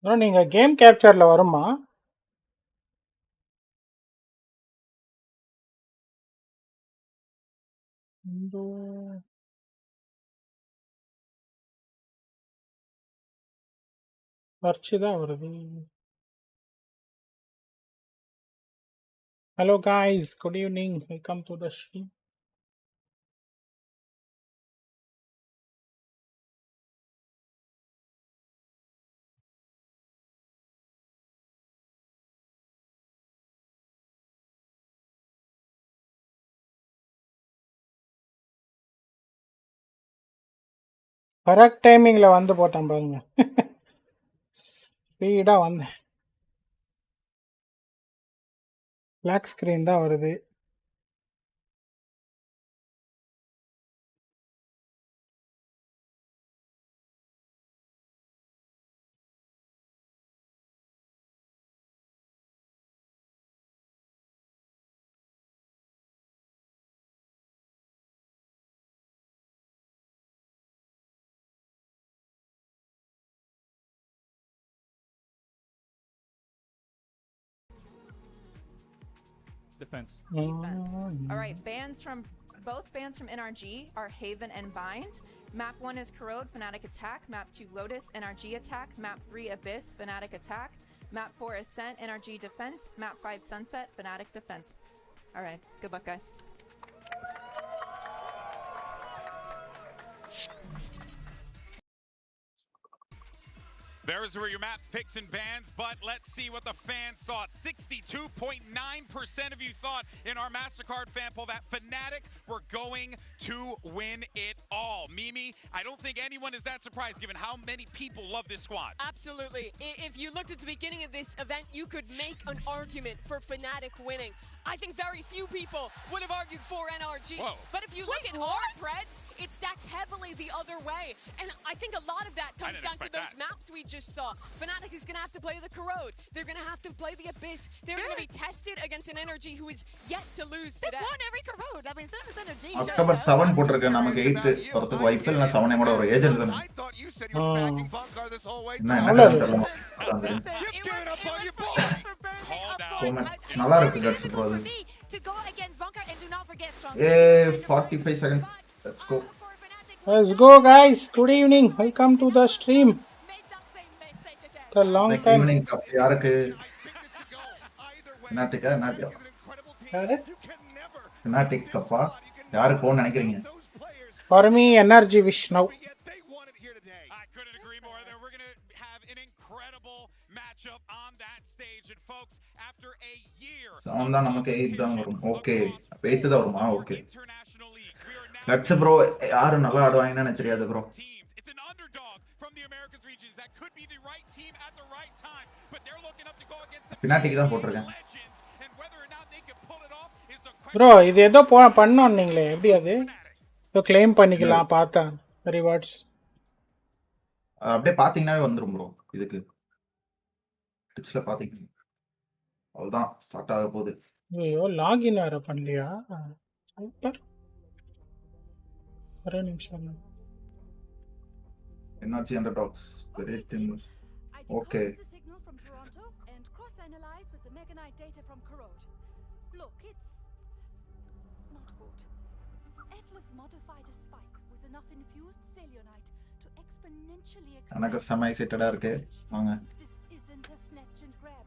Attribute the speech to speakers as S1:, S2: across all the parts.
S1: Bro நீங்க game கேப்சர்ல வருமா? இந்தோ search தான் வருது. Hello guys, good evening. Welcome to the stream. Correct டைமிங்ல வந்து போட்டேன் பாருங்க. ஸ்பீடா வந்தேன். பிளாக் ஸ்கிரீன் தான் வருது.
S2: Defense. All right, both bands from NRG are Haven and Bind. Map 1 is Corrode, FNATIC Attack. Map 2 Lotus, NRG Attack. Map 3 Abyss, FNATIC Attack. Map 4 Ascent, NRG Defense. Map 5 Sunset, FNATIC Defense. All right, good luck guys.
S3: Those were your maps, picks, and bans, but let's see what the fans thought. 62.9% of you thought in our MasterCard fan poll that FNATIC were going to win it all. Mimi, I don't think anyone is that surprised given how many people love this squad.
S4: Absolutely. If you looked at the beginning of this event, you could make an argument for FNATIC winning. I think very few people would have argued for NRG.
S3: Whoa.
S4: But if you look at our spreads, it stacks heavily the other way. And I think a lot of that comes down to those maps we just saw. FNATIC is going to have to play the Corrode. They're going to have to play the Abyss. They're going to be tested against an NRG who is yet to lose today.
S5: They won every Corrode. I mean, same as NRG.
S6: October 7 போட்டுருக்கு நமக்கு 8 வரதுக்கு வாய்ப்பு இல்ல 7 கூட ஒரு age எழுதணும்.
S3: I thought you said you were backing Bunker this whole way.
S6: என்ன தெரியல.
S3: You've given up on your boy.
S6: நல்லா இருக்கு கட்ஸ் ப்ரோ அது.
S5: To go against Bunker and do not forget strong.
S6: 45 seconds. Let's go.
S1: Let's go guys. Good evening. Welcome to the stream. The long time.
S6: Evening cup யாருக்கு? FNATIC FNATIC கப்பா யாருக்கு போன்னு நினைக்கிறீங்க?
S1: For me, NRG wish now.
S3: I couldn't agree more. We're going to have an incredible matchup on that stage. And folks, after a year,
S6: sound தான் நமக்கு 8 தான் வரும். Okay. 8 தான் வருமா? ஓகே. கட்ஸ் ப்ரோ யாரு நல்லா ஆடுவாங்கன்னு எனக்கு தெரியாது bro.
S3: It's an underdog from the Americas regions that could be the right team at the right time, but they're looking up to go against the
S6: FNATIC தான் போட்டுருக்கேன்.
S3: and whether or not they can pull it off is the
S1: bro இது ஏதோ பண்ணோம் நீங்களே எப்படி அது? இப்போ claim பண்ணிக்கலாம் பார்த்தேன் ரிவார்ட்ஸ்.
S6: அப்படியே பாத்தீங்கன்னாவே வந்துரும் ப்ரோ இதுக்கு. டிச்ல பாத்தீங்க. அவ்வளவுதான் ஸ்டார்ட் ஆக போகுது.
S1: ஐயோ லாகின் வேற பண்ணலையா? சூப்பர். ஒரே நிமிஷம்.
S6: NRG underdogs. Very thin. Okay.
S7: The signal from Toronto and cross-analyze with the Meganite data from Corrode. Look, it's not good. Atlas modified a spike with enough infused cellulite to exponentially
S6: எனக்கு செம எக்ஸைட்டடா இருக்கு. வாங்க.
S7: This isn't a snatch and grab.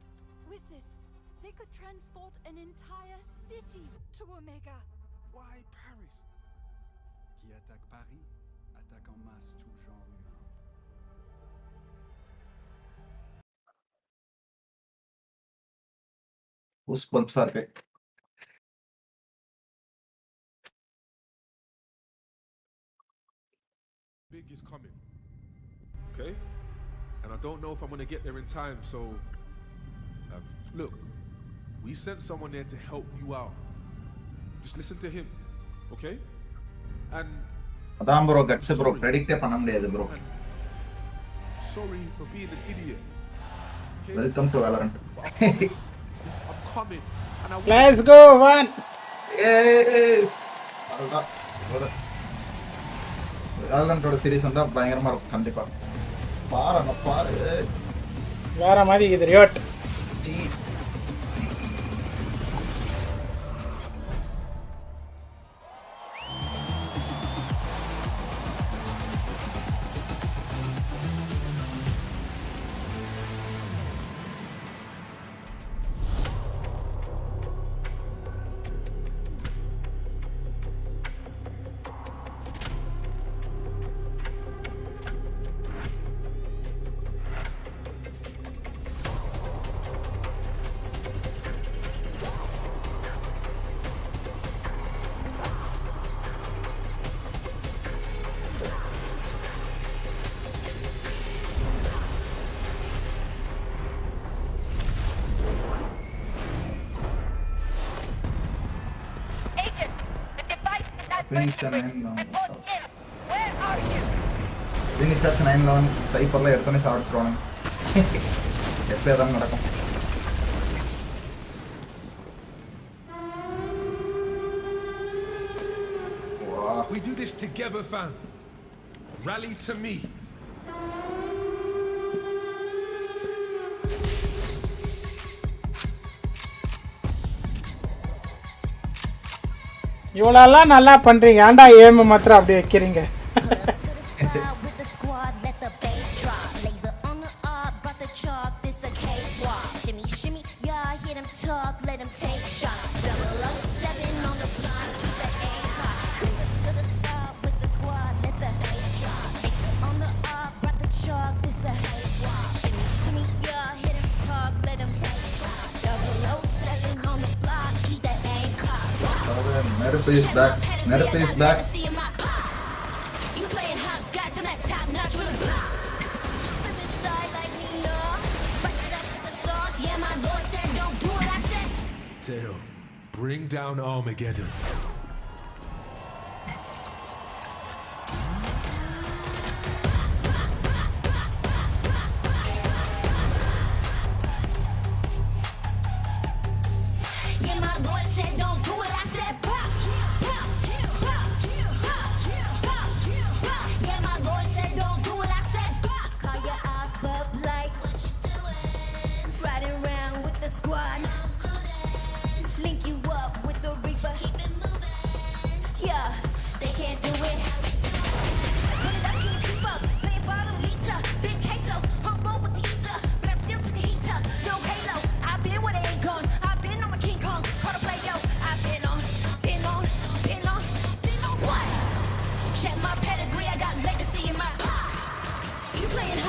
S7: With this, they could transport an entire city to Omega.
S8: Why Paris? Qui attaque Paris, attaque en masse tout genre humain.
S6: Goose bumps are back.
S8: Big is coming. Okay? And I don't know if I'm going to get there in time, so look, we sent someone there to help you out. Just listen to him, okay? And
S6: அதான் bro cuts bro பிரெடிக்டே பண்ண முடியாது bro.
S8: sorry for being an idiot. Okay?
S6: Welcome to VALORANT.
S8: I'm coming and I
S1: Let's go one.
S6: அவ்வளவுதான். VALORANTோட series வந்தா பயங்கரமா இருக்கும் கண்டிப்பா. பாரு.
S1: வேற மாதிரி இது ரியோட்.
S6: Finish 9-11 Finish 9-11 சைபர்ல எடுத்தோனே சாவடிச்சிருவாங்க. எப்படியே தான் நடக்கும்.
S8: We do this together, fam. Rally to me.
S1: இவ்வளோலாம் நல்லா பண்றீங்க, ஏன்டா ஏம் மாத்திரம் அப்படி வைக்கிறீங்க?
S6: Nerf is back. Nerf is back.
S8: Teo, bring down Armageddon.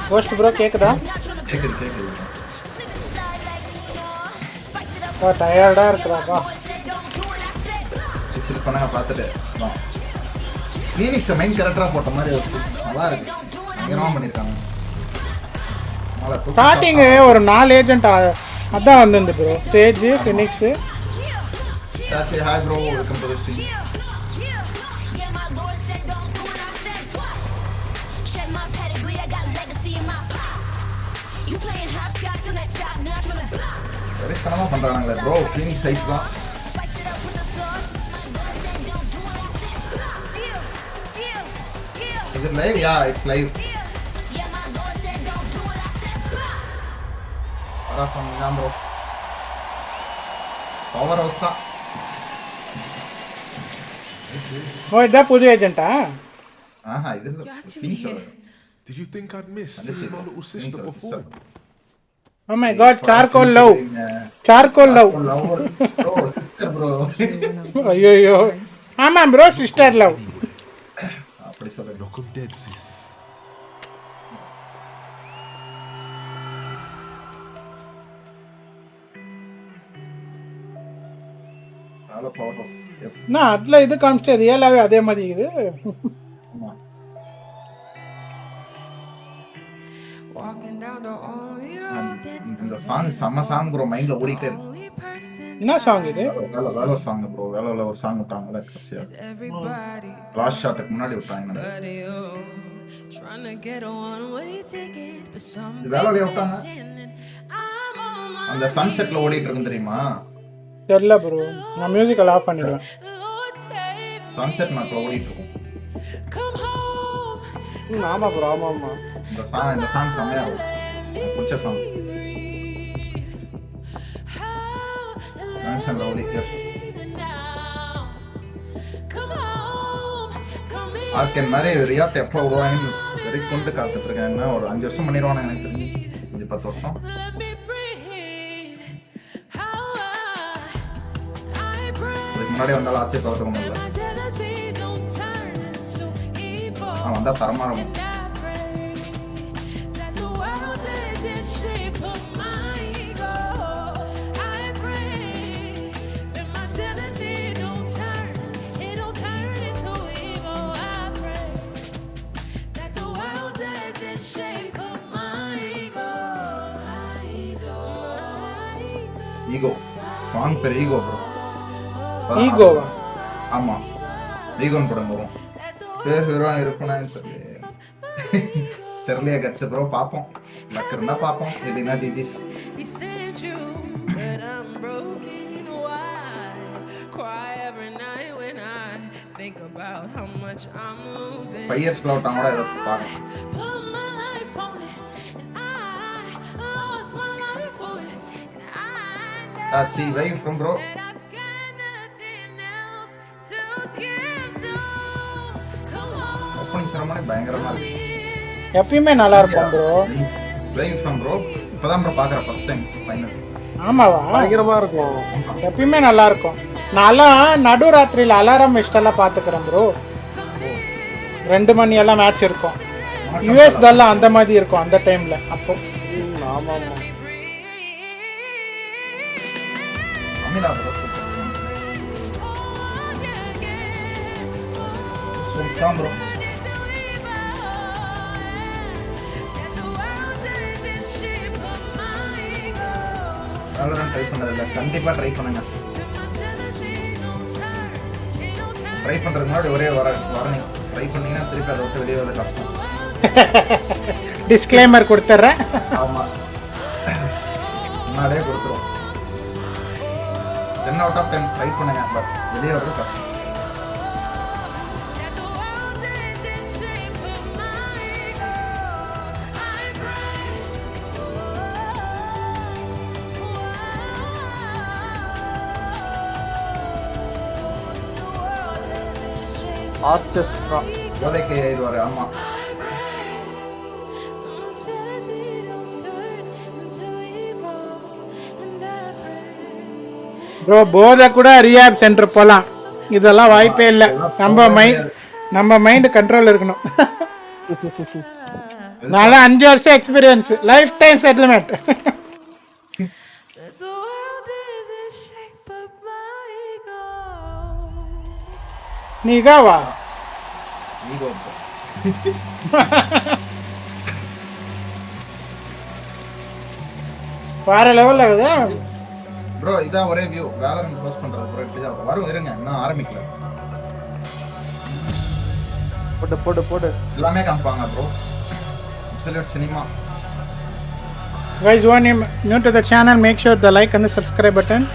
S1: Ghost bro கேக்குதா?
S6: கேக்குது.
S1: டயர்டா இருக்குறாப்பா.
S6: சில் பண்ணாங்க பார்த்துட்டு. ஃபீனிக்ஸ் மெயின் கேரக்டரா போட்ட மாதிரி நல்லா இருக்கு. என்னமா பண்ணிருக்காங்க.
S1: ஸ்டார்டிங் ஒரு 4 ஏஜென்ட் அதான் வந்திருந்து bro. Sage, Phoenix.
S6: Chachi, hi bro, welcome to the stream. Very fun பண்றாங்களே bro, Phoenix side தான். Is it live? Yeah, it's live. Ara from Nam bro. Power house தான்.
S1: ஓ இதான் புது ஏஜென்ட்டா?
S6: ஆஹா இது Phoenix.
S8: Did you think I'd miss seeing my little sister before?
S1: Oh my god, charcoal love. Charcoal love.
S6: Bro, sister bro.
S1: ஐயோ. ஆமா bro, sister love.
S6: அப்படி சொல்றேன்.
S8: Look, I'm dead, sis.
S6: Hello power house.
S1: நான் அதுல இது காமிச்சே ரியலாவே அதே மாதிரி இது.
S6: ஆமா. இந்த சாங் செம்ம சாங் ப்ரோ, மைண்ட்ல ஓடிட்டே இருக்கு.
S1: என்ன சாங் இது?
S6: வேலோ சாங் ப்ரோ. வேலோல ஒரு சாங் விட்டாங்கல கடைசியா. லாஸ்ட் ஷாட்டுக்கு முன்னாடி விட்டாங்க. இது வேலோல விட்டாங்க. அந்த சன்செட்ல ஓடிட்டு இருக்கு தெரியுமா?
S1: தெரியல ப்ரோ, நான் மியூசிக்கல் ஆஃப் பண்ணிடுவேன்.
S6: சன்செட் மேப்ல ஓடிட்டு இருக்கும்.
S1: ஆமா ப்ரோ, ஆமா.
S6: இந்த சாங் செமையா இருக்கும். பிடிச்ச song nice and lovely. Organ மாதிரி ரியாக்ட் எப்போ விடுவாங்கன்னு வெறி கொண்டு காத்துட்டு இருக்கேன். என்ன ஒரு 5 வருஷம் பண்ணிடுவானுங்க எனக்கு தெரிஞ்சு, 5-10 வருஷம். இதுக்கு முன்னாடி வந்தாலும் ஆச்சரிய பார்த்துக்க முடியல. வந்தா தரமா இருக்கும். ஈகோ சாங் பேர் ஈகோ ப்ரோ.
S1: ஈகோவா?
S6: ஆமா, ஈகோன்னு படம் வரும். பேர் ஹீரோ இருக்குன்னா தெரியலையா கட்ஸ் ப்ரோ. பாப்போம், லக் இருந்தா பாப்போம், இல்லைன்னா ஜிஜிஸ். 5 years விட்டா கூட இதை பார்க்கலாம். Where you from bro? Opening ceremony பயங்கரமா இருக்கு.
S1: எப்பயுமே நல்லா இருக்கும் bro.
S6: Where you from bro? இப்பதான் ப்ரோ பார்க்கறேன் ஃபர்ஸ்ட் டைம் ஃபைனல்.
S1: ஆமாவா?
S9: பயங்கரமா இருக்கும்.
S1: எப்பயுமே நல்லா இருக்கும். நான்லாம் நடு ராத்திரியில் அலாரம் வச்சுட்டெல்லாம் பார்த்துக்கிறேன் ப்ரோ. 2 மணி எல்லாம் மேட்ச் இருக்கும். யூஎஸ் தான் அந்த மாதிரி இருக்கும் அந்த டைம்ல. அப்போ
S9: ஆமா ஆமா.
S6: Amila bro super bro. VALORANT try பண்ணதில்ல, கண்டிப்பா ட்ரை பண்ணுங்க. ட்ரை பண்றதுக்கு முன்னாடி ஒரே வார்னிங், ட்ரை பண்ணீங்கன்னா திருப்பி அதை விட்டு வெளியே வர கஷ்டம்.
S1: டிஸ்க்ளைமர் கொடுத்துட்றேன்.
S6: ஆமா, முன்னாடியே கொடுத்துருவோம். 10 out of 10 ட்ரை பண்ணுங்க, பட் வெளியே வர்றது கஷ்டம்.
S9: ஆர்கெஸ்ட்ரா
S6: போதைக்கு ஆயிடுவாரு. ஆமா,
S1: ப்ரோ போதை கூட ரியாப் சென்டர் போகலாம். இதெல்லாம் வாய்ப்பே இல்லை. நம்ம மைண்ட் கண்ட்ரோல் இருக்கணும். நான் 5 வருஷம் எக்ஸ்பீரியன்ஸ், லைஃப் டைம் செட்டில்மெண்ட். நீகாவா?
S6: ஈகோ
S1: வேற லெவல்ல இருக்குதா
S6: ப்ரோ. இதான் ஒரே வியூ. VALORANT க்ளோஸ் பண்றது ப்ரோ இப்படிதான் வரும். இருங்க, இன்னும் ஆரம்பிக்கல.
S9: போடு போடு போடு
S6: எல்லாமே காமிப்பாங்க bro. Absolute cinema.
S1: Guys, who are new to the channel, make sure the like and the subscribe button.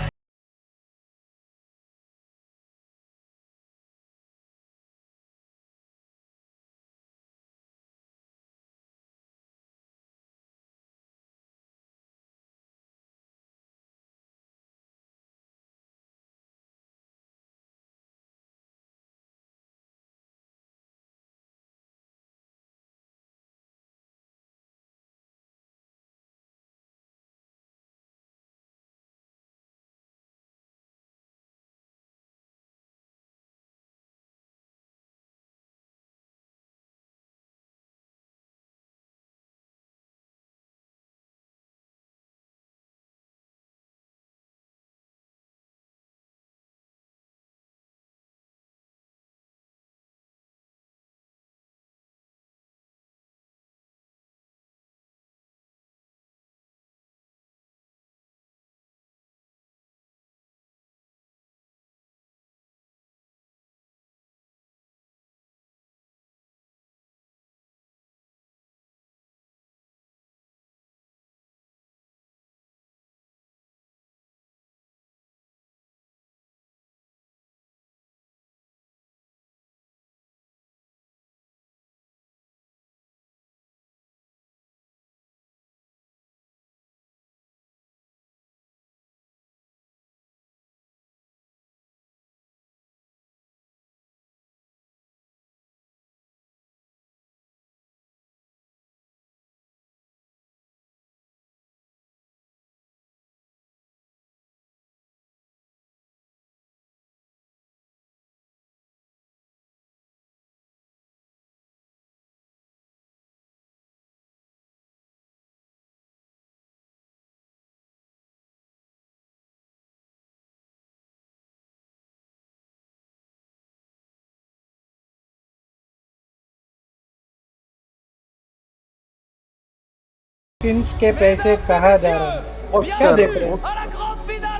S1: Skins के पैसे कहाँ जा रहे हैं? क्या देख रहे हो?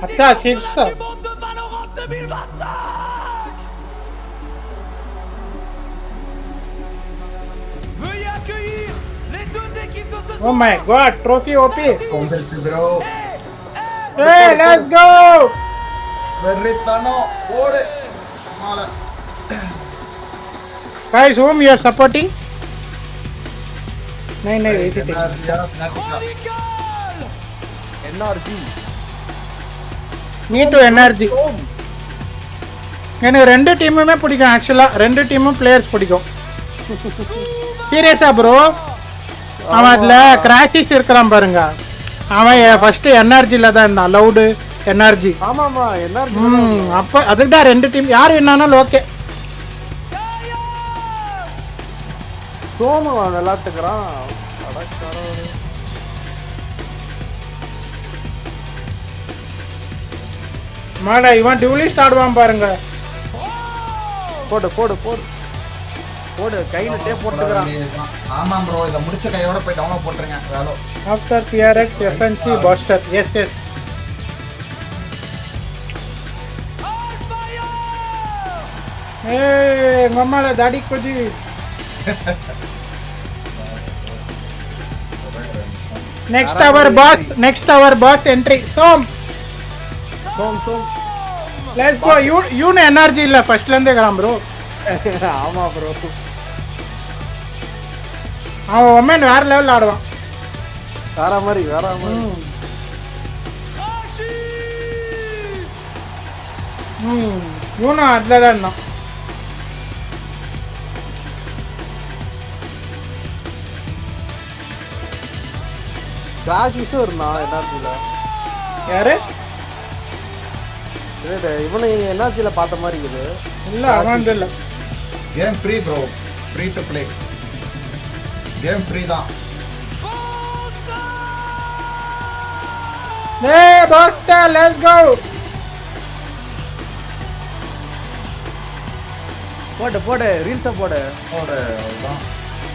S1: अच्छा chips. Oh my god, trophy OP.
S6: bro.
S1: Hey, let's go.
S6: வெறித்தனோ ஓடு மாலை.
S1: Guys, whom you are supporting? नहीं वैसे थे.
S9: NRG.
S1: Me to NRG. எனக்கு ரெண்டு டீமுமே பிடிக்கும் ஆக்சுவலா, ரெண்டு டீமும் பிளேயர்ஸ் பிடிக்கும். சீரியஸா ப்ரோ, அவன் அதுல கிராஷிஸ் இருக்கிறான் பாருங்க, அவன் ஃபர்ஸ்ட் NRGல தான் இருந்தான், லவுடு NRG.
S9: ஆமாமா NRG.
S1: அப்ப அதுக்கு தான் ரெண்டு டீம், யார் வேணாலும் ஓகே.
S9: சோமு விளையாட்டுக்கிறான்.
S1: மாடா இவன் டியூலிஸ்ட் ஆடுவான் பாருங்க.
S9: போடு போடு போடு போடு, கையில டேப் போட்டுக்கிறான்.
S6: ஆமா ப்ரோ, இத முடிச்ச கையோட போய் டவுன்லோட் போட்டுருங்க வேலோ.
S1: After PRX FNC Boaster. எஸ் ஏய் மம்மால தாடி குஜி. நெக்ஸ்ட் அவர் பாஸ் என்ட்ரி சோம். Let's go. யூ எனர்ஜி இல்ல ஃபர்ஸ்ட்ல இருந்தே கராம் ப்ரோ.
S9: ஆமா ப்ரோ,
S1: அவன் ஒமன் வேற லெவல் ஆடுவான்.
S9: வேற மாதிரி
S1: இவனும் அதுல தான் இருந்தான்.
S9: கிராஷிஸும் இருந்தான் NRGல.
S1: யாரு?
S9: இவனை NRGல பார்த்த மாதிரி இருக்குது.
S1: இல்ல அவன் இல்ல.
S6: Game free bro, free to play. Game free தான்.
S1: ஏய் பாஸ்டா, லெட்ஸ் கோ.
S9: போடு போடு, ரீல்ஸ் போடு.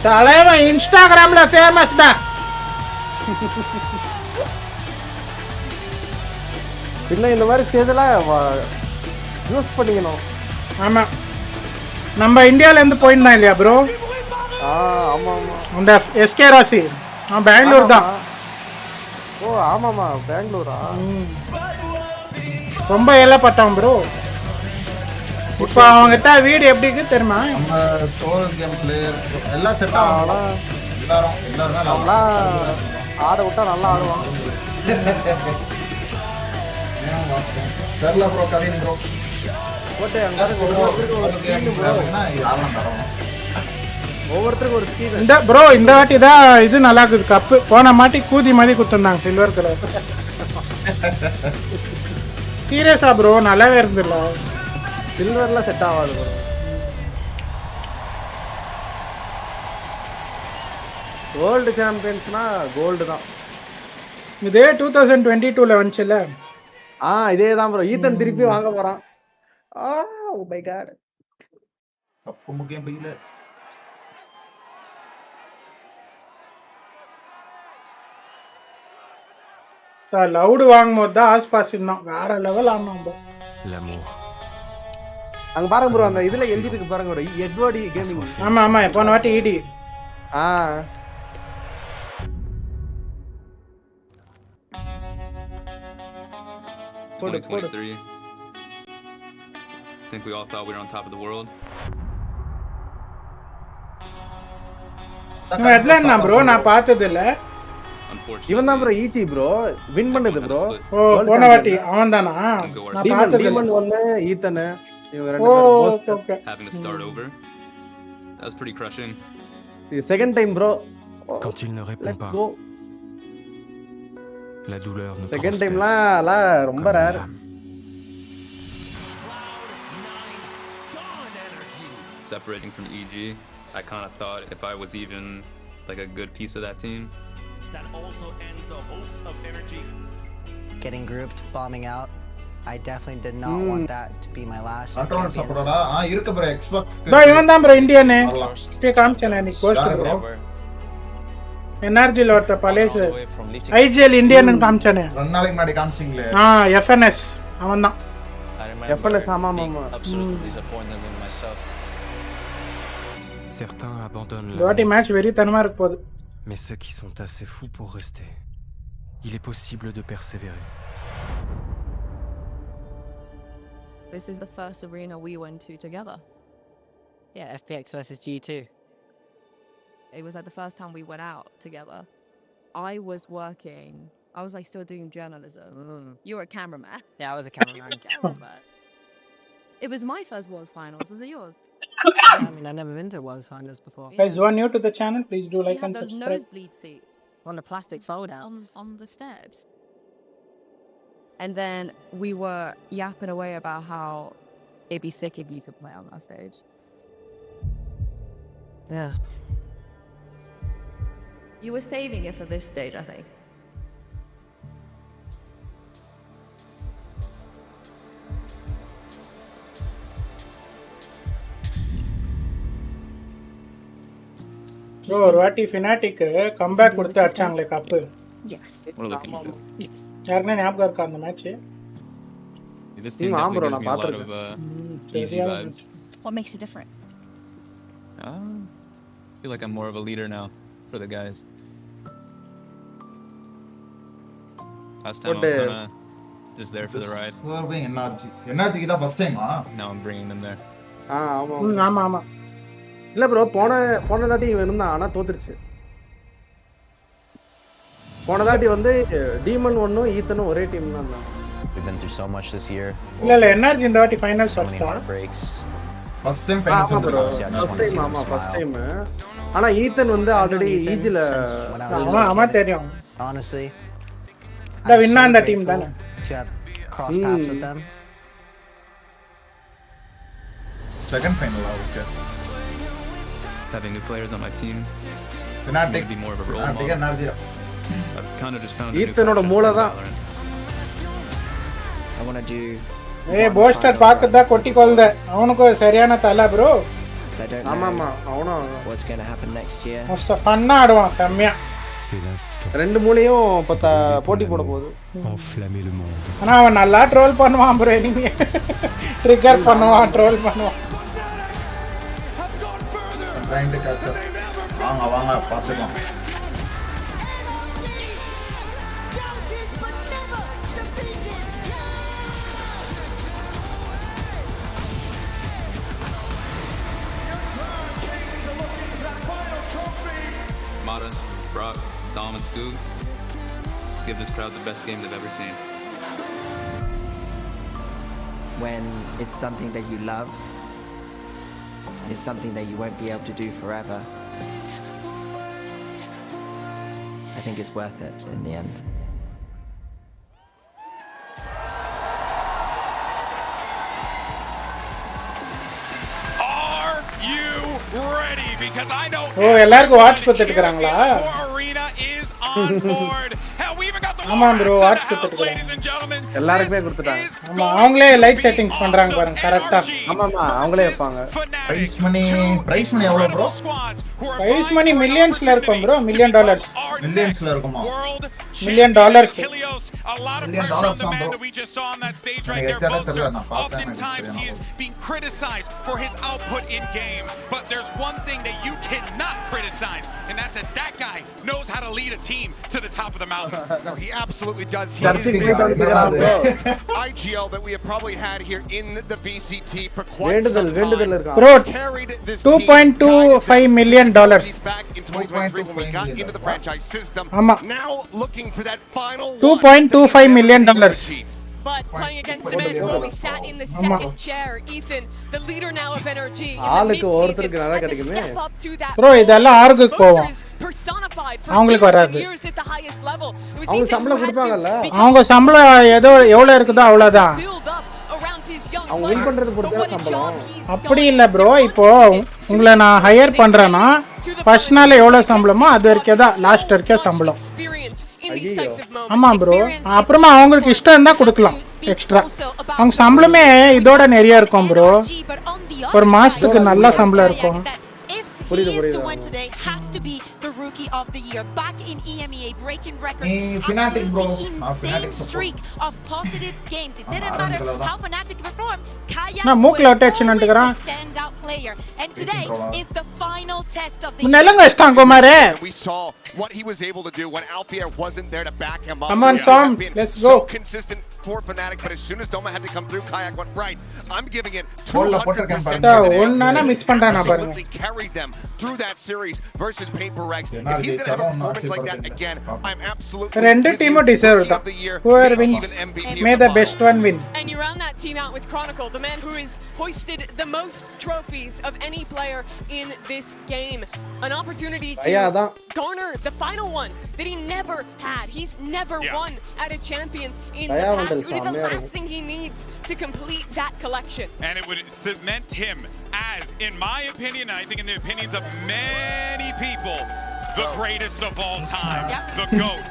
S1: தலைவன் இன்ஸ்டாகிராம்ல ஃபேமஸ் தான்.
S9: பின்ன இந்த மாதிரி ஸ்டேஜெல்லாம் யூஸ் பண்ணிக்கணும்.
S1: ஆமா, நம்ம இந்தியால இருந்து போயிருந்தான் இல்லையா ப்ரோ?
S9: ஆமா ஆமா,
S1: அந்த SK ராசி அவன் பெங்களூர் தான்.
S9: ஓ ஆமாமா, பெங்களூரா?
S1: ரொம்ப ஏலப்பட்டான் ப்ரோ. இப்போ அவங்ககிட்ட வீடு எப்படி இருக்கு தெரியுமா?
S6: நம்ம சோல் கேம் பிளேயர் எல்லாம் செட் ஆகும். எல்லாரும்
S9: நல்லா ஆட விட்டா நல்லா ஆடுவாங்க.
S6: தெரியல ப்ரோ, கவின் ப்ரோ
S9: போட்டு அங்க ஒவ்வொருத்தருக்கும் ஒரு ஸ்கீம்.
S1: இந்த ப்ரோ இந்த வாட்டி தான் இது நல்லா இருக்குது கப்பு. போன மாட்டி கூதி மாதிரி குத்துந்தாங்க சில்வர் கலர். சீரியஸா ப்ரோ நல்லாவே இருந்துல்ல.
S9: சில்வர்ல செட் ஆகாது ப்ரோ. கோல்டு சாம்பியன்ஸ்னா கோல்டு தான்.
S1: இதே 2022ல வந்துச்சுல.
S9: இதே தான் ப்ரோ. ஈத்தன் திருப்பி வாங்க போறான். ஓ மை காட்,
S6: கப்பு முக்கியம் பையில.
S1: லவுடு வாங்கும்போது தான் ஆஸ்பாஸ் இருந்தான், வேற லெவல் ஆனான் ப்ரோ.
S9: அங்க பாருங்க ப்ரோ, அந்த இதுல எழுதி இருக்கு பாருங்க ப்ரோ, எட்வர்டி கேமிங்.
S1: ஆமா போன வாட்டி ED.
S9: போடு போடு.
S10: 2023. I think we all thought we were on top of the world.
S1: Headline தான் ப்ரோ, நான் பார்த்தது இல்ல.
S9: இவன் தான் ப்ரோ ஈச்சி ப்ரோ வின் பண்ணது ப்ரோ.
S1: ஓ போன வாட்டி அவன் தானா? நான் பார்த்தது இல்ல.
S9: டீமன் 1 ஈத்தன் இவங்க ரெண்டு பேரும் post.
S1: Okay.
S10: Having to start over. That was pretty crushing.
S9: இது second time bro.
S11: Quand il ne répond pas, la douleur nous
S9: second டைம்லாம் ரொம்ப rare.
S10: Separating from EG, I kind of thought if I was even like a good piece of that team.
S12: That also ends the hopes of NRG.
S13: Getting grouped, bombing out. I definitely did not want that to be my last.
S6: Control சப்போர்ட்டா இருக்கு bro. Xbox
S1: இவன் தான் bro Indian. Speak காமிச்சேன் நீ cost bro. NRG ல ஒருத்த பலேஸ் IGL Indian காமிச்சானே
S6: 2 நாளைக்கு முன்னாடி காமிச்சிங்களே
S1: FNS அவன்தான்
S9: FNS ஆமா ஆமா
S11: Certains abandonnent
S1: Doty match very தனமா இருக்க போகுது.
S11: Mais ceux qui sont assez fous pour rester, il est possible de persévérer.
S14: This is the first arena we went to together.
S15: Yeah, FPX versus G2.
S14: It was like the first time we went out together. I was working. I was like still doing journalism. You were a cameraman.
S15: Yeah, I was a cameraman.
S14: It was my first Worlds Finals. Was it yours?
S15: Yeah, I mean, I've never been to Worlds Finals before.
S1: Guys, who are new to the channel, please do like and
S14: those
S1: subscribe.
S14: nosebleed seat
S15: On the plastic fold-outs.
S14: on the steps. And then we were yapping away about how it'd be sick if you could play on that stage.
S15: Yeah.
S14: You were saving it for this stage, I think.
S1: Bro, ஒரு வாட்டி FNATIC comeback கொடுத்து அடிச்சாங்களே cup. யாருன்னா ஞாபகம் இருக்கா அந்த match?
S10: This team definitely gives me a lot of easy vibes.
S5: What makes it different?
S10: I feel like I'm more of a leader now for the guys. Last time I was kinda just there for the ride.
S6: You are being NRG தான் first time
S10: Now I'm bringing them there.
S9: ஆமா ஆமா இல்ல bro போன தாட்டி இவன் இருந்தான் ஆனா தோத்துருச்சு. போன தாட்டி வந்து டீமன் 1ம் ஈத்தனும் ஒரே டீம் தான் இருந்தாங்க.
S16: We've been through so much this year.
S1: இல்ல NRG இந்த வாட்டி ஃபைனல்ஸ் வரச்சா?
S6: First time finals
S9: வந்துருக்காங்க. First time. ஆனா ஈத்தன் வந்து ஆல்ரெடி ஈஜில
S1: ஆமா தெரியும்.
S13: Honestly.
S1: The win on the team தான.
S13: To have cross paths with them.
S6: Second final okay.
S10: Having new players on my team.
S6: FNATIC
S10: be more of a role model. I've kind of just found a new
S9: ஈத்தனோட மூளை தான்.
S15: I want to do
S1: Boaster பாக்கதா கொட்டி கொல்த அவனுக்கு சரியான தல bro.
S9: ஆமாமா அவனும்
S15: what's going to happen next year.
S1: மஸ்த ஃபன்னா ஆடுவான் செம்மையா.
S9: ரெண்டு மூளையும் போட்டி போட போகுது.
S11: Enflammer le monde.
S1: ஆனா அவன் நல்லா ட்ரோல் பண்ணுவான் ப்ரோ எனிமே. ட்ரிகர் பண்ணுவான் ட்ரோல் பண்ணுவான்.
S6: trying to catch up. வாங்க பாத்துக்கலாம்.
S10: Mata, Brock, Solomon, Skoog. Let's give this crowd the best game they've ever seen.
S15: When it's something that you love, it's something that you won't be able to do forever. I think it's worth it in the end.
S3: Are you ready? Because I know
S1: எல்லாருக்கும் watch கொடுத்துட்டு இருக்காங்களா?
S3: arena is on board. Hell, we even got the
S1: ஆமா bro watch கொடுத்துட்டு இருக்காங்க.
S9: எல்லாருக்குமே கொடுத்துட்டாங்க.
S1: ஆமா அவங்களே லைட் செட்டிங்ஸ் பண்றாங்க பாருங்க கரெக்ட்டா.
S9: ஆமாமா அவங்களே வைப்பாங்க.
S6: பிரைஸ் மணி எவ்வளவு ப்ரோ?
S1: பிரைஸ் மணி மில்லியன்ஸ்ல இருக்கும் ப்ரோ.
S6: மில்லியன்ஸ்ல இருக்குமா?
S1: $1 million.
S3: A lot of pressure on the man that we just saw on that stage right there. Oftentimes he is being criticized for his output in game, but there's one thing that you cannot criticize, and that's that guy knows how to lead a team to the top of the mountain.
S17: No, he absolutely does. He is the best IGL that we have probably had here in the VCT for quite some time.
S1: Bro,
S17: Carried this
S1: $2.25 million.
S17: Back in 2023 when we got into the franchise system. Now looking for that final
S1: $2.25 million.
S4: But playing against a man who only sat in the second chair, Ethan, the leader now of NRG, in the mid-season, had to step up to that
S1: bro இதெல்லாம் ஆர்குக்கு போவோம்.
S4: personified
S1: அவங்களுக்கு வராது.
S4: years at the highest level. It was
S9: அவங்க சம்பளம் கொடுப்பாங்கல்ல?
S1: அவங்க சம்பளம் எவ்வளவு இருக்குதோ அவ்வளவுதான்.
S9: அவங்க வின் பண்றது பொறுத்து சம்பளம்.
S1: அப்படி இல்ல ப்ரோ. இப்போ உங்களை நான் ஹையர் பண்றேன்னா ஃபர்ஸ்ட் நாள் எவ்வளவு சம்பளமோ அது வரைக்கும் தான் லாஸ்ட் வரைக்கும் சம்பளம். ஆமா ப்ரோ. அப்புறமா அவங்களுக்கு இஷ்டம் இருந்தா கொடுக்கலாம் எக்ஸ்ட்ரா. அவங்க சம்பளமே இதோட நிறைய இருக்கும் ப்ரோ. ஒரு மாசத்துக்கு நல்ல சம்பளம் இருக்கும்.
S9: புரியுது.
S5: Rookie of the Year. Back in EMEA, breaking records.
S6: FNATIC bro.
S5: Insane streak of positive games. It didn't matter how FNATIC performed. Kayak
S1: நான் மூக்குல ஒட்ட வச்சு நின்னுக்கறான்.
S5: standout player. And today is the final test of the
S1: முன்னெல்லாம் கஷ்டம் குமாரே.
S17: We saw what he was able to do when Alfier wasn't there to back him up.
S1: Come on, Sam. Let's go.
S17: So consistent for FNATIC, but as soon as Doma had to come through, Kayak went right. I'm giving it 200%.
S1: ஒண்ணானா miss பண்றானா பாருங்க.
S17: Absolutely carried them through that series versus Paper Rex. If he's going to have a performance like that again, I'm absolutely
S1: ரெண்டு டீமும் deserve தான். Whoever wins, may the best one win.
S4: And you round that team out with Chronicle, the man who has hoisted the most trophies of any player in this game. An opportunity to garner the final one that he never had. He's never won at a Champions in the past. It would be the last thing he needs to complete that collection.
S3: And it would cement him as, in my opinion, and I think in the opinions of many people, the greatest of all time, the GOAT.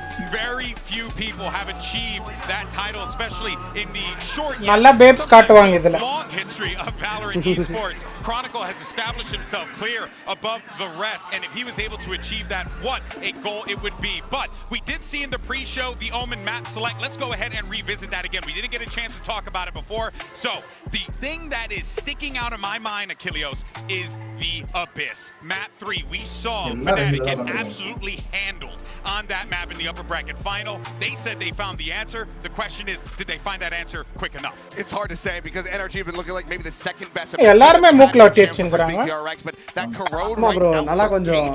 S3: Very few people have achieved that title, especially in the short yet long history of Valorant esports. Chronicle has established himself clear above the rest, and if he was able to achieve that, what a goal it would be. But we did see in the pre-show the Omen map select. Let's go ahead and revisit that again. We didn't get a chance to talk about it before. So the thing that is sticking out of my mind, Achilleos, is the Abyss. Map 3, we saw FNATIC get absolutely handled on that map in the upper bracket final. They said they found the answer. The question is, did they find that answer quick enough?
S17: It's hard to say because NRG have been looking like maybe the second best.
S1: எல்லாரும் மூக்குல ஒட்டி வச்சிருக்காங்க.
S17: But that corrode right
S9: bro,
S17: now,
S9: நல்லா கொஞ்சம்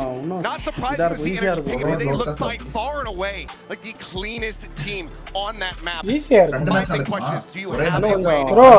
S17: not surprised to see NRG. They look by far and away like the cleanest team on that map. My big question is, do you have a way to
S1: bro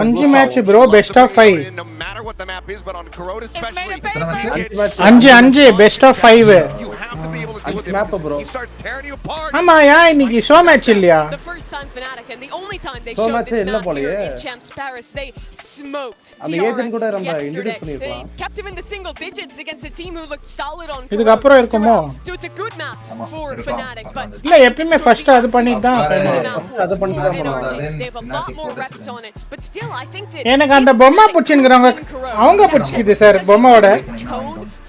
S1: 5 match bro best of 5.
S17: No matter what the map is, but on corrode especially,
S1: 5 best of 5.
S17: you have to be able to do what they do. He starts tearing you apart.
S1: ஆமா இன்னைக்கு show match இல்லையா?
S4: The first time FNATIC and the only time they showed this map here in Champs Paris, they smoked TRX yesterday. They kept him in the single digits against a team who looked solid on
S1: இதுக்கு அப்புறம் இருக்குமோ?
S4: So it's a good map for FNATIC, but
S1: இல்ல எப்பவுமே first அது பண்ணிட்டு தான்
S9: அது பண்ணிட்டு தான்
S4: they have a lot more reps on it, but still I think that
S1: எனக்கு அந்த பொம்மை புடிச்சிங்கறவங்க அவங்க புடிச்சிக்குது sir பொம்மையோட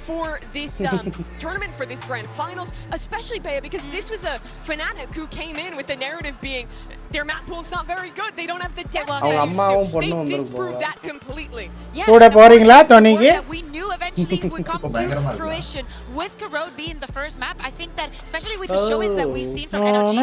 S4: for this tournament, for this grand finals, especially Bea, because this was a FNATIC who came in with the narrative being their map pool's not very good. They don't have the depth. They disproved that completely.
S5: We knew eventually would come to fruition with Corrode being the first map. I think that especially with the showings that we've seen from NRG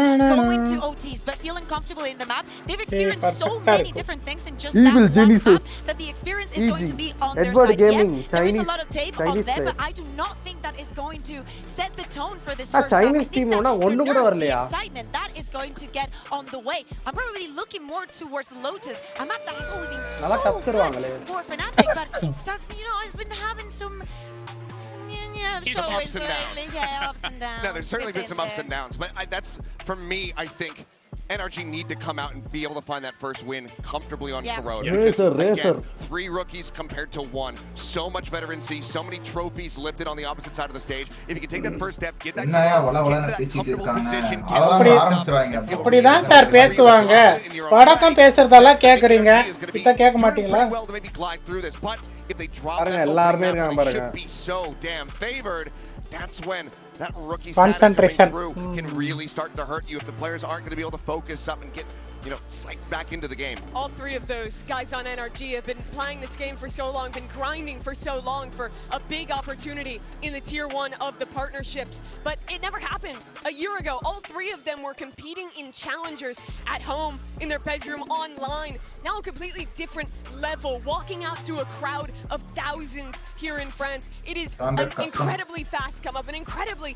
S5: going to OTs but feeling comfortable in the map, they've experienced so many different things in just that one map that the experience is going to be on their side. Yes, there is a lot of tape on them, but I do not think that is going to set the tone for this first map. I think that the excitement that is going to get on the way. I'm probably looking more towards Lotus, a map that has always been so good for FNATIC, but has been having some
S17: ups and downs. No, there's certainly been some ups and downs, but that's, for me, I think NRG need to come out and be able to find that first win comfortably on Corrode. Again, 3 rookies compared to 1. So much veterancy, so many trophies lifted on the opposite side of the stage. If you can take that first step, get that comfortable position.
S1: அப்படிதான் sir பேசுவாங்க. வடக்கம் பேசுறதெல்லாம் கேக்குறீங்க. இத கேட்க மாட்டீங்களா?
S17: If they drop that opening map, they should be so damn favored. That's when that rookie status coming through can really start to hurt you if the players aren't going to be able to focus up and get, psyched back into the game.
S4: All 3 of those guys on NRG have been playing this game for so long, been grinding for so long for a big opportunity in the tier 1 of the partnerships. But it never happened. A year ago, all 3 of them were competing in challengers at home, in their bedroom, online. Now a completely different level, walking out to a crowd of thousands here in France. It is an incredibly fast come up, an incredibly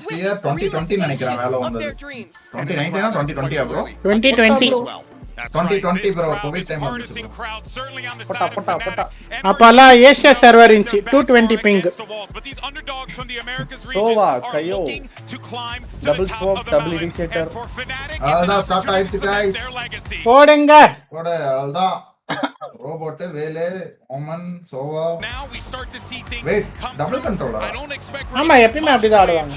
S4: quick realization of their dreams.
S6: 2019 or 2020 bro?
S1: 2020.
S6: 2020 bro, COVID time.
S1: அப்பல Asia server இருந்துச்சு 220 ping.
S9: Sova KAYO double scope double initiator
S6: அதான் start ஆயிடுச்சு guys.
S1: போடுங்க
S6: அதான் robot வேலே Omen Sova. Wait, double controller.
S1: ஆமா எப்பவுமே அப்படிதான் ஆடுவாங்க.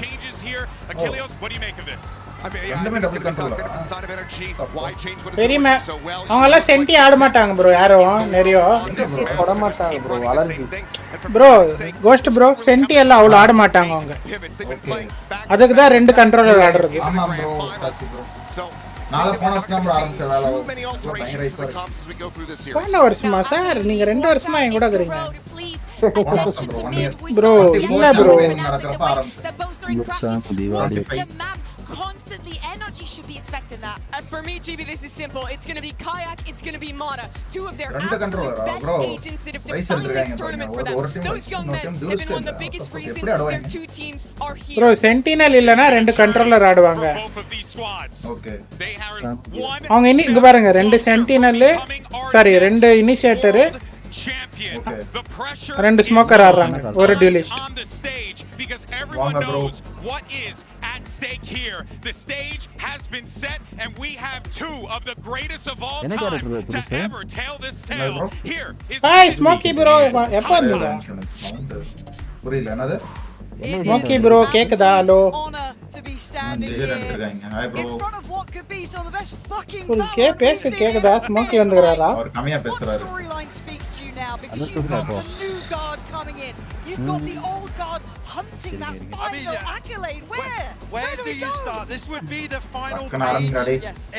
S3: Achilleos, what do you make of this?
S17: I mean, yeah, I think it's going to be something from the side of energy. Why change what it's
S1: தெரியுமே
S17: doing so well?
S1: அவங்க எல்லாம் சென்டி ஆட மாட்டாங்க bro யாரும் நிறைய
S9: போட மாட்டாங்க ப்ரோ அலர்ஜி
S1: ப்ரோ கோஸ்ட் ப்ரோ சென்டி எல்லாம் அவ்வளோ ஆட மாட்டாங்க அவங்க அதுக்கு தான் 2 கண்ட்ரோலர் ஆடுறது
S6: ஆமா ப்ரோ சாசி ப்ரோ நாளை போன வருஷம் நம்ம ஆரம்பிச்ச வேலை பயங்கர ரைஸ் இருக்கு
S1: போன வருஷமா சார் நீங்க 2 வருஷமா என் கூட இருக்கீங்க ப்ரோ இல்ல ப்ரோ
S6: நடக்கிறப்ப ஆரம்பிச்சேன்
S5: Constantly, energy should be expecting that.
S4: And for me, GB, this is simple. It's going to be Kayak, it's going to be Mana. Two of their
S6: Run the
S4: absolute
S6: controller,
S4: best
S6: bro.
S4: agents that have
S6: Race
S4: defined
S6: எடுத்துறாங்க
S4: this tournament
S6: பாருங்க.
S4: for
S6: ஒரு
S4: them.
S6: team
S4: Those young men have been one of the biggest reasons their 2 teams are here.
S1: Bro sentinel இல்லனா 2 controller ஆடுவாங்க
S6: okay
S1: அவங்க இன்னி இங்க பாருங்க 2 sentinel sorry 2 initiator ரெண்டு smoker ஆடுறாங்க ஒரு டியூலிஸ்ட்
S3: because everyone knows what is at stake here. The stage has been set and we have 2 of the greatest of all time to ever tell this tale. Here is
S1: Hi Smoky bro எப்ப வந்தீங்க
S6: புரியல என்னது
S1: Smoky bro கேக்குதா hello
S4: To be standing here in front of what could be some of the best fucking
S1: பேச கேக்குதா smoky வந்துறாரா
S6: அவர் கம்மியா பேசுறாரு
S4: storyline speaks to you now because you've got the new guard coming in, you've got the old guard hunting that final accolade. Where
S12: do you start? This would be the final
S6: page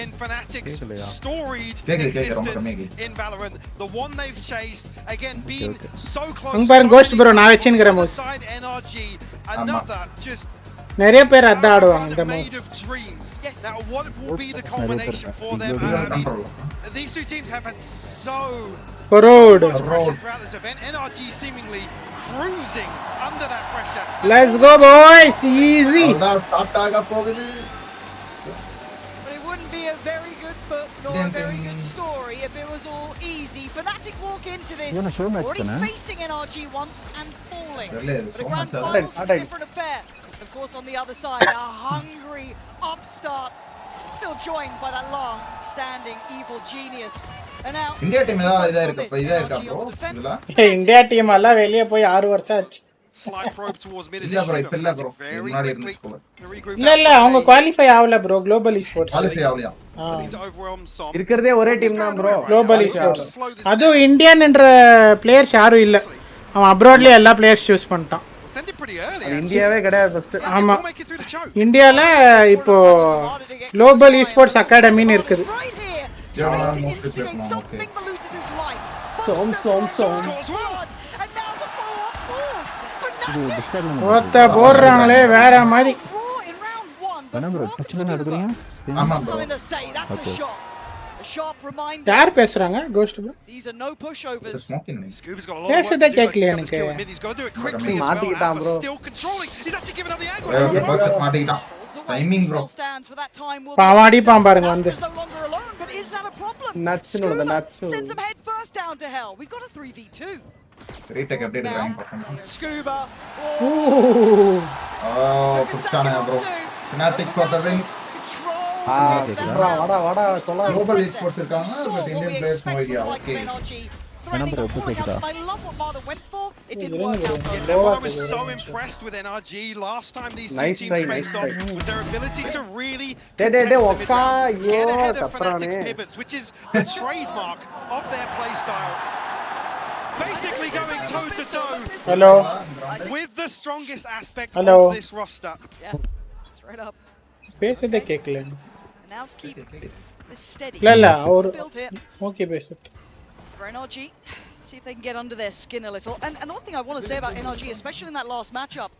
S12: in FNATIC's storied existence in Valorant, the one they've chased, again being so close
S1: பாருங்க cost bro நான் வெச்சின்கற மோஸ்
S12: NRG, another just
S1: நிறைய பேர் அத ஆடுவாங்க இந்த
S12: made of dreams. Now what will be the culmination for them? I mean, these 2 teams have had so
S1: road
S12: throughout this event. NRG seemingly cruising under that pressure.
S1: Let's go boys, easy.
S6: Start ஆக போகுது.
S4: But it wouldn't be a very good book nor a very good story if it was all easy. FNATIC walk into this already facing NRG once and falling. But a grand final is a different affair. Of course, on the other side, a hungry upstart, still joined by that last standing evil genius. And now,
S6: India team இதா இருக்கா bro இதெல்லாம்
S1: India team எல்லாம் வெளிய போய் 6 வருஷம் ஆச்சு
S12: Slight probe towards mid
S6: இல்ல bro
S12: initiative.
S6: இல்ல bro முன்னாடி இருந்துச்சு போல
S1: இல்ல அவங்க குவாலிஃபை ஆவல bro குளோபல் esports
S6: குவாலிஃபை ஆவலையா
S9: இருக்கறதே ஒரே டீம் தான் bro
S1: குளோபல் esports அது இந்தியன் என்ற பிளேயர்ஸ் யாரும் இல்ல அவன் அப்ராட்ல எல்லா பிளேயர்ஸ் சூஸ் பண்ணிட்டான்
S9: இந்தியாவே கிடையாது ஃபர்ஸ்ட்
S1: ஆமா இந்தியால இப்போ குளோபல் esports அகாடமின்னு இருக்குது ஒத்த போடுறாங்களே வேற மாதிரி யார் பேசுறாங்க கோஸ்ட் ப்ரோ பேசுறதே கேட்கல எனக்கு
S9: மாட்டிக்கிட்டான் ப்ரோ
S6: மாட்டிக்கிட்டான் டைமிங் ப்ரோ
S1: பாவாடி பாருங்க வந்து
S9: நச்சுனோட நச்சு
S4: sends him head first down to hell. We've got a 3v2.
S6: Retake update இருக்காங்க பாருங்க
S4: Scuba.
S6: புஷ்டானே bro FNATIC for the win.
S9: வாடா சொல்ல
S6: குளோபல் esports இருக்காங்க but Indian players no idea okay
S4: I love what Marta went for. It didn't work out.
S12: What I was so impressed with NRG last time these 2 teams faced off was their ability to really contest the mid-round, get ahead of FNATIC's pivots, which is the trademark of their playstyle. Basically going toe-to-toe with the strongest aspect of this roster.
S4: Yeah, straight up.
S1: பேசுறதே கேட்கல
S4: Now to keep this steady.
S1: இல்ல அவர் okay பேசுது
S4: For NRG, see if they can get under their skin a little. And the one thing I want to say about NRG, especially in that last matchup,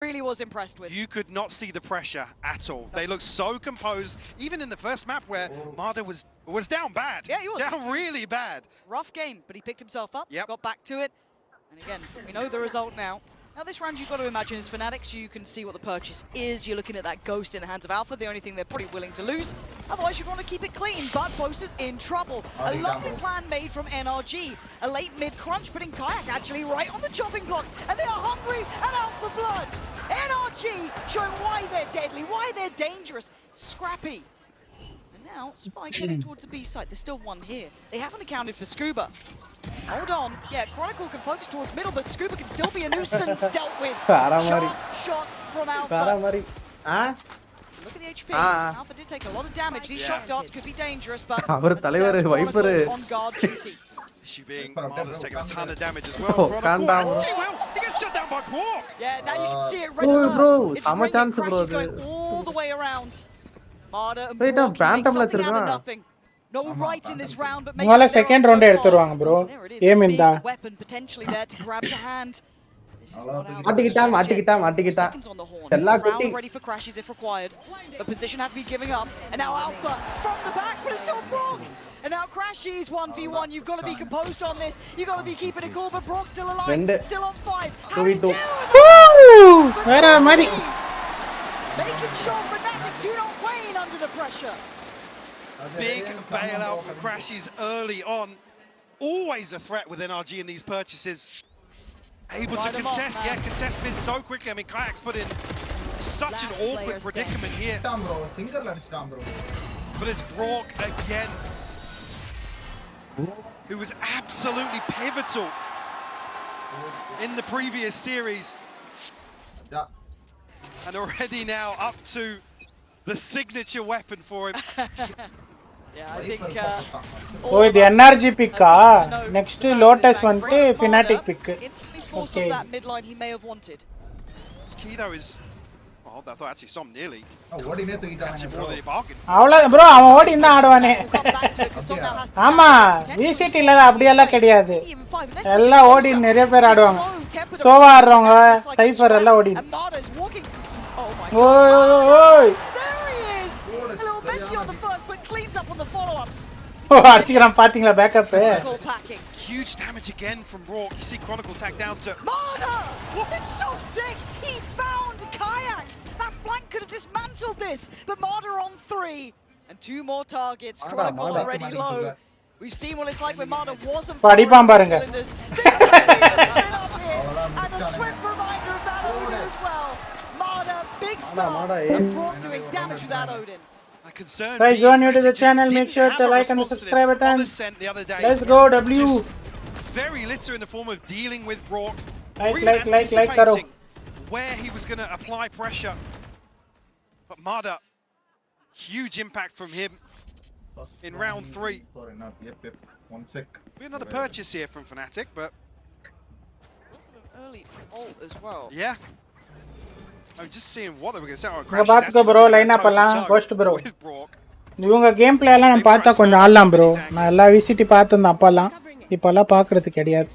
S4: really was impressed with.
S12: You could not see the pressure at all. They looked so composed, even in the first map where Marta was down bad.
S4: Yeah, he was.
S12: Down really bad.
S4: Rough game, but he picked himself up, got back to it. And again, we know the result now. Now this round you've got to imagine is FNATIC, so you can see what the purchase is. You're looking at that ghost in the hands of Alpha, the only thing they're pretty willing to lose. Otherwise you'd want to keep it clean, but Boaster's in trouble. A lovely plan made from NRG. A late mid-crunch, putting Kayak actually right on the chopping block, and they are hungry and out for blood. NRG showing why they're deadly, why they're dangerous. Scrappy. And
S18: Now, Spike heading towards the B side. There's still one here. They haven't accounted for Scuba. Hold on. Yeah, Chronicle can focus towards middle, but Scuba can still be a nuisance dealt with. Sharp shot from Alpha. Look at the HP. Alpha did take a lot of damage. These shock darts could be dangerous, but Chronicle on guard duty.
S12: Issue being Marder's taking a ton of damage as well. He gets shut down by Bork.
S18: Yeah, now you can see it red alert. It's ringing. Crash is going all the way around. Marder and Bork make something out of nothing. No right in this round, but maybe
S1: the second round எடுத்துருவாங்க bro. Aim inda.
S18: Weapon potentially there to grab to hand.
S9: Seconds
S18: on the horn. Round ready for crashes if required. The position had to be giving up. And now Alpha from the back, but it's still Brock. And now Crashies 1v1. You've got to be composed on this. You've got to be keeping it cool, but Brock's still alive. Still on 5. How do you do?
S1: Woo! Vera Mari.
S18: Making sure FNATIC do not wane under the pressure.
S12: Big bailout for Crashies early on. Always a threat with NRG in these purchases. Able to contest, contest mid so quickly. I mean, Kayak's put in such an awkward predicament here. But it's Brock again, who was absolutely pivotal in the previous series. And already now up to the signature weapon for him.
S18: Yeah, I think
S1: the NRG pick next Lotus vante FNATIC pick.
S18: Instantly forced off that midline he may have wanted.
S12: What's key though is, well, I thought actually some nearly.
S6: Actually
S12: more than a bargain.
S1: Avla bro avan odi inda aaduvane. Ama VCT la appadiyalla kediyadu. Ella odi neriya per aaduvanga. Sova aadravanga Cypher ella odi. Oi.
S18: A little messy on the first, but cleans up on the follow-ups.
S1: Oh, archikaram pathingala backup.
S12: Huge damage again from Rourke. You see Chronicle tag down to
S18: Marder! It's so sick! He found Kayak! That flank could have dismantled this, but Marder on 3. And 2 more targets. Chronicle already low. We've seen what it's like when Marder wasn't firing cylinders. There's a spin up here, and a swift reminder of that Odin as well. Marder, big start, and Brock doing damage with that Odin.
S1: Guys, join you to the channel. Make sure to like and subscribe button. Let's go, W.
S12: Very little in the form of dealing with Brock.
S1: Like, karo.
S12: Where he was going to apply pressure. But Marder, huge impact from him in round 3. Be another purchase here from FNATIC, but
S18: early ult as well.
S12: Yeah. I'm just seeing what they were going to say.
S1: Baatko bro, line up alla ghost bro. Ivanga gameplay alla nan paatha konjam aadlam bro. Na ella VCT paathundha appala. Ipalla paakradhu kediyadu.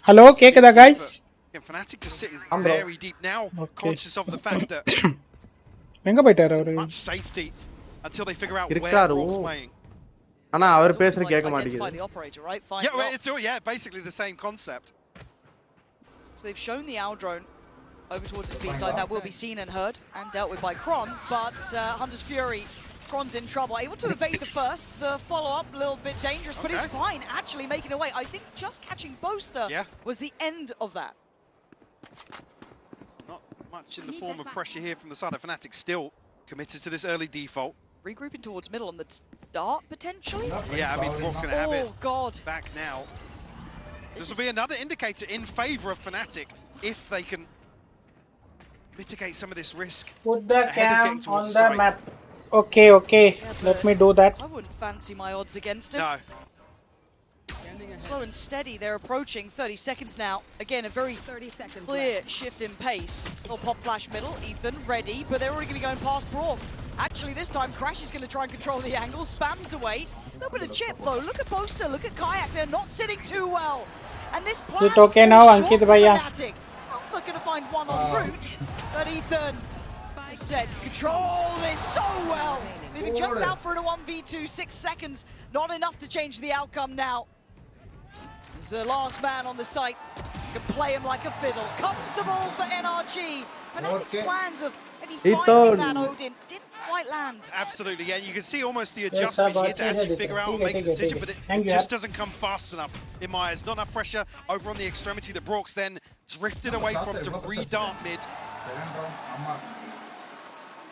S1: Hello, kekudha guys?
S12: FNATIC just sitting very deep now, conscious of the fact that
S1: enga poitaru avaru
S12: much safety until they figure out where Brock's playing.
S9: Ana avar pesra kekka maatengudhu.
S12: Yeah, basically the same concept.
S18: So they've shown the owl drone over towards the B side. That will be seen and heard and dealt with by Kron, but Hunter's Fury, Kron's in trouble. Able to evade the first, the follow-up a little bit dangerous, but he's fine, actually making away. I think just catching Boaster was the end of that.
S12: Not much in the form of pressure here from the side of FNATIC, still committed to this early default.
S18: Regrouping towards middle on the start, potentially?
S12: Yeah, I mean, Brock's going to have it back now. This will be another indicator in favor of FNATIC if they can mitigate some of this risk.
S1: Put the cam on the map. Okay. Let me do that.
S18: I wouldn't fancy my odds against it.
S12: No.
S18: Slow and steady, they're approaching 30 seconds now. Again, a very clear shift in pace. Little pop flash middle, Ethan ready, but they're already going to be going past Brock. Actually, this time, Crash is going to try and control the angle, spams away. A little bit of chip, though. Look at Boaster, look at Kayak, they're not sitting too well. And this plan
S1: is it okay now, Ankit Bhaiya?
S18: Alpha going to find one en route, but Ethan said control this so well. Leaving just out for a 1v2, 6 seconds. Not enough to change the outcome now. He's the last man on the site. Can play him like a fiddle. Comfortable for NRG. FNATIC's plans of finding that Odin didn't quite land.
S12: Absolutely, yeah. You can see almost the adjustment here to actually figure out and make a decision, but it just doesn't come fast enough in my eyes. Not enough pressure over on the extremity that Brock's then drifted away from to re-dart mid.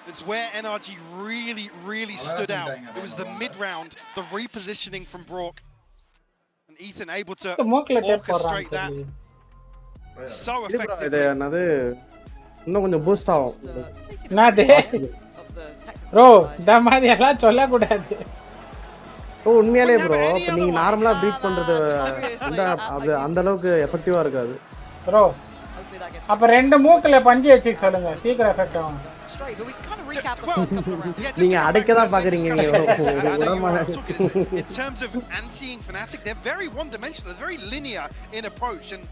S12: It's where NRG really stood out. It was the mid-round, the repositioning from Brock. And Ethan able to orchestrate that so effectively.
S9: இன்னும் கொஞ்சம் boost ஆகும்.
S1: Bro இந்த மாதிரி எல்லாம் சொல்லக்கூடாது.
S9: உண்மையாலே bro நீங்க நார்மலா பீட் பண்றது அந்த அளவுக்கு எஃபெக்டிவா இருக்காது
S1: ப்ரோ. அப்ப ரெண்டு மூக்குல பஞ்சு வச்சுக்க சொல்லுங்க, சீக்கிரம் எஃபெக்ட் ஆகும்.
S9: நீங்க அடைக்க தான் பாக்குறீங்க நீங்க.
S12: In terms of anti-ing Fnatic, they're very one-dimensional, they're very linear in approach, and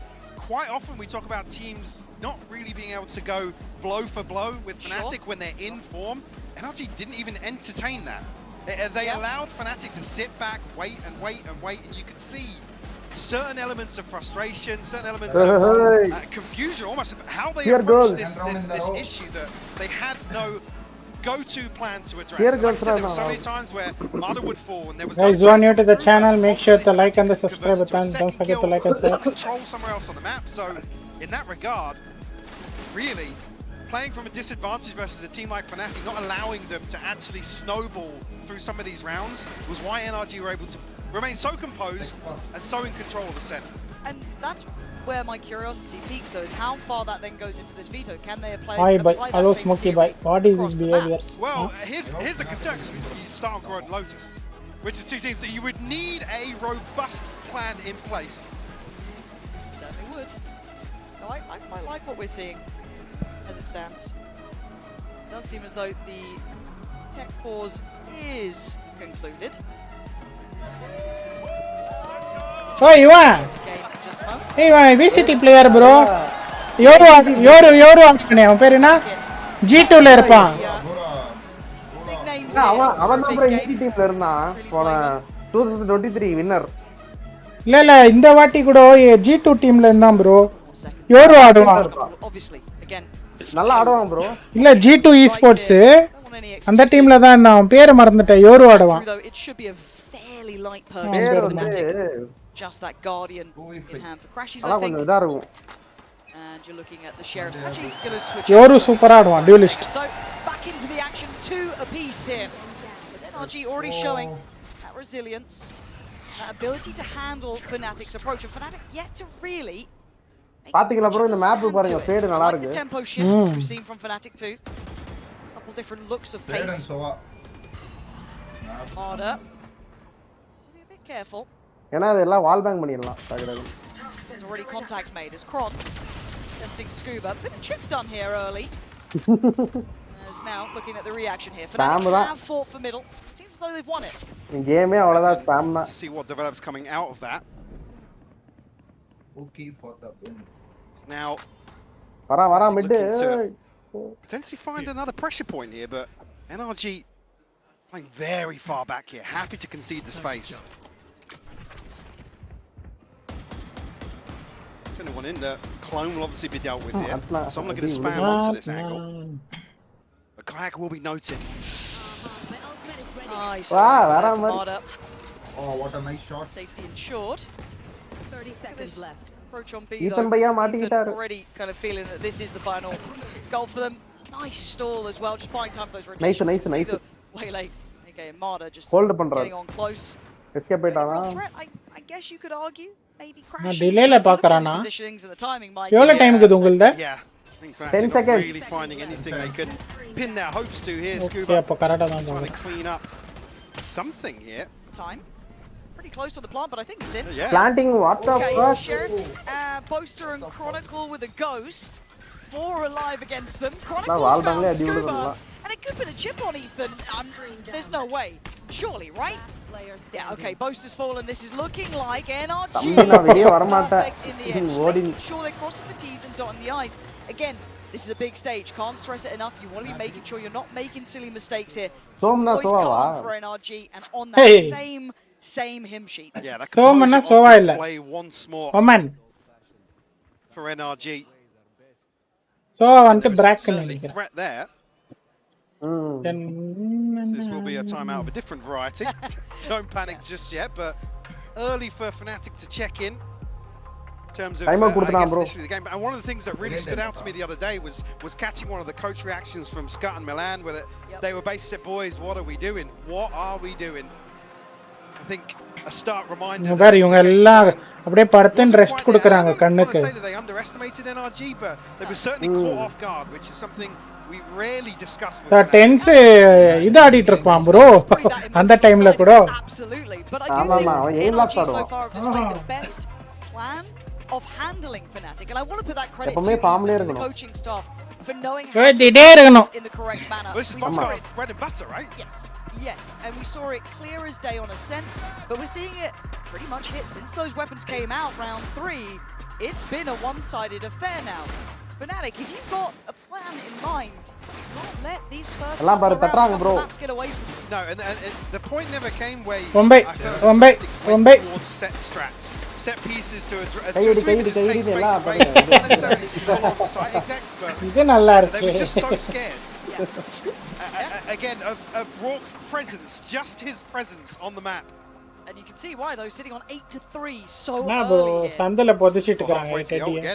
S12: quite often we talk about teams not really being able to go blow for blow with Fnatic when they're in form. NRG didn't even entertain that. They allowed Fnatic to sit back, wait, and you could see certain elements of frustration, certain elements of confusion, almost how they approached this issue that they had no go-to plan to address. Like I said, there were so many times where Mada would fall and there was
S1: guys, who are new to the channel, make sure to like and subscribe button. Don't forget to like and share.
S12: Control somewhere else on the map. So in that regard, really playing from a disadvantage versus a team like Fnatic, not allowing them to actually snowball through some of these rounds, was why NRG were able to remain so composed and so in control of the set.
S18: And that's where my curiosity peaks, though, is how far that then goes into this veto. Can they apply
S1: hello
S18: that same
S1: Smokey
S18: theory
S1: what is this behavior?
S12: Well, here's the concern, because you start on Corod and Lotus, which are two teams that you would need a robust plan in place.
S18: Certainly would. So I quite like what we're seeing as it stands. It does seem as though the tech pause is concluded.
S1: Oh, Ivan VCT player bro. Yoru அவனே அவன் பேர் என்ன? G2 ல இருப்பான்.
S9: அவன் தான் ET டீம்ல இருந்தான். போன 2023 வின்னர்.
S1: இல்ல இந்த வாட்டி கூட G2 டீம்ல இருந்தான் bro. யோரு ஆடுவான்.
S9: நல்லா ஆடுவான் bro.
S1: இல்ல G2 esports அந்த டீம்ல தான் இருந்தான். பேரை மறந்துட்டேன். யோரு ஆடுவான்.
S18: It should be a fairly light purchase for Fnatic. Just that Guardian in hand for Crashies, I think. And you're looking at the Sheriffs. Actually, going to switch.
S1: Yoru super advan duelist.
S18: So back into the action, 2 apiece here. As NRG already showing that resilience, that ability to handle Fnatic's approach, and Fnatic yet to really.
S9: பாத்தீங்களா bro இந்த map பாருங்க fat நல்லா இருக்கு.
S18: The tempo shifts we've seen from Fnatic too. Couple different looks of pace. Harder. Be a bit careful.
S9: ஏனா அதெல்லாம் வால் bank பண்ணிரலாம் டக்கு.
S18: There's already contact made as Kron testing Scuba. Bit of chip done here early. As now looking at the reaction here. Fnatic have fought for middle. Seems as though they've won it.
S9: In game அவ்வளவுதான் spam தான்.
S12: To see what develops coming out of that.
S6: Okay for the win.
S12: Now
S9: வரா mid
S12: potentially find another pressure point here, but NRG playing very far back here, happy to concede the space. There's only one in there. Clone will obviously be dealt with here, so I'm looking to spam onto this angle. But Kayak will be noted.
S18: Nice.
S6: Oh, what a nice shot.
S18: Safety ensured.
S7: 30 seconds left.
S18: Approach on B,
S9: Ethan bhaiya மாட்டிட்டாரு.
S18: Already kind of feeling that this is the final goal for them. Nice stall as well, just buying time for those rotations.
S9: Nice.
S18: Waylay, okay, Marder just
S9: hold பண்றாரு.
S18: getting on close.
S9: Escape ஆயிட்டானா?
S18: I guess you could argue maybe crash.
S1: நான் டிலேல பார்க்கறானா?
S18: Positionings and the timing might.
S1: எவ்வளவு time இருக்குது உங்களுக்கு?
S12: Yeah. I think Fnatic
S9: 10 seconds.
S12: really finding anything they could pin their hopes to here. Scuba
S1: Okay, அப்ப கரெக்ட்டா தான்
S12: trying to clean up something here.
S18: Time. Pretty close on the plant, but I think it's in.
S12: Yeah.
S9: Planting what the fuck?
S18: Sheriff, Boaster and Chronicle with a ghost. 4 alive against them. Chronicle's found Scuba. And it could put a chip on Ethan. There's no way. Surely, right? Yeah, okay, Boaster's fallen. This is looking like NRG. Perfect in the end. Making sure they're crossing the T's and dotting the I's. Again, this is a big stage. Can't stress it enough. You want to be making sure you're not making silly mistakes here. Boys calm for NRG and on that same him sheet.
S12: Yeah, that composure on display once more for NRG.
S1: So I want to break
S12: certainly threat there. This will be a timeout of a different variety. Don't panic just yet, but early for Fnatic to check in. in terms of
S9: Time out
S12: I guess
S9: bro.
S12: initially the game. And one of the things that really stood out to me the other day was catching one of the coach reactions from Scott and Milan, where they were basically said, "Boys, what are we doing? What are we doing?" I think a stark reminder.
S1: வேற இவங்க எல்லாம் அப்படியே படுத்துன்னு rest கொடுக்கறாங்க கண்ணுக்கு.
S12: I say that they underestimated NRG, but they were certainly caught off guard, which is something we rarely discuss with
S1: The tense இது ஆடிட்டு இருப்பான் bro அந்த டைம்ல கூட.
S18: Absolutely, but I do think NRG so far have displayed the best plan of handling Fnatic, and I want to put that credit to the coaching staff for knowing how to do this in the correct manner.
S12: This is Bosco's bread and butter, right?
S18: Yes, and we saw it clear as day on Ascent, but we're seeing it pretty much hit since those weapons came out round 3. It's been a one-sided affair now. Fnatic, if you've got a plan in mind, don't let these first couple of rounds get away from you.
S12: No, and the point never came where
S1: Mumbai
S12: towards set strats, set pieces to take space away, not necessarily go on site execs, but they were just so scared. Again, of Rourke's presence, just his presence on the map.
S18: And you can see why, though, sitting on 8-3 so
S1: bro
S18: early here.
S1: சந்தல பொதிச்சிட்டு இருக்காங்க.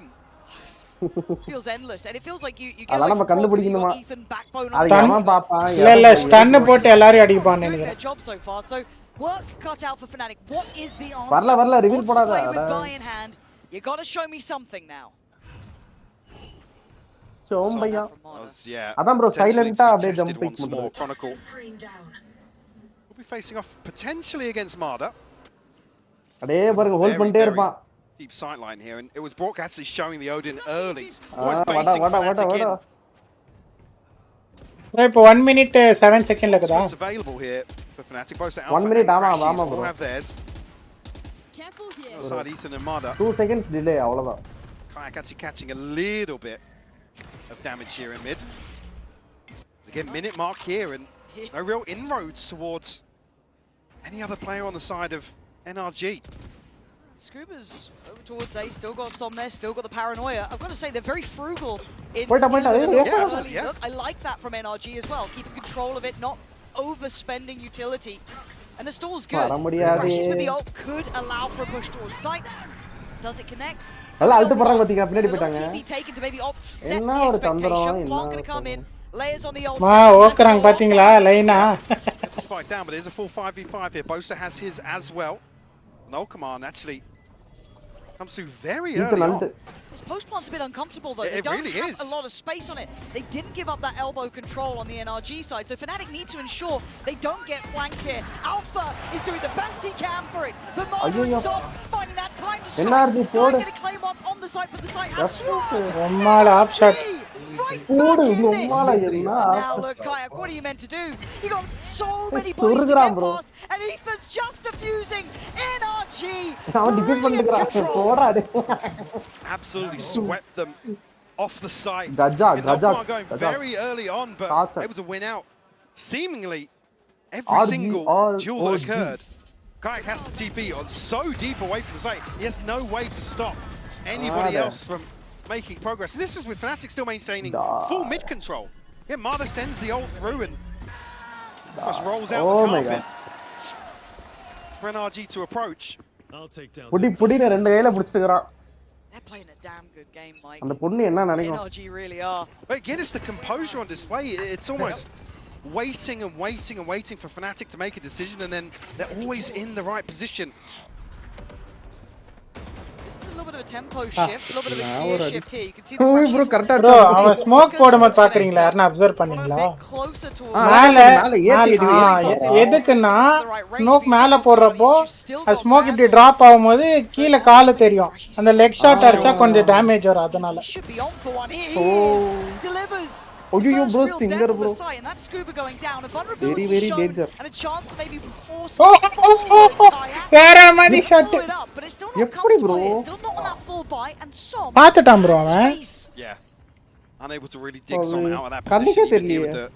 S18: Feels endless, and it feels like you get away from Ethan backbone
S1: இல்ல stun போட்டு எல்லாரையும் அடிப்பான்னு நினைக்கிறேன்.
S18: their job so far, so work cut out for Fnatic. What is the answer?
S9: வரல reveal போடாத.
S18: With buy in hand, you got to show me something now.
S9: சோம்பையா.
S12: Yeah.
S9: அதான் bro சைலண்டா அப்படியே jump pick
S12: more Chronicle. We'll be facing off potentially against Marder.
S9: அடே பாருங்க hold பண்ணிட்டே இருப்பான்.
S12: Deep sight line here, and it was Brock actually showing the Odin early.
S1: இப்போ 1 minute 7 second இருக்குதா?
S12: What's available here for Fnatic? Both
S9: 1 minute ஆமா bro.
S12: Have theirs.
S18: Careful here.
S12: Outside Ethan and Marder.
S9: 2 seconds delay அவ்வளவுதான்.
S12: Kayak actually catching a little bit of damage here in mid. Again, minute mark here, and no real inroads towards any other player on the side of NRG.
S18: Scuba's over towards A, still got some there, still got the paranoia. I've got to say, they're very frugal in look. I like that from NRG as well, keeping control of it, not overspending utility. And the stall's good. Crashes with the ult could allow for a push towards site. Does it connect?
S9: TP
S18: taken to maybe offset the expectation. Blanc gonna come in. Layers on the ult.
S1: ஓக்கறாங்க பாத்தீங்களா லைனா.
S12: Spike down, but there's a full 5v5 here. Boaster has his as well. No command actually comes through very early on.
S18: This post plant's a bit uncomfortable though. They don't have a lot of space on it. They didn't give up that elbow control on the NRG side, so Fnatic need to ensure they don't get flanked here. Alpha is doing the best he can for it, but Marder and Sob finding that time to strike.
S9: NRG
S18: going to claim on the site, but the site has swooped.
S1: ஒம்மால ஆப் shot.
S18: Now look, Kayak, what are you meant to do? You got so many boys to get past, and Ethan's just defusing NRG.
S12: Absolutely swept them off the site.
S9: Gaja
S12: going very early on, but able to win out seemingly every single duel that occurred. Kayak has to TP on so deep away from the site. He has no way to stop anybody else from making progress. And this is with Fnatic still maintaining full mid control. Yeah, Marder sends the ult through and just rolls out the carpet for NRG to approach.
S9: புடின ரெண்டு கையில புடிச்சிட்டான்.
S18: They're playing a damn good game, Mike.
S9: அந்த பொண்ணு என்ன நினைக்கும்?
S18: NRG really are.
S12: But again, it's the composure on display. It's almost waiting and waiting and waiting for Fnatic to make a decision, and then they're always in the right position.
S18: A little bit of a tempo shift, a little bit of a gear shift here. You can see the crashes.
S1: bro அவ smoke போடும்போது பாக்குறீங்களா யாரனா observe பண்ணீங்களா மேல எதுக்குன்னா smoke மேல போறப்போ அந்த smoke இப்படி டிராப் ஆகும்போது கீழ கால் தெரியும் அந்த லெக் ஷாட் அடிச்சா கொஞ்சம் டேமேஜ் வரும் அதனால
S9: Oyo bro stinger bro.
S18: And that Scuba going down, a vulnerability
S9: very
S18: shown,
S9: danger.
S18: and a chance to maybe force
S1: வேற மாதிரி shot
S18: but it's still not comfortable. It's still not on that full buy, and Som
S1: பாத்துட்டான் bro அவன்.
S12: Yeah, unable to really dig Som out of that position even here with the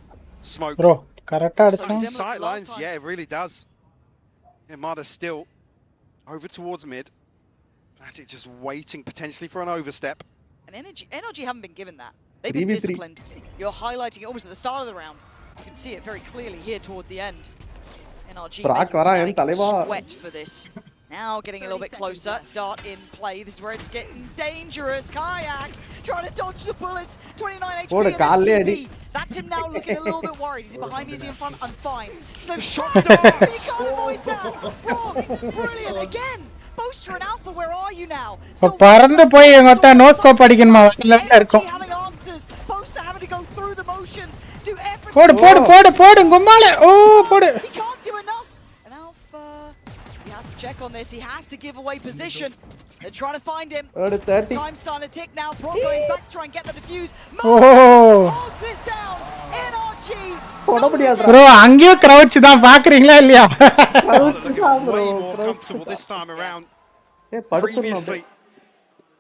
S12: smoke.
S1: Bro கரெக்ட்டா அடிச்சான்.
S12: Sight lines, yeah, it really does. Yeah, Marder still over towards mid. Fnatic just waiting potentially for an overstep.
S18: And NRG haven't been given that. They've been disciplined. You're highlighting it almost at the start of the round. You can see it very clearly here toward the end. NRG making sweat for this. Now getting a little bit closer. Dart in play. This is where it's getting dangerous. Kayak trying to dodge the bullets. 29 HP in this TP. That's him now looking a little bit worried. Is he behind me? Is he in front? I'm fine. Slow shot. You can't avoid that. Wrong. Brilliant. Again. Boaster and Alpha, where are you now?
S1: பறந்து போய் எங்க அத்தா no scope அடிக்கணுமா லெவல்ல இருக்கும்
S18: having answers. Boaster having to go through the motions. Do everything.
S1: போடு கும்மால ஓ போடு.
S18: He can't do enough. And Alpha, he has to check on this. He has to give away position. They're trying to find him. Time starting to tick now. Bro going back to try and get the defuse. Holds this down. NRG.
S1: Bro, அங்கேயும் கிரவுட்ச் தான் பாக்குறீங்களா இல்லையா?
S12: Way more comfortable this time around. Previously,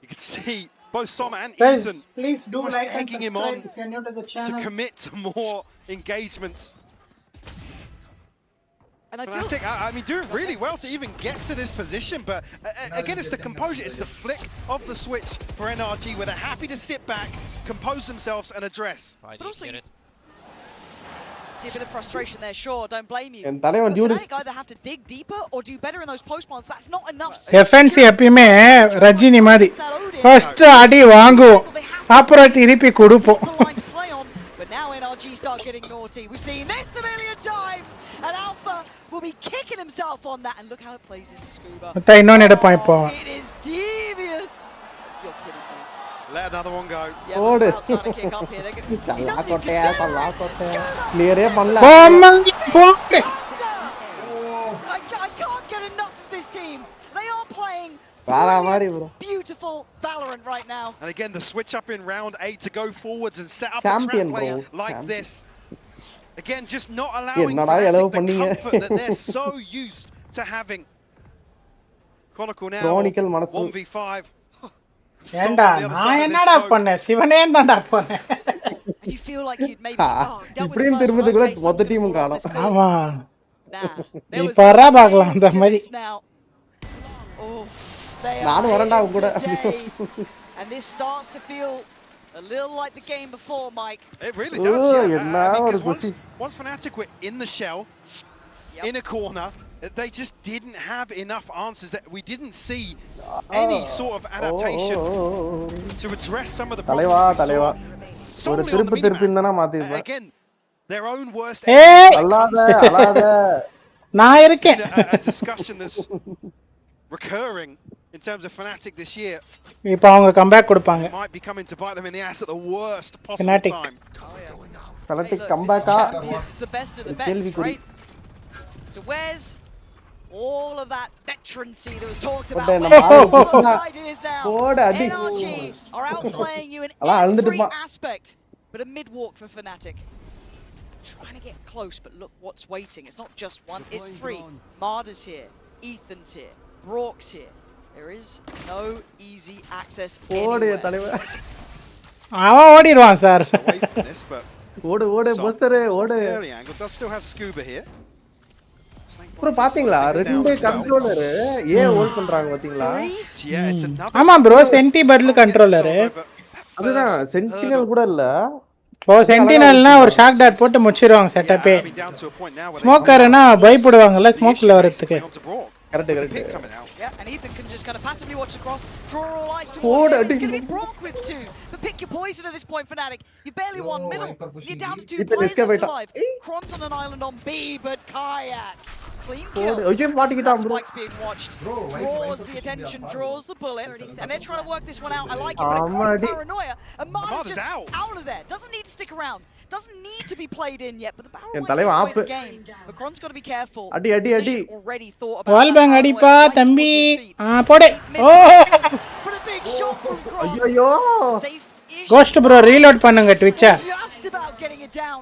S12: you could see both Soma and Ethan
S1: please do like and
S12: egging him on
S1: if you're new to the channel.
S12: to commit to more engagements. And FNATIC, I mean, doing really well to even get to this position, but again, it's the composure, it's the flick of the switch for NRG, where they're happy to sit back, compose themselves, and address.
S18: But also, see a bit of frustration there, sure, don't blame you.
S9: But FNATIC
S18: either have to dig deeper or do better in those post bonds. That's not enough.
S1: FNC எப்பயுமே ரஜினி மாதிரி first அடி வாங்குவோம் அப்புறம் திருப்பி கொடுப்போம்.
S18: But now NRG start getting naughty. We've seen this a million times, and Alpha will be kicking himself on that. And look how it plays in Scuba.
S1: இன்னொன்னு எடுப்போம் இப்போ.
S18: It is devious. You're kidding me.
S12: Let another one go.
S18: Yeah, trying to kick up here. They're going to
S9: clear பண்ணல.
S18: I can't get enough of this team. They are playing beautiful Valorant right now.
S12: And again, the switch up in round 8 to go forwards and set up a trap play like this. Again, just not allowing FNATIC the comfort that they're so used to having. Chronicle now, 1v5.
S1: ஏண்டா நான் என்னடா பண்ணேன் சிவனே தான்டா பண்ணேன்.
S18: You feel like you'd maybe
S9: இப்படியும் திரும்பதுக்குள்ள மொத்த டீமும் காணோம்.
S1: ஆமா இப்ப வரா பார்க்கலாம் அந்த மாதிரி.
S9: நானும் வரேன்டா உங்க கூட.
S18: And this starts to feel a little like the game before, Mike.
S12: It really does. Once FNATIC were in the shell, in a corner, they just didn't have enough answers. That we didn't see any sort of adaptation to address some of the problems we saw. Solely on the minimap. Again, their own worst
S1: நான் இருக்கேன்.
S12: A discussion that's recurring in terms of FNATIC this year.
S1: இப்போ அவங்க comeback கொடுப்பாங்க.
S12: Might be coming to bite them in the ass at the worst possible time.
S9: FNATIC comeback
S18: it's the best of the best, right? So where's all of that veterancy that was talked about? Ideas now. NRG are outplaying you in every aspect, but a mid-walk for FNATIC. Trying to get close, but look what's waiting. It's not just one, it's three. Marder's here, Ethan's here, Brock's here. There is no easy access anywhere.
S1: அவன் ஓடிடுவான் sir.
S12: Away from this, but
S9: ஓடு Boaster ஓடு.
S12: early angle does still have Scuba here.
S9: Bro பாத்தீங்களா ரெண்டு controller ஏ hold பண்றாங்க பாத்தீங்களா?
S1: ஆமா bro சென்டி பதில் கண்ட்ரோலர்.
S9: அதுதான் சென்டினல் கூட இல்ல.
S1: ஓ சென்டினல்னா ஒரு ஷாக் டாட் போட்டு முடிச்சிருவாங்க செட்டப்பே. ஸ்மோக்கர்னா பயப்படுவாங்கல ஸ்மோக்ல வரதுக்கு.
S9: Correct.
S18: Yeah, and Ethan can just kind of passively watch across, draw all eyes towards him. It's going to be Brock with two. But pick your poison at this point, FNATIC. You barely won middle. You're down to 2 players left alive. Kron's on an island on B, but Kayak. Clean kill. Spike's being watched. Draws the attention, draws the bullet. And they're trying to work this one out. I like it, but Kron's paranoia. And Marder just out of there. Doesn't need to stick around. Doesn't need to be played in yet, but the barrel might win the game. But Kron's got to be careful.
S9: Adi.
S18: Already thought about
S1: wall bang அடிப்பா தம்பி. போடு. Oh
S18: But a big shot from Kron.
S9: ஐயோ.
S1: Ghost bro reload பண்ணுங்க ட்விட்ச.
S18: Just about getting it down.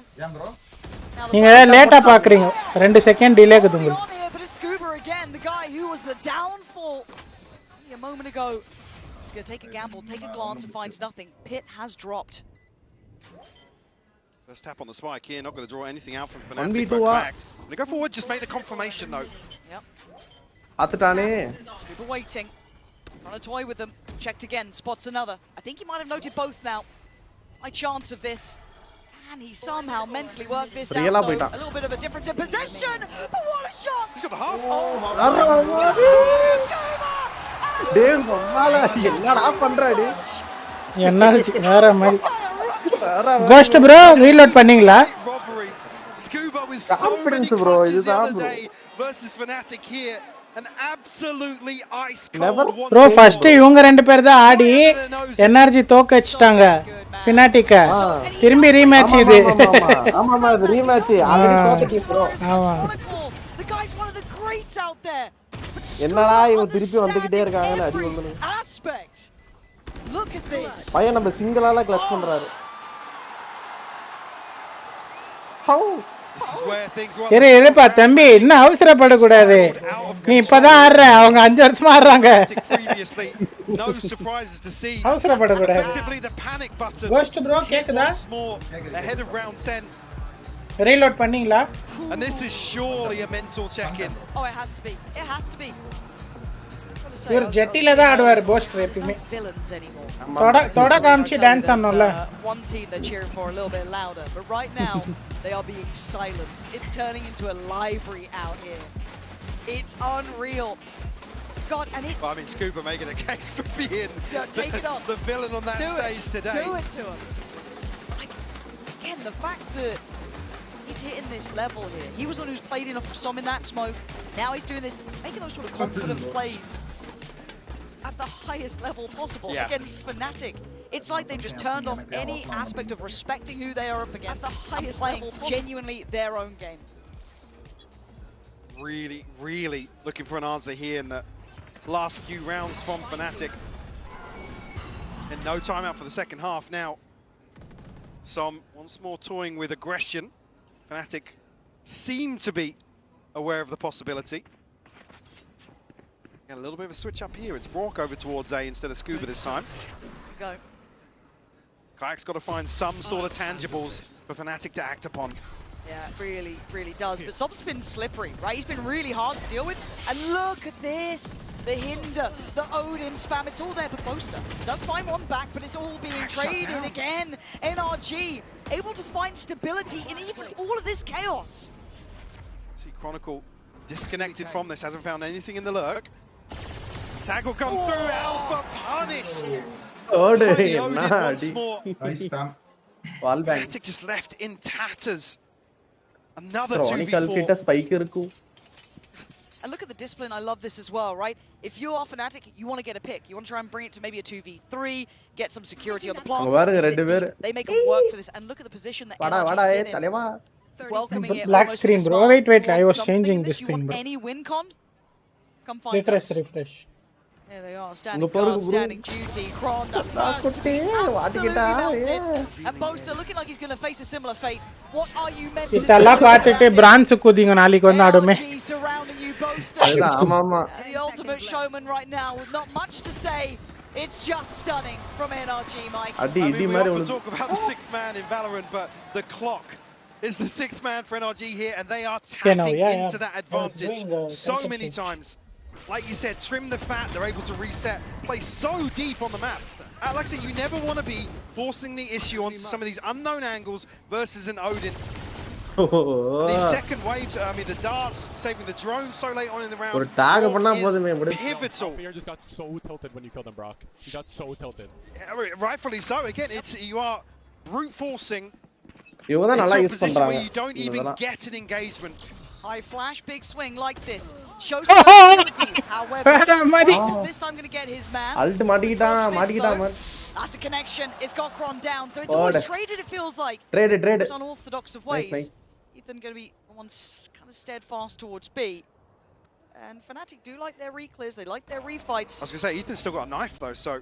S1: நீங்க லேட்டா பாக்குறீங்க 2 second delay ஆகுது உங்களுக்கு.
S18: But it's Scuba again, the guy who was the downfall a moment ago. He's going to take a gamble, take a glance and finds nothing. Pit has dropped.
S12: First tap on the spike here, not going to draw anything out from FNATIC. They go forward, just make the confirmation though.
S18: Yep.
S9: Atutane.
S18: People waiting. Trying to toy with them. Checked again, spots another. I think he might have noted both now. High chance of this. And he somehow mentally worked this out though. A little bit of a difference in possession. But what a shot.
S12: He's got the half.
S9: டேய் மம்மால என்னடா பண்றாடி
S1: என்னாச்சு வேற மாதிரி cost bro reload பண்ணீங்களா
S12: Scuba with so many clutches the other day versus FNATIC here. An absolutely ice cold one.
S1: Bro first இவங்க ரெண்டு பேர் தான் ஆடி NRG தோக்க வச்சிட்டாங்க FNATIC திரும்பி ரீமேட்ச் இது
S9: ஆமாமா இது ரீமேட்ச் ஆல்ரெடி தோத்துட்டீங்க ப்ரோ
S1: ஆமா
S18: The guy's one of the greats out there.
S9: என்னடா இவங்க திருப்பி வந்துகிட்டே இருக்காங்கன்னு அடி வந்து
S18: Aspect. Look at this.
S9: பையன் நம்ம சிங்கிளால கிளட்ச் பண்றாரு how
S1: இருப்பா தம்பி இன்னும் அவசரப்பட கூடாது நீ இப்பதான் ஆடுற அவங்க 5 வருஷமா ஆடுறாங்க அவசரப்பட கூடாது கோஸ்ட் ப்ரோ கேக்குதா ரீலோட் பண்ணீங்களா
S12: And this is surely a mental check-in.
S18: Oh, it has to be. It has to be.
S1: இவர் ஜெட்டில தான் ஆடுவார் கோஸ்ட் எப்பவுமே தொட காமிச்சு dance ஆடணும்ல
S18: one team they're cheering for a little bit louder, but right now they are being silenced. It's turning into a library out here. It's unreal. God, and it's
S12: I mean, Scuba making a case for being the villain on that stage today.
S18: Do it to him. Again, the fact that he's hitting this level here. He was the one who's played enough for some in that smoke. Now he's doing this, making those sort of confident plays at the highest level possible against FNATIC. It's like they've just turned off any aspect of respecting who they are up against at the highest playing level genuinely their own game.
S12: Really looking for an answer here in the last few rounds from FNATIC. And no timeout for the second half now. Some once more toying with aggression. FNATIC seem to be aware of the possibility. Get a little bit of a switch up here. It's Brock over towards A instead of Scuba this time.
S18: Go.
S12: Kayak's got to find some sort of tangibles for FNATIC to act upon.
S18: Yeah, it really does. But Sob's been slippery, right? He's been really hard to deal with. And look at this. The hinder, the Odin spam, it's all there, but Boaster does find one back, but it's all being traded again. NRG able to find stability in even all of this chaos.
S12: See Chronicle disconnected from this, hasn't found anything in the lurk. Tag will come through, Alpha punish. The Odin once more. FNATIC just left in tatters. Another 2v4.
S18: And look at the discipline, I love this as well, right? If you are FNATIC, you want to get a pick. You want to try and bring it to maybe a 2v3, get some security on the plant. They make them work for this. And look at the position that NRG sit in. Welcoming it
S1: black screen, bro. Wait, I was changing this thing, bro.
S18: Any win con? Come find us.
S1: Refresh.
S18: There they are, standing guard, standing duty. Kron, the first to be absolutely melted. And Boaster looking like he's going to face a similar fate. What are you meant to do?
S1: இதெல்லாம் பார்த்துட்டு France குதிங்க நாளைக்கு வந்து ஆடுமே
S18: surrounding you, Boaster.
S9: ஆமாமா
S18: The ultimate showman right now with not much to say. It's just stunning from NRG, Mike.
S12: I mean, we often talk about the 6th man in Valorant, but the clock is the 6th man for NRG here, and they are tapping into that advantage so many times. Like you said, trim the fat, they're able to reset, play so deep on the map. Like I said, you never want to be forcing the issue onto some of these unknown angles versus an Odin. These second waves, I mean, the darts, saving the drone so late on in the round is pivotal.
S11: Fear just got so tilted when you killed him, Brock. He got so tilted.
S12: Rightfully so. Again, you are brute forcing
S9: இவங்க தான் நல்லா
S12: into a
S9: use
S12: position where
S9: பண்றாங்க
S12: you don't even get an engagement.
S18: High flash, big swing like this. Shows ability. However, this time going to get his man.
S9: Ult மாட்டிக்கிட்டான் man.
S18: That's a connection. It's got Kron down, so it's always traded, it feels like.
S9: Trade.
S18: It's unorthodox of ways.
S9: Nice.
S18: Ethan going to be one kind of steadfast towards B. And FNATIC do like their reclears, they like their refights.
S12: I was going to say, Ethan's still got a knife though, so...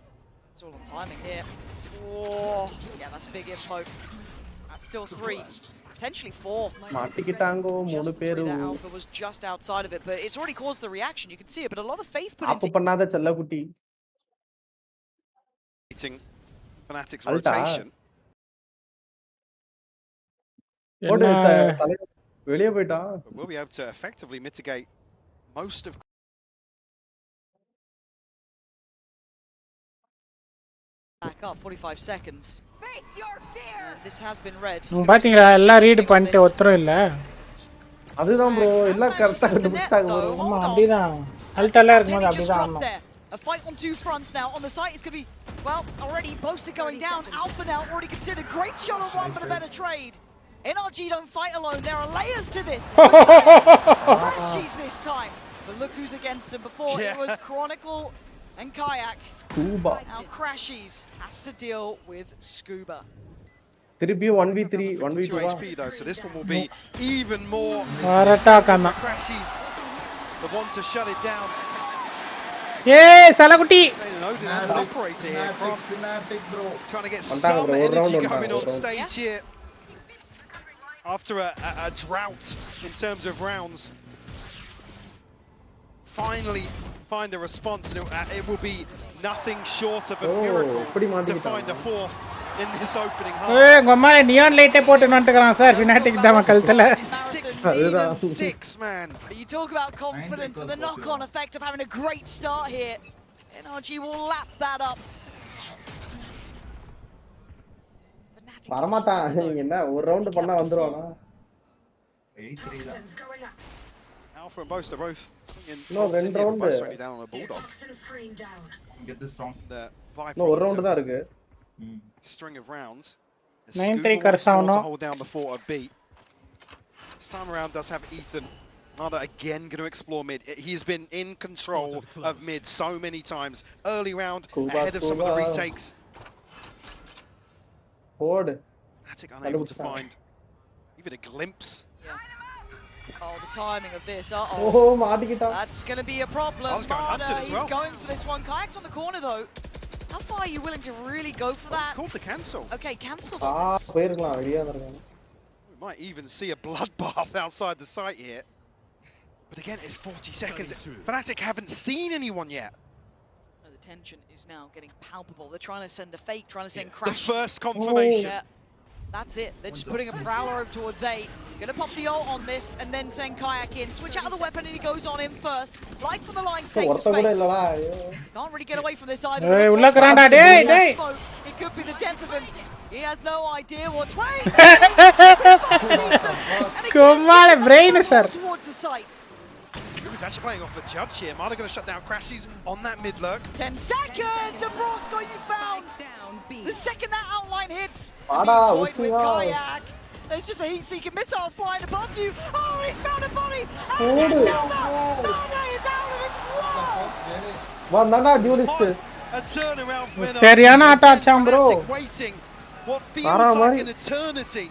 S18: It's all on timing here. Oh, yeah, that's big info. That's still 3. Potentially 4.
S9: மாட்டிக்கிட்டாங்கோ மூணு பேரு
S18: That Alpha was just outside of it, but it's already caused the reaction. You can see it, but a lot of faith put into
S9: பண்ணாத செல்லக்குட்டி
S12: FNATIC's rotation.
S9: வெளியே போய்ட்டான்.
S12: We'll be able to effectively mitigate most of
S18: back up 45 seconds. Face your fear. This has been read.
S1: பாத்தீங்களா எல்லாம் read பண்ணிட்டு ஒத்தரும் இல்ல.
S9: அதுதான் bro எல்லாம் கரெக்ட்டா கண்டுபிடிச்சாங்க ப்ரோ.
S1: ஆமா அப்படிதான். அல்டலா இருக்கும்போது அப்படிதான் ஆமா.
S18: A fight on two fronts now. On the site, it's going to be, well, already Boaster going down. Alpha now already considered. Great shot on one, but a better trade. NRG don't fight alone. There are layers to this. Crashies this time. But look who's against him. Before it was Chronicle and Kayak.
S9: Scuba.
S18: Now Crashies has to deal with Scuba.
S9: திருப்பியும் 1v3 1v2
S12: HP though, so this one will be even more. Crashies, the one to shut it down.
S1: Hey, Salaguti!
S12: Operator here, FNATIC bro. Trying to get some energy going on stage here. After a drought in terms of rounds. Finally find a response, and it will be nothing short of a miracle to find a fourth in this opening half.
S1: Hey, gomma neon light போட்டு வந்துக்கறான் sir FNATIC தான் கழுத்துல.
S12: 16-6 man.
S18: You talk about confidence and the knock-on effect of having a great start here. NRG will lap that up.
S9: வரமாட்டான். என்ன ஒரு round பண்ணா வந்துருவானா?
S6: 8-3 தான்.
S12: Alpha and Boast are both in.
S9: No, ரெண்டு round.
S12: Both down on a bulldog.
S6: Get this wrong.
S12: The
S9: No, ஒரு round தான் இருக்கு.
S12: String of rounds.
S1: 9-3 கர்சாவனோ.
S12: Hold down the fort a beat. This time around does have Ethan. Nada again going to explore mid. He's been in control of mid so many times. Early round, ahead of some of the retakes.
S9: Forward.
S12: FNATIC unable to find even a glimpse.
S18: Oh, the timing of this.
S9: Oh, மாட்டிக்கிட்டா.
S18: That's going to be a problem. He's going for this one. Kayak's on the corner though. How far are you willing to really go for that?
S12: Called the cancel.
S18: Okay, cancelled.
S9: போயிருக்கலாம் வெளிய வந்திருக்காங்க.
S12: We might even see a bloodbath outside the site here. But again, it's 40 seconds. FNATIC haven't seen anyone yet.
S18: The tension is now getting palpable. They're trying to send a fake, trying to send Crash.
S12: The first confirmation.
S18: That's it. They're just putting a prowler over towards A. Gonna pop the ult on this and then send Kayak in. Switch out of the weapon and he goes on in first. Like for the lines, take the space. Can't really get away from this either. It could be the death of him. He has no idea what's right.
S1: Come on, brain sir.
S18: Towards the site.
S12: He's actually playing off the judge here. Mada going to shut down Crashies on that mid lurk.
S18: 10 seconds and Brock's got you found. The second that outline hits, with Kayak. There's just a heat-seeking missile flying above you. Oh, he's found a body. Mada is out of this world.
S12: A turnaround for
S1: சரியான ஆட்டம் bro.
S12: Waiting what feels like an eternity,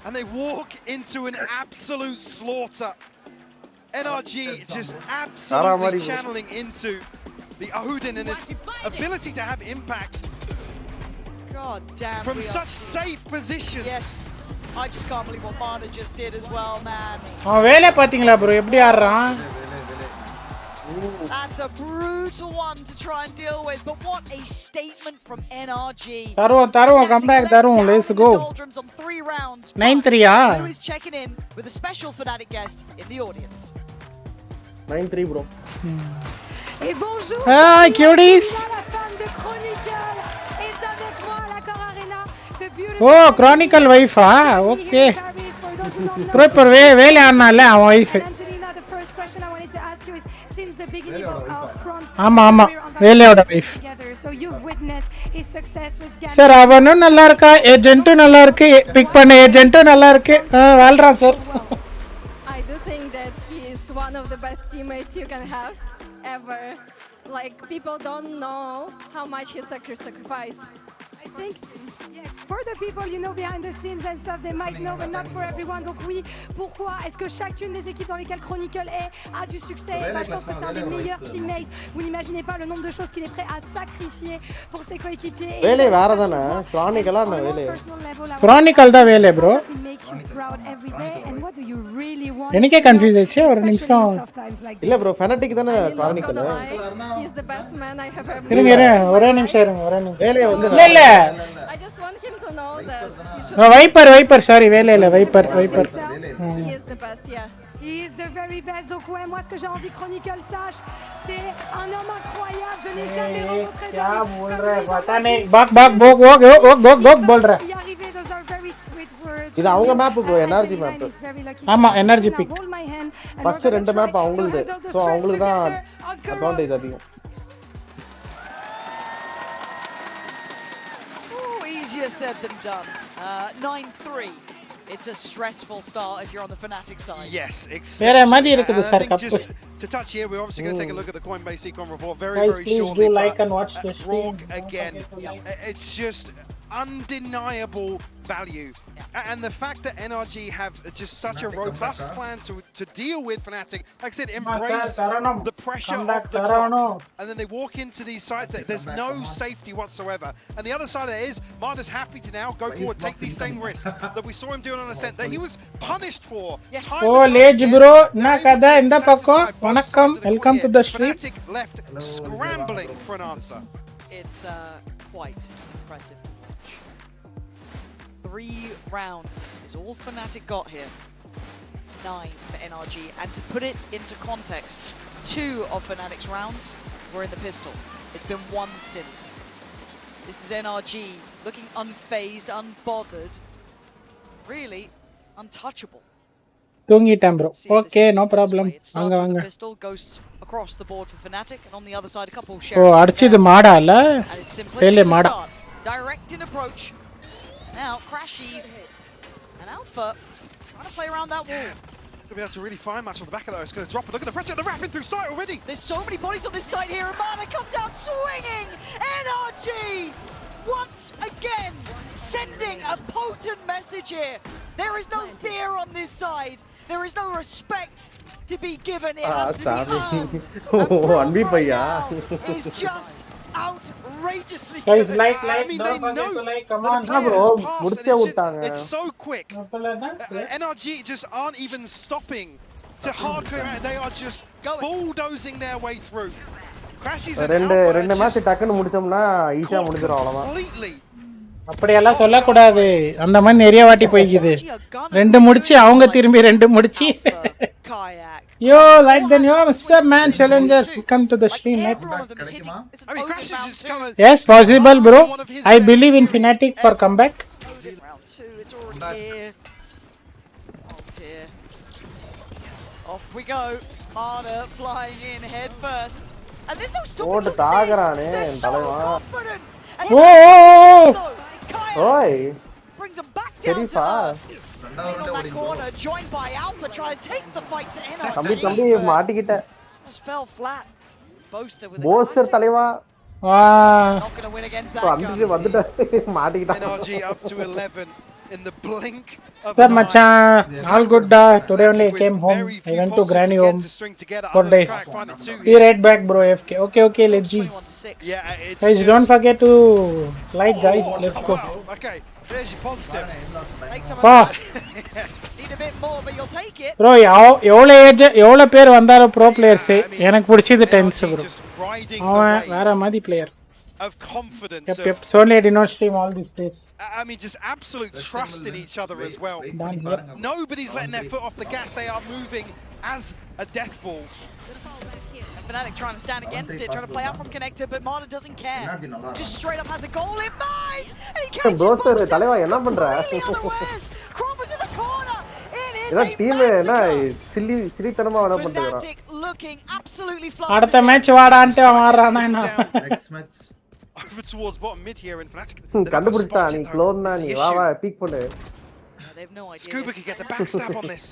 S12: and they walk into an absolute slaughter. NRG just absolutely channeling into the Odin and its ability to have impact.
S18: God damn.
S12: From such safe positions.
S18: Yes. I just can't believe what Mada just did as well, man.
S1: வேலை பாத்தீங்களா bro எப்படி ஆடுறான்?
S18: That's a brutal one to try and deal with, but what a statement from NRG.
S1: தருவோம் comeback தருவோம். Let's go. 9-3
S18: Who is checking in with a special FNATIC guest in the audience?
S9: 9-3 bro.
S7: Et bonjour.
S1: Hi cuties.
S7: La femme de Chronicle est avec moi à la Core Arena. The beautiful.
S1: Oh, Chronicle wife okay. Bro இப்ப வேலை ஆனால அவன் wife.
S7: The first question I wanted to ask you is since the beginning of France.
S1: ஆமா வேலையோட wife.
S7: So you've witnessed his success with Gambit.
S1: Sir அவனும் நல்லா இருக்கா, ஏஜென்ட்டும் நல்லா இருக்கு, பிக் பண்ண ஏஜென்ட்டும் நல்லா இருக்கு. வாழ்றான் sir.
S19: I do think that he is one of the best teammates you can have ever. Like people don't know how much he sacrificed.
S7: I think, yes, for the people, you know, behind the scenes and stuff, they might know, but not for everyone. Donc oui, pourquoi est-ce que chacune des équipes dans lesquelles Chronicle a du succès? Je pense que c'est un des meilleurs teammates. Vous n'imaginez pas le nombre de choses qu'il est prêt à sacrifier pour ses coéquipiers.
S1: Chronicle தான் வேலை bro. எனக்கே confuse ஆச்சு ஒரு நிமிஷம்.
S9: இல்ல bro, FNATIC தான Chronicle.
S19: He's the best man I have ever met.
S1: இருங்க ஒரே நிமிஷம் இருங்க ஒரே நிமிஷம்.
S9: வேலைய வந்து
S1: இல்ல
S19: I just want him to know that he should
S1: Viper sorry வேலை இல்ல Viper.
S19: He is the best, yeah.
S7: He is the very best. Donc ouais, moi ce que j'ai envie que Chronicle sache, c'est un homme incroyable. Je n'ai jamais rencontré d'homme comme lui.
S1: बक बोल रहा.
S7: Il est arrivé, those are very sweet words
S9: இது அவங்க map bro NRG map
S1: ஆமா NRG pick
S9: first ரெண்டு map அவங்களுது so அவங்களுக்கு தான் advantage அதிகம்
S18: Easier said than done. 9-3. It's a stressful start if you're on the FNATIC side.
S12: Yes,
S1: வேற மாதிரி இருக்குது sir cup
S12: just to touch here, we're obviously going to take a look at the Coinbase Econ report very,
S1: Guys,
S12: very
S1: please
S12: shortly.
S1: do like and watch this
S12: Rourke again. It's just undeniable value. And the fact that NRG have just such a robust plan to deal with FNATIC, like I said, embrace the pressure of the drop. And then they walk into these sites that there's no safety whatsoever. And the other side of it is, Marder's happy to now go forward, take these same risks that we saw him doing on Ascent, that he was punished for.
S1: Oh, Lej bro, na kada inda pakko. Vanakkam, welcome to the stream.
S12: FNATIC left scrambling for an answer.
S18: It's quite impressive. 3 rounds is all FNATIC got here. 9 for NRG. And to put it into context, 2 of FNATIC's rounds were in the pistol. It's been 1 since. This is NRG looking unfazed, unbothered, really untouchable.
S1: Tungitam bro. Okay, no problem.
S18: Vanga vanga. Pistol ghosts across the board for FNATIC, and on the other side a couple shares.
S1: Oh, adichid maada alla. Tele maada.
S18: Direct in approach. Now crashes. And Alpha trying to play around that wall.
S12: Gonna be able to really find much on the back of that. It's gonna drop it. Look at the pressure. They're wrapping through sight already.
S18: There's so many bodies on this side here. Amana comes out swinging. NRG once again sending a potent message here. There is no fear on this side. There is no respect to be given. It has to be earned.
S9: Unbeatable
S18: is just outrageously
S1: Guys,
S18: good.
S1: like,
S12: I mean,
S1: don't
S12: they
S1: forget
S12: know
S1: to like, come
S12: that
S1: on.
S12: the
S9: bro,
S12: players pass,
S9: முடிச்சே
S12: and
S9: விட்டாங்க.
S12: it's so quick. NRG just aren't even stopping to hard clear out. They are just bulldozing their way through. Crashes and
S9: ரெண்டு match டக்குன்னு முடிச்சோம்னா ஈஸியா முடிஞ்சிரும் அவ்வளவுதான்
S12: completely.
S1: அப்படியெல்லாம் சொல்லக்கூடாது அந்த மாதிரி நிறைய வாட்டி போய்க்குது 2 முடிச்சு அவங்க திரும்பி 2 முடிச்சு Yo, like the new Mr. Man Challengers, come to the stream. Yes, possible, bro. I believe in FNATIC for comeback.
S18: Round 2, it's already here. Oh dear. Off we go. Marder flying in head first. And there's no stopping.
S9: ஓடு தாகறானே தலைவா ஓய்
S18: brings him back down to earth. On that corner, joined by Alpha, trying to take the fight to NRG.
S9: தம்பி மாட்டிக்கிட்ட
S18: Just fell flat. Boaster with
S9: poster தலைவா
S18: not going to win against that
S9: வந்துட்டு வந்துட்ட மாட்டிக்கிட்ட
S12: NRG up to 11 in the blink of
S1: Sir, machan, all good. Today only I came home. I went to granny home 4 days. Be right back, bro. FK. Okay, let's go. Guys, don't forget to like, guys. Let's go.
S12: Okay, there's your positive.
S18: Need a bit more, but you'll take it.
S1: Bro, எவ்வளவு பேர் வந்தாரோ bro players எனக்கு பிடிச்சது tense bro அவன் வேற மாதிரி player
S12: of confidence.
S1: Yep. Solely I did not stream all these days.
S12: I mean, just absolute trust in each other as well. Nobody's letting their foot off the gas. They are moving as a death ball.
S18: FNATIC trying to stand against it, trying to play out from connector, but Marder doesn't care. Just straight up has a goal in mind, and he catches Boaster.
S9: தலைவா என்ன பண்ற?
S18: Cromwell's in the corner.
S9: இத team என்ன சிலித்தனமா வர பண்றாங்க.
S18: FNATIC looking absolutely flustered.
S1: அடுத்த match வாடான்ட்டு மாறறானே நான்.
S12: Next match. Over towards bottom mid here in FNATIC.
S9: கண்டுபிடிச்சா நீ க்ளோன்னா நீ வா பீக் பண்ணு.
S18: They have no idea.
S12: Scuba could get the backstab on this.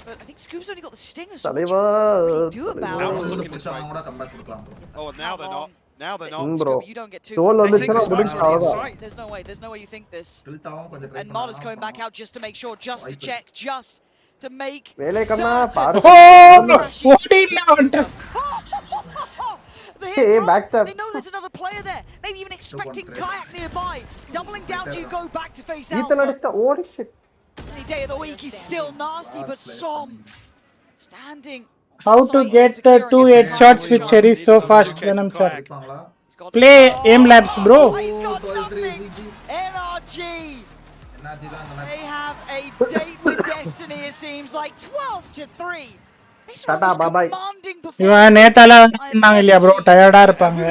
S18: But I think Scoob's only got the stinger.
S9: தலைவா.
S18: Do about it.
S12: Oh, now they're not. Now they're not.
S9: Bro.
S18: You don't get two. There's no way. There's no way you think this. And Marder's coming back out just to make sure, just to check, just to make.
S9: வேலை கண்ணா பாரு. Hey, backstab.
S18: They know there's another player there. Maybe even expecting Kayak nearby. Doubling down to go back to face out.
S9: Ethan Adista, holy shit.
S18: Any day of the week, he's still nasty, but Som standing.
S1: How to get 2 headshots with cherries so fast, Venom sir? Play aim labs, bro.
S18: He's got something. NRG. They have a date with destiny. It seems like 12-3.
S9: Tata bye bye.
S1: இவன் நேத்தால இருந்தாங்க இல்லையா bro, டயர்டா இருப்பாங்க,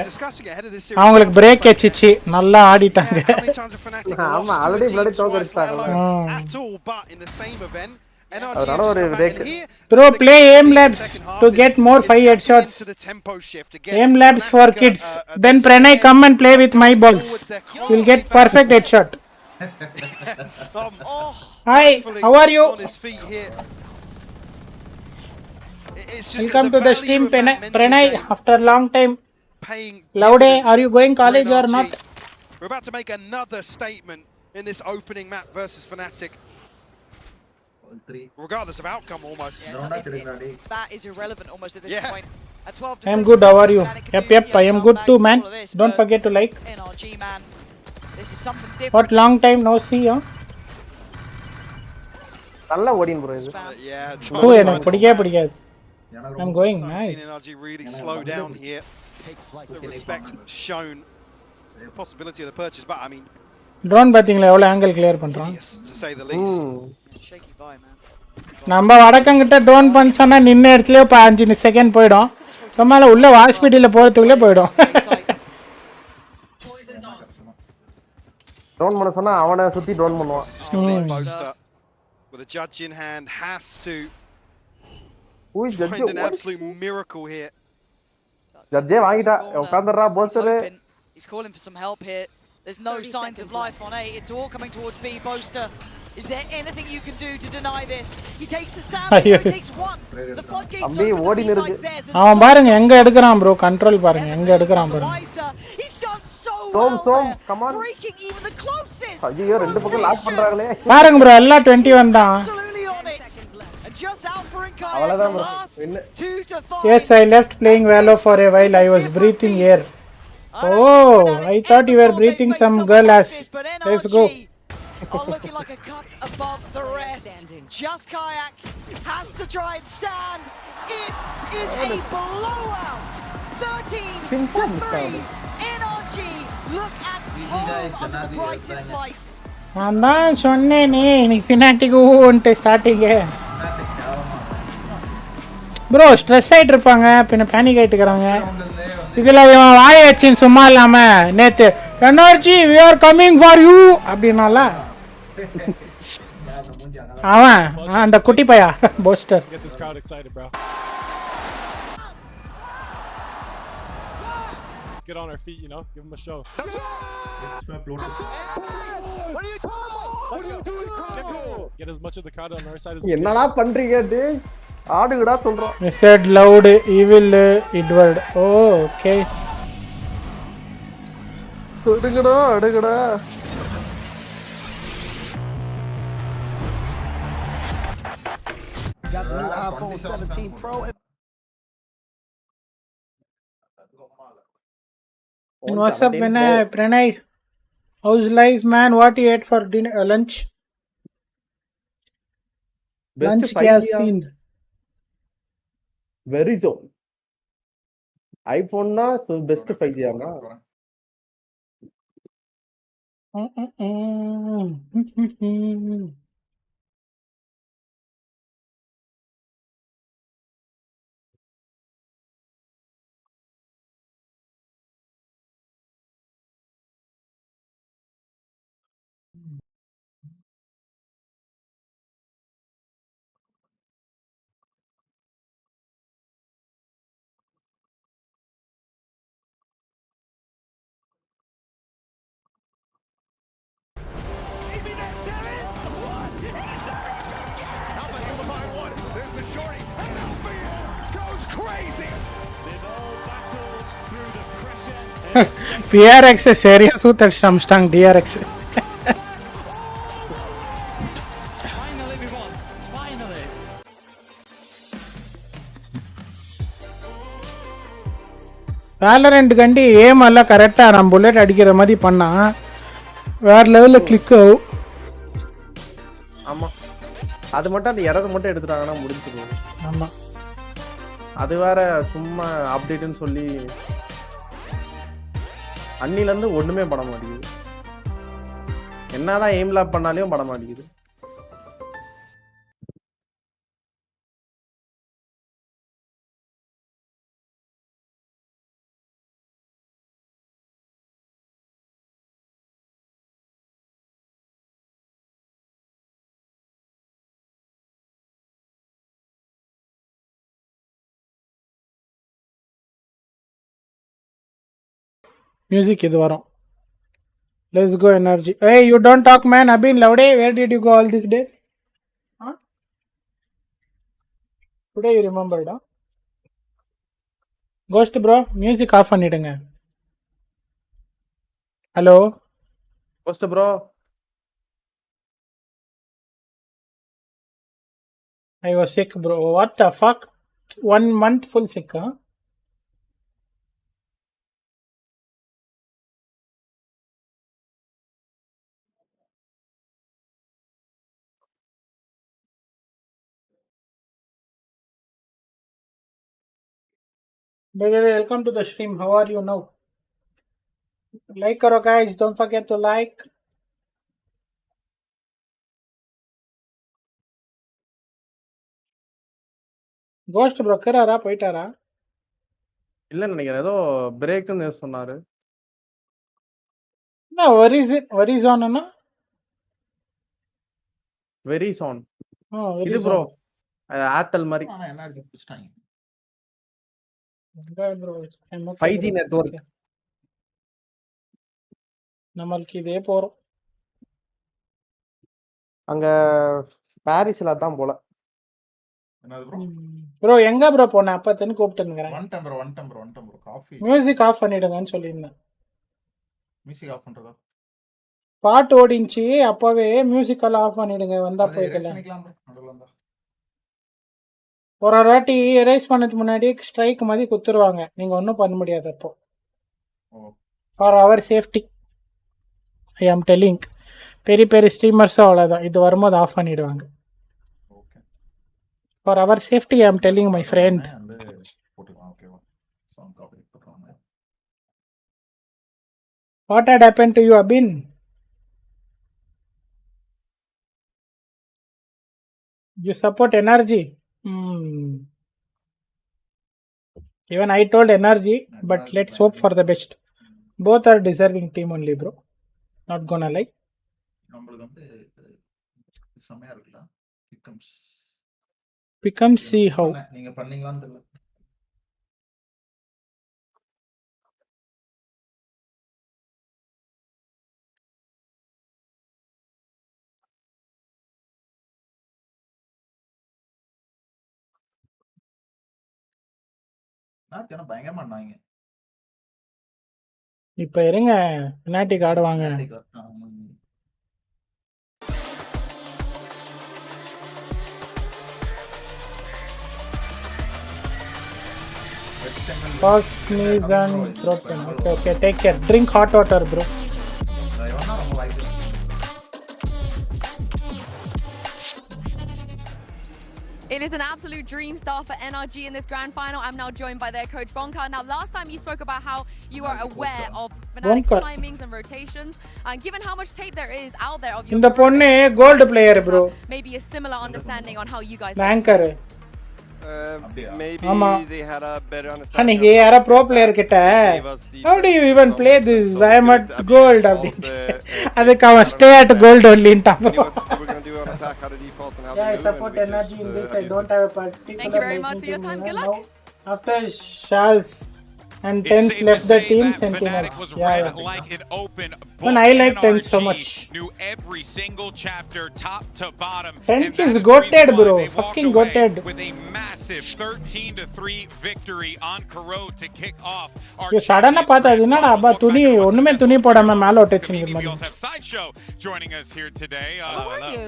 S1: அவங்களுக்கு break எச்சிச்சு, நல்லா ஆடிட்டாங்க.
S9: ஆமா already blood தோக்கடிச்சாங்க. அதனால ஒரு break.
S1: Bro, play aim labs to get more 5 headshots. Aim labs for kids. Then Pranay come and play with my balls. You'll get perfect headshot. Hi, how are you? Welcome to the stream, Pranay. After long time. Laude, are you going college or not?
S12: We're about to make another statement in this opening map versus FNATIC. Regardless of outcome, almost.
S18: That is irrelevant almost at this point. At 12
S1: I am good. How are you? Yep, I am good too, man. Don't forget to like.
S18: NRG, man. This is something different.
S1: What long time no see, huh?
S9: நல்ல ஓடின் bro இது.
S1: ஓ எனக்கு பிடிக்காது. I'm going. Nice.
S12: NRG really slow down here. The respect shown. The possibility of the purchase, but I mean.
S1: Drone பாத்தீங்களா எவ்வளவு angle clear பண்றான்.
S12: To say the least.
S18: Shaky by, man.
S1: நம்ம வடக்கங்கிட்ட drone பண்ணா நின்ன இடத்துலயே 5 செகண்ட் போய்டும். நம்மால உள்ள வால் ஸ்பீடில போறதுக்குள்ளே போய்டும்.
S9: ட்ரோன் பண்ண சொன்னா அவனை சுத்தி ட்ரோன் பண்ணுவான்.
S12: With a judge in hand has to
S9: find
S12: an absolute miracle here.
S9: ஜட்ஜே வாங்கிட்டா உட்கார்ந்தறா poster.
S18: He's calling for some help here. There's no signs of life on A. It's all coming towards B. Boaster, is there anything you can do to deny this? He takes the stand. He takes one. The floodgates open.
S1: அவன் பாருங்க எங்க எடுக்கறான் bro, control பாருங்க எங்க எடுக்கறான் பாருங்க.
S18: He's done so well.
S9: Come on.
S18: Breaking even the closest.
S9: ஐயோ ரெண்டு பக்கம் lock பண்றாங்களே.
S1: பாருங்க bro எல்லாம் 21 தான்.
S18: Absolutely on it. And just out for Kayak.
S9: அவ்வளவுதான் bro.
S18: 2 to 5.
S1: Yes, I left playing Valo for a while. I was breathing air. Oh, I thought you were breathing some girl ass. Let's go.
S18: Are looking like a cut above the rest. Just Kayak has to try and stand. It is a blowout. 13-3. NRG look at home under the brightest lights.
S1: நான் தான் சொன்னேனே இன்னைக்கு FNATIC ஓன்ட்டு starting. Bro stress ஆயிட்டு இருப்பாங்க, பின்ன panic ஆயிட்டு இருக்காங்க. இதுல இவன் வாய வச்சின் சும்மா இல்லாம நேத்து NRG we are coming for you அப்படினால அவன் அந்த குட்டி பையா poster.
S11: Get this crowd excited, bro. Let's get on our feet, you know? Give them a show. Get as much of the crowd on our side as we can.
S9: என்னடா பண்றீங்க டேய்? ஆடுடா சொல்றோம்.
S1: Said loud evil Edward. Oh, okay.
S9: அடுங்கடா.
S13: Got the new iPhone 17 Pro.
S1: And what's up, Pranay? How's life, man? What you ate for dinner, lunch? Lunch kya scene?
S9: Very so. iPhone na so best 5G na.
S1: PRX serious suited Samstang DRX.
S20: Finally we won. Finally.
S1: Valorant கண்டி ஏம் எல்லாம் கரெக்டா நம்ம bullet அடிக்கிற மாதிரி பண்ணா வேற லெவல்ல click ஆகும்.
S9: ஆமா அது மட்டும் அந்த இடத்தை மட்டும் எடுத்துட்டாங்கன்னா முடிஞ்சிடும்.
S1: ஆமா
S9: அது வேற சும்மா அப்டேட்னு சொல்லி அன்னில இருந்து ஒண்ணுமே பண்ண மாட்டேங்குது. என்னதான் எய்ம் லாப் பண்ணாலும் பண்ண மாட்டேங்குது.
S1: Music இது வரும். Let's go NRG. Hey, you don't talk, man. I've been loud. Where did you go all these days? Huh? Today you remembered, huh? Ghost bro, music off பண்ணிடுங்க. Hello?
S9: Ghost bro.
S1: I was sick, bro. What the fuck? 1 month full sick, huh? By the way, welcome to the stream. How are you now? Like karo guys, don't forget to like. Ghost bro கராரா போயிட்டாரா?
S9: இல்ல நினைக்கிறேன் ஏதோ பிரேக்னு சொன்னாரு.
S1: No, where is on na?
S9: Very soon.
S1: Oh,
S9: இது bro. Airtel மாதிரி.
S6: ஆனா NRG புடிச்சிட்டாங்க.
S1: bro.
S9: 5G network.
S1: நம்மளுக்கு இதே போறோம்.
S9: அங்க பாரிஸ்ல தான் போல.
S6: என்னது bro?
S1: bro எங்க bro போன அப்பதன்னு கூப்பிட்டேங்கறேன்.
S6: one time bro coffee.
S1: Music off பண்ணிடுங்கன்னு சொல்லிருந்தேன்.
S6: மியூசிக் ஆஃப் பண்றதா?
S1: பாட்டு ஓடிஞ்சி அப்பவே மியூசிக் எல்லாம் ஆஃப் பண்ணிடுங்க வந்தா போய்க்கலாம்.
S6: நடுவுல வந்தா.
S1: ஒரு வாட்டி எரேஸ் பண்ணதுக்கு முன்னாடி ஸ்ட்ரைக் மாதிரி குத்துருவாங்க. நீங்க ஒன்றும் பண்ண முடியாது அப்போ. For our safety I am telling. பெரிய பெரிய ஸ்ட்ரீமர்ஸும் அவ்வளோதான். இது வரும்போது ஆஃப் பண்ணிடுவாங்க. For our safety I am telling my friend. What had happened to you, Abin? You support NRG? Even I told NRG, but let's hope for the best. Both are deserving team only, bro. Not gonna lie.
S6: நம்மளுக்கு வந்து சமயா இருக்குல.
S1: Become see how.
S6: நீங்க பண்ணீங்களான்னு தெரியல. நான் பயங்கரமா ஆடுனாங்க.
S1: இப்ப இருங்க FNATIC ஆடுவாங்க. First sneeze and throat pain. Okay, take care. Drink hot water, bro.
S21: It is an absolute dream start for NRG in this grand final. I'm now joined by their coach Bonka. Now, last time you spoke about how you are aware of FNATIC's timings and rotations. And given how much tape there is out there of your
S1: இந்த பொண்ணு gold player, bro.
S21: Maybe a similar understanding on how you guys
S1: anchor.
S17: Maybe they had a better understanding.
S1: அன்னைக்கு யாரா pro player கிட்ட how do you even play this? I am at gold அப்படினு. அதுக்கு அவன் stay at gold only ன்டா. Yeah, I support NRG in this. I don't have a particular.
S21: Thank you very much for your time. Good luck.
S1: After Shaz and Tens left the team, sentiments. Yeah.
S3: Like an open
S1: When I like Tens so much.
S3: Knew every single chapter, top to bottom.
S1: Tens is goated, bro. Fucking goated.
S3: With a massive 13-3 victory on Karod to kick off.
S1: You suddenly பார்த்தா என்னடா அப்பா துணி ஒண்ணுமே துணி போடாம மேல ஒட்டச்சிங்க
S3: We also have Sideshow joining us here today.
S21: How are you?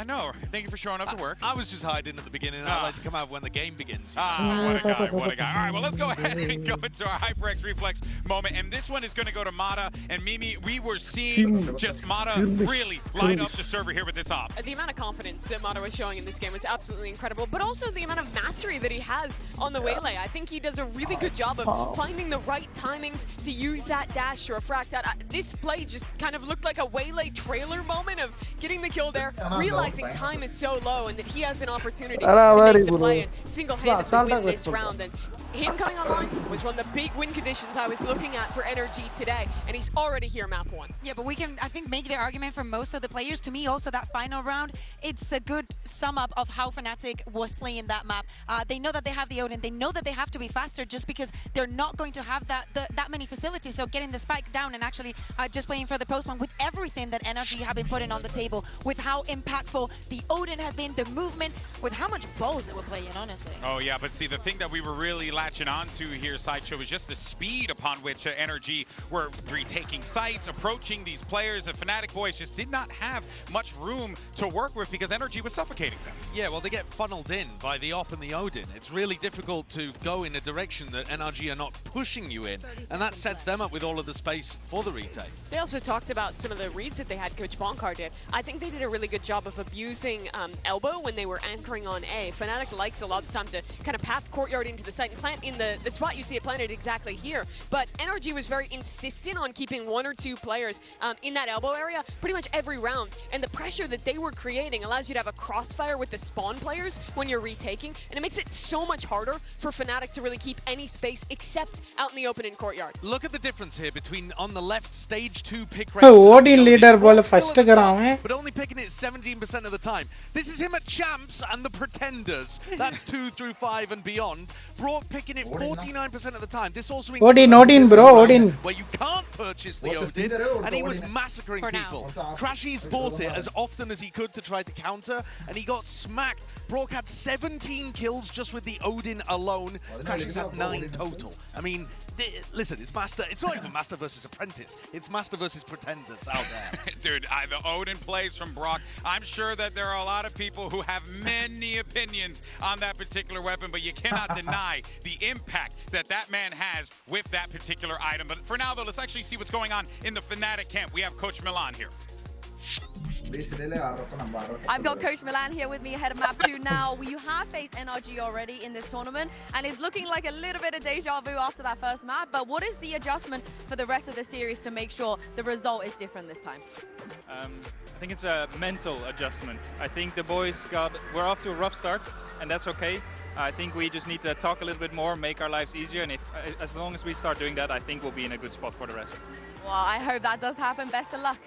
S3: I know. Thank you for showing up to work.
S22: I was just hiding at the beginning. I like to come out when the game begins.
S3: What a guy, what a guy. All right, well, let's go ahead and go into our HyperX Reflex moment. And this one is going to go to Mata and Mimi. We were seeing just Mata really light up the server here with this op.
S4: The amount of confidence that Mata was showing in this game was absolutely incredible, but also the amount of mastery that he has on the waylay. I think he does a really good job of finding the right timings to use that dash to refract that. This play just kind of looked like a waylay trailer moment of getting the kill there, realizing time is so low and that he has an opportunity to make the play and single-handedly win this round. And him coming online was one of the big win conditions I was looking at for NRG today, and he's already here map 1.
S5: Yeah, but we can, I think, make the argument for most of the players. To me, also, that final round, it's a good sum up of how FNATIC was playing that map. They know that they have the Odin. They know that they have to be faster just because they're not going to have that many facilities. So getting the spike down and actually just playing for the postman with everything that NRG have been putting on the table, with how impactful the Odin have been, the movement, with how much balls they were playing, honestly.
S3: Oh, yeah, but see, the thing that we were really latching onto here, Sideshow, was just the speed upon which NRG were retaking sites, approaching these players. The FNATIC boys just did not have much room to work with because NRG was suffocating them.
S22: Yeah, well, they get funneled in by the Op and the Odin. It's really difficult to go in a direction that NRG are not pushing you in, and that sets them up with all of the space for the retake.
S4: They also talked about some of the reads that they had, Coach Bonkar did. I think they did a really good job of abusing elbow when they were anchoring on A. FNATIC likes a lot of the time to kind of path courtyard into the site and plant in the spot you see it planted exactly here. But NRG was very insistent on keeping 1 or 2 players in that elbow area pretty much every round. And the pressure that they were creating allows you to have a crossfire with the spawn players when you're retaking. And it makes it so much harder for FNATIC to really keep any space except out in the open in courtyard.
S22: Look at the difference here between, on the left, stage 2 pick rate.
S1: Odin leader ball first gram.
S22: But only picking it 17% of the time. This is him at Champs and the Pretenders. That's 2 through 5 and beyond. Brock picking it 49% of the time. This also
S1: Odin, bro, Odin.
S22: Where you can't purchase the Odin, and he was massacring people. Crashies bought it as often as he could to try to counter, and he got smacked. Brock had 17 kills just with the Odin alone. Crashies had 9 total. I mean, listen, it's Master. It's not even Master versus Apprentice. It's Master versus Pretenders out there.
S3: Dude, the Odin plays from Brock. I'm sure that there are a lot of people who have many opinions on that particular weapon, but you cannot deny the impact that that man has with that particular item. But for now, though, let's actually see what's going on in the FNATIC camp. We have Coach Milan here.
S21: I've got Coach Milan here with me ahead of map 2 now. You have faced NRG already in this tournament, and it's looking like a little bit of deja vu after that first map. But what is the adjustment for the rest of the series to make sure the result is different this time?
S2: I think it's a mental adjustment. I think the boys we're off to a rough start, and that's okay. I think we just need to talk a little bit more, make our lives easier, and as long as we start doing that, I think we'll be in a good spot for the rest.
S21: Well, I hope that does happen. Best of luck.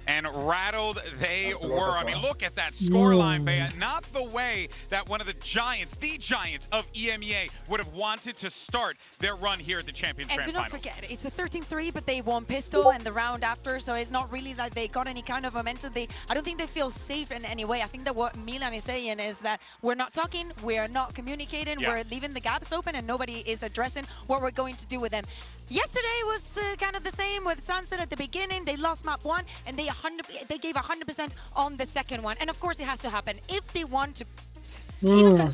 S3: And rattled they were. I mean, look at that scoreline, Bea. Not the way that one of the giants of EMEA would have wanted to start their run here at the Champions Grand
S5: Finals.
S3: And
S5: do not forget, it's a 13-3, but they won pistol and the round after, so it's not really like they got any kind of momentum. I don't think they feel safe in any way. I think that what Milan is saying is that we're not talking, we're not communicating, we're leaving the gaps open, and nobody is addressing what we're going to do with them. Yesterday was kind of the same with Sunset at the beginning. They lost map 1, and they gave 100% on the second one. And of course, it has to happen if they want to.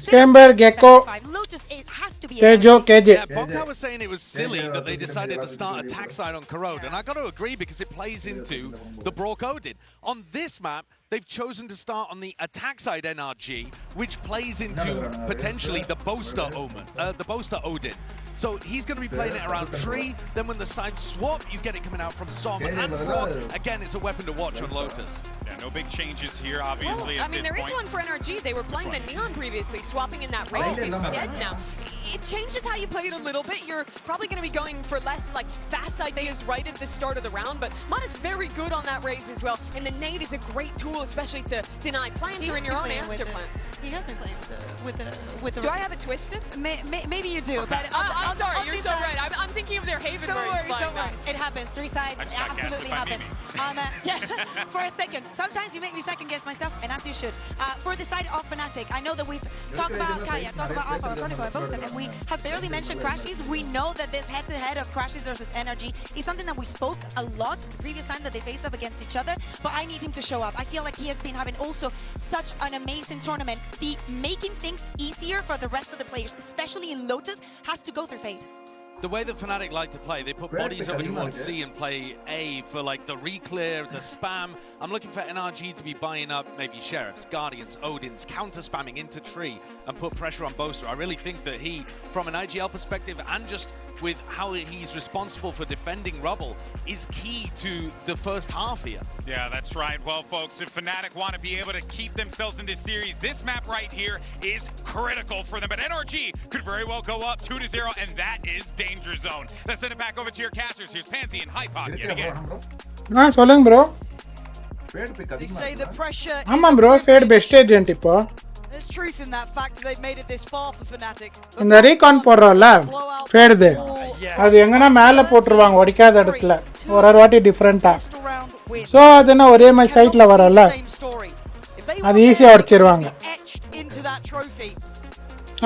S1: Camber, Gecko,
S5: Lotus, it has to be
S1: KJ.
S22: Yeah, Bonka was saying it was silly that they decided to start attack side on Corrode, and I got to agree because it plays into the Brock Odin. On this map, they've chosen to start on the attack side NRG, which plays into potentially the Boaster Odin. So he's going to be playing it around tree. Then when the sides swap, you get it coming out from Som and Brock. Again, it's a weapon to watch on Lotus.
S3: Yeah, no big changes here, obviously.
S4: Well, I mean, there is one for NRG. They were playing the Neon previously, swapping in that race instead now. It changes how you play it a little bit. You're probably going to be going for less like fast ideas right at the start of the round, but Mana's very good on that raise as well. And the nade is a great tool, especially to deny plants or in your own after plants.
S5: He has been playing with the
S4: Do I have it twisted?
S5: Maybe you do, but
S4: I'm sorry, you're so right. I'm thinking of their Haven
S5: Don't
S4: raise.
S5: worry. It happens. 3 sides. It absolutely happens. Yeah, for a second. Sometimes you make me second guess myself, and as you should. For the side of FNATIC, I know that we've talked about Kaya, talked about Alpha, Chronicle, and Boasted, and we have barely mentioned Crashies. We know that this head-to-head of Crashies versus NRG is something that we spoke a lot the previous time that they faced up against each other, but I need him to show up. I feel like he has been having also such an amazing tournament. The making things easier for the rest of the players, especially in Lotus, has to go through Fade.
S22: The way that FNATIC like to play, they put bodies up in 1C and play A for like the reclear, the spam. I'm looking for NRG to be buying up maybe Sheriffs, Guardians, Odins, counter-spamming into tree and put pressure on Boaster. I really think that he, from an IGL perspective and just with how he's responsible for defending Rubble is key to the first half here.
S3: Yeah, that's right. Well, folks, if FNATIC want to be able to keep themselves in this series, this map right here is critical for them. But NRG could very well go up 2-0, and that is danger zone. Let's send it back over to your casters. Here's Pansy and Hypop yet again.
S1: சொல்லுங்க bro.
S18: They say the pressure.
S1: ஆமா bro, Fade best agent இப்போ.
S18: There's truth in that fact that they've made it this far for FNATIC.
S1: இந்த recon போறோம்ல Fade அது எங்கனா மேல போட்டுருவாங்க ஒடிக்காத இடத்துல ஒரு வாட்டி டிஃபரண்டா சோ அதுனா ஒரே மாதிரி சைட்ல வரல அது ஈஸியா உடைச்சிடுவாங்க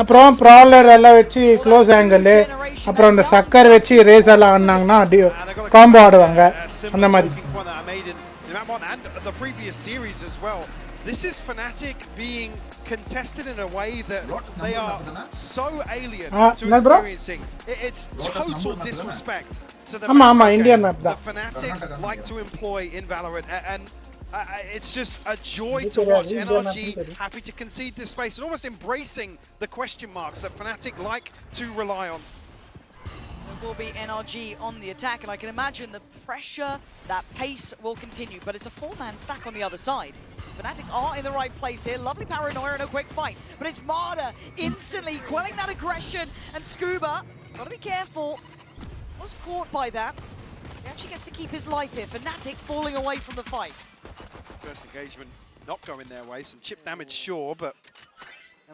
S1: அப்புறம் ப்ராலர் எல்லாம் வச்சு க்ளோஸ் ஆங்கிள் அப்புறம் அந்த சக்கர் வச்சு ரேஸ் எல்லாம் ஆனாங்கன்னா காம்போ ஆடுவாங்க அந்த மாதிரி
S12: This is FNATIC being contested in a way that they are so alien to experiencing. It's total disrespect to the
S1: Indian map
S12: that FNATIC like to employ in Valorant, and it's just a joy to watch. NRG happy to concede this space and almost embracing the question marks that FNATIC like to rely on.
S18: There will be NRG on the attack, and I can imagine the pressure, that pace will continue, but it's a 4-man stack on the other side. FNATIC are in the right place here. Lovely paranoia and a quick fight. But it's Marder instantly quelling that aggression. And Scuba, gotta be careful, was caught by that. He actually gets to keep his life here. FNATIC falling away from the fight.
S12: First engagement not going their way. Some chip damage, sure, but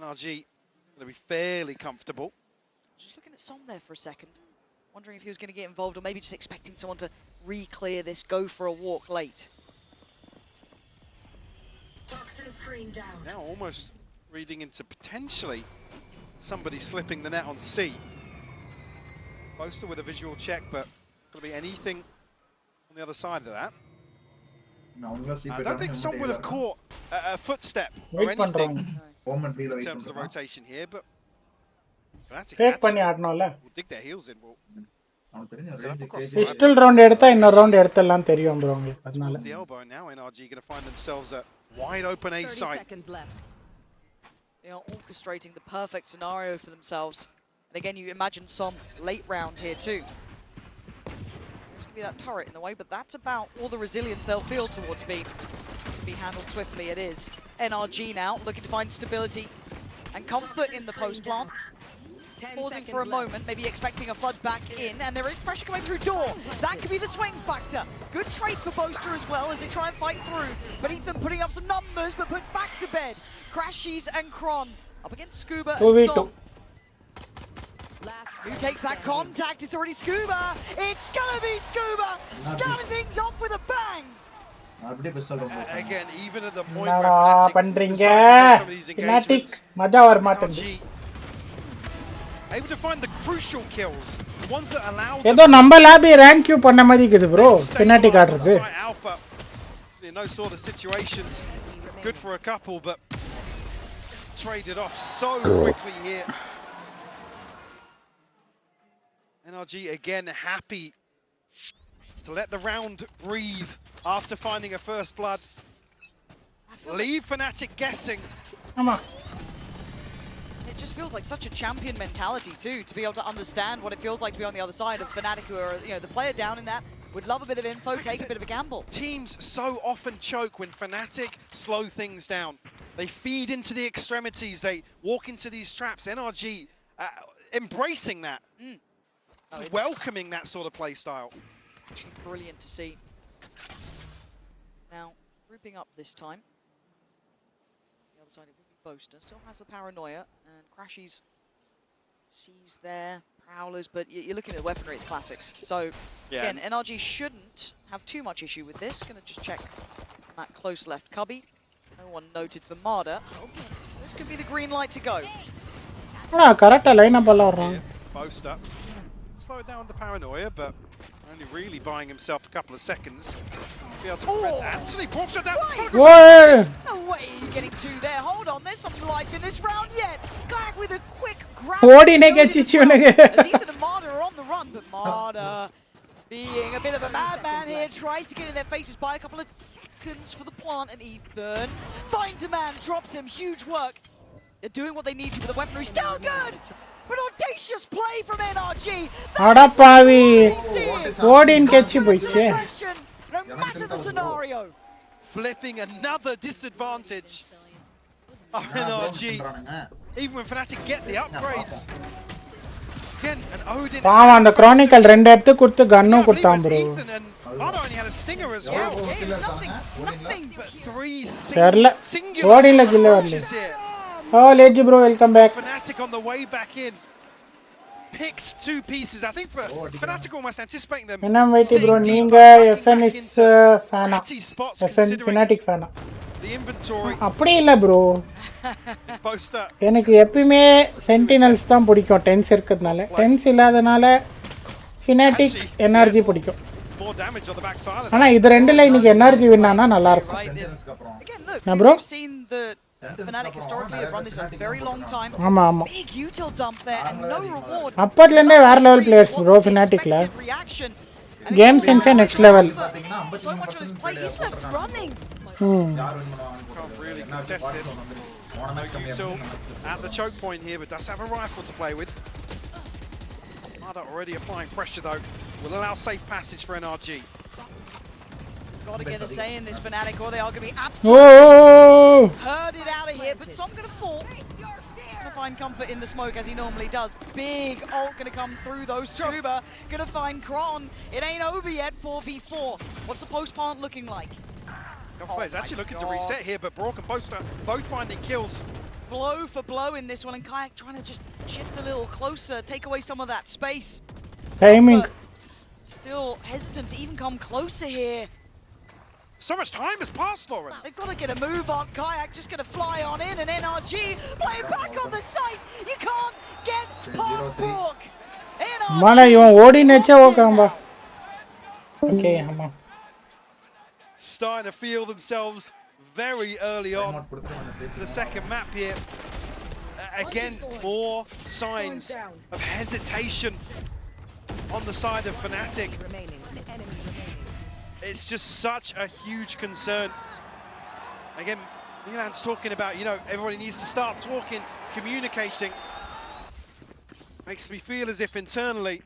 S12: NRG gonna be fairly comfortable.
S18: Just looking at Som there for a second. Wondering if he was going to get involved, or maybe just expecting someone to re-clear this, go for a walk late.
S12: Now almost reading into potentially somebody slipping the net on C. Boaster with a visual check, but could be anything on the other side of that. I don't think someone would have caught a footstep or anything in terms of the rotation here, but will dig their heels in.
S1: Pistol round எடுத்தா இன்னொரு round எடுத்தலாம் தெரியும் bro உங்களுக்கு அதனால
S12: the elbow now NRG going to find themselves a wide open A site.
S18: They are orchestrating the perfect scenario for themselves. And again, you imagine some late round here too. There's going to be that turret in the way, but that's about all the resilience they'll feel towards B. Be handled swiftly, it is. NRG now looking to find stability and comfort in the post plant. Pausing for a moment, maybe expecting a flood back in, and there is pressure coming through door. That could be the swing factor. Good trade for Boaster as well as they try and fight through. But Ethan putting up some numbers, but put back to bed. Crashies and Kron up against Scuba and Som. Who takes that contact? It's already Scuba. It's gonna be Scuba. Starting things off with a bang.
S12: Again, even at the point where FNATIC decide to take some of these engagements, able to find the crucial kills, the ones that allow them
S1: ஏதோ நம்ம lobby rank Q பண்ண மாதிரி இருக்குது bro FNATIC ஆடுறது
S12: alpha in those sort of situations. Good for a couple, but traded off so quickly here. NRG again happy to let the round breathe after finding a first blood. Leave FNATIC guessing.
S18: It just feels like such a champion mentality too, to be able to understand what it feels like to be on the other side of FNATIC, who are, you know, the player down in that, would love a bit of info, take a bit of a gamble.
S12: Teams so often choke when FNATIC slow things down. They feed into the extremities, they walk into these traps. NRG embracing that, welcoming that sort of play style.
S18: It's actually brilliant to see. Now, grouping up this time. The other side, it will be Boaster. Still has the paranoia, and Crashies sees their prowlers, but you're looking at the weaponry, it's classics. So, again, NRG shouldn't have too much issue with this. Gonna just check that close left cubby. No one noted for Marder. Okay, so this could be the green light to go.
S1: Correct line up all
S12: Boaster. Slow it down with the paranoia, but only really buying himself a couple of seconds. Be able to prevent that. Anthony walks it down.
S18: No way you're getting two there. Hold on, there's some life in this round yet. Kayak with a quick grab. As Ethan and Marder are on the run, but Marder, being a bit of a madman here, tries to get in their faces by a couple of seconds for the plant, and Ethan finds a man, drops him, huge work. They're doing what they need to, but the weaponry still good. But audacious play from NRG.
S1: Ada pavi. Odin catch boiche.
S18: No matter the scenario.
S12: Flipping another disadvantage. NRG. Even when FNATIC get the upgrades. Again, an Odin.
S1: Pavan the Chronicle rendu eduthu kuduthu gunnu kudtam bro.
S12: Valo only had a stinger as well. Nothing but 3 singular
S1: Odin la kill varle. Oh Ledge bro, welcome back.
S12: FNATIC on the way back in. Picked 2 pieces. I think FNATIC almost anticipating them.
S1: Enna wait bro, neenga FN is fan. FN FNATIC fan.
S12: The inventory.
S1: அப்படி இல்ல bro. எனக்கு எப்பவுமே sentinels தான் பிடிக்கும் 10s இருக்கிறதுனால 10s இல்லாதனால FNATIC NRG பிடிக்கும். ஆனா இது ரெண்டுல இன்னைக்கு NRG வின் ஆனா நல்லா இருக்கும். நான் bro
S18: FNATIC historically have run this a very long time.
S1: ஆமா ஆமா.
S18: Big util dump there and no reward.
S1: அப்பத்துல இருந்தே வேற level players bro FNATICல. Game sense next level.
S18: So much of his play is left running.
S12: Can't really contest this. Util at the choke point here, but does have a rifle to play with. Mada already applying pressure though. Will allow safe passage for NRG.
S18: Got to get a say in this FNATIC or they are going to be absolutely herded out of here, but some going to fall. Going to find comfort in the smoke as he normally does. Big ult going to come through though. Scuba going to find Kron. It ain't over yet. 4v4. What's the post plant looking like?
S12: Players actually looking to reset here, but Brock and Boaster both finding kills.
S18: Blow for blow in this one, and Kayak trying to just shift a little closer, take away some of that space.
S1: Timing.
S18: Still hesitant to even come closer here.
S12: So much time has passed, Lauren.
S18: They've got to get a move on. Kayak just going to fly on in, and NRG play back on the site. You can't get past Brock.
S1: Mana ivan odi necha okamba. Okay, hama.
S12: Starting to feel themselves very early on. The second map here. Again, more signs of hesitation on the side of FNATIC. It's just such a huge concern. Again, Milan's talking about, you know, everybody needs to start talking, communicating. Makes me feel as if internally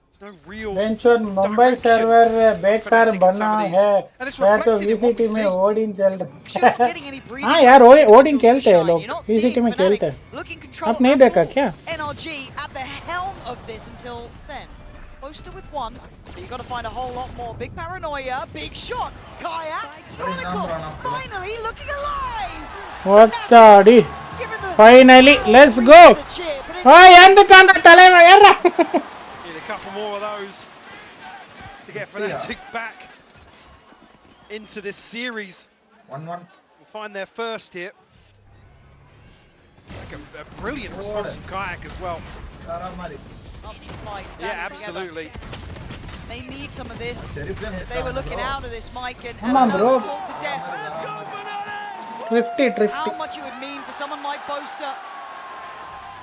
S12: there's no real
S1: Venture Mumbai server बेकार बना है यार तो VCT में Odin चल रहा है हाँ यार ओडिन खेलते हैं लोग VCT में खेलते हैं आप नहीं देखा क्या
S18: NRG at the helm of this until then. Poster with one, but you got to find a whole lot more. Big paranoia, big shot. Kayak, Chronicle, finally looking alive.
S1: What the? Finally, let's go. Oh, and the tanda talema yarra.
S12: Need a couple more of those to get FNATIC back into this series.
S6: 1-1.
S12: We'll find their first here. Like a brilliant response from Kayak as well. Yeah, absolutely.
S18: They need some of this. They were looking out of this, Mike, and
S1: Come on, bro.
S18: talk to death.
S1: Trifty.
S18: How much it would mean for someone like Boaster.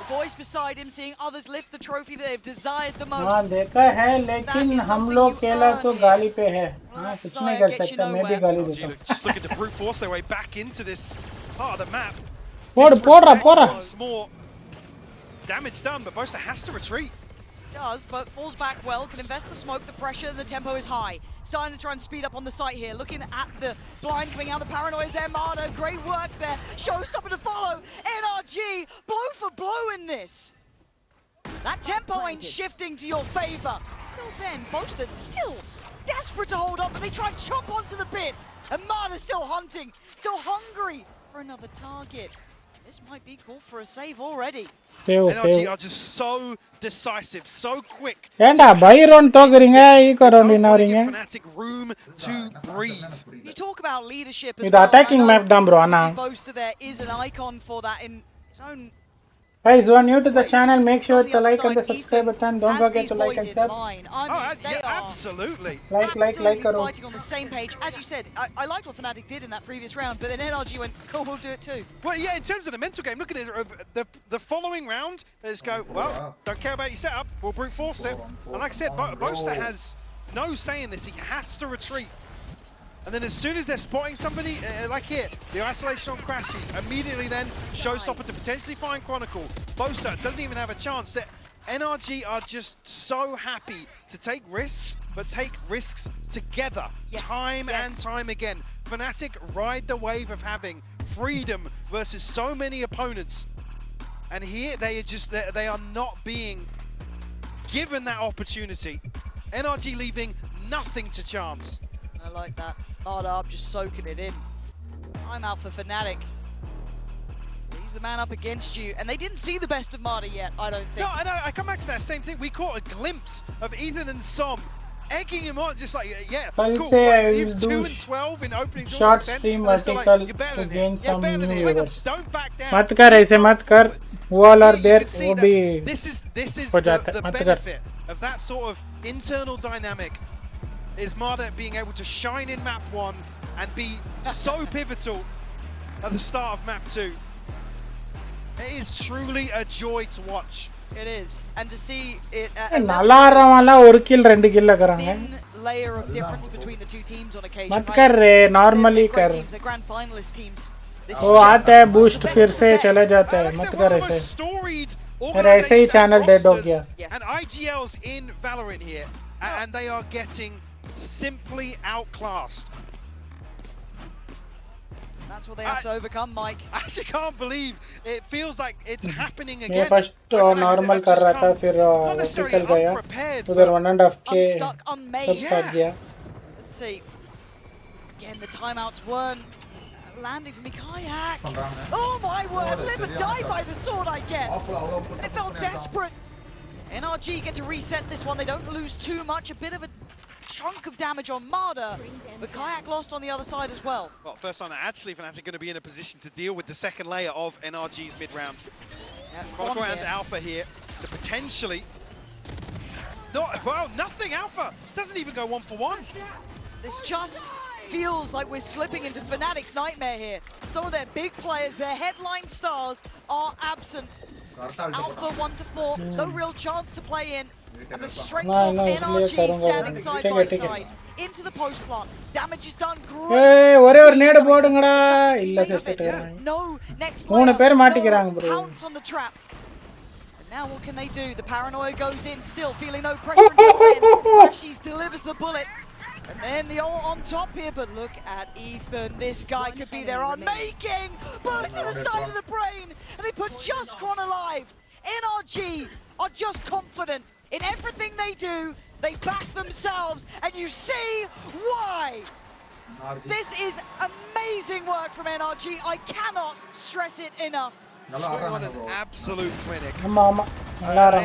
S18: The boys beside him seeing others lift the trophy that they've desired the most.
S1: हाँ देखा है लेकिन हम लोग केला तो गाली पे है हाँ कुछ नहीं कर सकता मैं भी गाली देता हूँ
S12: Just looking to brute force their way back into this part of the map.
S1: Poda
S12: Once more damage done, but Boaster has to retreat.
S18: Does, but falls back well, can invest the smoke, the pressure, the tempo is high. Starting to try and speed up on the site here, looking at the blind coming out, the paranoia is there, Marta, great work there. Showstopper to follow, NRG, blow for blow in this. That tempo ain't shifting to your favor. Till then, Boaster still desperate to hold up, but they try and chomp onto the bit. And Marta's still hunting, still hungry for another target. This might be called for a save already.
S12: NRG are just so decisive, so quick.
S1: ஏண்டா பைரோன் தோக்குறீங்க ego round வின்னவறீங்க
S12: FNATIC room to breathe.
S18: You talk about leadership as
S1: இது attacking map தான் bro Anna
S18: Boaster there is an icon for that in his own.
S1: Guys, who are new to the channel, make sure to like and the subscribe button. Don't forget to like and sub.
S12: Absolutely.
S1: Like karo.
S18: Fighting on the same page. As you said, I liked what FNATIC did in that previous round, but then NRG went, cool, we'll do it too.
S12: Well, yeah, in terms of the mental game, look at it. The following round, they just go, well, don't care about your setup, we'll brute force it. And like I said, Boaster has no say in this. He has to retreat. And then as soon as they're spotting somebody, like here, the isolation on Crashies, immediately then Showstopper to potentially find Chronicle. Boaster doesn't even have a chance. NRG are just so happy to take risks, but take risks together, time and time again. FNATIC ride the wave of having freedom versus so many opponents. And here they are not being given that opportunity. NRG leaving nothing to chance.
S18: I like that. Marda just soaking it in. I'm out for FNATIC. He's the man up against you, and they didn't see the best of Marda yet, I don't think.
S12: No, I come back to that same thing. We caught a glimpse of Ethan and Som egging him on, just like, yeah,
S1: I'll
S12: cool.
S1: say
S12: He was
S1: I
S12: 2
S1: do
S12: and 12 in opening
S1: short stream vertical
S12: you're better
S1: to
S12: than
S1: gain
S12: him.
S1: some
S12: Better than
S1: new
S12: him.
S1: viewers.
S12: Don't back down.
S1: मत कर ऐसे मत कर. वो all are there. वो भी
S12: This is
S1: हो जाता
S12: the
S1: है. मत कर.
S12: benefit of that sort of internal dynamic is Marda being able to shine in map 1 and be so pivotal at the start of map 2. It is truly a joy to watch.
S18: It is, and to see it
S1: நல்லா ஆறவங்கள ஒரு kill 2 kill கராங்க.
S18: thin layer of difference between the two teams on occasion.
S1: मत कर रे, normally
S18: They're great
S1: कर.
S18: teams, they're grand finalist teams.
S1: वो आता है boost फिर से चला जाता है. मत कर ऐसे. मेरा ऐसे ही channel dead हो गया.
S12: And IGL's in Valorant here, and they are getting simply outclassed.
S18: That's what they have to overcome, Mike.
S12: I actually can't believe it feels like it's happening
S1: मैं
S12: again.
S1: first normal कर रहा था फिर vertical गया. उधर 1.5K सब साथ गया.
S18: Let's see. Again, the timeouts weren't landing for me. Kayak. Oh my word! Live and die by the sword, I guess. And it felt desperate. NRG get to reset this one. They don't lose too much. A bit of a chunk of damage on Marda, but Kayak lost on the other side as well.
S12: Well, first time that actually FNATIC going to be in a position to deal with the second layer of NRG's mid-round. Chronicle and Alpha here to potentially... Well, nothing Alpha! Doesn't even go 1-for-1.
S18: This just feels like we're slipping into FNATIC's nightmare here. Some of their big players, their headline stars, are absent. Alpha 1-4, no real chance to play in. And the strength of NRG standing side by side. Into the post plant. Damage is done.
S1: Hey, ஒரே ஒரு நேடு போடுங்கடா. இல்ல செத்துட்டாங்க.
S18: No, next
S1: மூணு பேர் மாட்டிக்கறாங்க bro.
S18: Pounce on the trap. And now what can they do? The paranoia goes in, still feeling no pressure until then. She's delivers the bullet. And then the ult on top here, but look at Ethan. This guy could be their unmaking. Bullet to the side of the brain. And they put just Chron alive. NRG are just confident in everything they do. They back themselves, and you see why. This is amazing work from NRG. I cannot stress it enough.
S12: What an absolute clinic.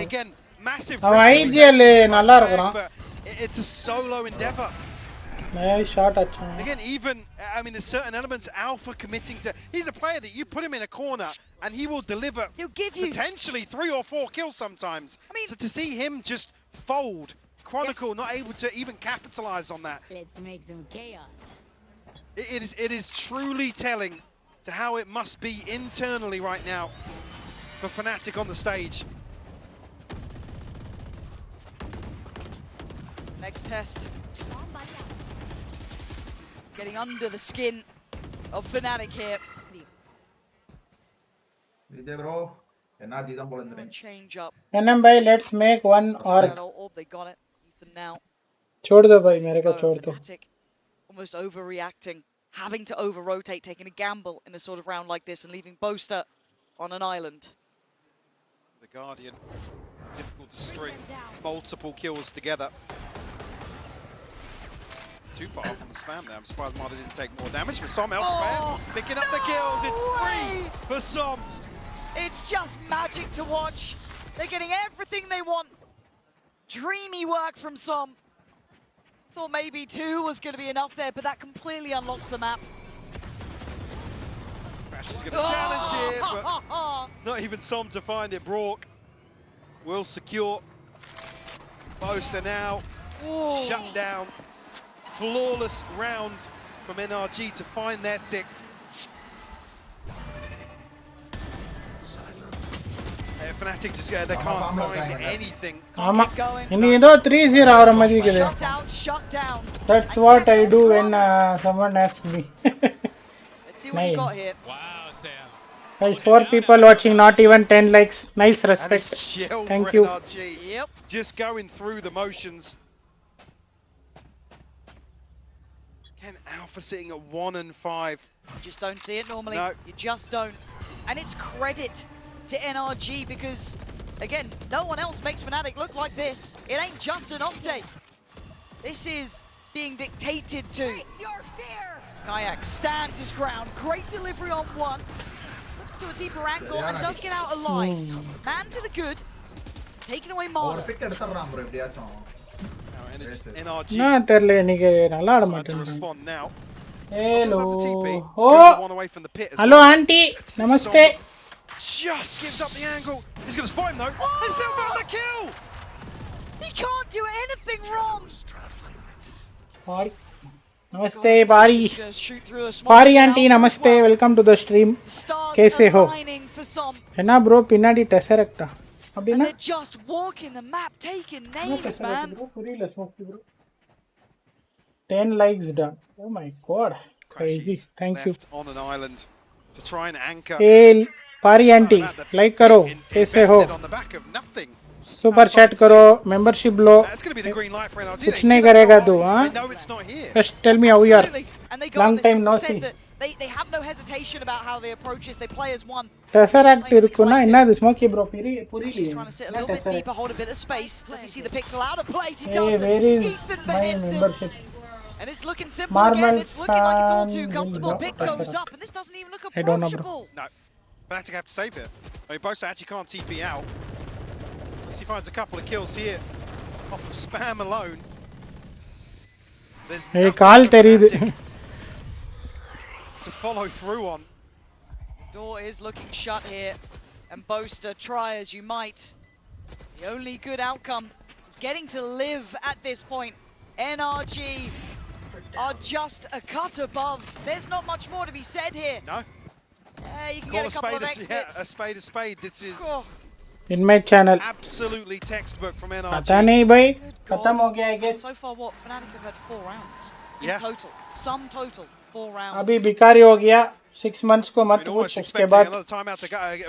S12: Again, massive
S1: risk.
S12: It's a solo endeavor.
S1: Nice shot,
S12: again, even, I mean, there's certain elements, Alpha committing to, he's a player that you put him in a corner and he will deliver potentially 3 or 4 kills sometimes. I mean, so to see him just fold, Chronicle not able to even capitalize on that.
S8: Let's make some chaos.
S12: It is truly telling to how it must be internally right now for FNATIC on the stage.
S18: Next test. Getting under the skin of FNATIC here. Change up.
S1: Let's make one orb.
S18: They got it. Ethan now.
S1: छोड़ दो भाई मेरे को छोड़ दो.
S18: Almost overreacting, having to over-rotate, taking a gamble in a sort of round like this and leaving Boaster on an island.
S12: The Guardian, difficult to string multiple kills together. Too far from the spam there. I'm surprised Marda didn't take more damage, but Som elsewhere, picking up the kills. It's 3 for Som.
S18: It's just magic to watch. They're getting everything they want. Dreamy work from Som. Thought maybe 2 was going to be enough there, but that completely unlocks the map.
S12: Crash is going to challenge it, but not even Som to find it. Brock will secure. Boaster now shut down. Flawless round from NRG to find their 6th. FNATIC just they can't find anything.
S1: ஆமா இன்னைக்கு ஏதோ 3-0 ஆற மாதிரி இருக்குது.
S18: Shut out shut down.
S1: That's what I do when someone asks me.
S18: Let's see what you got here.
S22: Wow, Sam.
S1: Guys, 4 people watching, not even 10 likes. Nice respect. Thank you.
S12: NRG.
S18: Yep.
S12: Just going through the motions. Again, Alpha sitting at 1 and 5.
S18: You just don't see it normally.
S12: No.
S18: You just don't. And it's credit to NRG because, again, no one else makes FNATIC look like this. It ain't just an update. This is being dictated to. Kayak stands his ground. Great delivery on one. Slips to a deeper angle and does get out alive. Man to the good. Taking away Marlon.
S12: NRG
S1: நான் தெரியல எனக்கு நல்லா ஆட
S12: to
S1: மாட்டேன்.
S12: respond now.
S1: Hello.
S12: Oh! One away from the pit as
S1: Hello
S12: well.
S1: auntie. Namaste.
S12: Just gives up the angle. He's going to spot him though. And still got the kill.
S18: He can't do anything wrong.
S1: Bye. Namaste Bari.
S18: Just gonna shoot through a small
S1: Bari
S18: canal
S1: auntie
S18: as
S1: namaste.
S18: well.
S1: Welcome to the stream.
S18: Stars
S1: कैसे हो?
S18: aligning for some.
S1: என்ன bro பின்னாடி டெசரக்டா?
S18: And
S1: அப்படினா?
S18: they're just walking the map, taking names, man.
S1: bro புரியல smoky bro. 10 likes done. Oh my god. Crazy. Thank you.
S12: Left on an island to try and anchor.
S1: Hey Bari auntie like करो. कैसे हो?
S12: On the back of nothing.
S1: Super chat करो, membership लो.
S12: That's going to be the green light for NRG.
S1: कुछ नहीं करेगा तू, हाँ?
S12: They know it's not here.
S1: Just tell me how you are.
S18: Absolutely. And they go
S1: Long
S18: on this
S1: time no
S18: said
S1: see.
S18: that they have no hesitation about how they approach this. They play as one.
S1: Tesseract இருக்குனா என்னது smoky bro புரியல.
S18: He's trying to sit a little bit deeper, hold a bit of space. Does he see the pixel out of place? He
S1: Hey,
S18: doesn't.
S1: where is
S18: Ethan
S1: my
S18: hits him.
S1: membership?
S18: And it's looking simple
S1: Marvel
S18: again. It's looking like it's all too
S1: fan
S18: comfortable.
S1: will
S18: Pick
S1: drop
S18: goes
S1: Tesseract.
S18: up, and this doesn't even look
S1: I don't know, bro.
S18: approachable.
S12: No. FNATIC have to save it. I mean, Bosa actually can't TP out. Unless he finds a couple of kills here. Off of spam alone. There's
S1: Hey
S12: nothing
S1: call
S12: for
S1: தெரியுது.
S12: FNATIC to follow through on.
S18: Door is looking shut here. And Boaster, try as you might. The only good outcome is getting to live at this point. NRG are just a cut above. There's not much more to be said here.
S12: No.
S18: Yeah, you can get a couple of exits.
S12: A spade a spade. This is
S1: In my channel.
S12: absolutely textbook from NRG.
S1: पता नहीं भाई खत्म हो गया I guess.
S18: So far, what? FNATIC have had 4 rounds in
S12: Yeah.
S18: total. Sum total, 4 rounds.
S1: अभी भिखारी हो गया 6 months को मत पूछ उसके बाद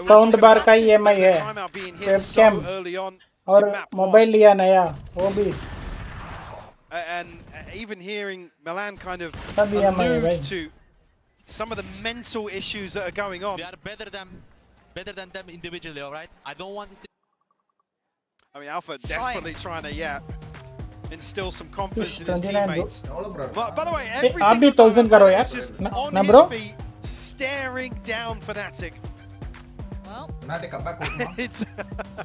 S1: साउंड बार का EMI है वेबकैम और मोबाइल लिया नया वो भी
S12: and even hearing Milan kind of
S1: सब EMI है भाई.
S12: allude to some of the mental issues that are going on.
S8: We are better than them individually, all right? I don't want it to.
S12: I mean, Alpha desperately trying to instill some confidence in his teammates. But by the way, every
S1: आप भी
S12: single
S1: 1000 करो
S12: time
S1: यार
S12: is just
S1: ना
S12: on
S1: ना
S12: his
S1: bro
S12: feet, staring down FNATIC.
S18: Well,
S12: It's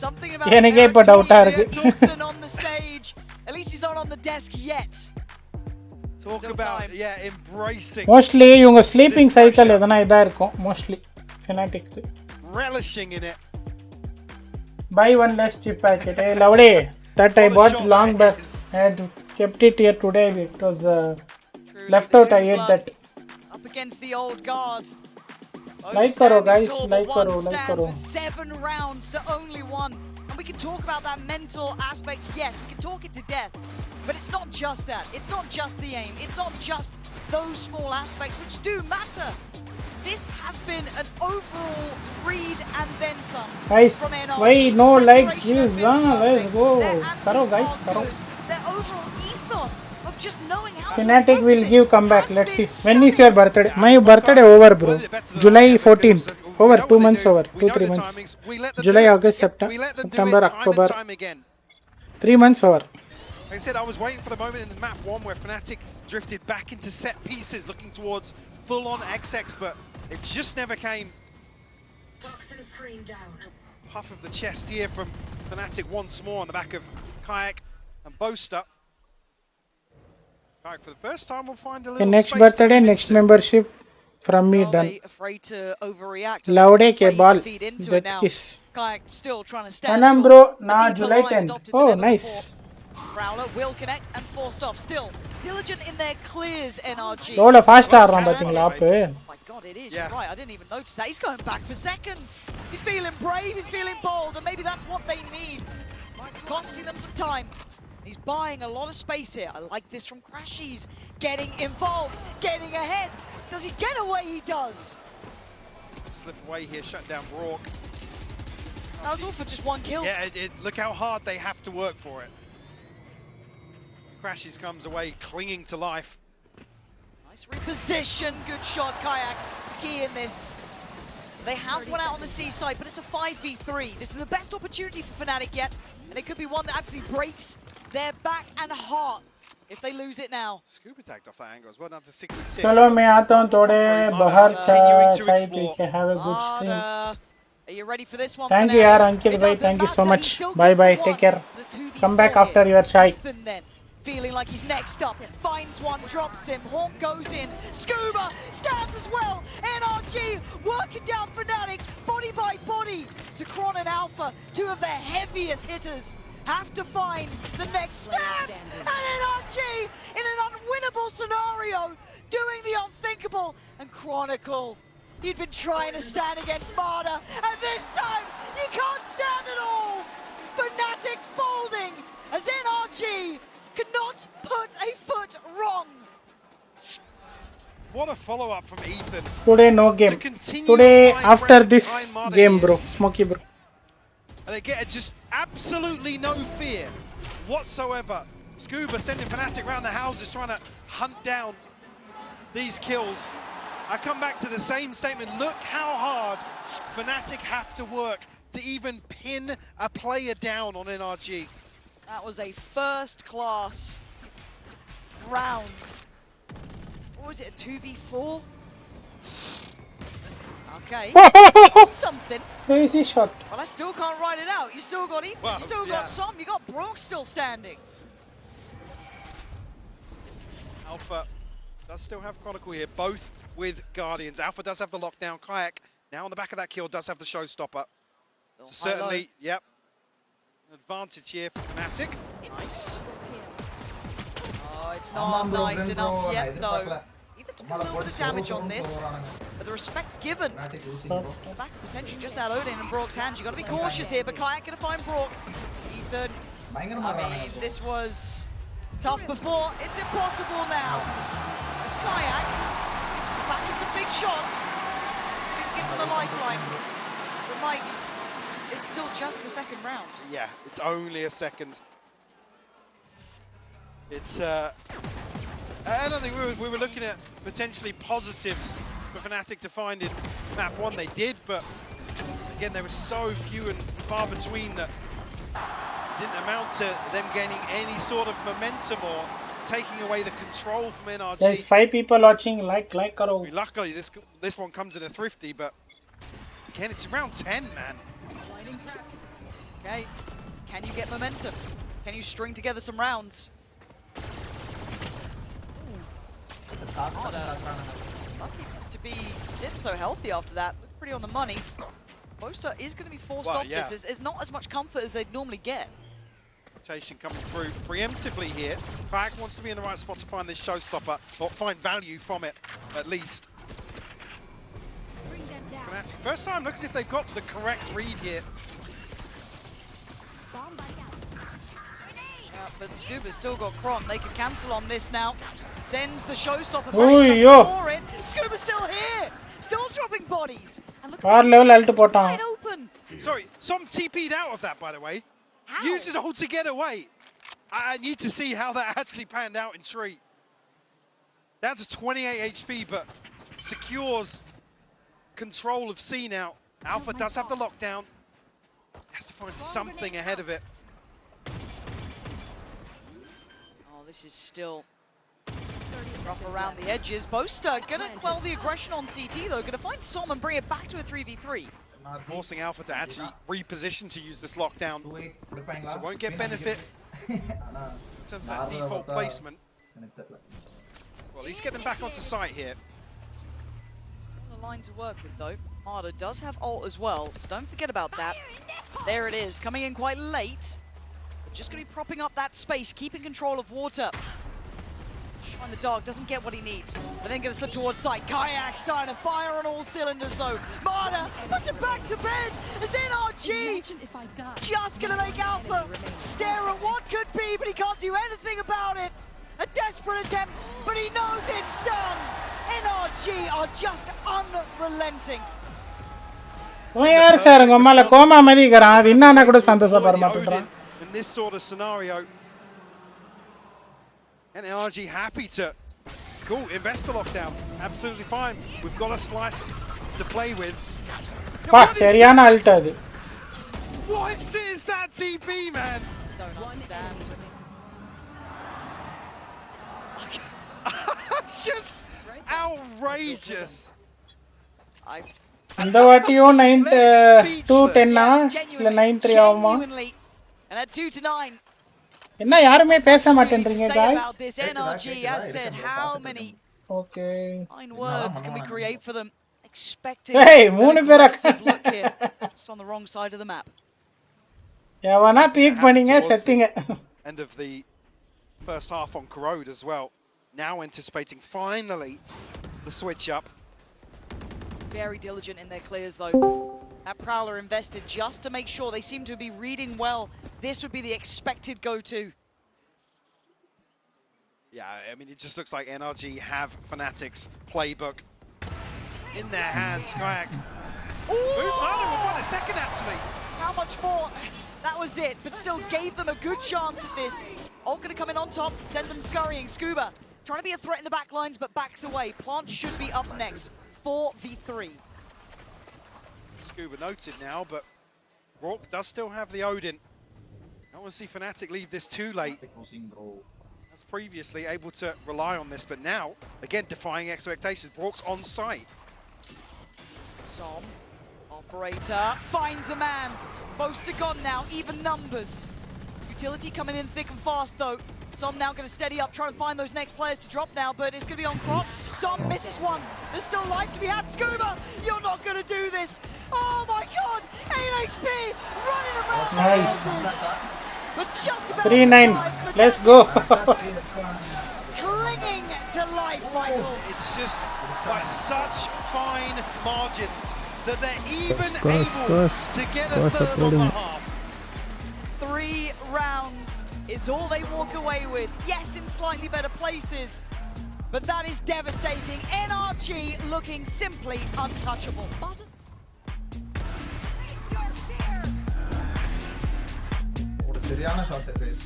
S18: something about
S1: எனக்கே இப்ப டவுட்டா இருக்கு.
S18: Jordan on the stage. At least he's not on the desk yet.
S12: Talk about embracing.
S1: mostly இவங்க sleeping cycle எதனா இதா இருக்கும் mostly FNATIC
S12: relishing in it.
S1: buy one less chip packet hey lovely that I bought long back I had kept it here today it was left out I ate that
S18: Up against the old guard.
S1: like karo guys like karo
S18: 7 rounds to only 1. And we can talk about that mental aspect, yes, we can talk it to death. But it's not just that. It's not just the aim. It's not just those small aspects which do matter. This has been an overall read and then some
S1: guys
S18: from NRG.
S1: why no likes views let's go karo guys karo
S18: Their overall ethos of just knowing how
S1: FNATIC will give comeback let's see when is your birthday my birthday over bro July 14th over 2 months over 2-3 months July August September October 3 months over.
S12: Like I said, I was waiting for the moment in the map 1 where FNATIC drifted back into set pieces looking towards full-on XX, but it just never came.
S14: Toxin screen down.
S12: Puff of the chest here from FNATIC once more on the back of Kayak and Boaster. Kayak for the first time will find a little
S1: next
S12: space
S1: birthday next membership from me done.
S18: Afraid to overreact.
S1: Laude ke ball that kiss.
S18: Kayak still trying to stand
S1: Anam bro na July 10th oh nice.
S18: Prowler will connect and forced off. Still diligent in their clears. NRG.
S1: Lola fast ஆடுறான் பாத்தீங்களா அப்ப.
S18: Oh my god, it is. You're right. I didn't even notice that. He's going back for seconds. He's feeling brave. He's feeling bold, and maybe that's what they need. It's costing them some time. He's buying a lot of space here. I like this from Crashies. Getting involved, getting ahead. Does he get away? He does.
S12: Slip away here, shut down Brock.
S18: That was all for just one kill.
S12: Yeah, look how hard they have to work for it. Crashies comes away, clinging to life.
S18: Nice reposition, good shot, Kayak. Key in this. They have one out on the seaside, but it's a 5v3. This is the best opportunity for Fnatic yet, and it could be one that absolutely breaks their back and heart if they lose it now.
S12: Scuba tagged off that angle as well, down to 66.
S1: चलो मैं आता हूँ थोड़े बाहर चाय P के have a good stream.
S18: Are you ready for this one?
S1: Thank you यार अंकित भाई, thank you so much. Bye bye, take care. Come back after your chai.
S18: Feeling like he's next up, finds one, drops him, Hawk goes in, Scuba stands as well, NRG working down Fnatic, body by body, Zekron and Alpha, two of their heaviest hitters, have to find the next stab, and NRG in an unwinnable scenario, doing the unthinkable, and Chronicle, he'd been trying to stand against Marder, and this time, you can't stand at all, Fnatic folding, as NRG cannot put a foot wrong.
S12: What a follow-up from Ethan.
S1: Today no game. Today after this game, bro. Smoky, bro.
S12: And they get just absolutely no fear whatsoever. Scuba sending Fnatic around the houses trying to hunt down these kills. I come back to the same statement. Look how hard Fnatic have to work to even pin a player down on NRG.
S18: That was a first-class round. What was it, a 2v4? Okay, something.
S1: Crazy shot.
S18: Well, I still can't write it out. You still got Ethan,
S12: well,
S18: you still got Som, you got Brock still standing.
S12: Alpha does still have Chronicle here, both with Guardians. Alpha does have the lockdown. Kayak, now on the back of that kill, does have the showstopper. So certainly, yep. Advantage here for Fnatic.
S18: Nice. Oh, it's not nice enough yet, though. Ethan took a little bit of damage on this, but the respect given. Back potentially just that Odin in Brock's hands. You got to be cautious here, but Kayak gonna find Brock. Ethan, I mean, this was tough before. It's impossible now. It's Kayak back with some big shots. So we can give them a lifeline. But Mike, it's still just a second round.
S12: Yeah, it's only a second. It's I don't think we were looking at potentially positives for Fnatic to find in map 1. They did, but again, there were so few and far between that it didn't amount to them gaining any sort of momentum or taking away the control from NRG.
S1: There's 5 people watching. Like karo.
S12: Luckily, this one comes in a thrifty, but again, it's round 10, man.
S18: Okay, can you get momentum? Can you string together some rounds? Lucky to be sitting so healthy after that. Looked pretty on the money. Boaster is going to be forced off this. There's not as much comfort as they'd normally get.
S12: Rotation coming through preemptively here. Kayak wants to be in the right spot to find this showstopper, or find value from it, at least. Fnatic, first time looks as if they've got the correct read here.
S18: But Scuba's still got Cron. They can cancel on this now. Sends the showstopper for it. Scuba's still here. Still dropping bodies. And look at wide open.
S12: Sorry, some TP'd out of that, by the way.
S18: How?
S12: Uses all to get away. I need to see how that actually panned out in Tree. Down to 28 HP, but secures control of C now. Alpha does have the lockdown. Has to find something ahead of it.
S18: This is still rough around the edges. Boaster gonna quell the aggression on CT though, gonna find Som and bring it back to a 3v3.
S12: Forcing Alpha to actually reposition to use this lockdown. So won't get benefit in terms of that default placement. Well, at least get them back onto site here.
S18: Still a line to work with though. Marder does have ult as well, so don't forget about that. There it is, coming in quite late. Just going to be propping up that space, keeping control of water. Shine the dog doesn't get what he needs, but then gonna slip towards side. Kayak starting to fire on all cylinders though. Marta puts it back to bed as NRG just gonna make Alpha stare at what could be, but he can't do anything about it. A desperate attempt, but he knows it's done. NRG are just unrelenting.
S1: யார் sir உங்க அம்மால coma மதிக்கறான் அது என்னன்னா கூட சந்தோஷப்பட மாட்டேன்றான்.
S12: In this sort of scenario, and NRG happy to invest the lockdown. Absolutely fine. We've got a slice to play with.
S1: பா சரியான Alt அது.
S12: What is that TP, man?
S18: Don't understand.
S12: It's just outrageous.
S1: இந்த வாட்டியும் 9-2-10 இல்ல 9-3 ஆகுமா?
S18: And at 2-9.
S1: என்ன யாருமே பேச மாட்டேன்றீங்க guys?
S18: This NRG has said how many fine words can we create for them? Expecting
S1: மூணு பேரா
S18: look here, just on the wrong side of the map.
S1: எவனா பீக் பண்ணீங்க செத்தீங்க.
S12: End of the first half on Corrode as well. Now anticipating finally the switch up.
S18: Very diligent in their clears though. That Prowler invested just to make sure they seem to be reading well. This would be the expected go-to.
S12: Yeah, I mean, it just looks like NRG have FNATIC's playbook in their hands. Kayak. What a second, actually.
S18: How much more? That was it, but still gave them a good chance at this. All going to come in on top, send them scurrying. Scuba trying to be a threat in the back lines, but backs away. Plant should be up next. 4v3.
S12: Scuba noted now, but Rourke does still have the Odin. I want to see FNATIC leave this too late. As previously able to rely on this, but now, again, defying expectations. Rourke's on site.
S18: Som, operator, finds a man. Boaster gone now, even numbers. Utility coming in thick and fast though. Som now going to steady up, trying to find those next players to drop now, but it's going to be on Crop. Som misses one. There's still life to be had. Scuba, you're not going to do this. Oh my God, 8 HP, running around.
S1: Nice.
S18: But just about
S1: 3-9. Let's go.
S18: Clinging to life, Michael.
S12: It's just by such fine margins that they're even able to get a third on the half.
S18: 3 rounds is all they walk away with. Yes, in slightly better places, but that is devastating. NRG looking simply untouchable.
S6: சரியான shot guys.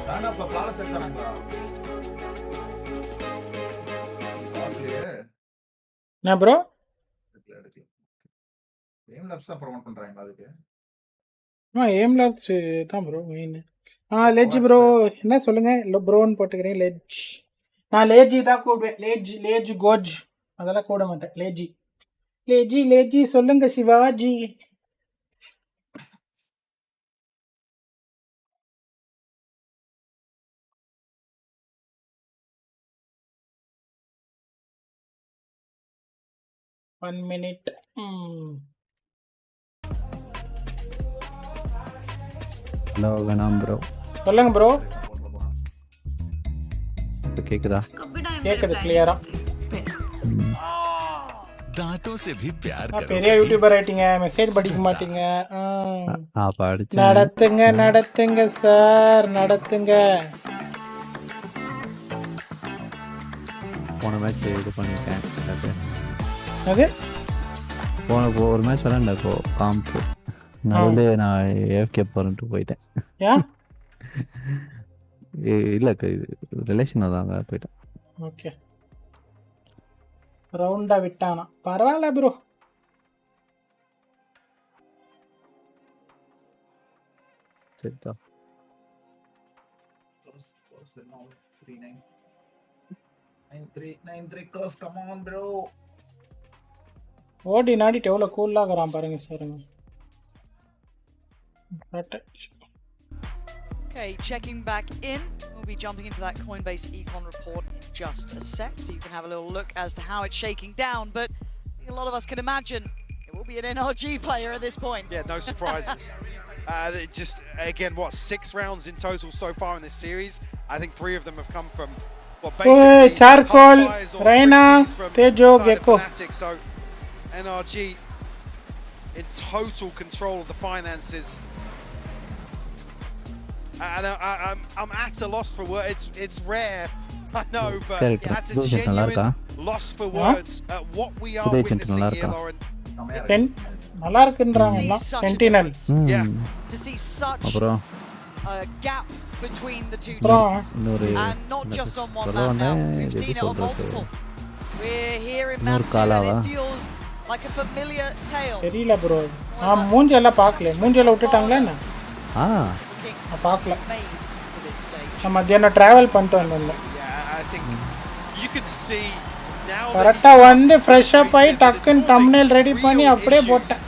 S6: தானா பிளால set பண்ணாங்களா?
S1: என்ன bro?
S6: Aim labs தான் promote பண்றாங்க அதுக்கு.
S1: Aim labs தான் bro main. லெஜ் bro என்ன சொல்லுங்க? ப்ரோன்னு போட்டுக்கிறேன் லெஜ். நான் லேஜி தான் கூடுவேன். லேஜ் கோஜ் அதெல்லாம் கூட மாட்டேன். லேஜி சொல்லுங்க சிவாஜி. One minute.
S10: ஹலோ வேணாம் ப்ரோ.
S1: சொல்லுங்க ப்ரோ.
S10: கேக்குதா?
S1: கேக்குது கிளியரா.
S16: दांतों से भी प्यार करो.
S1: பெரிய யூடியூபர் ஆயிட்டீங்க, மெசேஜ் படிக்க மாட்டீங்க.
S10: படிச்சேன்.
S1: நடத்துங்க சார் நடத்துங்க.
S10: போன மேட்ச் இது பண்ணிட்டேன்.
S1: அது
S10: ஒரு மேட்ச் விளையாண்டேன் இப்போ காம்ப். நடுவில் நான் ஏஎஃப்கே போறேன்ட்டு போயிட்டேன்.
S1: ஏன்?
S10: இல்ல ரிலேஷன் தாங்க போயிட்டேன்.
S1: ஓகே ரவுண்டா விட்டானா பரவாயில்ல ப்ரோ.
S10: சரிடா.
S6: 9-3 cause come on bro.
S1: ஓடி நாடிட்டு எவ்வளவு கூலா இருக்கறான் பாருங்க சாருங்க.
S18: Okay, checking back in. We'll be jumping into that Coinbase econ report in just a sec, so you can have a little look as to how it's shaking down. But I think a lot of us can imagine it will Probably an NRG player at this point.
S12: Yeah, no surprises. Just, again, what, 6 rounds in total so far in this series? I think 3 of them have come from, what, basically
S1: Charcoal,
S12: Hot-Fires or
S1: Reina,
S12: from
S1: Tejo,
S12: the side of
S1: Gecko.
S12: FNATIC. So NRG in total control of the finances. And I'm at a loss for words. It's rare, I know, but at a genuine loss for words at what we are witnessing here, Lauren.
S1: நல்லா இருக்குன்றாங்க எல்லாம் sentinel.
S12: Yeah.
S18: To see such a gap between the two
S1: Bro.
S18: teams, and not just on one map now. We've seen it on multiple. We're here in map 2 and it feels like a familiar tale.
S1: தெரியல bro. நான் மூஞ்செல்லாம் பார்க்கல. மூஞ்செல்லாம் விட்டுட்டாங்களா என்ன? நான் பார்க்கல. நான் மத்தியானம் டிராவல் பண்ணிட்டு வந்தேன்.
S12: I think you could see now
S1: கரெக்ட்டா வந்து ஃப்ரெஷ் அப் ஆயி டக்குன் தம்ப்நெயில் ரெடி பண்ணி அப்படியே போட்டேன்.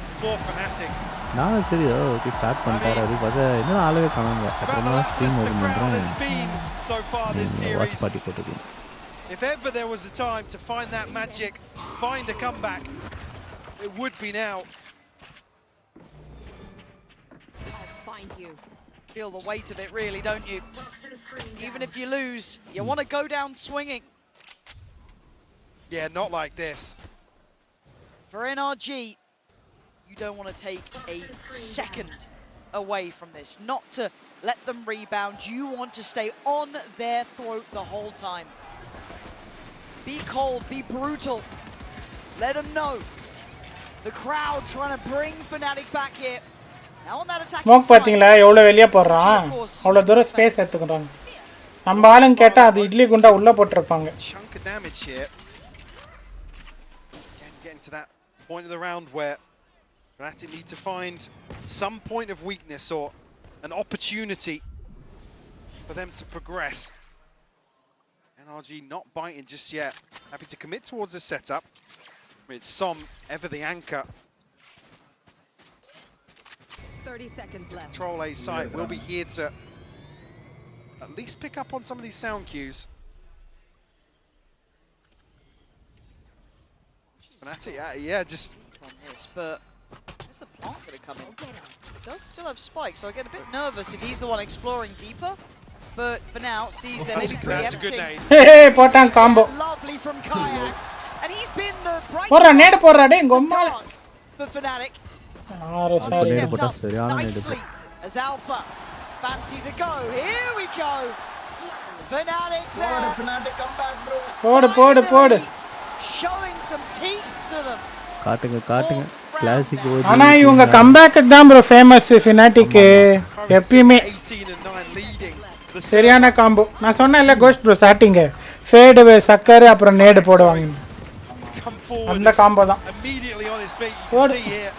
S10: நான் சரி ஓகே ஸ்டார்ட் பண்ணிட்டாரு அது பார்த்தா என்ன ஆளவே காணோங்க. அப்புறமா ஸ்ட்ரீம் ஓபன் பண்றேன். வாட்ச் பார்ட்டி போட்டுருக்கேன்.
S12: If ever there was a time to find that magic, find a comeback, it would be now.
S18: I'll find you. Feel the weight of it, really, don't you? Even if you lose, you want to go down swinging.
S12: Yeah, not like this.
S18: For NRG, you don't want to take a second away from this. Not to let them rebound. You want to stay on their throat the whole time. Be cold, be brutal. Let them know. The crowd trying to bring FNATIC back here. Now on that attack.
S1: Smoke பாத்தீங்களா எவ்வளவு வெளிய போறான். அவ்வளவு தூரம் space எடுத்துக்கறாங்க. நம்ம ஆளுங்க கேட்டா அது இட்லி குண்டா உள்ள போட்டுருப்பாங்க.
S12: Chunk of damage here. Getting to that point of the round where FNATIC need to find some point of weakness or an opportunity for them to progress. NRG not biting just yet. Happy to commit towards the setup. It's Som, ever the anchor.
S14: 30 seconds left.
S12: Control A side will be here to at least pick up on some of these sound cues. FNATIC, yeah, just
S18: on this, but where's the plant going to come in? It does still have spikes, so I get a bit nervous if he's the one exploring deeper. But for now, sees there maybe preempting.
S1: Hey, potan combo.
S18: Lovely from Kayak, and he's been the bright
S1: போறா நேடு போறா டேய் கொம்மா.
S18: For FNATIC.
S10: நேடு போட்டா சரியான நேடு.
S18: As Alpha fancies a go. Here we go. FNATIC there.
S6: FNATIC come back, bro.
S1: போடு.
S18: Showing some teeth to them.
S10: காட்டுங்க கிளாசிக் ஓடி.
S1: ஆனா இவங்க கம்பேக்கு தான் bro ஃபேமஸ் FNATIC எப்பயுமே. சரியான காம்போ. நான் சொன்னேன்ல கோஸ்ட் ப்ரோ ஸ்டார்டிங் ஃபேட் சக்கர் அப்புறம் நேடு போடுவாங்க. அந்த காம்போ தான்.
S12: Immediately on his feet, you can see here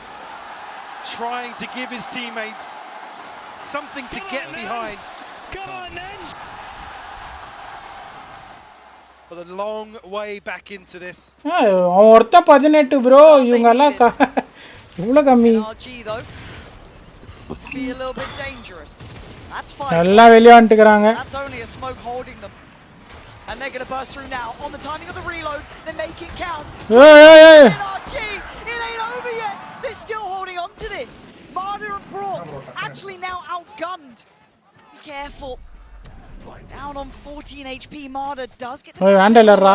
S12: trying to give his teammates something to get behind.
S20: Come on then.
S12: For the long way back into this.
S1: ஒருத்த 18 bro இவங்க எல்லாம் இவ்வளவு கம்மி.
S18: To be a little bit dangerous. That's fine.
S1: எல்லாம் வெளிய வந்துக்கறாங்க.
S18: That's only a smoke holding them. And they're going to burst through now. On the timing of the reload, they make it count.
S1: Hey.
S18: NRG, it ain't over yet. They're still holding on to this. Marder and Brock actually now outgunned. Be careful. Down on 14 HP, Marder does get to...
S1: Vandalerra.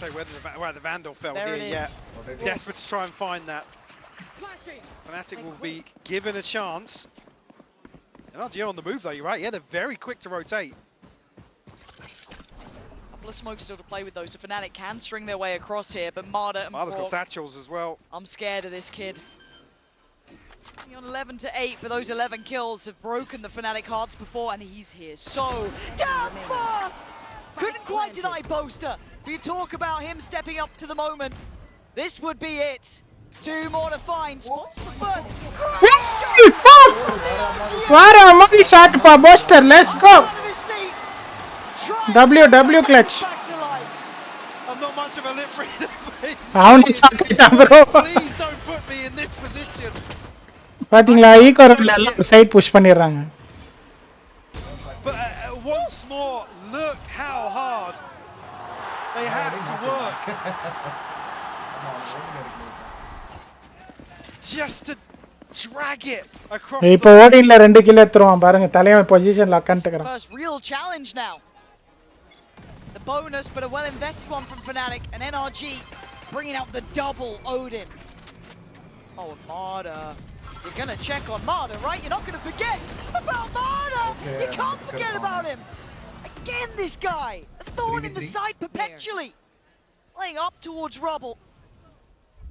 S12: So where the Vandal fell
S18: there
S12: here, yeah. Desperate to try and find that. FNATIC will be given a chance. NRG on the move though, you're right. Yeah, they're very quick to rotate.
S18: Couple of smokes still to play with those, so FNATIC can string their way across here, but Marder's
S12: got satchels as well.
S18: I'm scared of this kid. On 11 to 8, but those 11 kills have broken the FNATIC hearts before, and he's here so damn fast! Couldn't quite deny Boaster. If you talk about him stepping up to the moment, this would be it. 2 more to find. What's the first?
S1: Fuck! What a money shot for Boaster. Let's go. W clutch.
S12: I'm not much of a lip reader. Please don't put me in this position.
S1: பாத்தீங்களா ego ரோட்ல எல்லாம் side push பண்ணிடுறாங்க.
S12: But once more, look how hard they have to work. just to drag it across
S1: இப்போ ஓடின்ல 2 kill எடுத்துறான் பாருங்க தலைவன் பொசிஷன்ல உட்கார்ந்துக்கறான்.
S18: First real challenge now. The bonus, but a well-invested one from FNATIC and NRG bringing out the double Odin. Oh, Marder. You're going to check on Marder, right? You're not going to forget about Marder. You can't forget about him. Again, this guy. A thorn in the side perpetually. Playing up towards rubble.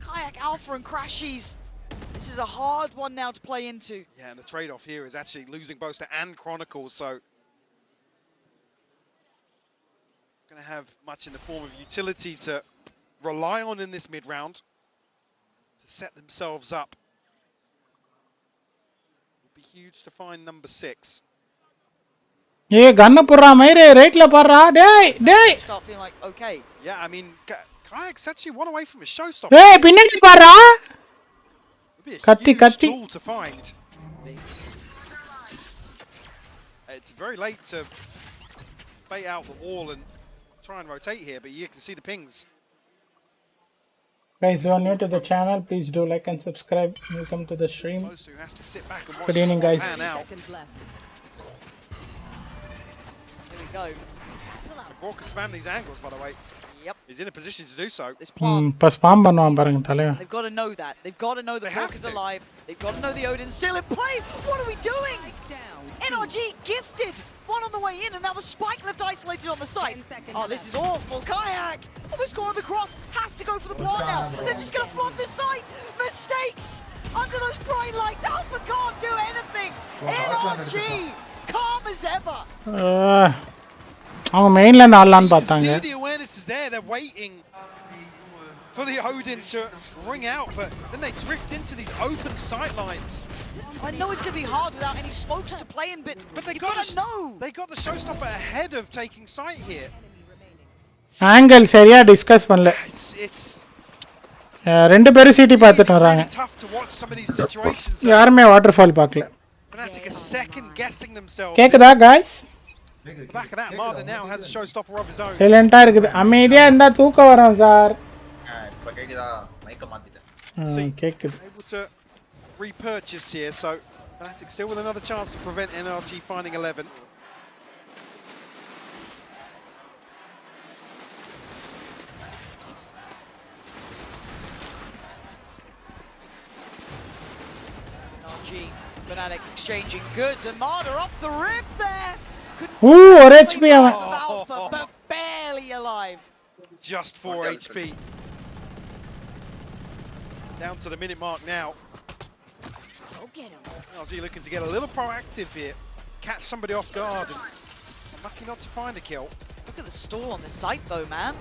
S18: Kayak Alpha and Crashies. This is a hard one now to play into.
S12: Yeah, and the trade-off here is actually losing Boaster and Chronicles, so going to have much in the form of utility to rely on in this mid-round to set themselves up. It'll be huge to find number 6.
S1: ஏய் கண்ண போறா மயிரே ரைட்ல பாறா டேய் டேய்.
S18: Start feeling like okay.
S12: Yeah, I mean Kayak's actually one away from a showstopper.
S1: ஏய் பின்னாடி பாறா. Katti katti.
S12: Tool to find. It's very late to bait out the wall and try and rotate here, but you can see the pings.
S1: Guys, who are new to the channel, please do like and subscribe. Welcome to the stream. Good evening, guys.
S18: Here we go.
S12: Walker spam these angles, by the way.
S18: Yep.
S12: He's in a position to do so.
S18: This plant.
S1: Pas spam பண்ணுவான் பாருங்க தலைவன்.
S18: They've got to know that. They've got to know the Walker's alive. They've got to know the Odin's still in play. What are we doing? NRG gifted. One on the way in, and now the spike left isolated on the site. Oh, this is awful. Kayak almost going on the cross. Has to go for the plant now. They're just going to flood the site. Mistakes under those bright lights. Alpha can't do anything. NRG calm as ever.
S1: அவங்க மெயின்ல இருந்து ஆடலாம்னு பார்த்தாங்க.
S12: See the awareness is there. They're waiting for the Odin to ring out, but then they drift into these open sight lines.
S18: I know it's going to be hard without any smokes to play in, but they got to know.
S12: They got the showstopper ahead of taking sight here.
S1: Angle சரியா discuss பண்ணல.
S12: It's
S1: ரெண்டு பேரும் city பார்த்துட்டு வராங்க.
S12: tough to watch some of these situations.
S1: யாருமே waterfall பார்க்கல.
S12: FNATIC is second guessing themselves.
S1: கேக்குதா guys?
S12: Back of that, Marder now has a showstopper of his own.
S1: சைலண்டா இருக்குது. அமைதியா இருந்தா தூக்கம் வரும் சார்.
S6: இப்ப கேக்குதா? மைக்க மாத்திட்டேன்.
S1: கேக்குது.
S12: Able to repurchase here, so FNATIC still with another chance to prevent NRG finding 11.
S18: NRG, FNATIC exchanging goods, and Marder off the rip there.
S1: Ooh, or HP
S18: Alpha, but barely alive.
S12: Just 4 HP. Down to the minute mark now.
S18: Go get him.
S12: NRG looking to get a little proactive here. Catch somebody off guard. And lucky not to find a kill.
S18: Look at the stall on the site though, man.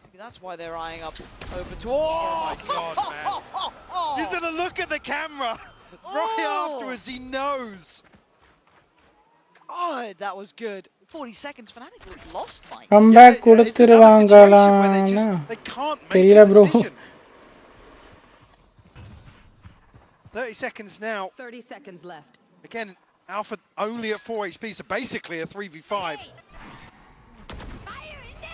S18: Maybe that's why they're eyeing up over to...
S12: Oh my god, man. He's gonna look at the camera right afterwards. He knows.
S18: God, that was good. 40 seconds, FNATIC looked lost, Mike.
S1: Come back, கொடுத்துருவாங்களா? தெரியல bro.
S12: 30 seconds now.
S14: 30 seconds left.
S12: Again, Alpha only at 4 HP, so basically a 3v5.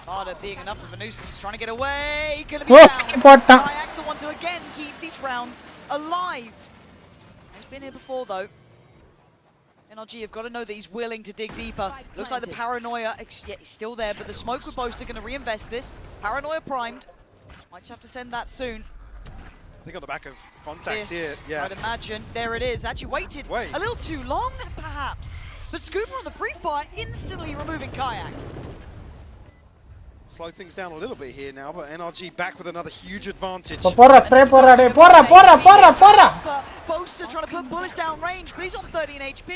S18: Marder being enough of a nuisance, trying to get away. Gonna be down. Kayak the one to again keep these rounds alive. He's been here before though. NRG have got to know that he's willing to dig deeper. Looks like the paranoia, yeah, he's still there, but the smoke with Boaster going to reinvest this. Paranoia primed. Might just have to send that soon.
S12: I think on the back of contact here, yeah.
S18: I'd imagine. There it is. Actually waited a little too long, perhaps. But Scooper on the pre-fire instantly removing Kayak.
S12: Slow things down a little bit here now, but NRG back with another huge advantage.
S1: Porra, spray porra, porra.
S18: Boaster trying to put bullets down range, but he's on 13 HP.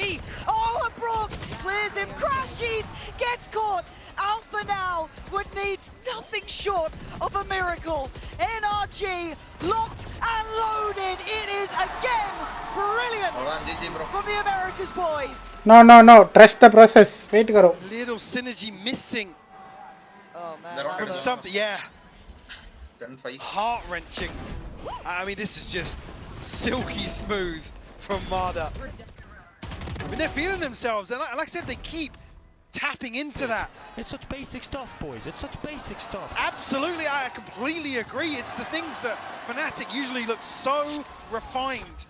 S18: Oh, and Brock clears him, crashes, gets caught. Alpha now would need nothing short of a miracle. NRG locked and loaded. It is again brilliant from the Americas boys.
S1: No. Trust the process. Wait, karo.
S12: Little synergy missing.
S18: Oh man.
S12: From something, yeah. Heart-wrenching. I mean, this is just silky smooth from Marder. I mean, they're feeling themselves, and like I said, they keep tapping into that.
S11: It's such basic stuff, boys. It's such basic stuff.
S12: Absolutely, I completely agree. It's the things that FNATIC usually look so refined,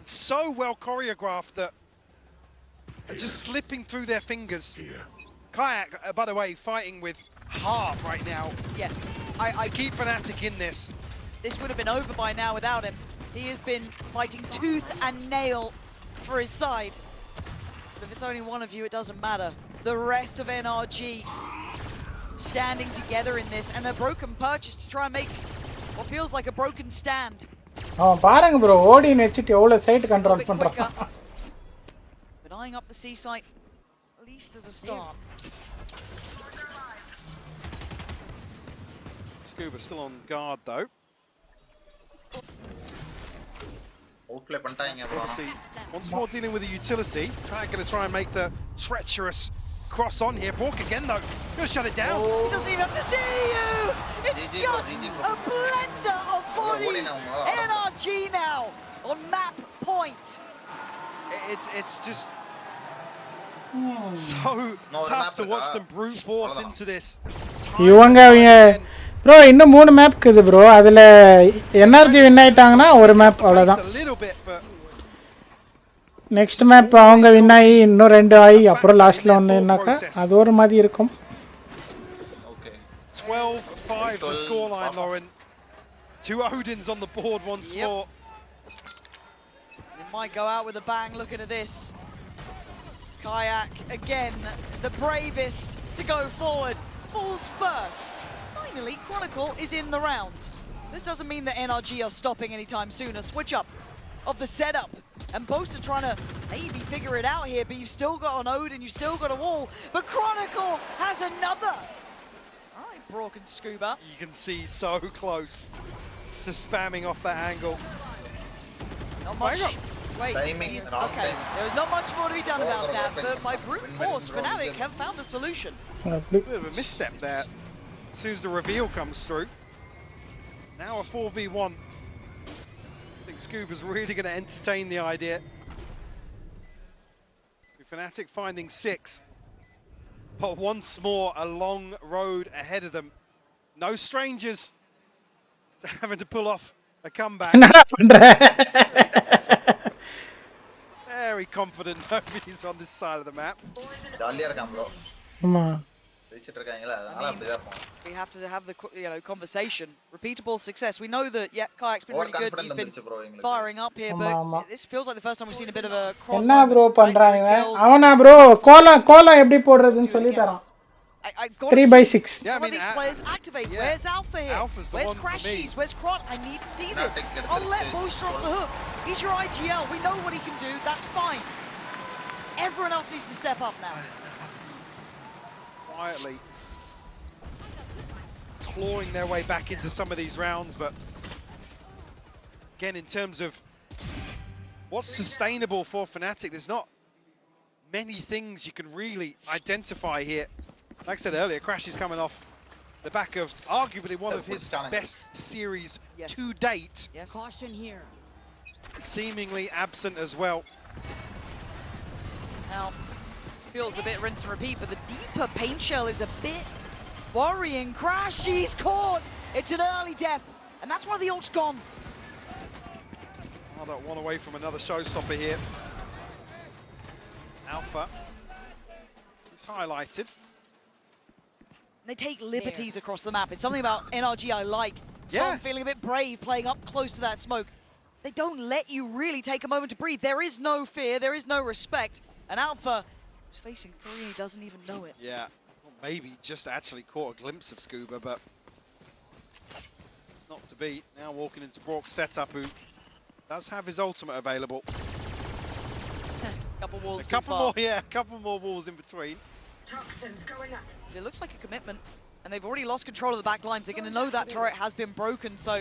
S12: so well choreographed that are just slipping through their fingers. Kayak, by the way, fighting with heart right now.
S18: Yeah,
S12: I keep FNATIC in this.
S18: This would have been over by now without him. He has been fighting tooth and nail for his side. But if it's only one of you, it doesn't matter. The rest of NRG standing together in this, and a broken purchase to try and make what feels like a broken stand.
S1: பாருங்க bro, ஓடி நெச்சிட்டு எவ்வளவு side control பண்றான்.
S18: But eyeing up the C site, at least as a start.
S12: Scuba still on guard though. Obviously, once more dealing with a utility. Kayak going to try and make the treacherous cross on here. Bork again though, going to shut it down.
S18: He doesn't even have to see you! It's just a blender of bodies! NRG now on map point!
S12: It's just so tough to watch them brute force into this.
S1: Bro இன்னும் 3 map இருக்குது bro. அதுல NRG win ஆயிட்டாங்கன்னா ஒரு map அவ்வளவுதான். Next map அவங்க win ஆகி இன்னும் 2 ஆகி அப்புறம் லாஸ்ட்ல வந்தேனாக்கா அது ஒரு மாதிரி இருக்கும்.
S12: 12-5 the scoreline, Lauren. 2 Odins on the board once more.
S18: It might go out with a bang. Looking at this. Kayak again, the bravest to go forward. Falls first. Finally, Chronicle is in the round. This doesn't mean that NRG are stopping anytime soon. A switch up of the setup. And Boast are trying to maybe figure it out here, but you've still got an Ode and you've still got a wall. But Chronicle has another. All right, Brock and Scuba.
S12: You can see so close to spamming off that angle.
S18: Not much. Wait, okay. There's not much more to be done about that, but by brute force, FNATIC have found a solution.
S12: A bit of a misstep there. As soon as the reveal comes through. Now a 4v1. I think Scuba's really going to entertain the idea. FNATIC finding 6. But once more, a long road ahead of them. No strangers to having to pull off a comeback. Very confident nobody's on this side of the map.
S18: We have to have the conversation. Repeatable success. We know that Kayak's been really good. He's been firing up here, but this feels like the first time we've seen a bit of a cross.
S1: என்ன bro பண்றாங்க? அவனா bro கோலம் எப்படி போடுறதுன்னு சொல்லி தரான். 3/6.
S18: Some of these players activate. Where's Alpha here? Where's Crashies? Where's Cron? I need to see this. I'll let Booster off the hook. He's your IGL. We know what he can do. That's fine. Everyone else needs to step up now.
S12: Quietly clawing their way back into some of these rounds, but again, in terms of what's sustainable for FNATIC, there's not many things you can really identify here. Like I said earlier, Crash is coming off the back of arguably one of his best series to date.
S14: Caution here.
S12: Seemingly absent as well.
S18: Now, feels a bit rinse and repeat, but the deeper paint shell is a bit worrying. Crash, he's caught! It's an early death, and that's why the ult's gone.
S12: Another one away from another showstopper here. Alpha is highlighted.
S18: They take liberties across the map. It's something about NRG I like. Some feeling a bit brave, playing up close to that smoke. They don't let you really take a moment to breathe. There is no fear, there is no respect, and Alpha is facing 3 and he doesn't even know it.
S12: Yeah, well, maybe just actually caught a glimpse of Scuba, but it's not to be. Now walking into Brock's setup, who does have his ultimate available.
S18: Couple walls
S12: a couple more, a couple more walls in between.
S14: Toxins going up.
S18: It looks like a commitment, and they've already lost control of the back lines. They're going to know that turret has been broken, so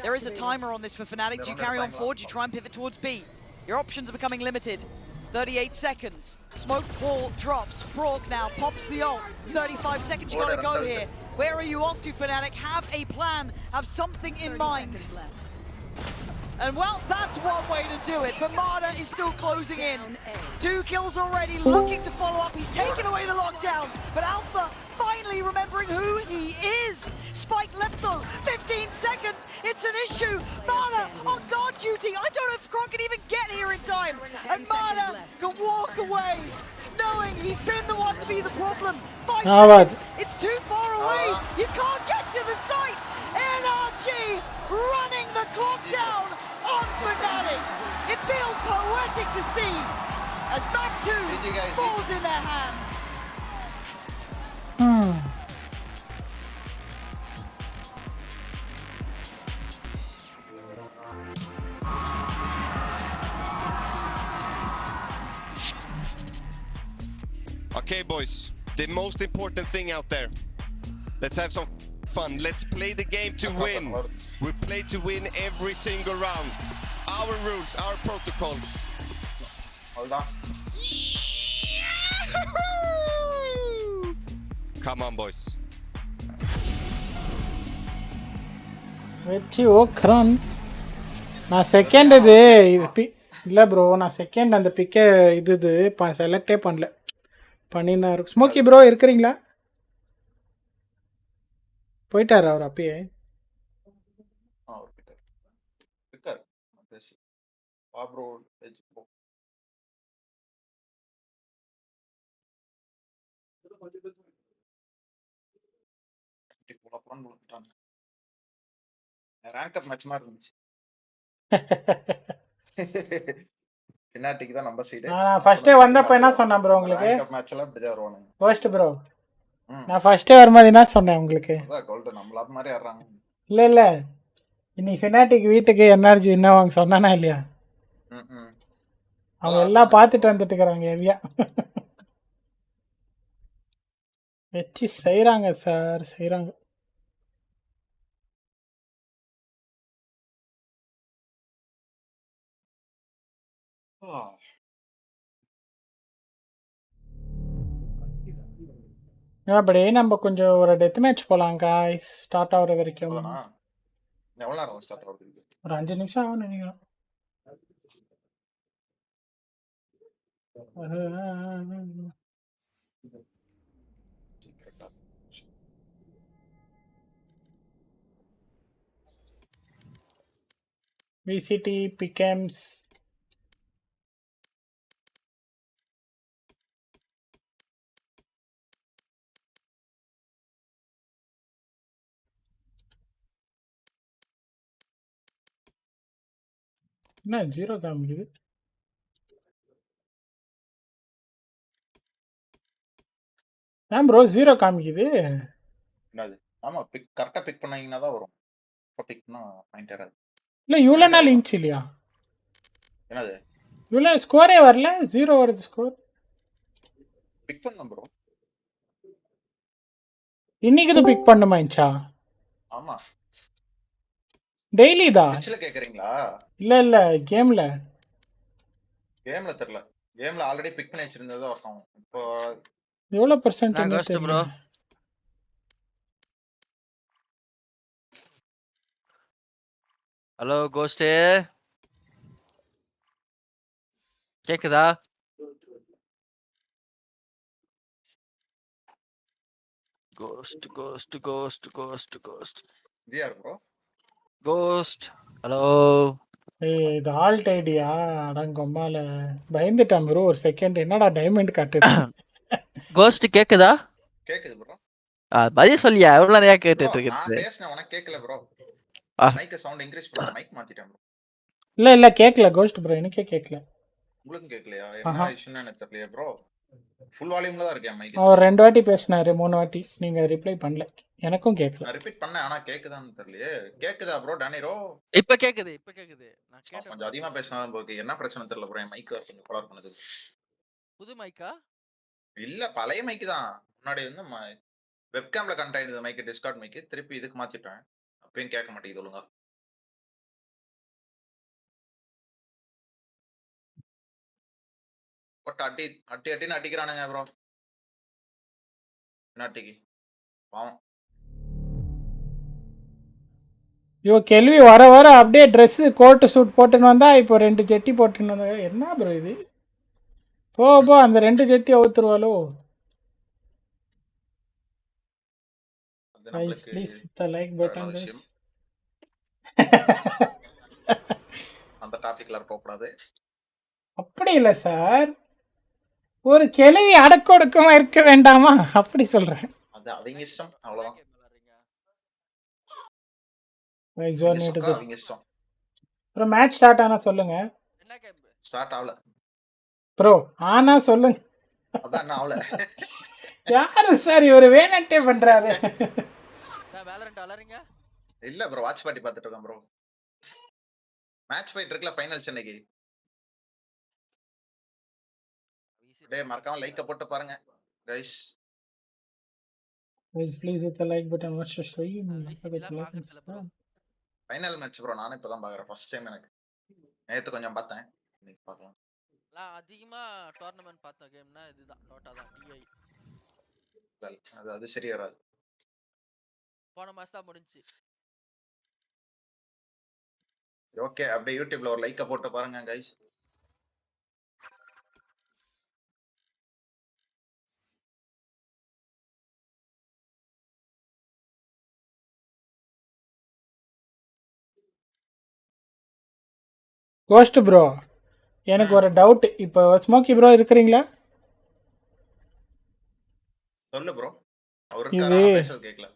S18: there is a timer on this for FNATIC. Do you carry on forward? Do you try and pivot towards B? Your options are becoming limited. 38 seconds. Smoke wall drops. Brock now pops the ult. 35 seconds, you got to go here. Where are you off to, FNATIC? Have a plan. Have something in mind. And well, that's one way to do it, but Marta is still closing in. 2 kills already, looking to follow up. He's taken away the lockdown, but Alpha finally remembering who he is. Spike left though, 15 seconds, it's an issue. Marta on guard duty. I don't know if Kron can even get here in time. And Marta can walk away, knowing he's been the one to be the problem. 5 seconds, it's too far away. You can't get to the site. NRG running the clock down on FNATIC. It feels poetic to see as map 2 falls in their hands.
S17: Okay, boys, the most important thing out there. Let's have some fun. Let's play the game to win. We play to win every single round. Our rules, our protocols. Hold on. Come on, boys.
S1: வெச்சி ஓக்ரான் நான் second இது இல்லை bro நான் second அந்த பிக்கே இது செலக்டே பண்ணல பண்ணினா இருக்கும். ஸ்மோக்கி ப்ரோ இருக்கிறீங்களா? போயிட்டாரு அவர் அப்பயே.
S6: ரேங்க் மேட்ச் மாதிரி இருந்துச்சு. FNATIC தான் நம்ம சைடு.
S1: நான் ஃபர்ஸ்டே வந்தப்ப என்ன சொன்னேன் ப்ரோ உங்களுக்கு?
S6: ரேங்க் மேட்ச்ல இப்படி தான் வருவானுங்க.
S1: ஃபர்ஸ்ட் ப்ரோ நான் ஃபர்ஸ்டே வரும்போது என்ன சொன்னேன் உங்களுக்கு?
S6: அதான் கோல்ட் நம்மள மாதிரி ஆடுறாங்க.
S1: இல்ல இன்னி FNATIC வீட்டுக்கு NRG என்ன வாங்க சொன்னானா இல்லையா? அவங்க எல்லாம் பார்த்துட்டு வந்துட்டு இருக்காங்க ஹெவியா. வெச்சி செய்றாங்க சார் செய்றாங்க. அப்படியே நம்ம கொஞ்சம் ஒரு டெத் மேட்ச் போலாம் गाइस ஸ்டார்ட் ஆகுற வரைக்கும்.
S6: எவ்வளவு நேரம் ஸ்டார்ட் ஆகுது?
S1: ஒரு 5 நிமிஷம் ஆகும் நினைக்கிறேன். VCT becomes என்ன 0 காமிக்குது? ஏன் ப்ரோ 0 காமிக்குது?
S6: என்னது? ஆமா பிக் கரெக்ட்டா பிக் பண்ணீங்கனா தான் வரும். இப்ப பிக் பண்ணா பாயிண்ட் ஏறாது.
S1: இல்ல இவ்வளவு நாள் இன்ச் இல்லையா?
S6: என்னது?
S1: இவ்வளவு ஸ்கோரே வரல 0 வருது ஸ்கோர்.
S6: பிக் பண்ணு ப்ரோ.
S1: இன்னைக்கு தான் பிக் பண்ணுமா இன்ச்சா?
S6: ஆமா.
S1: டெய்லி தான்.
S6: பிட்ச்ல கேக்குறீங்களா?
S1: இல்ல கேம்ல.
S6: கேம்ல தெரியல. கேம்ல ஆல்ரெடி பிக் பண்ணி வச்சிருந்தது வரணும். இப்போ
S1: எவ்வளவு %
S15: நான் கஸ்ட் ப்ரோ. Hello ghost. கேக்குதா? கோஸ்ட்.
S6: யார் ப்ரோ?
S15: கோஸ்ட். ஹலோ.
S1: ஏய் இது ஆல்ட் ஐடியா அடங்கம்மால பயந்துட்டேன் ப்ரோ ஒரு செகண்ட் என்னடா டைமண்ட் காட்டுது.
S15: கோஸ்ட் கேக்குதா?
S6: கேக்குது ப்ரோ.
S15: பதில் சொல்லியா எவ்வளவு நிறைய கேட்டுட்டு இருக்கு.
S6: நான் பேசுனேன் உனக்கு கேக்கல ப்ரோ. மைக் சவுண்ட் இன்கிரீஸ் பண்ணு. மைக் மாத்திட்டேன் ப்ரோ.
S1: இல்ல கேக்கல கோஸ்ட் ப்ரோ எனக்கே கேக்கல.
S6: உங்களுக்கு கேக்கலையா? என்ன இஷ்யூன்னு எனக்கு தெரியல ப்ரோ. ஃபுல் வால்யூம்ல தான் இருக்கேன் மைக்.
S1: அவர் 2 வாட்டி பேசினாரு 3 வாட்டி நீங்க ரிப்ளை பண்ணல. எனக்கும் கேக்கல.
S6: நான் ரிப்பீட் பண்ணேன் ஆனா கேக்குதான்னு தெரியல. கேக்குதா ப்ரோ டானிரோ?
S15: இப்ப கேக்குது. நான் கேட்டேன்.
S6: கொஞ்சம் அதிகமா பேசினாதான் ப்ரோ. என்ன பிரச்சனை தெரியல ப்ரோ. என் மைக் கொஞ்சம் கலர் பண்ணுது.
S15: புது மைக்கா?
S6: இல்ல பழைய மைக் தான். முன்னாடி வந்து வெப்கேம்ல கனெக்ட் ஆயிடுது மைக் டிஸ்கார்ட் மைக். திருப்பி இதுக்கு மாத்திட்டேன். அப்பயும் கேட்க மாட்டேங்குது ஒழுங்கா. பட் அட்டின்னு அடிக்கிறானுங்க ப்ரோ. FNATIC பாவம்.
S1: ஐயோ கேள்வி வர வர அப்படியே ட்ரெஸ்ஸு கோட்டு சூட் போட்டுன்னு வந்தா இப்போ 2 ஜெட்டி போட்டுன்னு வந்தா என்ன ப்ரோ இது? போ அந்த 2 ஜெட்டி அவுத்துருவாளோ? Guys please the like button guys.
S6: அந்த டாபிக்ல போகக்கூடாது. அப்படி
S1: இல்லை சார், ஒரு கேள்வி அடக்கொடுக்கமா இருக்க வேண்டாமா அப்படி சொல்றேன்.
S6: அது அவங்க இஷ்டம், அவ்வளவுதான்.
S1: ப்ரோ மேட்ச் ஸ்டார்ட் ஆனா சொல்லுங்க.
S6: ஸ்டார்ட் ஆகல
S1: ப்ரோ, ஆனா சொல்லுங்க.
S6: அதான் என்ன ஆகல.
S1: யாரு சார் இவரு வேணான்ட்டே பண்றாரு?
S15: வேலரண்ட் வளரீங்க?
S6: இல்ல ப்ரோ, வாட்ச் பார்ட்டி பார்த்துட்டு இருக்கேன் ப்ரோ. மேட்ச் போயிட்டு இருக்குல, ஃபைனல் சென்னைக்கு. டேய் மறக்காம லைக்க போட்டு பாருங்க guys.
S1: Please hit the like button. Watch the stream.
S6: Final match bro, நானே இப்பதான் பாக்குறேன். ஃபர்ஸ்ட் டைம் எனக்கு. நேத்து கொஞ்சம் பார்த்தேன், இன்னைக்கு பார்க்கலாம்.
S15: நான் அதிகமா டோர்னமென்ட் பார்த்த கேம்னா இதுதான், டோட்டா தான். டிஐ
S6: அது சரி வராது.
S15: போன மாசம் தான் முடிஞ்சு.
S6: ஓகே, அப்படியே யூடியூப்ல ஒரு லைக்க போட்டு பாருங்க கைஸ்.
S1: கோஸ்ட் ப்ரோ, எனக்கு ஒரு டவுட். இப்போ ஸ்மோக்கி ப்ரோ இருக்கிறீங்களா?
S6: சொல்லு ப்ரோ. அவருக்கு பேசல் கேக்கல.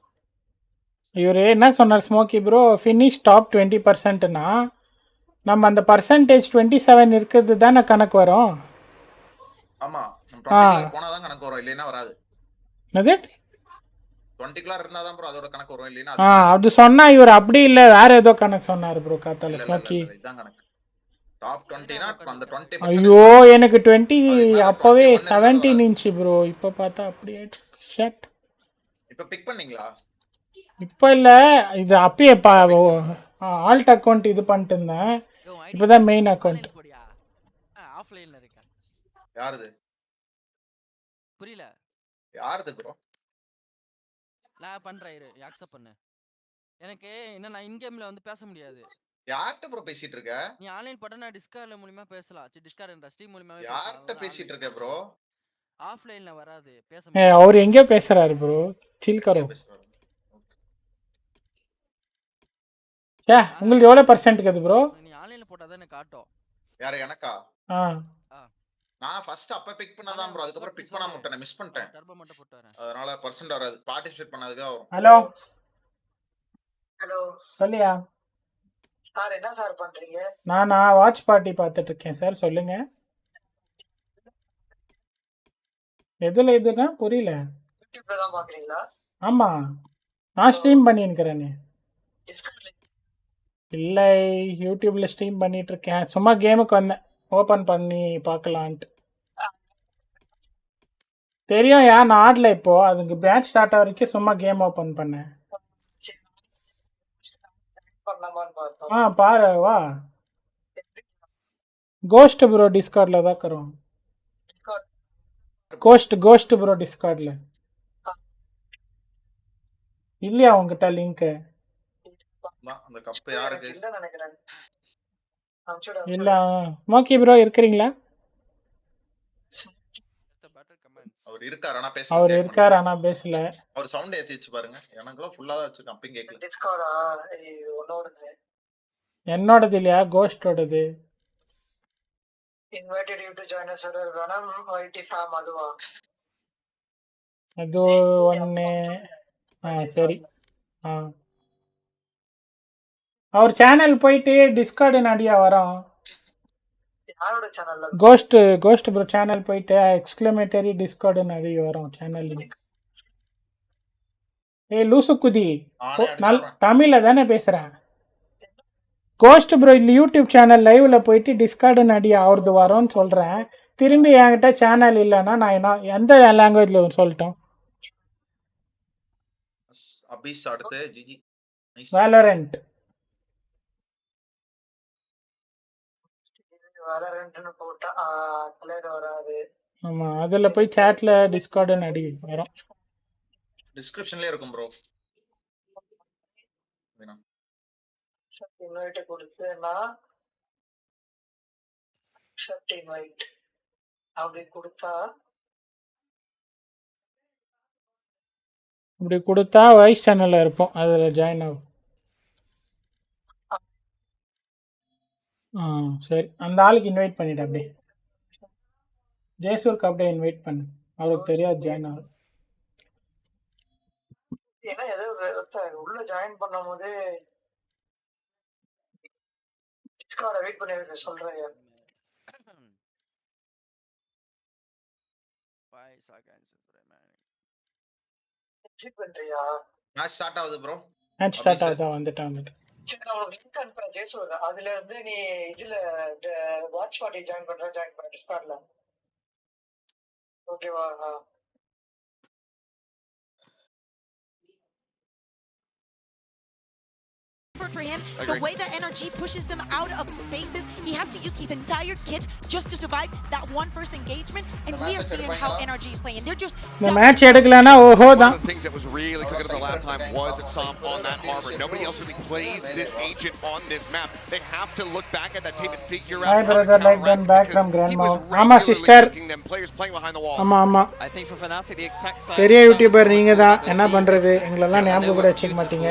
S1: இவரு என்ன சொன்னார் ஸ்மோக்கி ப்ரோ? ஃபினிஷ் டாப் 20%னா நம்ம அந்த பர்சன்டேஜ் 27 இருக்குது தானே கணக்கு வரும்.
S6: ஆமா, 20 போனா தான் கணக்கு வரும், இல்லைனா வராது.
S1: என்னது
S6: 20 கிளார் இருந்தா தான் ப்ரோ அதோட கணக்கு வரும், இல்லைனா
S1: அது சொன்னா இவர் அப்படி இல்ல வேற ஏதோ கணக்கு சொன்னாரு ப்ரோ. காத்தால ஸ்மோக்கி
S6: இதான் கணக்கு. டாப் 20 னா அந்த 20%.
S1: ஐயோ எனக்கு 20 அப்பவே 17 இன்ச் ப்ரோ. இப்போ பார்த்தா அப்படியே ஷட்.
S6: இப்போ பிக் பண்ணீங்களா?
S1: இப்போ இல்ல, இது அப்பயே ஆல்ட் அக்கவுண்ட் இது பண்ணிட்டு இருந்தேன். இப்போதான் மெயின் அக்கவுண்ட்.
S15: ஆஃப்லைன்ல இருக்கேன்.
S6: யாருது?
S15: புரியல.
S6: யாருது ப்ரோ?
S15: நான் பண்றேன், அக்செப்ட் பண்ணு. எனக்கு என்ன, நான் இன் கேம்ல வந்து பேச முடியாது.
S6: யார்ட்ட ப்ரோ பேசிட்டு இருக்க?
S15: நீ ஆன்லைன் போட்டா டிஸ்கார்ட்ல மூலமா பேசலாம். டிஸ்கார்ட்ன்ற ஸ்ட்ரீம் மூலமா பேசலாம்.
S6: யார்ட்ட பேசிட்டு இருக்க ப்ரோ?
S15: ஆஃப்லைன்ல வராது, பேச முடியாது.
S1: அவர் எங்க பேசுறாரு ப்ரோ? சில் கரோ. உங்களுக்கு எவ்வளவு பர்சன்ட் இருக்குது ப்ரோ?
S15: நீ ஆன்லைன்ல போட்டா தான் எனக்கு காட்டும்.
S6: யாரு எனக்கா? நான் ஃபர்ஸ்ட் அப்ப பிக் பண்ணாதான் ப்ரோ, அதுக்கு அப்புறம் பிக் பண்ணாம விட்டேன், மிஸ் பண்ணிட்டேன்.
S15: டர்போ மட்டும் போட்டு வரேன்.
S6: அதனால பர்சன்ட் வராது. பார்ட்டிசிபேட் பண்ணதுக்கு வரும்.
S1: ஹலோ சொல்லியா
S7: சார்? என்ன சார் பண்றீங்க?
S1: நான் வாட்ச் பார்ட்டி பார்த்துட்டு இருக்கேன் சார். சொல்லுங்க. எதுனா புரியல.
S7: யூடியூப்ல தான் பாக்குறீங்களா?
S1: ஆமா, நான் ஸ்ட்ரீம் பண்ணிருக்கிறேனே. இல்ல, யூடியூப்ல ஸ்ட்ரீம் பண்ணிட்டு இருக்கேன். சும்மா கேமுக்கு வந்தேன், ஓபன் பண்ணி பார்க்கலான்ட்டு. தெரியும் நான் ஆடல இப்போ. அதுக்கு பேட்ச் ஸ்டார்ட் வரைக்கும் சும்மா கேம் ஓபன் பண்ணேன். பாரு வா. கோஸ்ட் ப்ரோ டிஸ்கார்ட்ல தான் கரோம். கோஸ்ட் ப்ரோ டிஸ்கார்ட்ல இல்லையா உங்ககிட்ட லிங்க்?
S6: அந்த கப் யாருக்கு?
S7: இல்ல நினைக்கிறேன்.
S1: இல்ல. மோக்கி ப்ரோ இருக்கிறீங்களா? அவர் இருக்காரு ஆனா பேசல.
S6: அவர் சவுண்ட் ஏத்தி வச்சு பாருங்க. எனக்குலாம் ஃபுல்லா தான் வச்சிருக்கேன், அப்பங்க கேக்கல.
S7: டிஸ்கார்டா? உன்னோடது?
S1: என்னோடது இல்லையா, கோஸ்டோடது.
S7: invited you to join us at Ranam IT farm அதுவா?
S1: அது ஒண்ணு. சரி. அவர் சேனல் போயிட்டு டிஸ்கார்ட் நடியா வரோம்.
S7: யாரோட சேனல்ல?
S1: கோஸ்ட் ப்ரோ சேனல் போயிட்டு எக்ஸ்க்ளமேட்டரி டிஸ்கார்ட் நடி வரோம் சேனல். லூசு குதி, தமிழ்ல தானே பேசுறேன். கோஸ்ட் ப்ரோ இல்ல யூடியூப் சேனல் லைவ்ல போயிட்டு டிஸ்கார்ட் நடி அவரது வரோன்னு சொல்றேன். திரும்பி என்கிட்ட சேனல் இல்லைன்னா நான் என்ன எந்த லாங்குவேஜ்ல சொல்லட்டும்?
S6: அபிஸ் அடுத்து ஜிஜி.
S1: வேலோரண்ட்.
S7: வேலோரண்ட்னு போட்டா பிளேயர் வராது.
S1: ஆமா, அதுல போய் சாட்ல டிஸ்கார்ட் நடி வரோம்.
S6: டிஸ்கிரிப்ஷன்லயே இருக்கும் ப்ரோ.
S7: இன்வைட் கொடுத்து நான் அக்செப்ட் இன்வைட் அப்படி கொடுத்தா
S1: இப்படி கொடுத்தா வாய்ஸ் சேனல்ல இருப்போம், அதுல ஜாயின் ஆகும். சரி, அந்த ஆளுக்கு இன்வைட் பண்ணிட்டு அப்படியே ஜெயசூருக்கு அப்படியே இன்வைட் பண்ணு, அவருக்கு தெரியாது ஜாயின் ஆகும்.
S7: ஏன்னா ஏதோ உள்ள ஜாயின் பண்ணும் போது டிஸ்கார்ட வெயிட் பண்ணி சொல்றேன்.
S15: 5 seconds remaining.
S7: எக்ஸிட் பண்றியா?
S6: மேட்ச் ஸ்டார்ட் ஆகுது ப்ரோ.
S1: மேட்ச் ஸ்டார்ட் ஆகுதா? வந்துட்டேன்.
S7: சரி, நான் உங்களுக்கு லிங்க் அனுப்புறேன் ஜெயசூர். அதுல இருந்து நீ இதுல வாட்ச் பார்ட்டி ஜாயின் பண்ண டிஸ்கார்ட்ல. ஓகேவா?
S5: For him, the way that NRG pushes him out of spaces, he has to use his entire kit just to survive that one first engagement, and we are seeing how NRG is playing. They're just
S1: the match எடுக்கலனா ஓஹோ தான்.
S17: One of the things that was really cooking up the last time was Sam on that armor. Nobody else really plays this agent on this map. They have to look back at that tape and figure out.
S1: Hi brother, like them back from grandma. Ama sister.
S17: Players playing behind the wall.
S1: ஆமா.
S8: I think for FNATIC the exact same.
S1: பெரிய YouTuber நீங்க தான், என்ன பண்றது? எங்களெல்லாம் ஞாபகம் கூட வச்சுக்க மாட்டீங்க,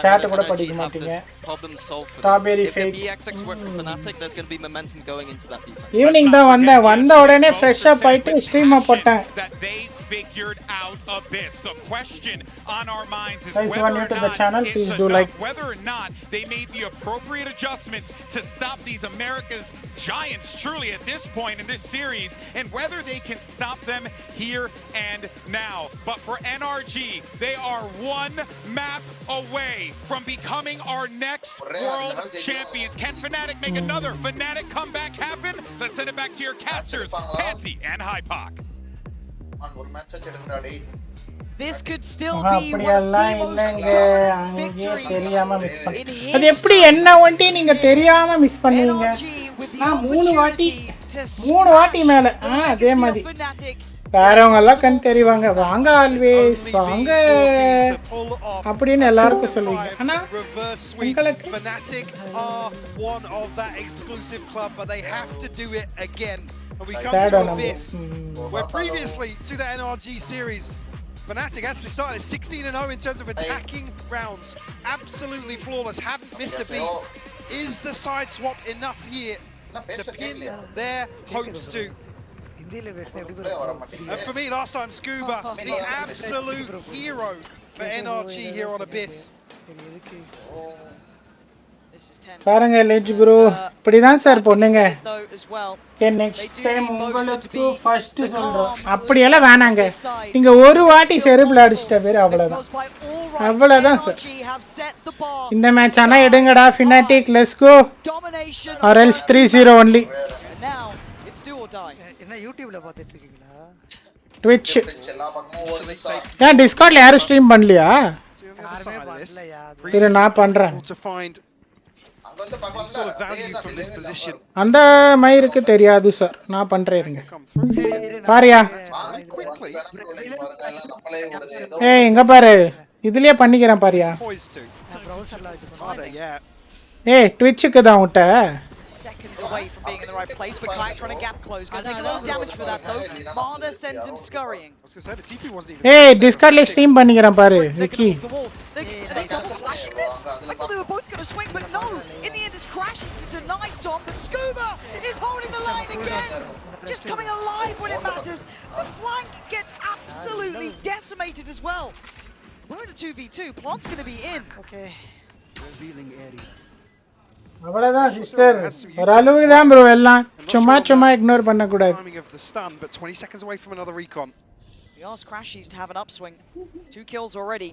S1: சாட் கூட படிக்க மாட்டீங்க.
S8: Problem solved for
S1: Strawberry
S8: them. If the
S1: fake.
S8: BXX work for FNATIC, there's going to be momentum going into that defense.
S1: Evening தான் வந்த உடனே ஃப்ரெஷ் அப் ஆயிட்டு ஸ்ட்ரீம் போட்டேன்.
S3: Figured out abyss. The question on our minds is
S1: Guys,
S3: whether or
S1: to the
S3: not
S1: channel, please
S3: it's
S1: do
S3: enough,
S1: like.
S3: whether or not they made the appropriate adjustments to stop these America's giants truly at this point in this series, and whether they can stop them here and now. But for NRG, they are one map away from becoming our next world champions. Can FNATIC make another FNATIC comeback happen? Let's send it back to your casters, Pansy and Hypoc.
S18: This could still be one of the most dominant victories in history.
S1: அது எப்படி என்ன ஒண்டி நீங்க தெரியாம miss பண்ணீங்க? மூணு வாட்டி மேல அதே மாதிரி வேறவங்க எல்லாம் கண் தெரிவாங்க, வாங்க ஆல்வேஸ் வாங்க அப்படின்னு எல்லாருக்கும் சொல்லுவீங்க. ஆனா உங்களுக்கு
S12: FNATIC are one of that exclusive club, but they have to do it again. And we come to Abyss, where previously to the NRG series, FNATIC actually started at 16-0 in terms of attacking rounds. Absolutely flawless, hadn't missed a beat. Is the side swap enough here to pin their hopes to? And for me, last time, Scuba, the absolute hero for NRG here on Abyss.
S1: பாருங்க ledge bro, இப்படிதான் sir பொண்ணுங்க. Okay, next time உங்களுக்கு first சொல்றோம், அப்படியெல்லாம் வேணாங்க. நீங்க ஒரு வாட்டி செருப்புல அடிச்சிட்ட பேர் அவ்வளவுதான் சார். இந்த மேட்ச் ஆனா எடுங்கடா FNATIC, let's go or else 3-0 only.
S13: என்ன யூடியூப்ல பார்த்துட்டு இருக்கீங்களா?
S1: ட்விட்ச் ஏன் டிஸ்கார்ட்ல யாரும் ஸ்ட்ரீம் பண்ணலையா? இரு நான் பண்றேன். அந்த மயிருக்கு தெரியாது சார், நான் பண்றேன் இருங்க. பாரியா ஏய் இங்க பாரு, இதுலயே பண்ணிக்கிறேன் பாரியா. ஏய் ட்விட்சுக்கு தான் விட்ட.
S18: Second away from being in the right place, but Kayak trying to gap close. Gonna take a lot of damage for that though. Marder sends him scurrying.
S1: Hey, Discordல ஸ்ட்ரீம் பண்ணிக்கிறேன் பாரு Vicky.
S18: Are they double flashing this? I thought they were both gonna swing, but no. In the end, it's crashes to deny Som, but Scuba is holding the line again. Just coming alive when it matters. The flank gets absolutely decimated as well. We're in a 2v2. Plant's gonna be in.
S13: Okay. Revealing area.
S1: அவ்வளவுதான் sister, ஒரு அளவுக்கு தான் bro, எல்லாம் சும்மா ignore பண்ண கூடாது.
S12: Timing of the stun, but 20 seconds away from another recon.
S18: We asked Crashies to have an upswing. 2 kills already.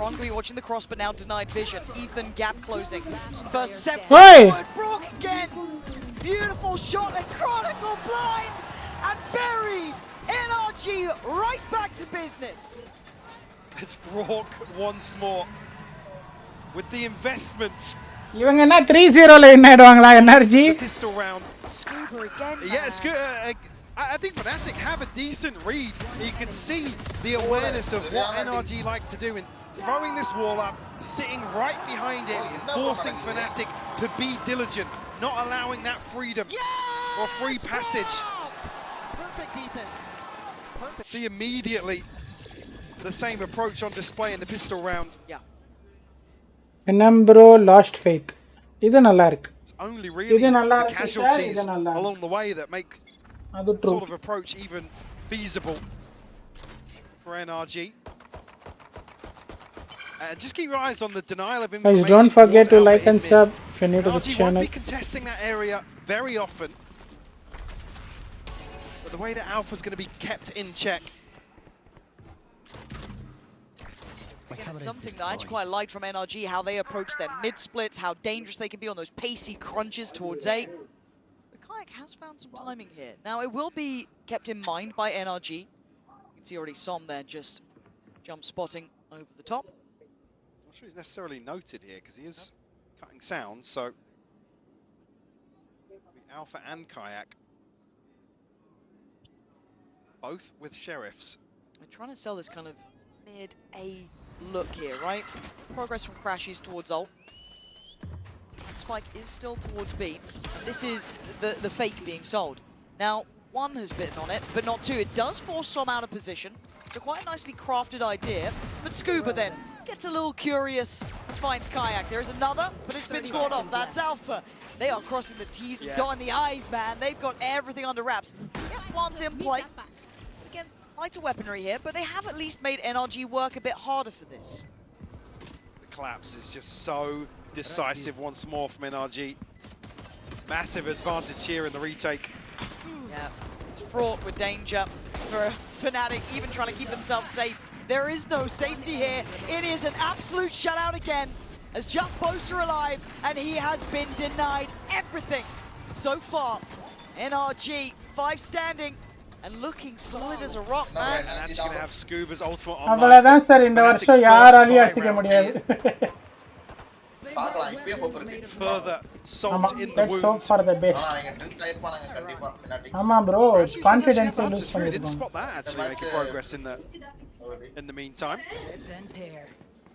S18: Ron be watching the cross, but now denied vision. Ethan gap closing. First step forward, Brock again. Beautiful shot, and Chronicle blind and buried. NRG right back to business.
S12: It's Brock once more with the investment.
S1: இவங்க என்ன 3-0ல win ஆயிடுவாங்களா NRG?
S12: Pistol round.
S18: Scuba again.
S12: Yeah, I think FNATIC have a decent read. You can see the awareness of what NRG like to do in throwing this wall up, sitting right behind it, forcing FNATIC to be diligent, not allowing that freedom or free passage.
S15: Perfect, Ethan. Perfect.
S12: See immediately the same approach on display in the pistol round.
S15: Yeah.
S1: Bro lost faith. இது நல்லா இருக்கு.
S12: Only really the casualties
S1: along
S12: along the way that make that sort of approach even feasible for NRG. And just keep your eyes on the denial of information.
S1: Guys, don't forget to like and sub if you're new to the
S12: NRG
S1: channel.
S12: won't be contesting that area very often. But the way that Alpha's going to be kept in check.
S18: Again, it's something that I actually quite liked from NRG, how they approach their mid-splits, how dangerous they can be on those pacey crunches towards A. But Kayak has found some timing here. Now, it will be kept in mind by NRG. You can see already Som there just jump spotting over the top.
S12: I'm not sure he's necessarily noted here because he is cutting sound, so Alpha and Kayak, both with sheriffs.
S18: They're trying to sell this kind of mid-A look here, right? Progress from Crashies towards ult. Spike is still towards B. This is the fake being sold. Now, one has bitten on it, but not two. It does force Som out of position. So quite a nicely crafted idea. But Scuba then gets a little curious and finds Kayak. There is another, but it's been scored off. That's Alpha. They are crossing the T's and dotting the I's, man. They've got everything under wraps. Yeah, plants in play. Again, lighter weaponry here, but they have at least made NRG work a bit harder for this.
S12: The collapse is just so decisive once more from NRG. Massive advantage here in the retake.
S18: Yeah, it's fraught with danger for FNATIC, even trying to keep themselves safe. There is no safety here. It is an absolute shutout again, as just Boaster alive, and he has been denied everything so far. NRG, 5 standing, and looking solid as a rock, man.
S12: And that's going to have Scuba's ultimate on.
S1: அவ்வளவுதான் sir இந்த வருஷம் யாராலையும் அடிக்க முடியாது.
S12: Further salt in the wound.
S1: Let's hope for the best. ஆமா bro, confidence lose
S12: பண்ணிருக்காங்க. Didn't spot that actually making progress in the meantime.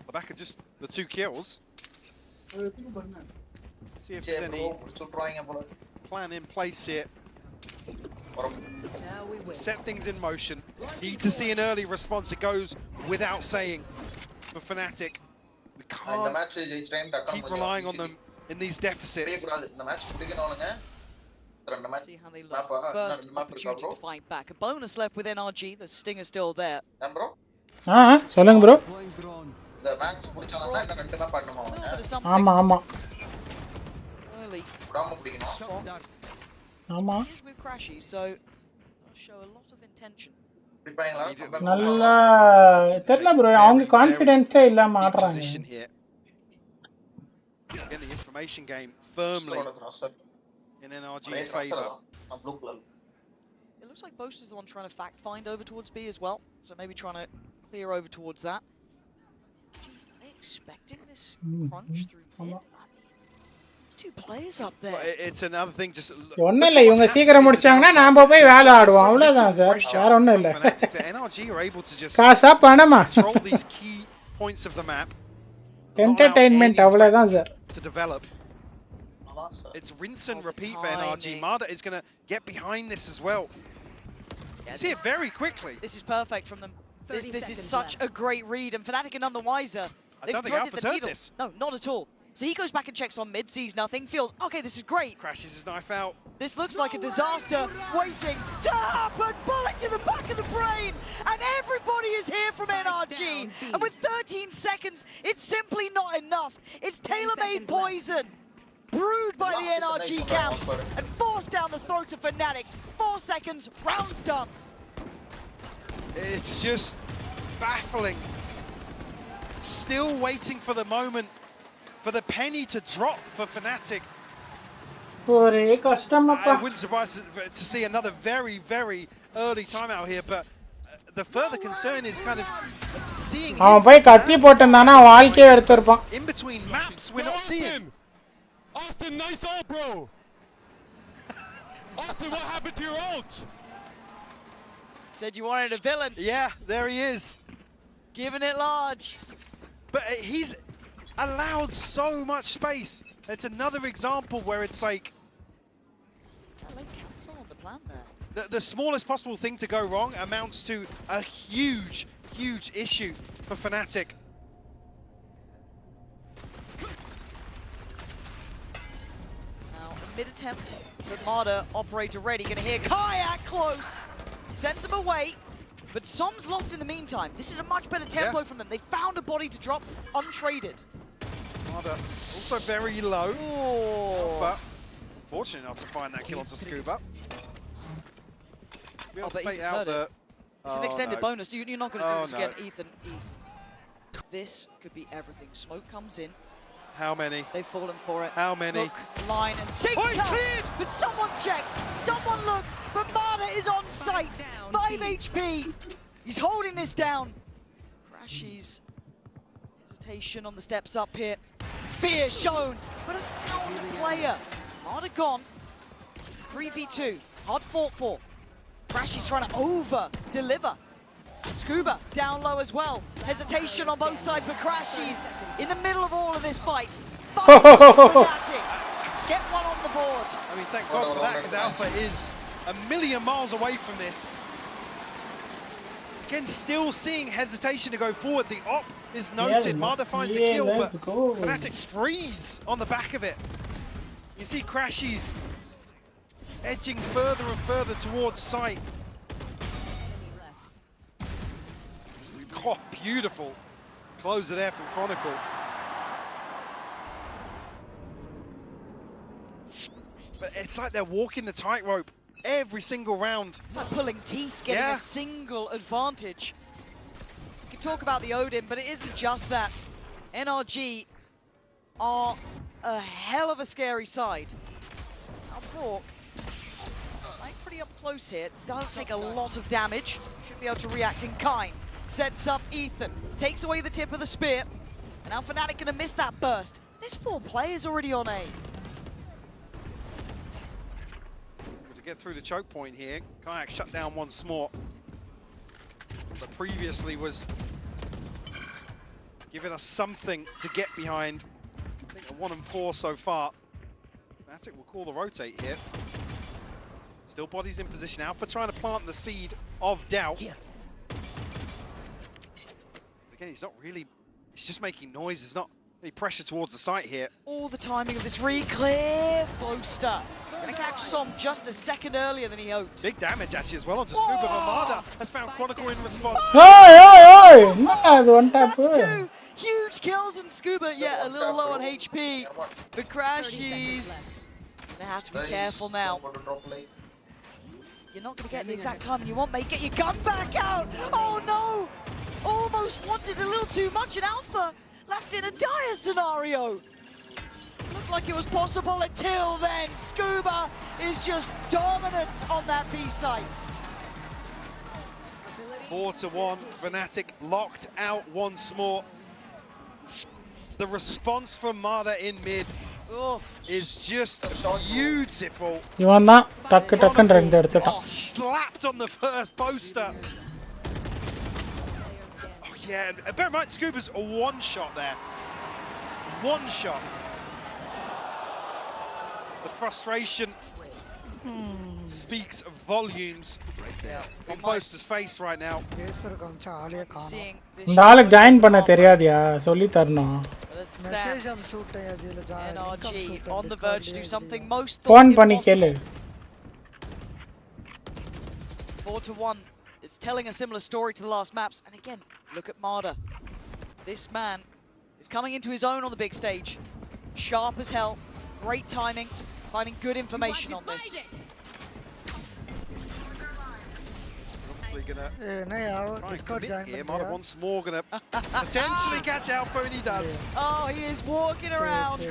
S12: The back of just the 2 kills. See if there's any plan in place here. To set things in motion. Need to see an early response. It goes without saying for FNATIC. We can't keep relying on them in these deficits.
S18: See how they look. First opportunity to fight back. A bonus left with NRG. The stinger still there.
S1: சொல்லுங்க bro. ஆமா ஆமா.
S18: Early.
S1: ஆமா.
S18: With Crashy, so show a lot of intention.
S1: நல்லா தெரியல bro, அவங்க கான்ஃபிடென்ட்டே இல்லாம ஆடுறாங்க.
S12: Again, the information game firmly in NRG's favor.
S18: It looks like Boast is the one trying to fact find over towards B as well, so maybe trying to clear over towards that. Are they expecting this crunch through mid? There's 2 players up there.
S12: Well, it's another thing. Just
S1: ஒண்ணு இல்ல, இவங்க சீக்கிரம் முடிச்சாங்கன்னா நாம போய் வேலை ஆடுவோம், அவ்வளவுதான் sir. வேற ஒண்ணும் இல்ல.
S12: NRG are able to just
S1: காசா பணமா
S12: control these key points of the map.
S1: Entertainment அவ்வளவுதான் sir.
S12: To develop. It's rinse and repeat for NRG. Marda is going to get behind this as well. You see it very quickly.
S18: This is perfect from them. This is such a great read, and FNATIC are none the wiser.
S12: I don't think Alpha's heard this.
S18: No, not at all. So he goes back and checks on mid, sees nothing, feels, okay, this is great.
S12: Crashes his knife out.
S18: This looks like a disaster waiting to happen. Bullet to the back of the brain, and everybody is here from NRG. And with 13 seconds, it's simply not enough. It's tailor-made poison, brewed by the NRG camp, and forced down the throat of FNATIC. 4 seconds, round's done.
S12: It's just baffling. Still waiting for the moment, for the penny to drop for FNATIC. I wouldn't surprise to see another very, very early timeout here, but the further concern is kind of seeing
S1: அவன் போய் கத்தி போட்டுனானா வாழ்க்கையே எடுத்துப்பான்.
S12: In between maps we're not seeing.
S9: Austin, nice ult, bro. Austin, what happened to your ult?
S18: Said you wanted a villain.
S12: Yeah, there he is.
S18: Giving it large.
S12: But he's allowed so much space. It's another example where it's like
S18: Cancel on the plan there.
S12: the smallest possible thing to go wrong amounts to a huge, huge issue for FNATIC.
S18: Now, a mid-attempt, but Marder, operator ready, gonna hear Kayak close. Sends him away, but Som's lost in the meantime. This is a much better tempo from them. They found a body to drop untraded.
S12: Marder also very low, but fortunate not to find that kill onto Scuba.
S18: But it's an extended bonus. You're not going to do this again, Ethan. This could be everything. Smoke comes in.
S12: How many?
S18: They've fallen for it.
S12: How many?
S18: Hook, line, and sink.
S12: Oh, it's cleared!
S18: But someone checked. Someone looked. But Marder is on site. 5 HP. He's holding this down. Crashies. Hesitation on the steps up here. Fear shown. But a found player. Marder gone. 3v2. Hard fought for. Crashies trying to over-deliver. Scuba down low as well. Hesitation on both sides, but Crashies in the middle of all of this fight. Get one on the board.
S12: I mean, thank God for that, because Alpha is a million miles away from this. Again, still seeing hesitation to go forward. The op is noted. Marder finds a kill, but FNATIC freeze on the back of it. You see Crashies edging further and further towards sight. Oh, beautiful closer there from Chronicle. But it's like they're walking the tightrope every single round.
S18: It's like pulling teeth, getting a single advantage. You can talk about the Odin, but it isn't just that. NRG are a hell of a scary side. Now, Bork, like pretty up close here, does take a lot of damage. Should be able to react in kind. Sets up Ethan, takes away the tip of the spear, and now FNATIC gonna miss that burst. There's 4 players already on A.
S12: To get through the choke point here, Kayak shut down once more, but previously was giving us something to get behind. I think a 1 and 4 so far. FNATIC will call the rotate here. Still bodies in position. Alpha trying to plant the seed of doubt. Again, he's not really, he's just making noise. There's not any pressure towards the site here.
S18: All the timing of this re-clear. Boaster. Gonna catch Som just a second earlier than he hoped.
S12: Big damage actually as well onto Scuba, but Marder has found Chronicle in response.
S18: That's 2 huge kills, and Scuba, yeah, a little low on HP. But Crashies, they have to be careful now. You're not gonna get the exact timing you want, mate. Get your gun back out. Oh no! Almost wanted a little too much, and Alpha left in a dire scenario. Looked like it was possible until then. Scuba is just dominant on that B site.
S12: 4-1, FNATIC locked out once more. The response from Marder in mid is just beautiful. Slapped on the first poster. Yeah, bear in mind, Scuba's a 1 shot there. 1 shot. The frustration speaks volumes on Poster's face right now.
S1: இந்த ஆளுக்கு join பண்ண தெரியாதியா சொல்லி தரணும் phone பண்ணி கேளு
S18: 4-1. It's telling a similar story to the last maps. And again, look at Marder. This man is coming into his own on the big stage. Sharp as hell. Great timing. Finding good information on this.
S12: Obviously gonna try and commit here. Marder once more gonna potentially catch Alpha, and he does.
S18: Oh, he is walking around.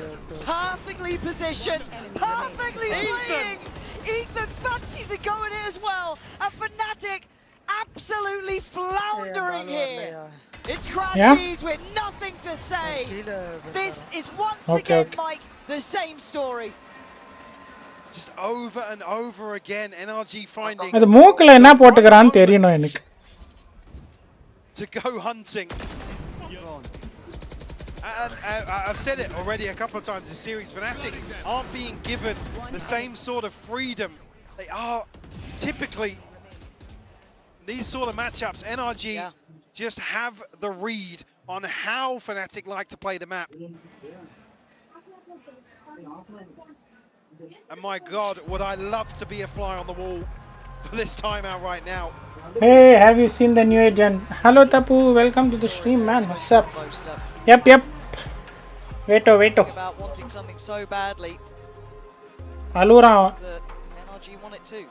S18: Perfectly positioned. Perfectly playing. Ethan fancies it going in as well. And FNATIC absolutely floundering here. It's Crashies with nothing to say. This is once again, Mike, the same story.
S12: Just over and over again, NRG finding
S1: அது மூக்குல என்ன போட்டுக்கறான்னு தெரியணும் எனக்கு
S12: to go hunting. And I've said it already a couple of times this series, Fnatic aren't being given the same sort of freedom. They are typically, these sort of matchups, NRG just have the read on how Fnatic like to play the map. And my God, would I love to be a fly on the wall for this timeout right now.
S1: Hey, have you seen the new agent? Hello Tapu, welcome to the stream, man. What's up? Yep. Waito.
S18: About wanting something so badly.
S1: VALORANT.
S18: The NRG want it too.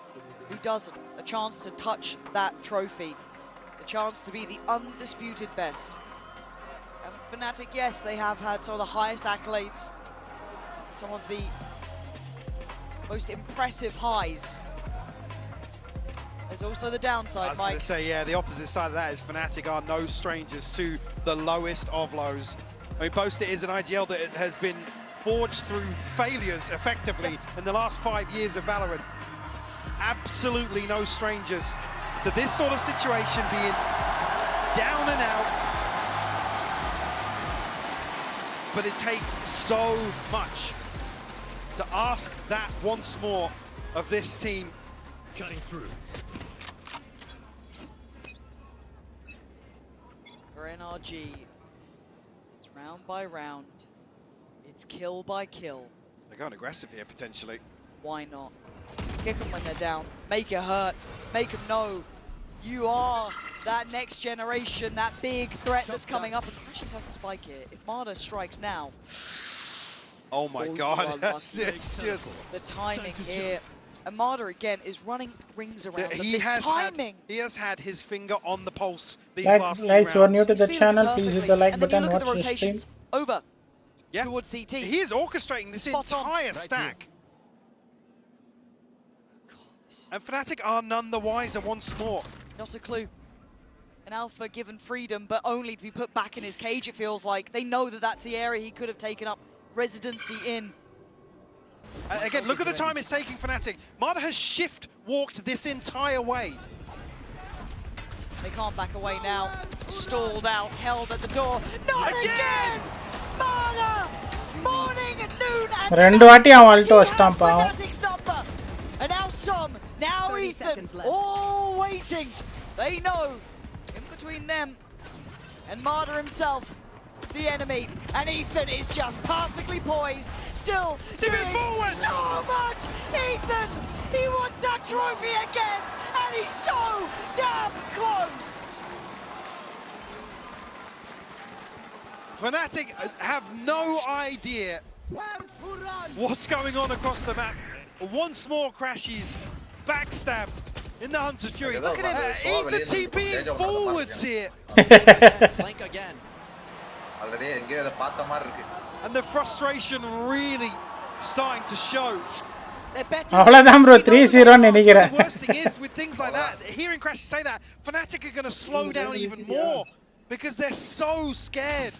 S18: Who doesn't? A chance to touch that trophy. A chance to be the undisputed best. And Fnatic, yes, they have had some of the highest accolades. Some of the most impressive highs. There's also the downside,
S12: I was going to say, yeah, the opposite side of that is Fnatic are no strangers to the lowest of lows. I mean, Boasted is an IGL that has been forged through failures, effectively, in the last 5 years of Valorant. Absolutely no strangers to this sort of situation, being down and out. But it takes so much to ask that once more of this team.
S11: Cutting through.
S18: For NRG, it's round by round. It's kill by kill.
S12: They're going aggressive here, potentially.
S18: Why not? Kick them when they're down. Make it hurt. Make them know you are that next generation, that big threat that's coming up. And Precious has the spike here. If Marder strikes now...
S12: Oh my God, it's just...
S18: The timing here. And Marder again is running rings around them.
S12: He has had his finger on the pulse these
S1: Guys,
S12: last few rounds.
S1: who are new to the channel, please hit the like button,
S18: Look
S1: watch
S18: at the
S1: the stream.
S18: rotations over towards CT.
S12: He is orchestrating this entire stack. And Fnatic are none the wiser once more.
S18: Not a clue. An Alpha given freedom, but only to be put back in his cage, it feels like. They know that that's the area he could have taken up residency in.
S12: Again, look at the time it's taking Fnatic. Marder has shift walked this entire way.
S18: They can't back away now. Stalled out, held at the door. Not again! Marder! Morning at noon and
S1: రెండు వాటి ఆ వాల్టో వస్తాం పావం.
S18: Fnatic's number. And now some, now Ethan, all waiting. They know, in between them and Marder himself, is the enemy. And Ethan is just perfectly poised. Still doing so much! Ethan, he wants that trophy again, and he's so damn close!
S12: Fnatic have no idea what's going on across the map. Once more crashes, backstabbed in the Hunter's Fury.
S18: Look at him!
S12: Ethan TPing forwards here.
S8: Flank again.
S12: And the frustration really starting to show.
S1: அவ்வளவுதான் bro 3-0 நினைக்கிறேன்.
S12: The worst thing is with things like that, hearing Crash say that, Fnatic are going to slow down even more because they're so scared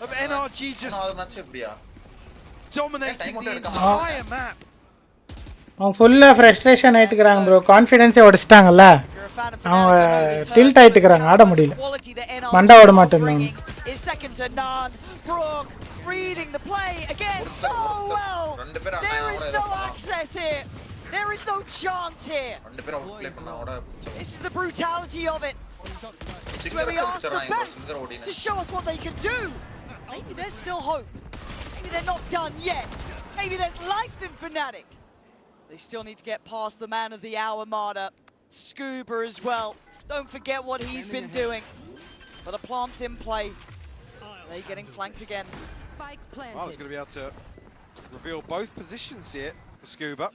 S12: of NRG just dominating the entire map.
S1: அவங்க ஃபுல்லா frustration ஆயிட்டுக்கறாங்க bro. கான்ஃபிடன்ஸே உடைச்சிட்டாங்கல. அவங்க tilt ஆயிட்டுக்கறாங்க, ஆட முடியல. மண்டை ஓட மாட்டேங்கிறாங்க.
S18: Is second to none. Brook reading the play again so well. There is no access here. There is no chance here. This is the brutality of it. This is where we ask the best to show us what they can do. Maybe there's still hope. Maybe they're not done yet. Maybe there's life in Fnatic. They still need to get past the man of the hour, Marder. Scuba as well. Don't forget what he's been doing. But the plant's in play. They're getting flanked again.
S12: I was going to be able to reveal both positions here for Scuba.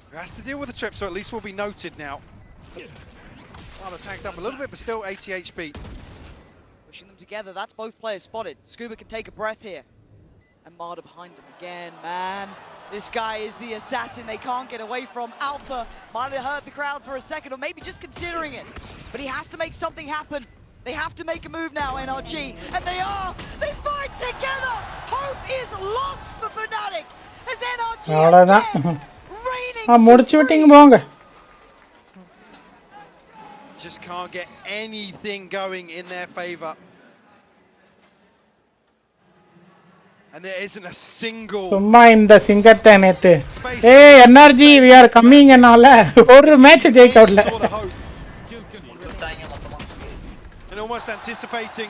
S12: Who has to deal with the trip, so at least will be noted now. Marder tanked up a little bit, but still 80 HP.
S18: Pushing them together, that's both players spotted. Scuba can take a breath here. And Marder behind him again, man. This guy is the assassin they can't get away from. Alpha might have heard the crowd for a second, or maybe just considering it. But he has to make something happen. They have to make a move now, NRG. And they are! They fight together! Hope is lost for Fnatic! As NRG again, reigning supreme!
S12: Just can't get anything going in their favor. And there isn't a single.
S1: சும்மா இந்த சிங்கத்தை நேத்து NRG we are coming னால ஒரு match ஜெயிக்க விடல.
S12: And almost anticipating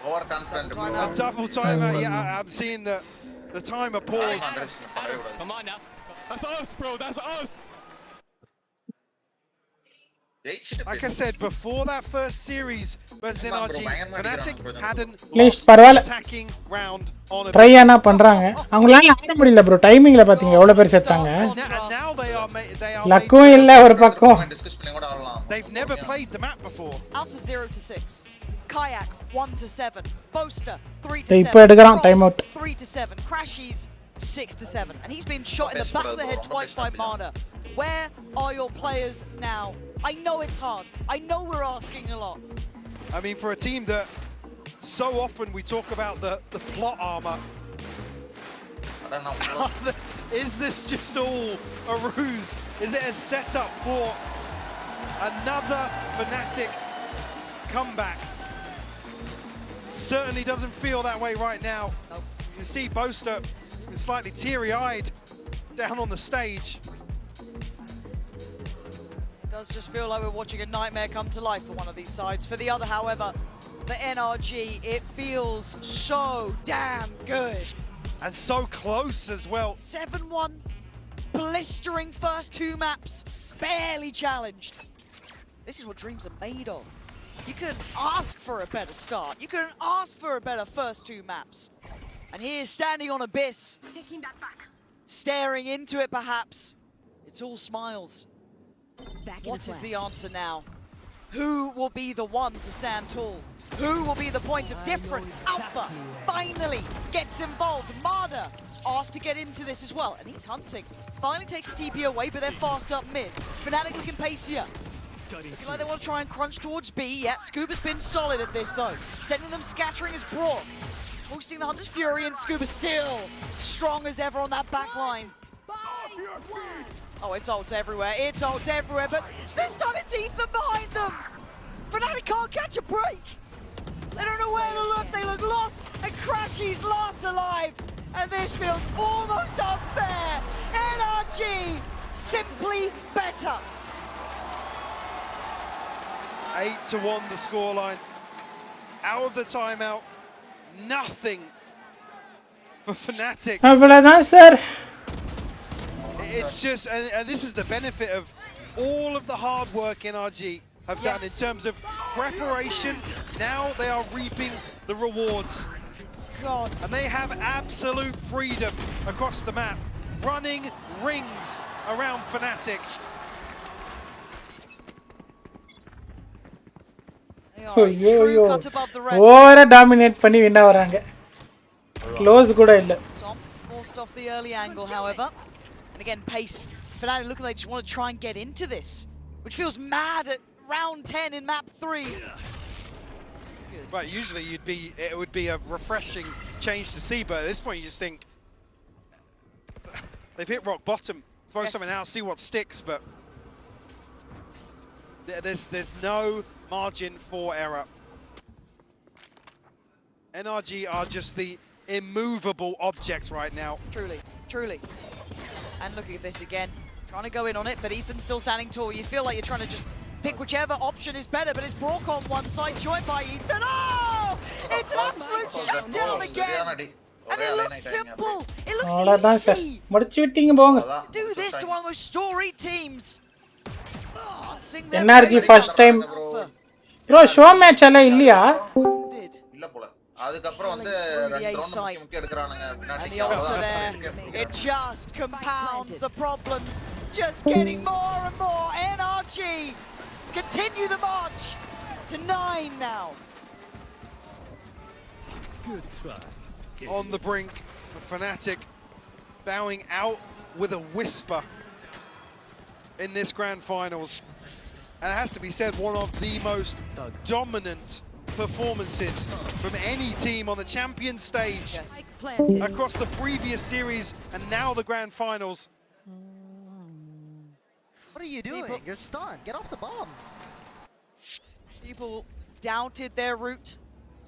S6: overconfident
S12: a double timeout. Yeah, I'm seeing the timer pause.
S9: Come on now. That's us, bro. That's us.
S12: Like I said, before that first series versus NRG, FNATIC hadn't
S1: Please,
S12: lost attacking round on a
S1: try ஆனா பண்றாங்க. அவங்களால ஆட முடியல bro. டைமிங்ல பாத்தீங்க எவ்வளவு பேர் செத்தாங்க.
S12: And now they are
S1: லக்கும் இல்ல ஒரு பக்கம்.
S12: They've never played the map before.
S18: Alpha 0 to 6. Kayak 1 to 7. Boaster 3 to 7.
S1: இப்போ எடுக்கறான் time out.
S18: 3 to 7. Crashies 6 to 7. And he's been shot in the back of the head twice by Mana. Where are your players now? I know it's hard. I know we're asking a lot.
S12: I mean, for a team that so often we talk about the plot armor.
S6: I don't know.
S12: Is this just all a ruse? Is it a setup for another FNATIC comeback? Certainly doesn't feel that way right now. You see Boaster is slightly teary-eyed down on the stage.
S18: It does just feel like we're watching a nightmare come to life for one of these sides. For the other, however, the NRG, it feels so damn good.
S12: And so close as well.
S18: 7-1, blistering first two maps, barely challenged. This is what dreams are made of. You couldn't ask for a better start. You couldn't ask for a better first two maps. And here's standing on Abyss,
S14: Taking that back.
S18: staring into it perhaps. It's all smiles.
S14: Back
S18: What is the answer now? Who will be the one to stand tall? Who will be the point of difference? Alpha finally gets involved. Marder asked to get into this as well, and he's hunting. Finally takes the TP away, but they're fast up mid. FNATIC looking pacier. Looking like they want to try and crunch towards B. Yeah, Scuba's been solid at this though. Sending them scattering as Brock. Boosting the Hunter's Fury, and Scuba still strong as ever on that back line. Oh, it's ults everywhere. It's ults everywhere, but this time it's Ethan behind them. FNATIC can't catch a break. They don't know where to look. They look lost, and Crashy's last alive. And this feels almost unfair. NRG simply better.
S12: 8-1 the scoreline. Out of the timeout, nothing for FNATIC.
S1: அவ்வளவுதான் sir.
S12: It's just, and this is the benefit of all of the hard work NRG have done in terms of preparation. Now they are reaping the rewards.
S18: God.
S12: And they have absolute freedom across the map, running rings around FNATIC.
S1: ஓவரா dominate பண்ணி win ஆவறாங்க. Close கூட இல்ல.
S18: Forced off the early angle, however. And again, pace. FNATIC looking like they just want to try and get into this, which feels mad at round 10 in map 3.
S12: Right, usually it would be a refreshing change to see, but at this point you just think they've hit rock bottom. Throw something out, see what sticks, but there's no margin for error. NRG are just the immovable objects right now.
S18: Truly, truly. And looking at this again, trying to go in on it, but Ethan's still standing tall. You feel like you're trying to just pick whichever option is better, but it's Brock on one side, joined by Ethan. Oh! It's an absolute shutdown again! And it looks simple! It looks easy! To do this to one of those storied teams!
S1: NRG first time. Bro, show match alla illaya?
S6: இல்ல போல. அதுக்கப்புறம் வந்து ரெண்டு round முக்கிய எடுக்கறானுங்க.
S18: And the ultra there, it just compounds the problems. Just getting more and more. NRG continue the march to 9 now.
S12: Good try. On the brink, FNATIC bowing out with a whisper in this grand finals. And it has to be said, one of the most dominant performances from any team on the champion stage across the previous series and now the grand finals.
S2: What are you doing? You're stunned. Get off the bomb.
S18: People doubted their route.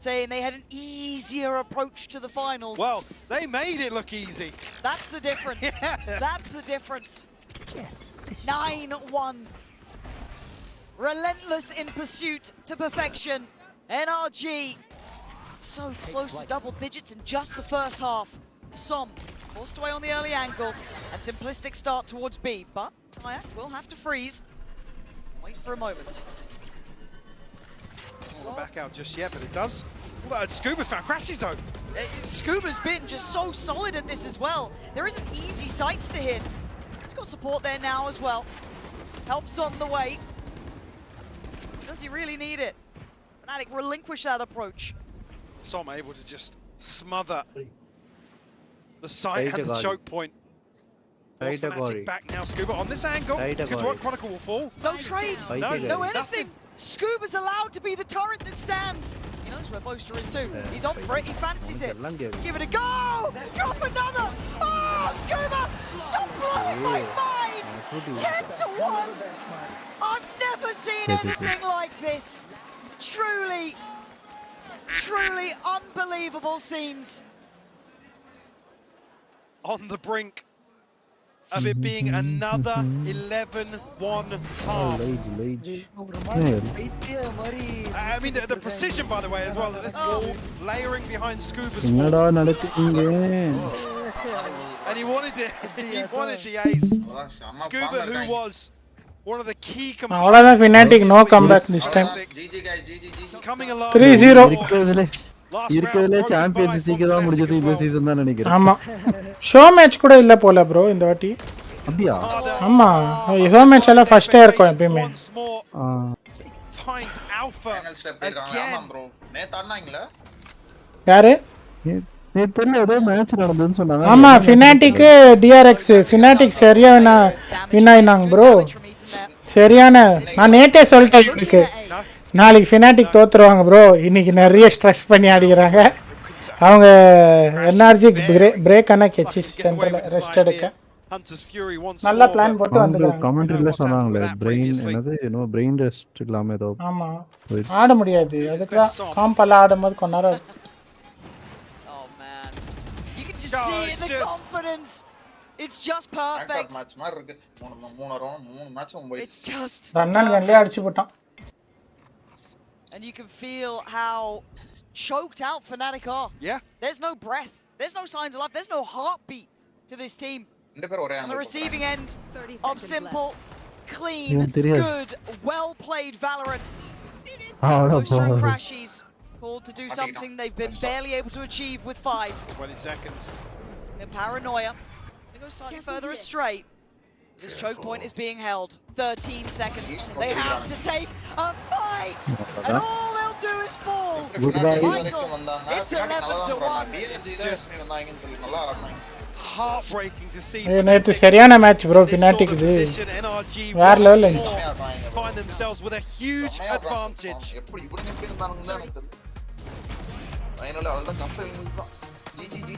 S18: saying they had an easier approach to the finals.
S12: Well, they made it look easy.
S18: That's the difference.
S12: Yeah.
S18: That's the difference. Yes. 9-1. Relentless in pursuit to perfection. NRG so close to double digits in just the first half. Som forced away on the early angle and simplistic start towards B, but Kayak will have to freeze. Wait for a moment.
S12: Not back out just yet, but it does. Well, Scuba's found Crashy Zone.
S18: Scuba's been just so solid at this as well. There isn't easy sights to hit. He's got support there now as well. Helps on the way. Does he really need it? FNATIC relinquish that approach.
S12: Som able to just smother the sight and the choke point. FNATIC back now, Scuba on this angle. Chronicle will fall.
S18: No trade, no anything. Scuba's allowed to be the turret that stands. He knows where Boaster is too. He's on for it, he fancies it. Give it a go! Drop another! Oh, Scuba! Stop blowing my mind! 10-1! I've never seen anything like this. Truly, truly unbelievable scenes.
S12: On the brink of it being another 11-1 half. I mean, the precision, by the way, as well. It's all layering behind Scuba's fall. And he wanted it. He wanted the ace. Scuba, who was one of the key
S1: Avalada FNATIC no comeback this time.
S12: Coming along.
S1: 3-0.
S10: இருக்கதுல champions சீக்கிரமா முடிஞ்சது இந்த season தான் நினைக்கிறேன்.
S1: ஆமா. Show match கூட இல்ல போல bro இந்த வாட்டி.
S10: அப்படியே.
S1: ஆமா. ஷோ மேட்ச் எல்லாம் ஃபர்ஸ்ட் டே இருக்கும் எப்பவுமே.
S12: Finds Alpha again.
S6: bro. நேத்து ஆடுனாங்களா?
S1: யாரு?
S10: நேத்து ஏதோ மேட்ச் நடந்துன்னு சொன்னாங்க.
S1: ஆமா FNATIC DRX FNATIC சரியா வின் ஆயினாங்க bro. சரியான நான் நேத்தே சொல்லிட்டேன் உங்களுக்கு. நாளைக்கு FNATIC தோத்துருவாங்க ப்ரோ. இன்னைக்கு நிறைய ஸ்ட்ரெஸ் பண்ணி ஆடிக்கிறாங்க. அவங்க NRG பிரேக் ஆனா கெச்சி சென்டர்ல ரெஸ்ட் எடுக்க நல்ல பிளான் போட்டு வந்தாங்க.
S10: கமெண்ட்ரில சொன்னாங்களே பிரெயின் என்னது பிரெயின் ரெஸ்ட் இல்லாம ஏதோ.
S1: ஆமா ஆட முடியாது. அதுக்கு காம்பல ஆடும்போது கொஞ்ச நேரம்.
S18: Oh man. You can just see the confidence. It's just perfect.
S6: Match மாதிரி இருக்கு. மூணு மேட்ச் போய்.
S18: It's just
S1: ரன்னன் கண்டே அடிச்சு போட்டான்.
S18: And you can feel how choked out FNATIC are.
S12: Yeah.
S18: There's no breath. There's no signs of life. There's no heartbeat to this team. On the receiving end of simple, clean, good, well-played Valorant. Boaster and Crashies called to do something they've been barely able to achieve with 5.
S12: 20 seconds.
S18: The paranoia. They go slightly further astray. This choke point is being held. 13 seconds. They have to take a fight! And all they'll do is fall! Michael, it's 11-1.
S12: It's just heartbreaking to see.
S1: நேத்து சரியான match bro FNATIC இது. வேற லெவல்ல
S12: find themselves with a huge advantage.
S6: எப்படி இவனுங்க எப்படி இருந்தானுங்க தான் எனக்கு தெரியல. ஃபைனலி அவ்வளவுதான் கம்பெனி ஜிஜி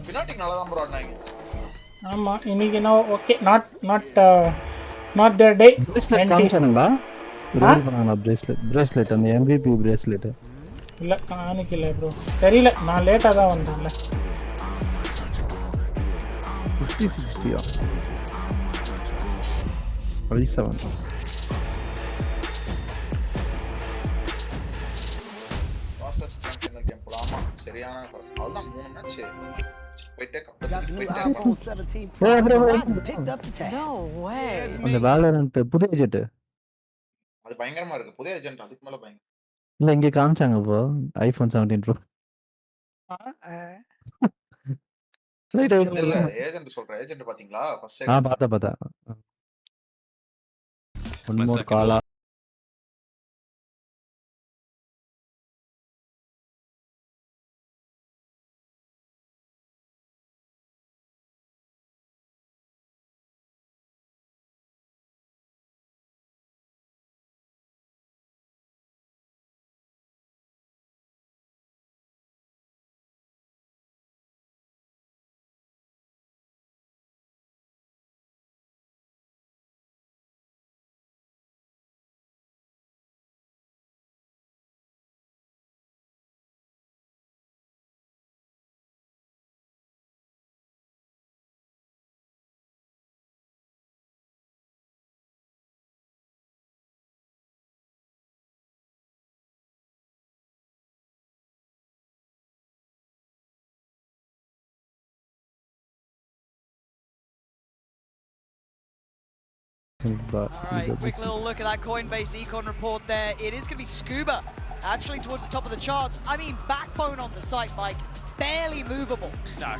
S6: FNATIC நல்லா தான் bro ஆடுனாங்க.
S1: ஆமா இன்னைக்கு no okay not there day.
S10: காமிச்சானுங்களா? ரோல் பண்ணாங்களா பிரேஸ்லெட் அந்த MVP பிரேஸ்லெட்?
S1: இல்ல காணிக்கல bro. தெரியல நான் லேட்டா தான் வந்தேன்ல.
S10: 50-60 47
S6: ப்ராசஸ் கண்டெய்னர் கேம் போலாமா? சரியான அவ்வளவுதான் மூணு மேட்ச்.
S10: அந்த வேலரண்ட் புது ஏஜென்ட்
S6: அது பயங்கரமா இருக்கு. புது ஏஜென்ட் அதுக்கு மேல பயங்கரம்.
S10: இல்ல இங்க காமிச்சாங்க இப்போ ஐபோன் 17 ப்ரோ.
S6: இல்ல ஏஜென்ட் சொல்ற ஏஜென்ட் பாத்தீங்களா? ஃபர்ஸ்ட்
S10: பார்த்தா one more Kaala
S18: Alright, quick little look at that Coinbase econ report there. It is going to be Scuba, actually towards the top of the charts. I mean, backbone on the site, Mike. Barely movable.
S12: No,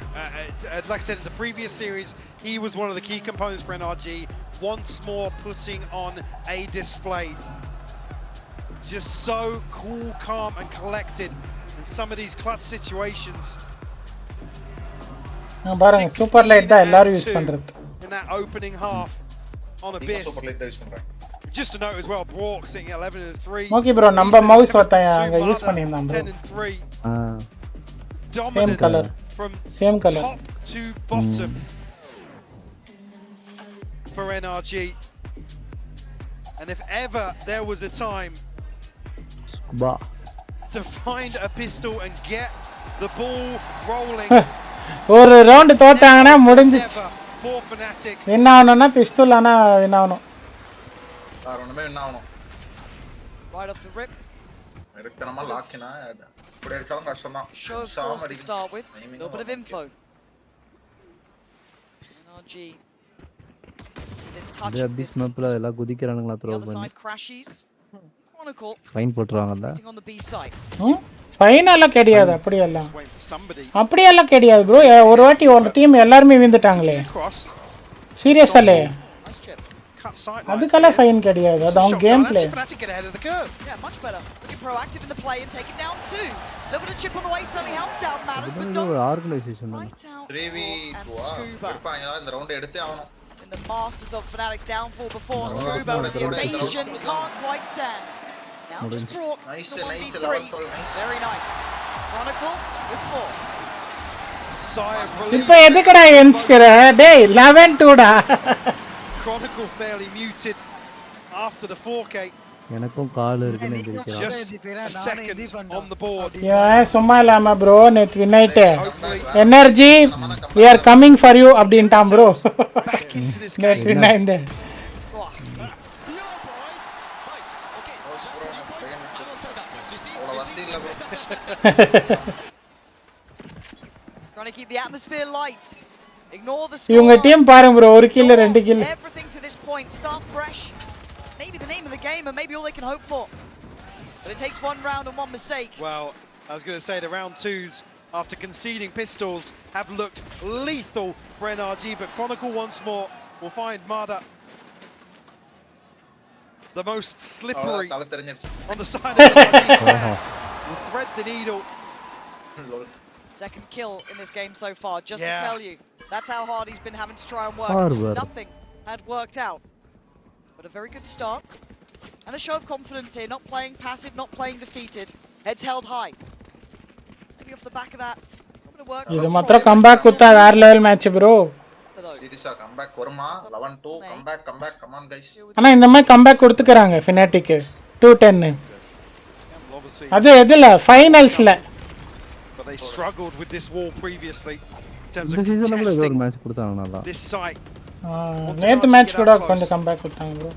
S12: like I said in the previous series, he was one of the key components for NRG. Once more putting on a display. Just so cool, calm and collected in some of these clutch situations.
S1: Super light da ellarum use pandrathu.
S12: In that opening half on Abyss. Just to note as well, Brock sitting at 11-3.
S1: Okay bro, number mouse anga use pannirundha bro.
S12: 10-3. Dominant
S1: Same color.
S12: From
S1: Same color.
S12: top to bottom for NRG. And if ever there was a time to find a pistol and get the ball rolling,
S1: ஒரு round தோத்தாங்கன்னா முடிஞ்சிச்சு.
S12: for FNATIC.
S1: என்ன ஆவணும்னா pistol ஆனா என்ன ஆவணும்?
S6: ஒண்ணுமே என்ன ஆவணும்?
S18: Right off the rip.
S6: எடுத்தனமா லாக்கினா இப்படி அடிச்சாலும் கஷ்டம் தான்.
S18: Show of course to start with. A little bit of info. NRG.
S10: The Abyss mapல எல்லாம் குதிக்கறானுங்களா த்ரோ பண்ணி.
S18: Side crashes. Chronicle.
S10: ஃபைன் போட்றாங்கல்ல.
S18: On the B side.
S1: ஃபைனலா கிடையாது அப்படியெல்லாம். அப்படியெல்லாம் கிடையாது bro. ஒரு வாட்டி ஒரு டீம் எல்லாரும் விழுந்துட்டாங்களே. சீரியஸாலே. அதுக்கெல்லாம் ஃபைன் கிடையாது. அது அவங்க game play.
S18: Yeah, much better. Looking proactive in the play and take it down too. A little bit of chip on the way certainly helped out matters, but don't.
S10: Organization.
S6: 3v2 எடுப்பாங்க. இந்த round எடுத்தே ஆவணும்.
S18: In the masters of FNATIC's downfall before Scuba with the evasion can't quite stand. Now just Brock.
S6: Nice.
S18: Very nice. Chronicle with 4.
S1: இப்போ எதுக்குடா என்ஸ்கற? டேய் 11-2 டா.
S12: Chronicle fairly muted after the 4K.
S10: எனக்கும் கால் இருக்குன்னு நினைக்கிறேன்.
S12: Just a second on the board.
S1: Yeah, சும்மா இல்லாம bro நேத்து night NRG we are coming for you அப்படின்டாம் bro.
S12: Back into this game.
S1: நேத்து night.
S18: Trying to keep the atmosphere light. Ignore the score.
S1: இவங்க team பாருங்க bro, ஒரு kill ரெண்டு kill.
S18: Everything to this point, start fresh. It's maybe the name of the game and maybe all they can hope for. But it takes one round and one mistake.
S12: Well, I was going to say the round twos after conceding pistols have looked lethal for NRG, but Chronicle once more will find Mada the most slippery on the side of NRG. Will thread the needle.
S18: Second kill in this game so far, just to tell you. That's how hard he's been having to try and work. Just nothing had worked out. But a very good start. And a show of confidence here, not playing passive, not playing defeated. Heads held high. Maybe off the back of that.
S1: இது மாத்திரம் comeback குத்தா வேற level match bro.
S6: சீரியஸா comeback வருமா? 11-2 comeback come on guys.
S1: ஆனா இந்த மாதிரி comeback கொடுத்துக்கறாங்க FNATIC 2-10. அது எதுல ஃபைனல்ஸ்ல.
S12: But they struggled with this wall previously in terms of
S10: contesting
S12: this site.
S1: நேத்து மேட்ச் கூட கொஞ்சம் கம்பேக் கொடுத்தாங்க bro.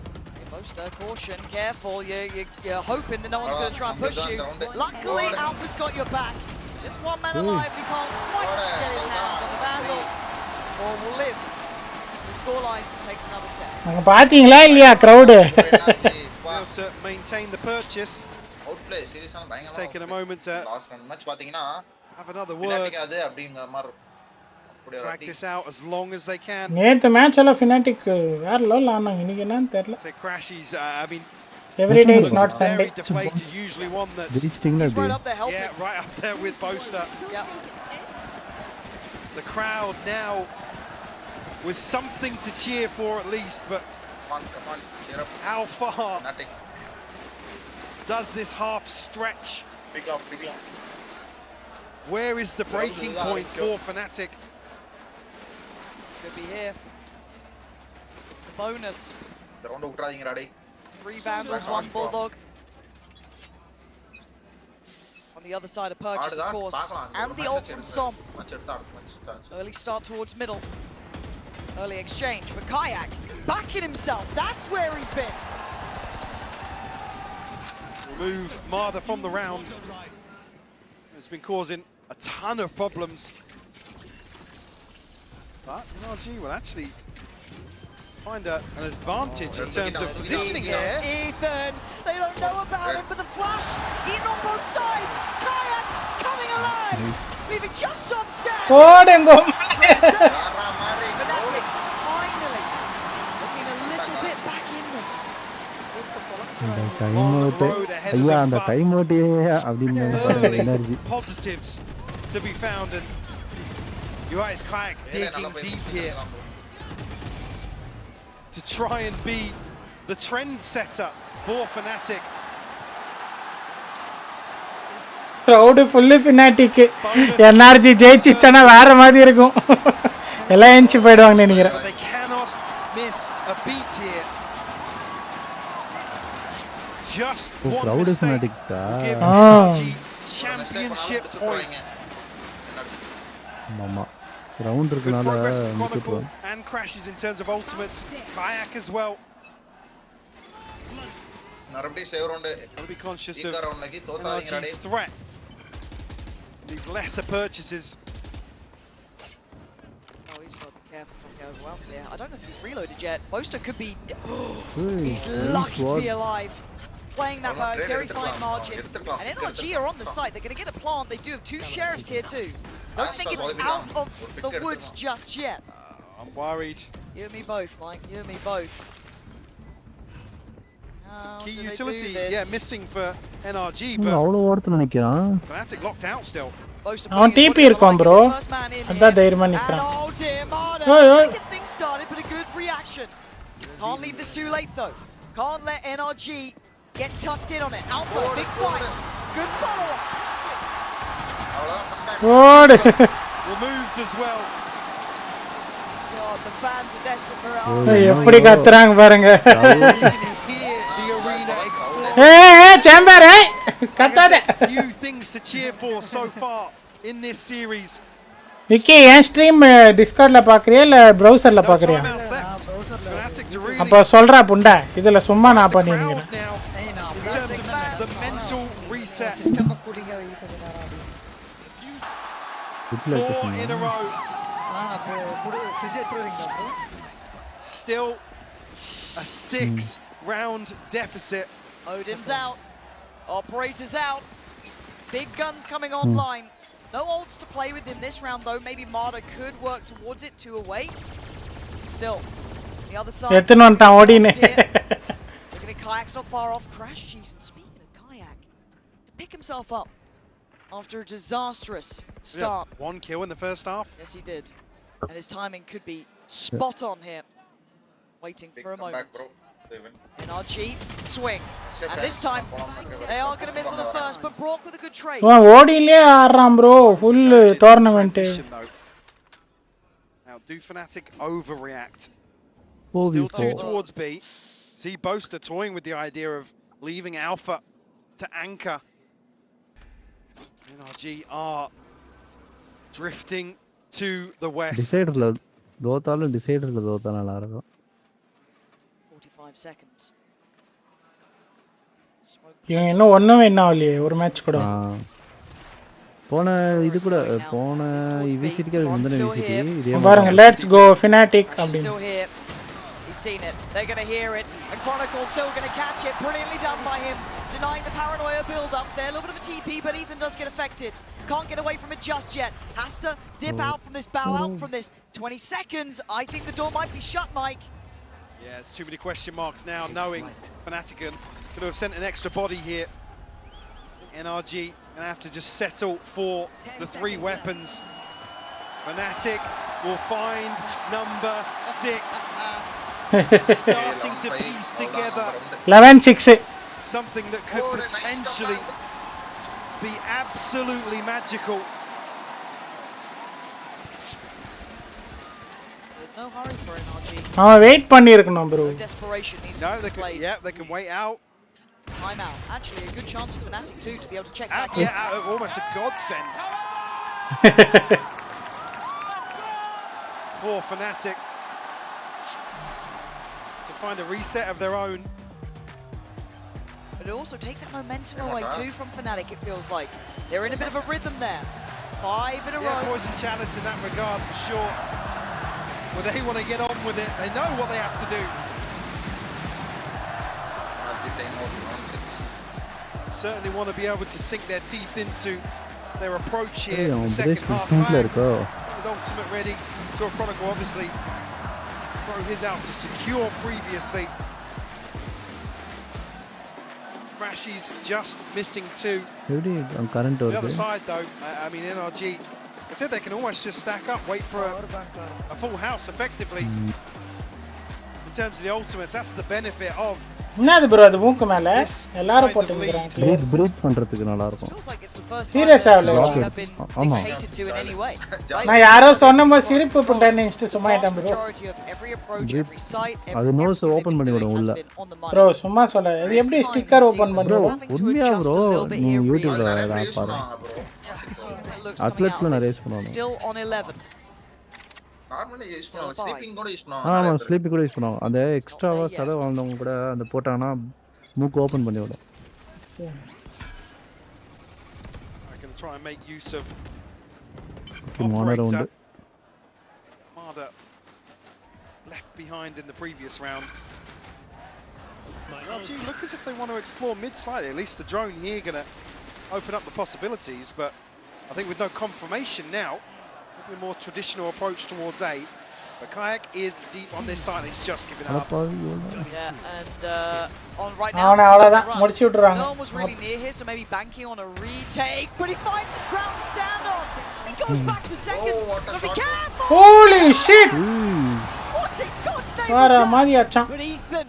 S18: Caution, careful. You're hoping that no one's going to try and push you. Luckily, Alpha's got your back. Just one man alive. He can't quite get his hands on the vandal. Or will live. The scoreline takes another step.
S1: அங்க பாத்தீங்களா இல்லையா crowd?
S12: To maintain the purchase.
S6: Outplay seriously பயங்கரமா.
S12: It's taken a moment to
S6: last run match பாத்தீங்கன்னா
S12: have another word.
S6: அது அப்படிங்கற மாதிரி
S12: drag this out as long as they can.
S1: நேத்து match எல்லாம் FNATIC வேற லெவல் ஆனாங்க. இன்னைக்கு என்னன்னு தெரியல.
S12: So crashes I mean
S1: every day is not Sunday.
S12: Deflated, usually one that's
S18: right up there helping.
S12: Yeah, right up there with Boaster.
S18: Yep.
S12: The crowd now with something to cheer for at least, but
S6: come on, cheer up.
S12: How far
S6: FNATIC
S12: does this half stretch?
S6: Big up.
S12: Where is the breaking point for FNATIC?
S18: Could be here. It's the bonus.
S6: The round விட்றாதீங்கடா டேய்.
S18: 3 vandals, 1 bulldog. On the other side of purchase, of course, and the ult from Som. Early start towards middle. Early exchange, but Kayak backing himself. That's where he's been.
S12: Remove Martha from the round. It's been causing a ton of problems. But NRG will actually find an advantage in terms of positioning here.
S18: Ethan, they don't know about him, but the flash, Ethan on both sides. Kayak coming alive, leaving just some stats.
S1: Podengo.
S18: FNATIC finally looking a little bit back in this.
S12: Early positives to be found, and UI's Kayak digging deep here to try and be the trend setter for FNATIC.
S1: Crowd fully FNATIC. NRG ஜெயிச்சிச்சனா வேற மாதிரி இருக்கும். எல்லாம் எஞ்சி போய்டுவாங்க நினைக்கிறேன்.
S12: They cannot miss a beat here. Just one mistake will give NRG championship point.
S10: Mama. Round
S12: Good progress from Chronicle and crashes in terms of ultimates. Kayak as well. Gotta be conscious of NRG's threat. These lesser purchases.
S18: Oh, he's got to be careful from going well here. I don't know if he's reloaded yet. Boaster could be. He's lucky to be alive. Playing that very fine margin. And NRG are on the site. They're going to get a plant. They do have two sheriffs here too. Don't think it's out of the woods just yet.
S12: I'm worried.
S18: You and me both, Mike. You and me both.
S12: Some key utility, missing for NRG, but FNATIC locked out still.
S1: அவன் TP இருக்கும் bro. அதான் தைரியமா நிக்கறான்.
S18: Oh dear, Marta. Get things started, but a good reaction. Can't leave this too late though. Can't let NRG get tucked in on it. Alpha, big fight. Good follow-up.
S1: Good.
S12: Removed as well.
S18: God, the fans are desperate for Alpha.
S1: எப்படி கத்துறாங்க பாருங்க. Chamber, கத்தாத.
S12: Few things to cheer for so far in this series.
S1: Vicky ஏன் stream டிஸ்கார்ட்ல பாக்குறியா இல்ல பிரவுசர்ல பாக்குறியா? அப்ப சொல்றா புண்டா இதுல சும்மா நான் பண்ணிருக்கேன்.
S12: The mental reset. 4 in a row. Still a 6-round deficit.
S18: Odin's out. Operator's out. Big guns coming online. No ults to play with in this round though. Maybe Marta could work towards it, 2 away. Still, the other side. Looking at Kayak's not far off. Crash Cheese. Speaking of Kayak, to pick himself up after a disastrous start.
S12: Yeah, 1 kill in the first half.
S18: Yes, he did. And his timing could be spot on here. Waiting for a moment. NRG swing. And this time, they are going to miss on the first, but Brock with a good trade.
S1: ஓடிலே ஆறாம் bro full tournament.
S12: Now, do FNATIC overreact? Still 2 towards B. See Boaster toying with the idea of leaving Alpha to anchor. NRG are drifting to the west.
S10: Deciderல தோத்தாலும் deciderல தோத்தா நல்லா இருக்கும்.
S18: 45 seconds.
S1: இவன் இன்னும் ஒண்ணுமே என்ன ஆகலையே ஒரு மேட்ச் கூட.
S10: போன இது கூட போன விசிட்டிக்கு முந்தின விசிட்டி இதே
S1: பாருங்க லெட்ஸ் கோ FNATIC அப்படினு.
S18: He's seen it. They're going to hear it. And Chronicle's still going to catch it. Brilliantly done by him. Denying the paranoia build-up there. A little bit of a TP, but Ethan does get affected. Can't get away from it just yet. Has to dip out from this, bow out from this. 20 seconds. I think the door might be shut, Mike.
S12: Yeah, it's too many question marks now, knowing FNATIC could have sent an extra body here. NRG gonna have to just settle for the 3 weapons. FNATIC will find number 6. Starting to piece together
S1: 11-6.
S12: Something that could potentially be absolutely magical.
S18: There's no hurry for NRG.
S1: Wait பண்ணிருக்கணும் bro.
S18: Desperation needs to be played.
S12: They can wait out.
S18: Time out. Actually, a good chance for FNATIC too to be able to check back.
S12: Yeah, almost a godsend for FNATIC to find a reset of their own.
S18: But it also takes that momentum away too from FNATIC, it feels like. They're in a bit of a rhythm there. 5 in a row.
S12: Poison Chalice in that regard for sure. Well, they want to get on with it. They know what they have to do. Certainly want to be able to sink their teeth into their approach here in the second half. His ultimate ready. Saw Chronicle obviously throw his out to secure previously. Rashi's just missing two. The other side though, I mean NRG, I said they can almost just stack up, wait for a full house effectively. In terms of the ultimates, that's the benefit of
S1: என்னது bro அது மூக்கு மேல எல்லாரும் போட்டுக்கறாங்க
S10: breath பண்றதுக்கு நல்லா இருக்கும்
S1: சீரியஸா
S10: ஆமா
S1: நான் யாரோ சொன்னமோ சிரிப்பு பண்றேன்னு நினைச்சிட்டு சும்மா ஐட்டம் bro
S10: அது நோஸ் ஓபன் பண்ணி விடும் உள்ள
S1: bro சும்மா சொல்ல இது எப்படி ஸ்டிக்கர் ஓபன் பண்ணுவோம்
S10: உண்மையா bro நீ யூடியூப்ல பாரு அத்லெட்ஸ்ல நிறைய யூஸ் பண்ணுவாங்க
S18: still on 11
S2: நார்மலி யூஸ் பண்ணுவாங்க ஸ்லீப்பிங் கூட யூஸ் பண்ணுவாங்க
S10: ஆமா ஸ்லீப்பிங் கூட யூஸ் பண்ணுவாங்க அந்த எக்ஸ்ட்ராவா செலவு வாங்குறவங்க கூட அந்த போட்டானா மூக்கு ஓபன் பண்ணி விடும்
S12: I can try and make use of
S10: Mada round.
S12: Mada left behind in the previous round. Well, gee, look as if they want to explore mid slightly. At least the drone here going to open up the possibilities, but I think with no confirmation now, maybe a more traditional approach towards A. But Kayak is deep on this side. He's just giving up.
S18: Yeah, and on right now, no one was really near here, so maybe banking on a retake. But he finds some ground to stand on. He goes back for seconds. But be careful!
S1: Holy shit!
S18: What's it? God's name was that? But Ethan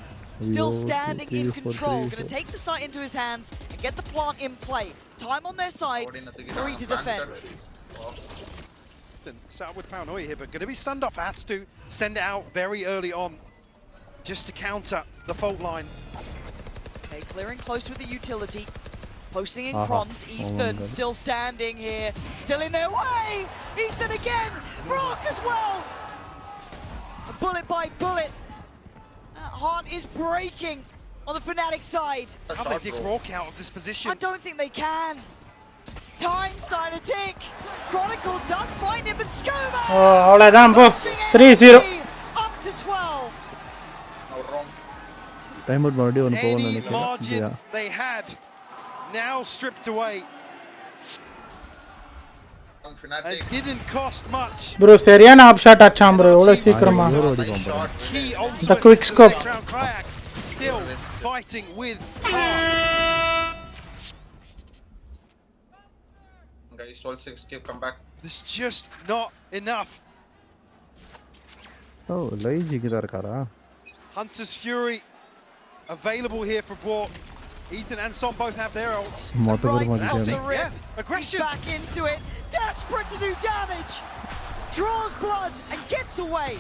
S18: still standing in control. Going to take the site into his hands and get the plant in play. Time on their side. 3 to defend.
S12: Set up with paranoia here, but going to be stunned off. Has to send it out very early on just to counter the fault line.
S18: Okay, clearing close with the utility. Posting in Crons. Ethan still standing here. Still in their way. Ethan again. Brock as well. Bullet by bullet. That heart is breaking on the Fnatic side.
S12: How they dig Rock out of this position?
S18: I don't think they can. Time starting to tick. Chronicle does find him, but Scuba!
S1: Oh, அவ்வளவுதான் bro 3-0
S18: up to 12.
S10: Time out மறுபடியும் ஒன்னு போவோம்னு
S12: Any
S10: நினைக்கிறேன்
S12: margin they had now stripped away. It didn't cost much.
S1: bro சரியான app shot அடிச்சான் bro எவ்வளவு சீக்கிரமா
S12: Key
S1: the quick scope
S12: Kayak still fighting with
S2: guys 12-6 keep come back.
S12: There's just not enough.
S10: ஓ லைஜிக்கு தான் இருக்காரா
S12: Hunter's Fury available here for Brock. Ethan and Son both have their ults.
S18: Aggression back into it. Desperate to do damage. Draws blood and gets away.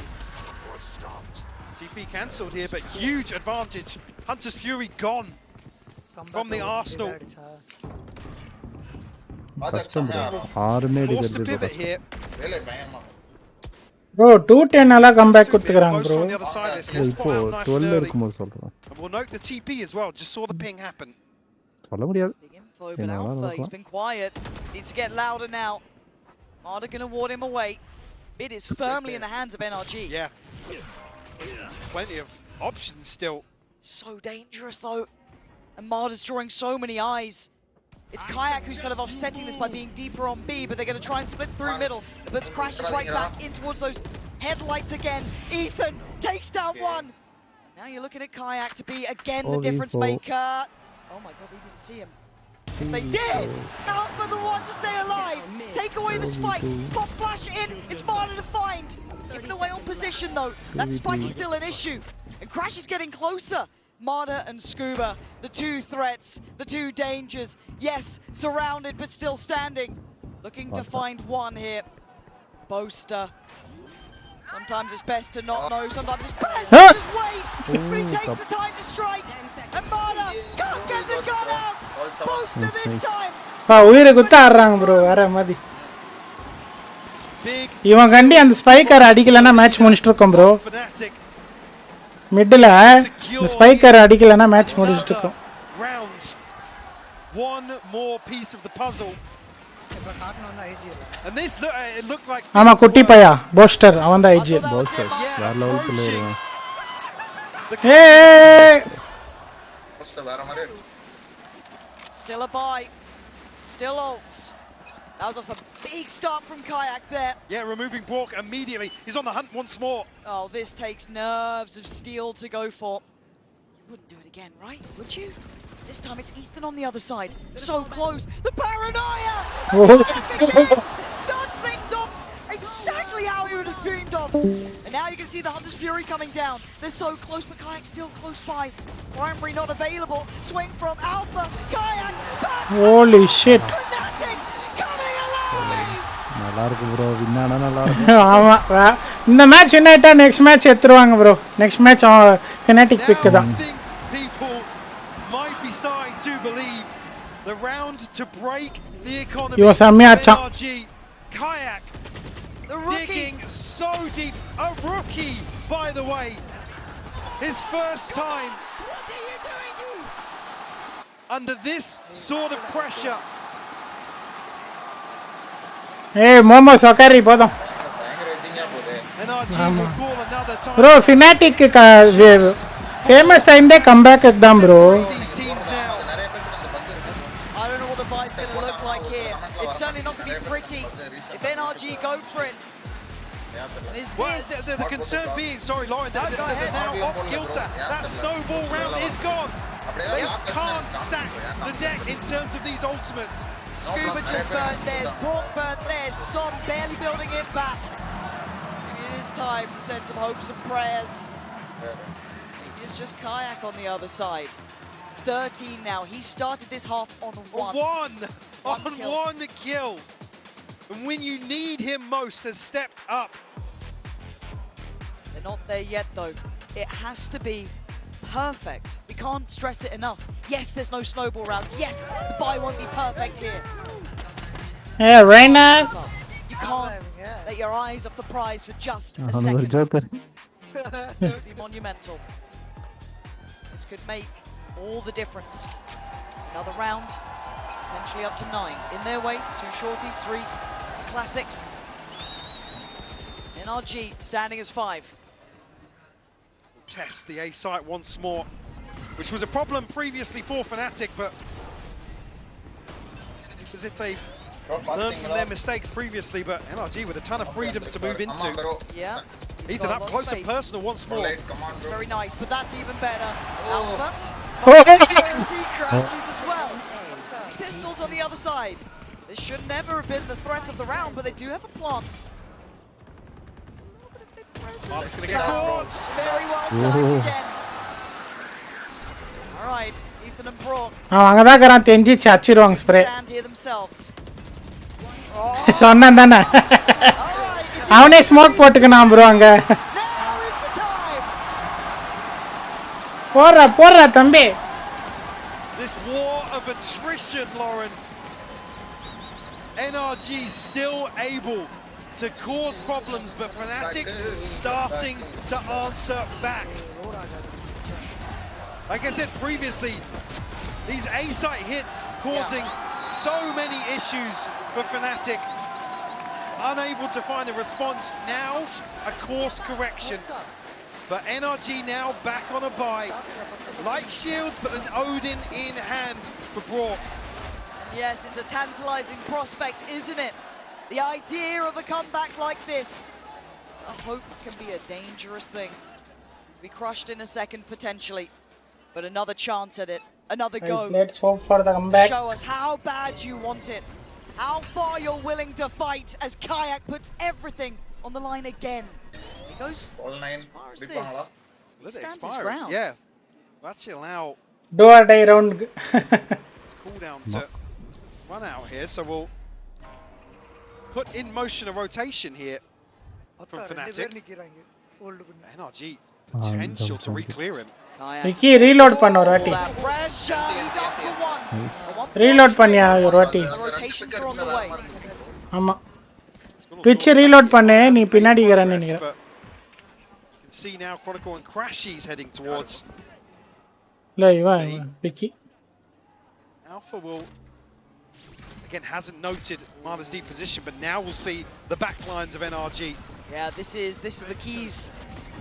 S12: TP cancelled here, but huge advantage. Hunter's Fury gone from the Arsenal.
S10: கஷ்டம் ஆறுமே
S12: Forced to pivot here.
S1: bro 210 னால comeback கொடுத்துக்கறாங்க bro
S10: இப்போ 12 இருக்கும்போது சொல்றேன்
S12: And we'll note the TP as well. Just saw the ping happen.
S10: சொல்ல முடியாது
S18: But Alpha, he's been quiet. Needs to get louder now. Marder gonna ward him away. It is firmly in the hands of NRG.
S12: Yeah. Plenty of options still.
S18: So dangerous though. And Marder's drawing so many eyes. It's Kayak who's kind of offsetting this by being deeper on B, but they're going to try and split through middle. But crashes right back in towards those headlights again. Ethan takes down one. Now you're looking at Kayak to be again the difference maker. Oh my god, they didn't see him. They did! Alpha the one to stay alive. Take away the spike. Pop flash in. It's Marder to find. Giving away on position though. That spike is still an issue. And Crash is getting closer. Marder and Scuba, the two threats, the two dangers. Yes, surrounded but still standing. Looking to find one here. Boaster. Sometimes it's best to not know, sometimes it's best to just wait. But he takes the time to strike. And Marder can't get the gun out. Boaster this time.
S1: உயிரை குத்த ஆடுறாங்க bro வேற மாதிரி இவன் கண்டி அந்த Spykar அடிக்கலனா match முடிச்சிட்டு இருக்கோம் bro மிட்ல இந்த ஸ்பைக்கர் அடிக்கலனா மேட்ச் முடிச்சிட்டு இருக்கோம்
S12: One more piece of the puzzle And this it looked like
S1: ஆமா குட்டி பையா போஸ்டர் அவன் தான் ஐஜி
S10: போஸ்டர் வேற லெவல் பிளேயர்
S1: ஏய்
S2: வேற மாதிரி
S18: Still a buy. Still ults. That was off a big start from Kayak there.
S12: Yeah, removing Bork immediately. He's on the hunt once more.
S18: Oh, this takes nerves of steel to go for. You wouldn't do it again, right? Would you? This time it's Ethan on the other side. So close. The paranoia! Starts things off exactly how he would have dreamed of. And now you can see the Hunter's Fury coming down. They're so close, but Kayak's still close by. Primary not available. Swing from Alpha. Kayak back.
S1: Holy shit.
S18: FNATIC coming alive.
S10: நல்லா இருக்கு bro வின்னானா நல்லா இருக்கு
S1: ஆமா இந்த match win ஆயிட்டா next match எடுத்துருவாங்க bro next match FNATIC pick தான்
S12: People might be starting to believe the round to break the economy.
S1: இவன் செம்மையா அடிச்சான்
S12: NRG Kayak digging so deep. A rookie, by the way. His first time.
S18: What are you doing, you?
S12: Under this sort of pressure.
S1: ஏய் மோமோ சக்கரி போதும்
S12: NRG will call another time.
S1: Bro FNATIC famous ஆயிந்தே comeback தான் bro
S18: I don't know what the buy's going to look like here. It's certainly not going to be pretty if NRG go for it. And is this...
S12: The concern being, sorry Lauren, they're now off kilter. That snowball round is gone. They can't stack the deck in terms of these ultimates.
S18: Scuba just burnt theirs, Brock burnt theirs, Son barely building it back. Maybe it is time to send some hopes and prayers. Maybe it's just Kayak on the other side. 13 now. He started this half on one.
S12: One kill. And when you need him most, has stepped up.
S18: They're not there yet, though. It has to be perfect. We can't stress it enough. Yes, there's no snowball round. Yes, the buy won't be perfect here.
S1: Hey, Reina.
S18: You can't let your eyes off the prize for just a
S10: ஒரு
S18: second.
S10: Joker
S18: Could be monumental. This could make all the difference. Another round, potentially up to 9. In their way, 2 shorties, 3 classics. NRG standing as 5.
S12: Test the A site once more, which was a problem previously for FNATIC, but it's as if they've learned from their mistakes previously, but NRG with a ton of freedom to move into.
S18: Yeah.
S12: Ethan up close and personal once more.
S18: It's very nice, but that's even better. Alpha. He crashes as well. Pistols on the other side. This should never have been the threat of the round, but they do have a plan. It's a little bit of big presence.
S12: Oh, it's going to get caught.
S18: Very well timed again. All right, Ethan and Brock
S1: அவன் அங்க தான் கறான் தெஞ்சிச்சு அச்சிடுவாங்க spray
S18: stand here themselves.
S1: சொன்னான் தானே அவனே smoke போட்டுக்கணும் bro அங்க போடுறா தம்பி
S12: This war of attrition, Lauren. NRG still able to cause problems, but FNATIC starting to answer back. Like I said previously, these A-site hits causing so many issues for FNATIC. Unable to find a response. Now, a course correction. But NRG now back on a buy. Light shields, but an Odin in hand for Brock.
S18: And yes, it's a tantalizing prospect, isn't it? The idea of a comeback like this. A hope can be a dangerous thing. To be crushed in a second, potentially. But another chance at it. Another go.
S1: Let's hope for the comeback.
S18: Show us how bad you want it. How far you're willing to fight as Kayak puts everything on the line again. He goes as far as this. He stands his ground.
S12: Yeah. We'll actually allow
S1: Do or die round.
S12: this cooldown to run out here, so we'll put in motion a rotation here from FNATIC. NRG potential to re-clear him.
S1: Vicky reload பண்ண ஒரு வாட்டி reload பண்ணியா ஒரு வாட்டி ஆமா Twitch reload பண்ணு நீ பின்னாடி இருக்கறன்னு நினைக்கிறேன்
S12: You can see now Chronicle and Crashies heading towards.
S1: இல்ல இவன் Vicky
S12: Alpha will again, hasn't noted Marder's deep position, but now we'll see the back lines of NRG.
S18: Yeah, this is the keys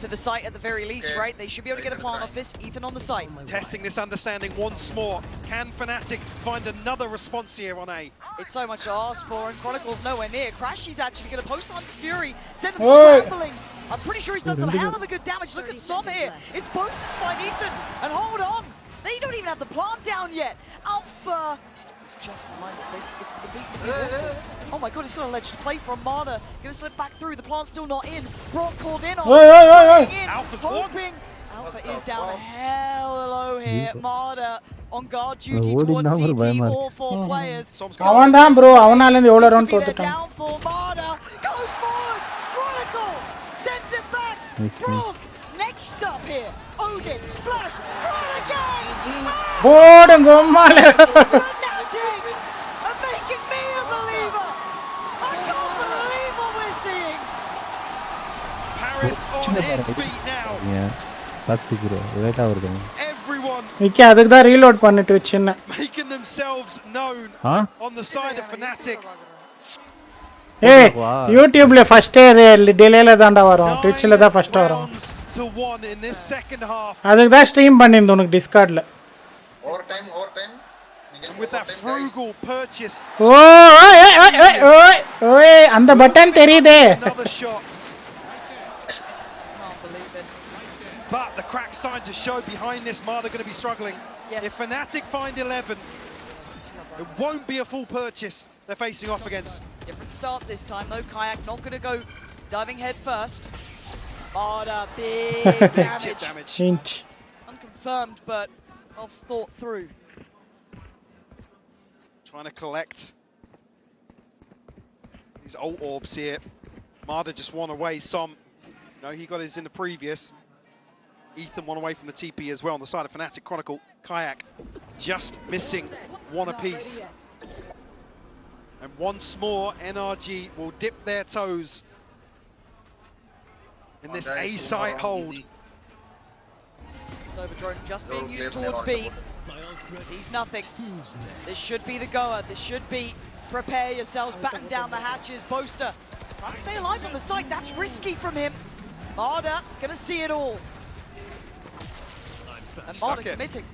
S18: to the site at the very least, right? They should be able to get a plant off this. Ethan on the site.
S12: Testing this understanding once more. Can FNATIC find another response here on A?
S18: It's so much to ask for, and Chronicle's nowhere near. Crashy's actually going to post on Fury, send him scrambling. I'm pretty sure he's done some hell of a good damage. Look at Som here. It's posted to find Ethan, and hold on. They don't even have the plant down yet. Alpha. It's just behind us. If he loses this. Oh my god, he's got a ledge to play from Marder. Gonna slip back through. The plant's still not in. Brock called in on
S12: Alpha's
S18: hoping. Alpha is down hell low here. Marder on guard duty towards CT, all 4 players.
S1: அவன் தான் bro அவனால இருந்து எவ்வளவு run தோத்துட்டான்.
S18: Downfall, Marder goes forward. Chronicle sends it back. Brock next up here. Odin, flash, run again!
S1: போடுங்க அம்மால.
S18: FNATIC are making me a believer. I can't believe what we're seeing.
S12: Paris on its feet now.
S10: Yeah, that's bro. Right over there.
S12: Everyone
S1: Vicky அதுக்கு தான் reload பண்ணிட்டு வச்சிருந்தேன்.
S12: making themselves known on the side of FNATIC.
S1: ஏய் யூடியூப்ல first டிலேல தான்டா வரும். ட்விட்ச்ல தான் first வரும். அதுக்கு தான் ஸ்ட்ரீம் பண்ணிருந்தேன் உனக்கு டிஸ்கார்ட்ல.
S2: Overtime.
S12: With that frugal purchase.
S1: ஓய் அந்த பட்டன் தெரியுதே.
S12: Another shot. But the crack's starting to show behind this. Marder going to be struggling. If FNATIC find 11, it won't be a full purchase they're facing off against.
S18: Different start this time though. Kayak not going to go diving head first. Marder, big damage. Unconfirmed, but well thought through.
S12: Trying to collect these ult orbs here. Marder just one away. Som, no, he got his in the previous. Ethan one away from the TP as well on the side of FNATIC. Chronicle, Kayak just missing one apiece. And once more, NRG will dip their toes in this A-site hold.
S18: Sober drone just being used towards B. Sees nothing. This should be the goer. This should be prepare yourselves, batten down the hatches. Boaster trying to stay alive on the site. That's risky from him. Marder gonna see it all. And Marder committing.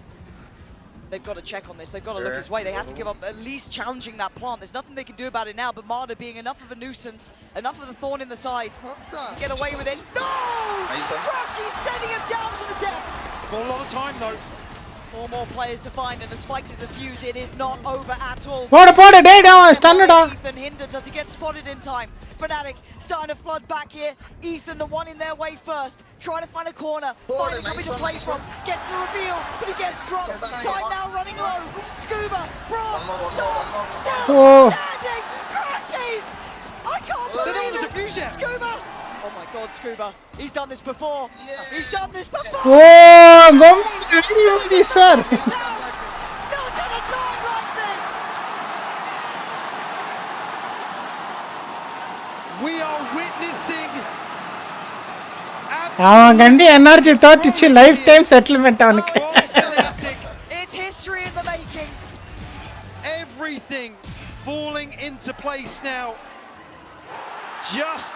S18: They've got to check on this. They've got to look his way. They have to give up at least challenging that plant. There's nothing they can do about it now, but Marder being enough of a nuisance, enough of the thorn in the side to get away with it. No! Crashy's sending him down to the depths.
S12: Got a lot of time though.
S18: 4 more players to find and a spike to defuse. It is not over at all.
S1: Ethan
S18: hindered. Does he get spotted in time? FNATIC starting to flood back here. Ethan, the one in their way first, trying to find a corner, finding something to play from, gets the reveal, but he gets dropped. Time now running low. Scuba, Brock, still standing, crashes. I can't believe it.
S12: Diffusion.
S18: Scuba. Oh my God, Scuba. He's done this before. He's done this before.
S1: sir.
S18: Not at a time like this.
S12: We are witnessing
S1: அவன் கண்டி NRG தோத்துச்சு life time settlement அவனுக்கு.
S18: It's history in the making.
S12: Everything falling into place now. Just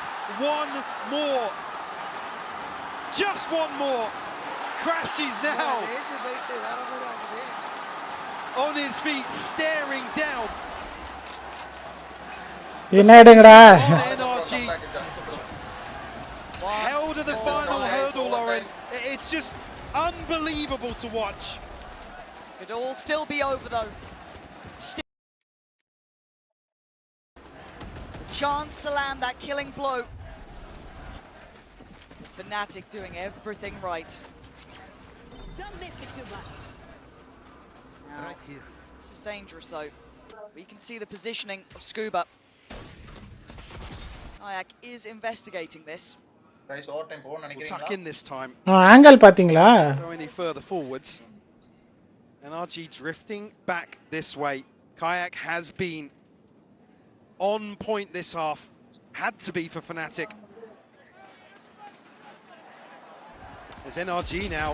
S12: one more. Just one more. Crashes now. On his feet, staring down.
S1: என்னடா?
S12: NRG held to the final hurdle, Lauren. It's just unbelievable to watch.
S18: Could all still be over though. Chance to land that killing blow. FNATIC doing everything right.
S4: Don't miss it too much.
S18: Now, this is dangerous though. We can see the positioning of Scuba. Kayak is investigating this.
S2: Guys, overtime போன்னு
S12: We'll
S2: நினைக்கிறீங்களா?
S12: tuck in this time.
S1: Angle பாத்தீங்களா?
S12: Go any further forwards. NRG drifting back this way. Kayak has been on point this half. Had to be for FNATIC. There's NRG now,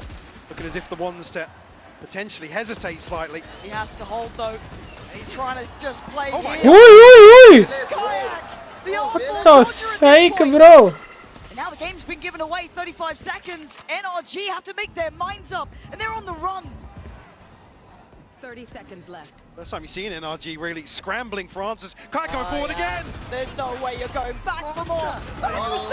S12: looking as if the ones to potentially hesitate slightly.
S18: He has to hold though. He's trying to just play
S1: Oi, oi, oi! What the sake, bro?
S18: And now the game's been given away, 35 seconds. NRG have to make their minds up, and they're on the run.
S14: 30 seconds left.
S12: First time you've seen NRG really scrambling for answers. Kayak going forward again.
S18: There's no way you're going back for more.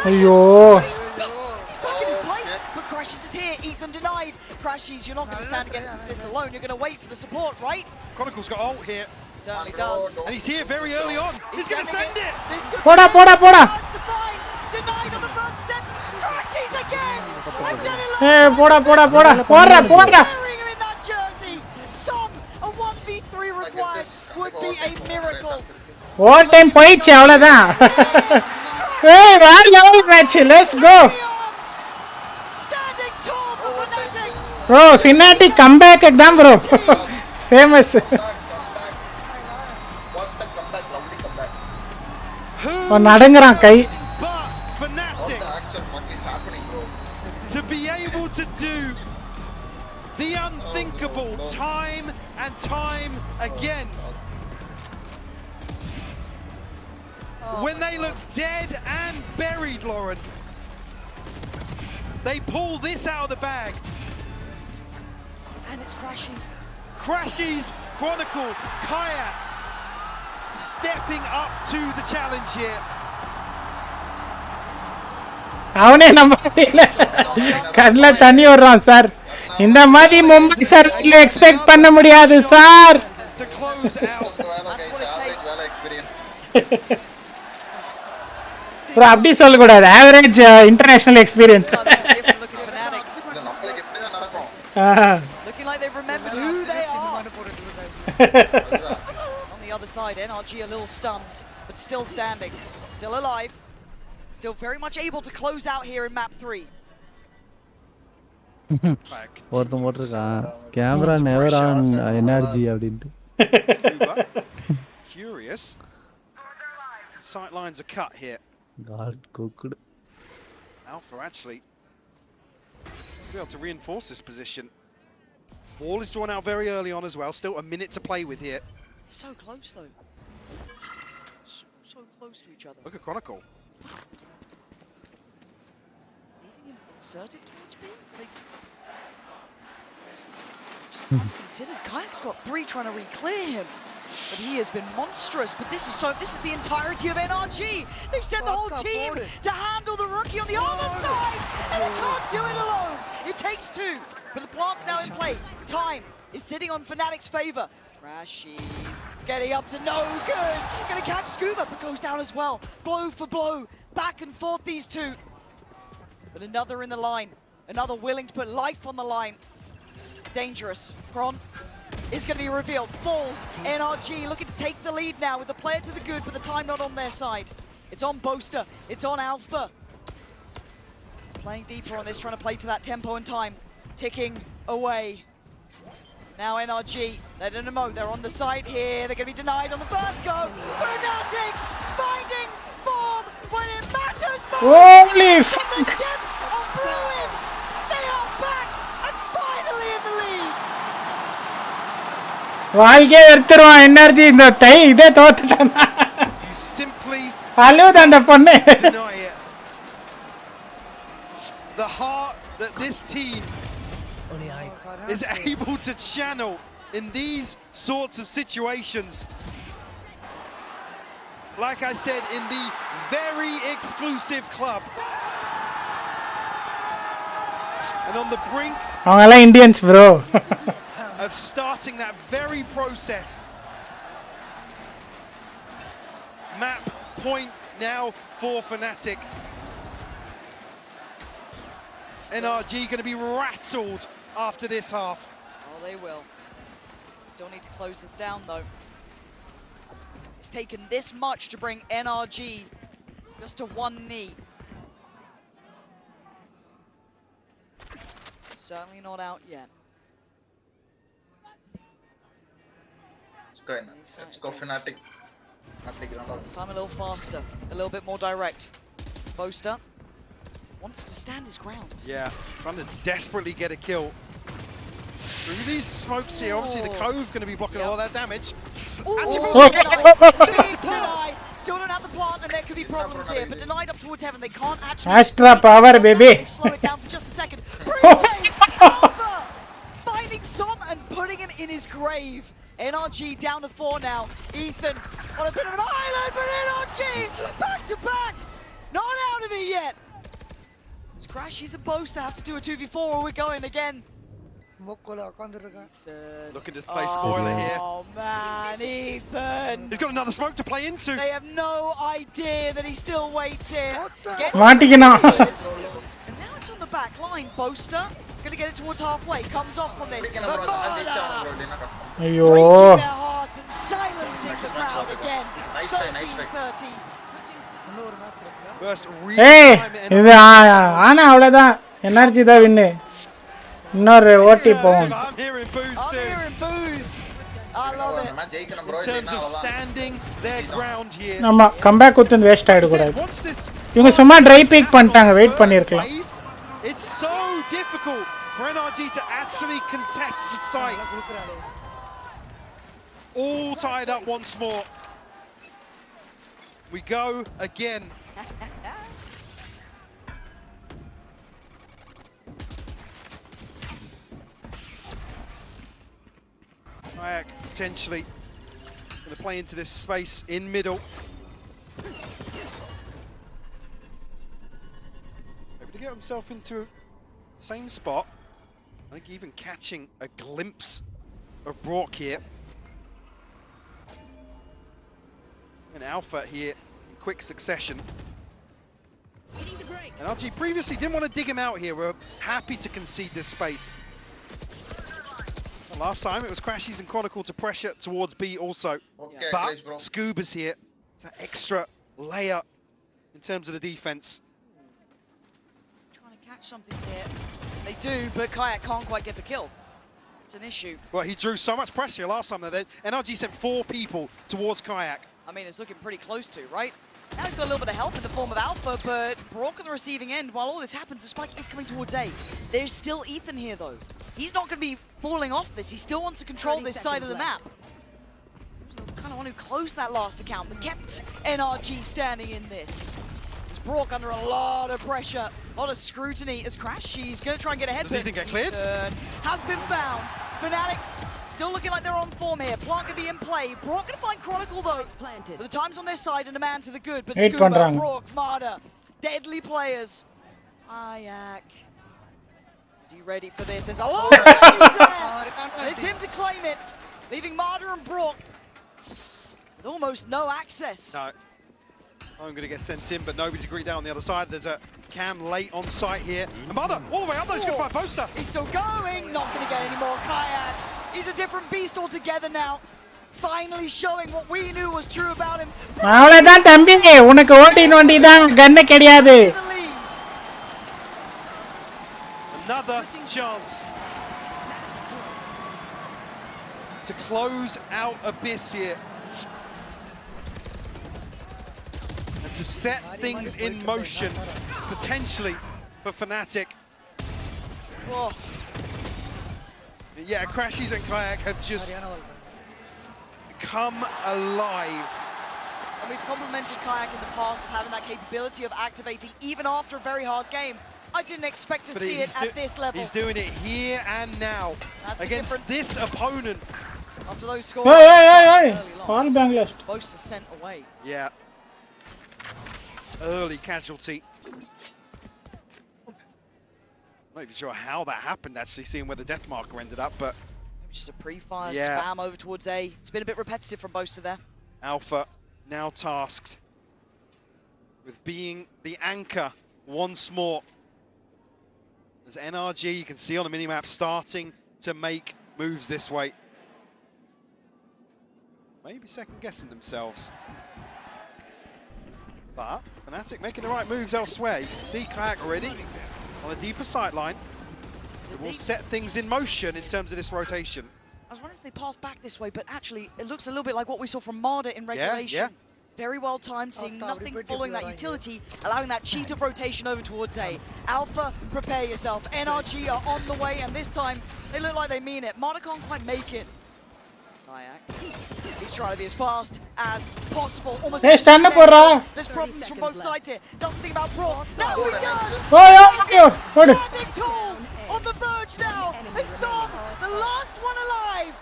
S1: Ayo.
S18: He's back in his place, but Crashes is here. Ethan denied. Crashes, you're not going to stand against this alone. You're going to wait for the support, right?
S12: Chronicle's got ult here.
S18: Certainly does.
S12: And he's here very early on. He's going to send it.
S1: Poda.
S18: Denied on the first step. Crashes again.
S1: Hey, poda.
S18: Wearing him in that jersey. A 1v3 required would be a miracle.
S1: All time போயிடுச்சு அவ்வளவுதான். Hey, வேற level match. Let's go.
S18: Standing tall for FNATIC.
S1: Bro, FNATIC comeback exam, bro. Famous. நடங்கறான் guy.
S12: But FNATIC to be able to do the unthinkable time and time again. When they look dead and buried, Lauren, they pull this out of the bag.
S18: And it's Crashes.
S12: Crashes, Chronicle, Kayak stepping up to the challenge here.
S1: அவனே நம்ப முடியல. கண்ணுல தண்ணி வர்றான் sir. இந்த மாதிரி Mumbai sir expect பண்ண முடியாது sir.
S12: To close out.
S18: That's what it takes.
S1: Bro, அப்படி சொல்ல கூடாது. Average international experience.
S18: Looking like they've remembered who they are. On the other side, NRG a little stunned, but still standing, still alive, still very much able to close out here in map 3.
S10: ஒருத்தன் போட்டிருக்கான் camera never on NRG அப்படின்ட்டு.
S12: Curious. Sight lines are cut here.
S10: God cooked.
S12: Alpha actually be able to reinforce this position. Ball is drawn out very early on as well. Still a minute to play with here.
S18: So close though. So close to each other.
S12: Look at Chronicle.
S18: Leaving him inserted towards B. Just unconsidered. Kayak's got 3 trying to re-clear him. But he has been monstrous. But this is the entirety of NRG. They've sent the whole team to handle the rookie on the other side, and they can't do it alone. It takes 2, but the plant's now in play. Time is sitting on FNATIC's favor. Crashes getting up to no good. Gonna catch Scuba, but goes down as well. Blow for blow, back and forth these two. But another in the line, another willing to put life on the line. Dangerous. Kron is going to be revealed. Falls. NRG looking to take the lead now with the player to the good, but the time not on their side. It's on Boaster. It's on Alpha. Playing deeper on this, trying to play to that tempo and time. Ticking away. Now NRG, they don't know. They're on the side here. They're going to be denied on the first go. FNATIC finding form when it matters most.
S1: Holy
S18: fuck! From the depths of ruins, they are back and finally in the lead.
S1: வாழ்க்கை எடுத்துருவான் NRG இந்த tie இதே தோத்துட்டான்.
S12: You simply
S1: அழுவுது அந்த பொண்ணு.
S12: deny it. The heart that this team is able to channel in these sorts of situations. Like I said, in the very exclusive club. And on the brink
S1: அவங்கெல்லாம் Indians bro.
S12: of starting that very process. Map point now for FNATIC. NRG going to be rattled after this half.
S18: Oh, they will. Still need to close this down though. It's taken this much to bring NRG just to 1 knee. Certainly not out yet.
S2: Let's go FNATIC.
S18: This time a little faster, a little bit more direct. Boaster wants to stand his ground.
S12: Yeah, trying to desperately get a kill. Through these smokes here, obviously the Cove going to be blocking a lot of that damage.
S18: Still don't have the plant, and there could be problems here. But denied up towards heaven, they can't actually.
S1: Astra power, baby.
S18: Slow it down for just a second. Alpha finding some and putting him in his grave. NRG down to 4 now. Ethan on a bit of an island, but NRG back to back. Not out of it yet. It's Crash, he's supposed to have to do a 2v4 or we're going again.
S12: Looking to play spoiler here.
S18: Oh man, Ethan!
S12: He's got another smoke to play into.
S18: They have no idea that he still waits here.
S1: Want to get
S18: And now it's on the back line. Boaster gonna get it towards halfway. Comes off from this. Breaking their hearts and silencing the crowd again. 13-30.
S1: Hey, இது ஆனா அவ்வளவுதான் NRG தான் வின்னு இன்னொரு ஓட்டி போவோம்
S12: I'm hearing boos.
S18: I love it.
S12: In terms of standing their ground here.
S1: ஆமா comeback குத்து waste ஆயிட கூடாது இவங்க சும்மா ட்ரை பீக் பண்ணிட்டாங்க வெயிட் பண்ணிருக்கலாம்
S12: It's so difficult for NRG to actually contest the site. All tied up once more. We go again. Kayak potentially going to play into this space in middle. Able to get himself into the same spot. I think even catching a glimpse of Brock here. And Alpha here in quick succession. And RG previously didn't want to dig him out here. We're happy to concede this space. Last time it was Crashies and Chronicle to pressure towards B also.
S2: Okay,
S12: but
S2: please,
S12: Scuba's here. It's that extra layer in terms of the defense.
S18: Trying to catch something here. They do, but Kayak can't quite get the kill. It's an issue.
S12: Well, he drew so much pressure last time that NRG sent 4 people towards Kayak.
S18: I mean, it's looking pretty close to, right? Now he's got a little bit of help in the form of Alpha, but Brock on the receiving end, while all this happens, the spike is coming towards A. There's still Ethan here, though. He's not going to be falling off this. He still wants to control this side of the map. He was the kind of one who closed that last account, but kept NRG standing in this. It's Brock under a lot of pressure, a lot of scrutiny. As Crash, she's going to try and get ahead.
S12: Does Ethan get cleared?
S18: Has been found. FNATIC still looking like they're on form here. Plant going to be in play. Brock going to find Chronicle, though. But the time's on their side and a man to the good. But Scuba, Brock, Marder, deadly players. Ayak. Is he ready for this? There's a lot of enemies there. And it's him to claim it, leaving Marder and Brock with almost no access.
S12: No. I'm going to get sent in, but nobody's agreed down on the other side. There's a Cam late on site here. And Marder, all the way up there, he's going to find Poster.
S18: He's still going, not going to get any more. Kayak, he's a different beast altogether now. Finally showing what we knew was true about him.
S1: அவ்வளவுதான் தம்பி உனக்கு ஓட்டி நோண்டி தான் கண்ணு கிடையாது
S12: Another chance to close out Abyss here and to set things in motion potentially for FNATIC.
S18: Whoa.
S12: Yeah, Crashies and Kayak have just come alive.
S18: And we've complimented Kayak in the past of having that capability of activating even after a very hard game. I didn't expect to see it at this level.
S12: He's doing it here and now against this opponent.
S18: After those scores,
S1: all Bangalore.
S18: Most are sent away.
S12: Yeah. Early casualty. Not even sure how that happened, actually, seeing where the death marker ended up, but...
S18: Maybe just a pre-fire spam over towards A. It's been a bit repetitive from Boaster there.
S12: Alpha now tasked with being the anchor once more. As NRG, you can see on the minimap, starting to make moves this way. Maybe second-guessing themselves. But FNATIC making the right moves elsewhere. You can see Kayak already on a deeper sight line. So we'll set things in motion in terms of this rotation.
S18: I was wondering if they path back this way, but actually it looks a little bit like what we saw from Marder in regulation.
S12: Yeah.
S18: Very well timed, seeing nothing following that utility, allowing that cheat of rotation over towards A. Alpha, prepare yourself. NRG are on the way, and this time, they look like they mean it. Mata can't quite make it. Kayak, he's trying to be as fast as possible. Almost
S1: stand up, bro.
S18: There's problems from both sides here. Doesn't think about Pro. Now he does! Standing tall! On the verge now! They saw the last one alive!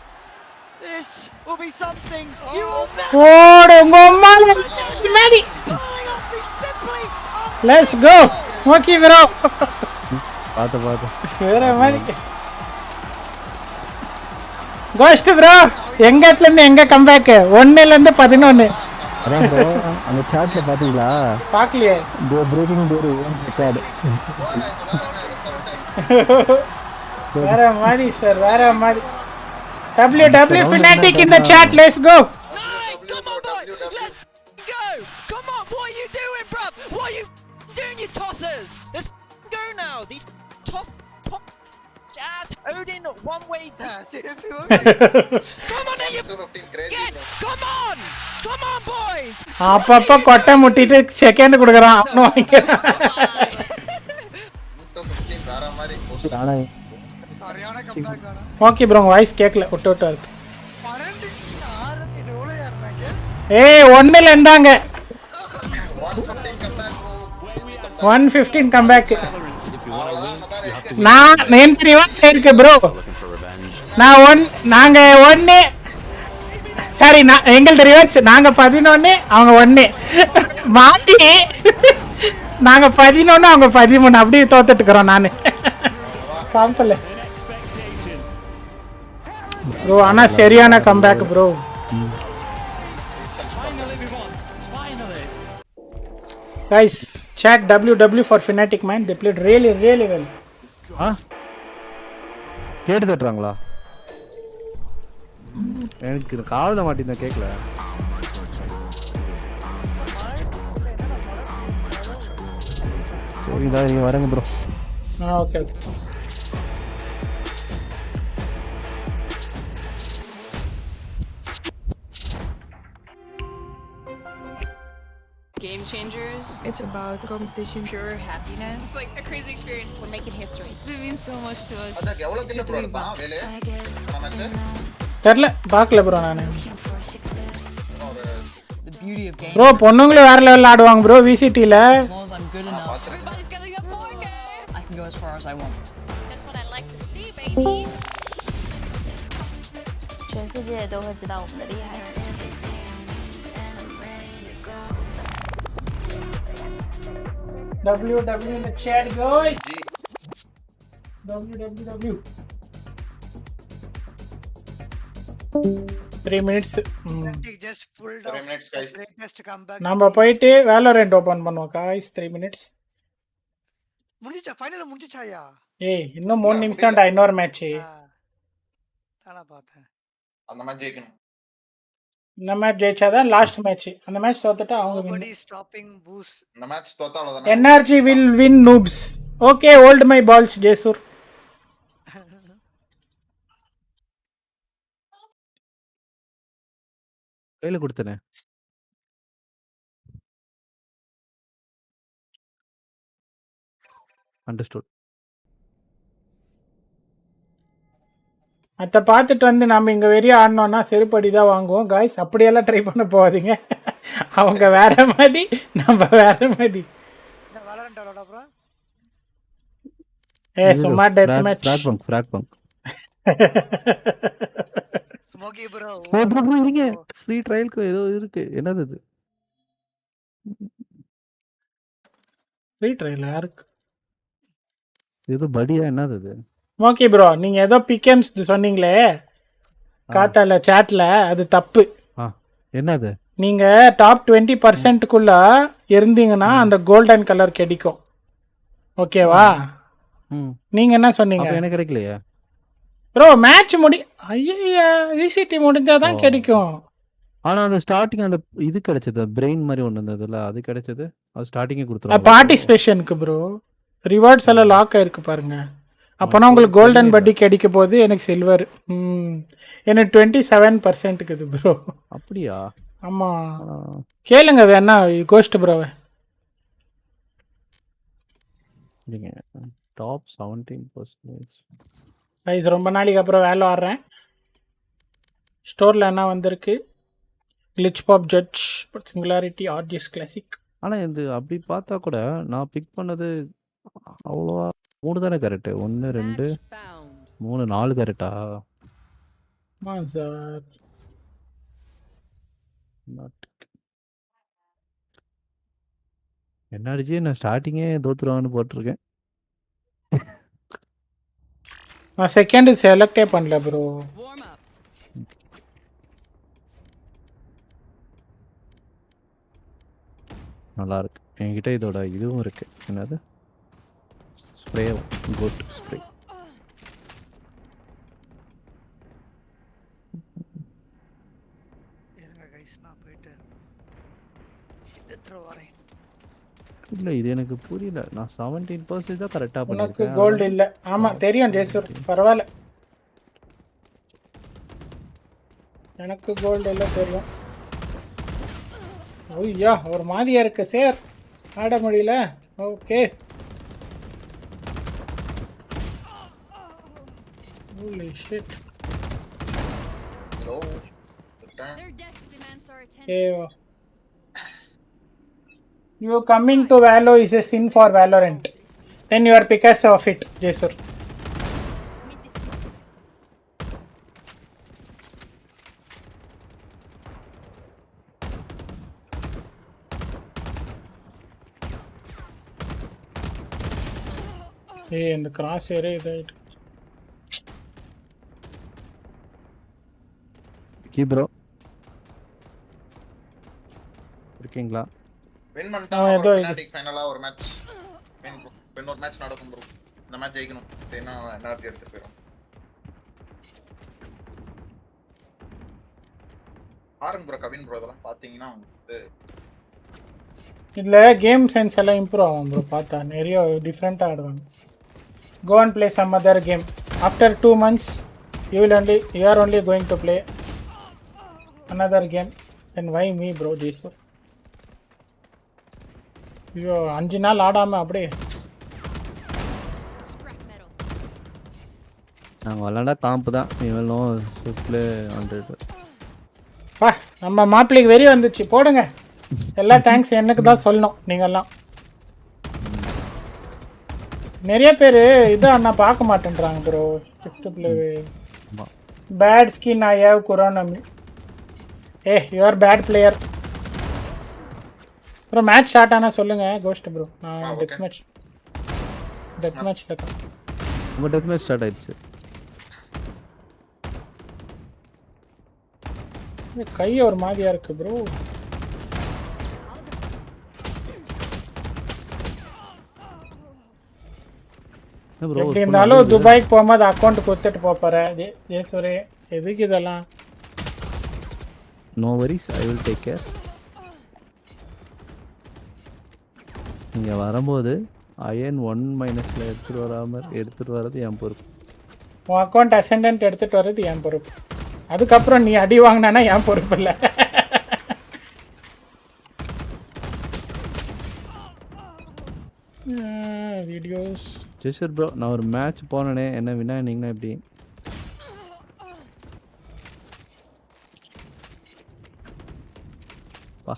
S18: This will be something you will never...
S1: Let's go! Okay, bro! Ghost bro! எங்கத்துல எங்க comeback 1 ல இருந்து 11
S10: அதான் bro அந்த சாட்ல பாத்தீங்களா
S1: பார்க்கலையே
S10: braking door record
S1: வேற மாதிரி sir வேற மாதிரி WW Fnatic in the chat, let's go.
S18: Nice, come on boy, let's go. Come on, what are you doing, bruv? What are you doing, you tossers? Let's go now. These toss pop ass Odin one way. Come on, you get. Come on boys.
S1: அப்பப்ப கொட்டை முட்டிட்டு second குடுக்குறான் அவனோ இங்க
S13: சரியான comeback ஆனா
S1: okay bro voice கேக்கல விட்டு விட்டு இருக்கு
S13: 12 6 எவ்வளவு யாருனாங்க
S1: ஏய் 1 ல இருந்தாங்க 115 கம்பேக் நான் நேம் ரிவர்ஸ் இருக்கு ப்ரோ நாங்க 1 சாரி எங்கள்ட்ட ரிவர்ஸ் நாங்க 11 அவங்க 1 மாத்தி நாங்க 11 அவங்க 13 அப்படியே தோத்துட்டு இருக்கோம் நானு காம்பல ப்ரோ ஆனா சரியான comeback bro guys chat WW for Fnatic man they played really well
S10: கேட்டு தட்டறாங்களா எனக்கு காதுல மாட்டினா கேக்கல சரி நீங்க வரங்க bro
S1: okay
S19: Game changers. It's about competition, pure happiness. It's like a crazy experience. We're making history. It means so much to us.
S2: அத எவ்வளவு கிலோ ப்ரோ எடுப்பான் வேலே நமக்கு
S1: தெரியல பார்க்கல ப்ரோ நானு
S19: The beauty of game.
S1: Bro பொண்ணுங்களே வேற லெவல்ல ஆடுவாங்க ப்ரோ VCT ல
S19: As long as I'm good enough. Everybody's getting a 4K. I can go as far as I want.
S4: That's what I like to see, baby.
S19: 全世界都会知道我们的厉害。
S1: WW in the chat guys WW 3 minutes
S13: just pulled
S2: 3 minutes guys
S13: greatest comeback
S1: நாம போயிட்டு Valorant open பண்ணுவோம் guys 3 minutes
S13: முடிஞ்சா final முடிஞ்சாயா
S1: ஏய் இன்னும் 3 நிமிஷம் தான் இன்னொரு match
S13: தான பார்த்தேன்
S2: அந்த மேட்ச் ஜெயிக்கணும்
S1: இந்த மேட்ச் ஜெயிச்சாதான் லாஸ்ட் மேட்ச் அந்த மேட்ச் தோத்துட்டா அவங்க
S13: nobody stopping boost
S2: இந்த மேட்ச் தோத்தா அவ்வளவுதான்
S1: NRG will win noobs okay hold my balls Jesur
S10: கையில கொடுத்தனே அண்டர்ஸ்டுட்
S1: அத பார்த்துட்டு வந்து நாம இங்க வெறியா ஆடனோம்னா செருப்படி தான் வாங்குவோம் गाइस அப்படியெல்லாம் ட்ரை பண்ண போகாதீங்க அவங்க வேற மாதிரி நம்ம வேற மாதிரி
S13: என்ன Valorant ஆடடா ப்ரோ
S1: சும்மா death match
S10: frock bunk
S13: smoky bro
S10: இருங்க ஃப்ரீ ட்ரையலுக்கு ஏதோ இருக்கு என்னது இது
S1: ஃப்ரீ ட்ரையல் யாருக்கு
S10: ஏதோ படியா என்னது இது
S1: ஓகே ப்ரோ நீங்க ஏதோ பிகேம்ஸ் சொன்னீங்களே காத்தால சாட்ல அது தப்பு
S10: என்னது
S1: நீங்க டாப் 20% குள்ள இருந்தீங்கன்னா அந்த கோல்டன் கலர் கிடைக்கும் ஓகேவா நீங்க என்ன சொன்னீங்க
S10: அப்ப எனக்கு கிடைக்கலையா
S1: ப்ரோ மேட்ச் ஐயா விசிடி முடிஞ்சாதான் கிடைக்கும்
S10: ஆனா அந்த ஸ்டார்டிங் அந்த இது கிடைச்சது பிரெயின் மாதிரி ஒன்னு இருந்ததுல அது கிடைச்சது அது ஸ்டார்டிங்கே கொடுத்துருவாங்க
S1: பார்ட்டிசிபேஷனுக்கு ப்ரோ ரிவார்ட்ஸ் எல்லாம் லாக் ஆயிருக்கு பாருங்க அப்போனா உங்களுக்கு கோல்டன் பட்டி கிடைக்க போது எனக்கு சில்வர் எனக்கு 27% இருக்குது ப்ரோ
S10: அப்படியா
S1: ஆமா கேளுங்க வேணா கோஸ்ட் ப்ரோவை.
S10: இல்லைங்க டாப் 17%.
S1: கைஸ் ரொம்ப நாளைக்கு அப்புறம் வேலை ஆடுறேன். ஸ்டோரில் என்ன வந்திருக்கு? Glitchpop judge Singularity RGX classic.
S10: ஆனால் இது அப்படி பார்த்தா கூட நான் பிக் பண்ணது அவ்வளோவா 3 தானே கரெக்டு. 1 2 3 4 கரெக்டா?
S1: ஆமாம் சார்.
S10: NRG நான் ஸ்டார்டிங்கே தோத்துருவான்னு போட்டிருக்கேன்.
S1: நான் செகண்ட் செலக்டே பண்ணல ப்ரோ.
S10: நல்லா இருக்கு. என்கிட்ட இதோட இதுவும் இருக்கு. என்னது ஸ்ப்ரே குட் ஸ்ப்ரே. இல்லை இது எனக்கு புரியல. நான் 17% தான் கரெக்டாக பண்ணியிருக்கேன்.
S1: கோல்டு இல்லை. ஆமாம் தெரியும் ஜெயசூர், பரவாயில்ல. எனக்கு கோல்டு இல்லை தெரியும். ஓய்யா ஒரு மாதிரியா இருக்கு சார், ஆட முடியல. Okay holy shit.
S2: Hello.
S1: You coming to Valo is a sin for Valorant. Then you are Picasso of it, Jesur. Hey, in the cross area, right?
S10: Keep bro. இருக்கீங்களா?
S2: வின் பண்ணிட்டாங்க bro. FNATIC ஃபைனலா ஒரு match win ஒரு match நடக்கும் bro. இந்த match ஜெயிக்கணும். ஏன்னா NRG எடுத்து போறோம். ஆரன் ப்ரோ கவின் ப்ரோ இதெல்லாம் பாத்தீங்கன்னா வந்து
S1: இதுல கேம் சென்ஸ் எல்லாம் இம்ப்ரூவ் ஆகும் ப்ரோ. பார்த்தா நிறைய டிஃபரெண்டா ஆடுவாங்க. Go and play some other game. After 2 months you are only going to play another game. Then why me bro Jesus? ஐயோ 5 நாள் ஆடாம அப்படியே
S10: நாங்கள் விளாண்டா காம்பு தான். இவளும் ஸ்விஃப்ட்ல 100.
S1: பா நம்ம மாப்பிள்ளைக்கு வெறி வந்துச்சு. போடுங்க எல்லா தேங்க்ஸ் எனக்கு தான் சொல்லணும். நீங்கெல்லாம் நிறைய பேர் இதை அண்ணா பார்க்க மாட்டேன்றாங்க bro. Swiftplay bad skin I have குரோனமி. You are bad player bro. Match start ஆனால் சொல்லுங்கள் கோஸ்ட் ப்ரோ. நான் டெத் மேட்ச்சில்
S10: நம்ம டெத் மேட்ச் ஸ்டார்ட் ஆயிடுச்சு.
S1: கை ஒரு மாதிரியா இருக்கு ப்ரோ. எப்படி இருந்தாலும் துபாய்க்கு போகும்போது அக்கௌண்ட் கொடுத்துட்டு போப்பாரு ஜெயசூரே. எதுக்கு இதெல்லாம்?
S10: No worries, I will take care. நீங்கள் வரும்போது அயன் 1- எடுத்துகிட்டு வர்றது என் பொறுப்பு.
S1: உன் அக்கௌண்ட் அசெண்டன்ட் எடுத்துகிட்டு வர்றது என் பொறுப்பு. அதுக்கப்புறம் நீ அடி வாங்கினா என் பொறுப்பு இல்லை. வீடியோஸ்
S10: ஜெஷர் ப்ரோ நான் ஒரு மேட்ச் போனேனே, என்ன வினானீங்கன்னா எப்படி? பா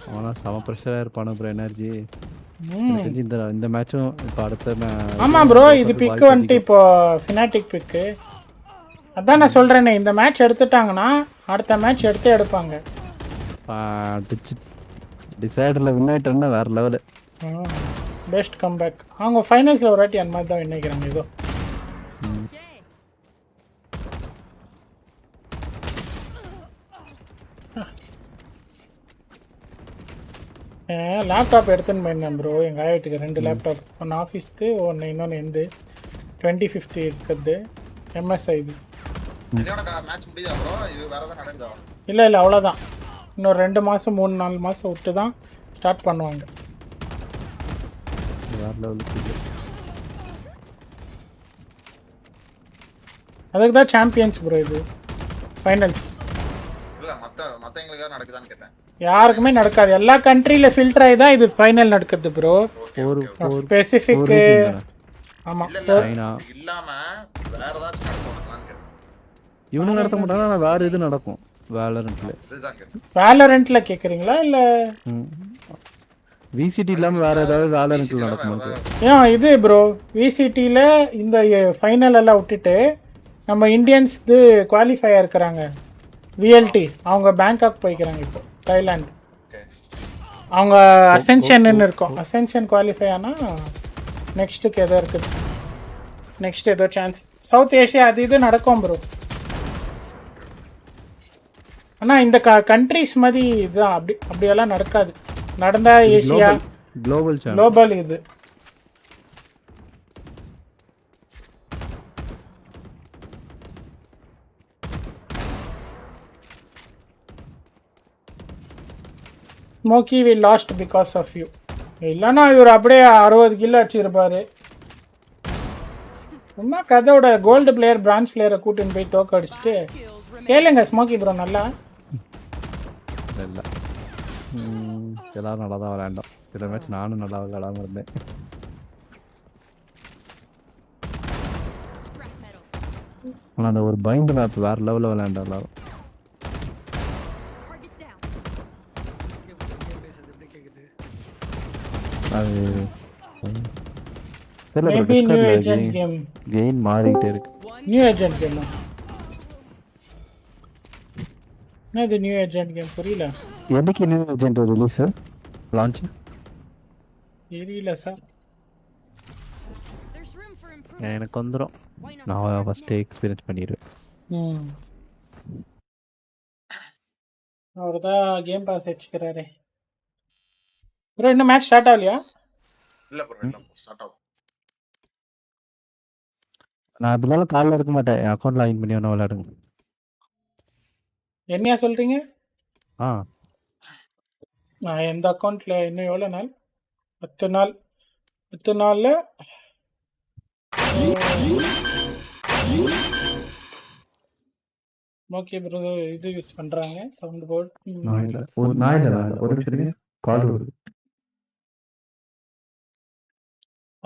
S10: அவனா செம ப்ரெஷராக இருப்பானு ப்ரோ எனர்ஜி. இந்த மேட்சும் இப்போ அடுத்த
S1: ஆமாம் ப்ரோ. இது பிக்கு வந்துட்டு இப்போ ஃபினாட்டிக் பிக்கு. அதான் நான் சொல்கிறேனே, இந்த மேட்ச் எடுத்துட்டாங்கன்னா அடுத்த மேட்ச் எடுப்பாங்க.
S10: டிசைடரில் வின் ஆகிட்டோன்னா வேறு லெவலு.
S1: Best comeback. அவங்க ஃபைனல்ஸில் ஒரு வாட்டி அந்த மாதிரி தான் வின் ஆகிக்கிறாங்க. ஏதோ லேப்டாப் எடுத்துன்னு போயிருந்தேன் ப்ரோ. எங்கள் ஆயா வீட்டுக்கு 2 லேப்டாப். ஒன்று ஆஃபீஸ்க்கு இன்னொன்று எந்த 2050 இருக்குது MSI. இல்லை அவ்வளோதான். இன்னொரு 2 மாதம் 3-4 மாதம் விட்டு தான் ஸ்டார்ட் பண்ணுவாங்க. அதுக்கு தான் சாம்பியன்ஸ் ப்ரோ இது ஃபைனல்ஸ்.
S2: இல்ல மத்தவங்களுக்கு நடக்குதான்னு கேட்டேன்.
S1: யாருக்குமே நடக்காது. எல்லா கண்ட்ரில ஃபில்டர் ஆகி தான் இது ஃபைனல் நடக்குது ப்ரோ.
S10: ஒரு
S1: ஸ்பெசிஃபிக் ஆமா
S10: சைனா
S2: இல்லாம வேற ஏதாச்சும் நடக்குமான்னு கேட்டேன்.
S10: இவனுங்க நடத்த மாட்டாங்க. ஆனா வேற இது நடக்கும் வேலரண்ட்ல.
S2: இதுதான் கேட்டேன்.
S1: வேலரண்ட்ல கேக்குறீங்களா இல்ல
S10: விசிடி இல்லாம வேற ஏதாவது வேலரண்ட்ல நடக்குமா?
S1: ஏன் இது ப்ரோ விசிடில இந்த ஃபைனல் எல்லாம் விட்டுட்டு நம்ம இந்தியன்ஸ் குவாலிஃபை ஆயிருக்கிறாங்க. விஎல்டி அவங்க பேங்காக் போய்க்கிறாங்க இப்போ தாய்லாந்து. அவங்க அசென்ஷன் இருக்கும். அசென்ஷன் குவாலிஃபை ஆனா நெக்ஸ்ட்டுக்கு ஏதோ இருக்குது. நெக்ஸ்ட் ஏதோ சான்ஸ் சவுத் ஏஷியா அது இது நடக்கும் ப்ரோ. ஆனால் இந்த கண்ட்ரிஸ் மாதிரி இதுதான் அப்படியெல்லாம் நடக்காது. நடந்தா ஏஷியா குளோபல் இது. Smoky we lost because of you. இல்லைன்னா இவர் அப்படியே 60 கிலோ வச்சிருப்பாரு. சும்மா கதையோட கோல்டு பிளேயர் பிரான்ஸ் பிளேயரை கூட்டின்னு போய் தோக்க அடிச்சுட்டு கேளுங்க ஸ்மோக்கி ப்ரோ நல்லா
S10: இல்லை எல்லாரும் நல்லா தான் விளையாண்டோம். சில மேட்ச் நானும் நல்லா விளையாடாமல் இருந்தேன். ஆனால் அந்த ஒரு பைண்ட் மேப் வேறு லெவலில் விளையாண்டோம் எல்லாரும். அது கெயின் மாறிக்கிட்டே இருக்கு.
S1: New agent game. என்னது நியூ ஏஜென்ட் கேம் புரியல.
S10: என்னைக்கு நியூ ஏஜென்ட் ரிலீஸ் லான்ச்
S1: தெரியல சார்.
S10: எனக்கு வந்துடும். நான் ஃபஸ்ட்டு எக்ஸ்பீரியன்ஸ் பண்ணிடுவேன்.
S1: அவர் தான் கேம் பாஸ் வச்சுக்கிறாரு ப்ரோ. இன்னும் மேட்ச் ஸ்டார்ட் ஆகலையா?
S2: இல்ல ப்ரோ இல்ல ஸ்டார்ட் ஆகும்.
S10: நான் அப்படினாலும் காலில் இருக்க மாட்டேன். என் அக்கௌண்ட் லாகின் பண்ணி ஒன்று விளையாடுங்க.
S1: என்னையா சொல்கிறீங்க?
S10: நான்
S1: எந்த அக்கௌண்ட்டில் இன்னும் எவ்வளோ நாள்? 10 நாள். 10 நாளில் ஓகே ப்ரோ. இது யூஸ் பண்ணுறாங்க சவுண்ட் போர்டு.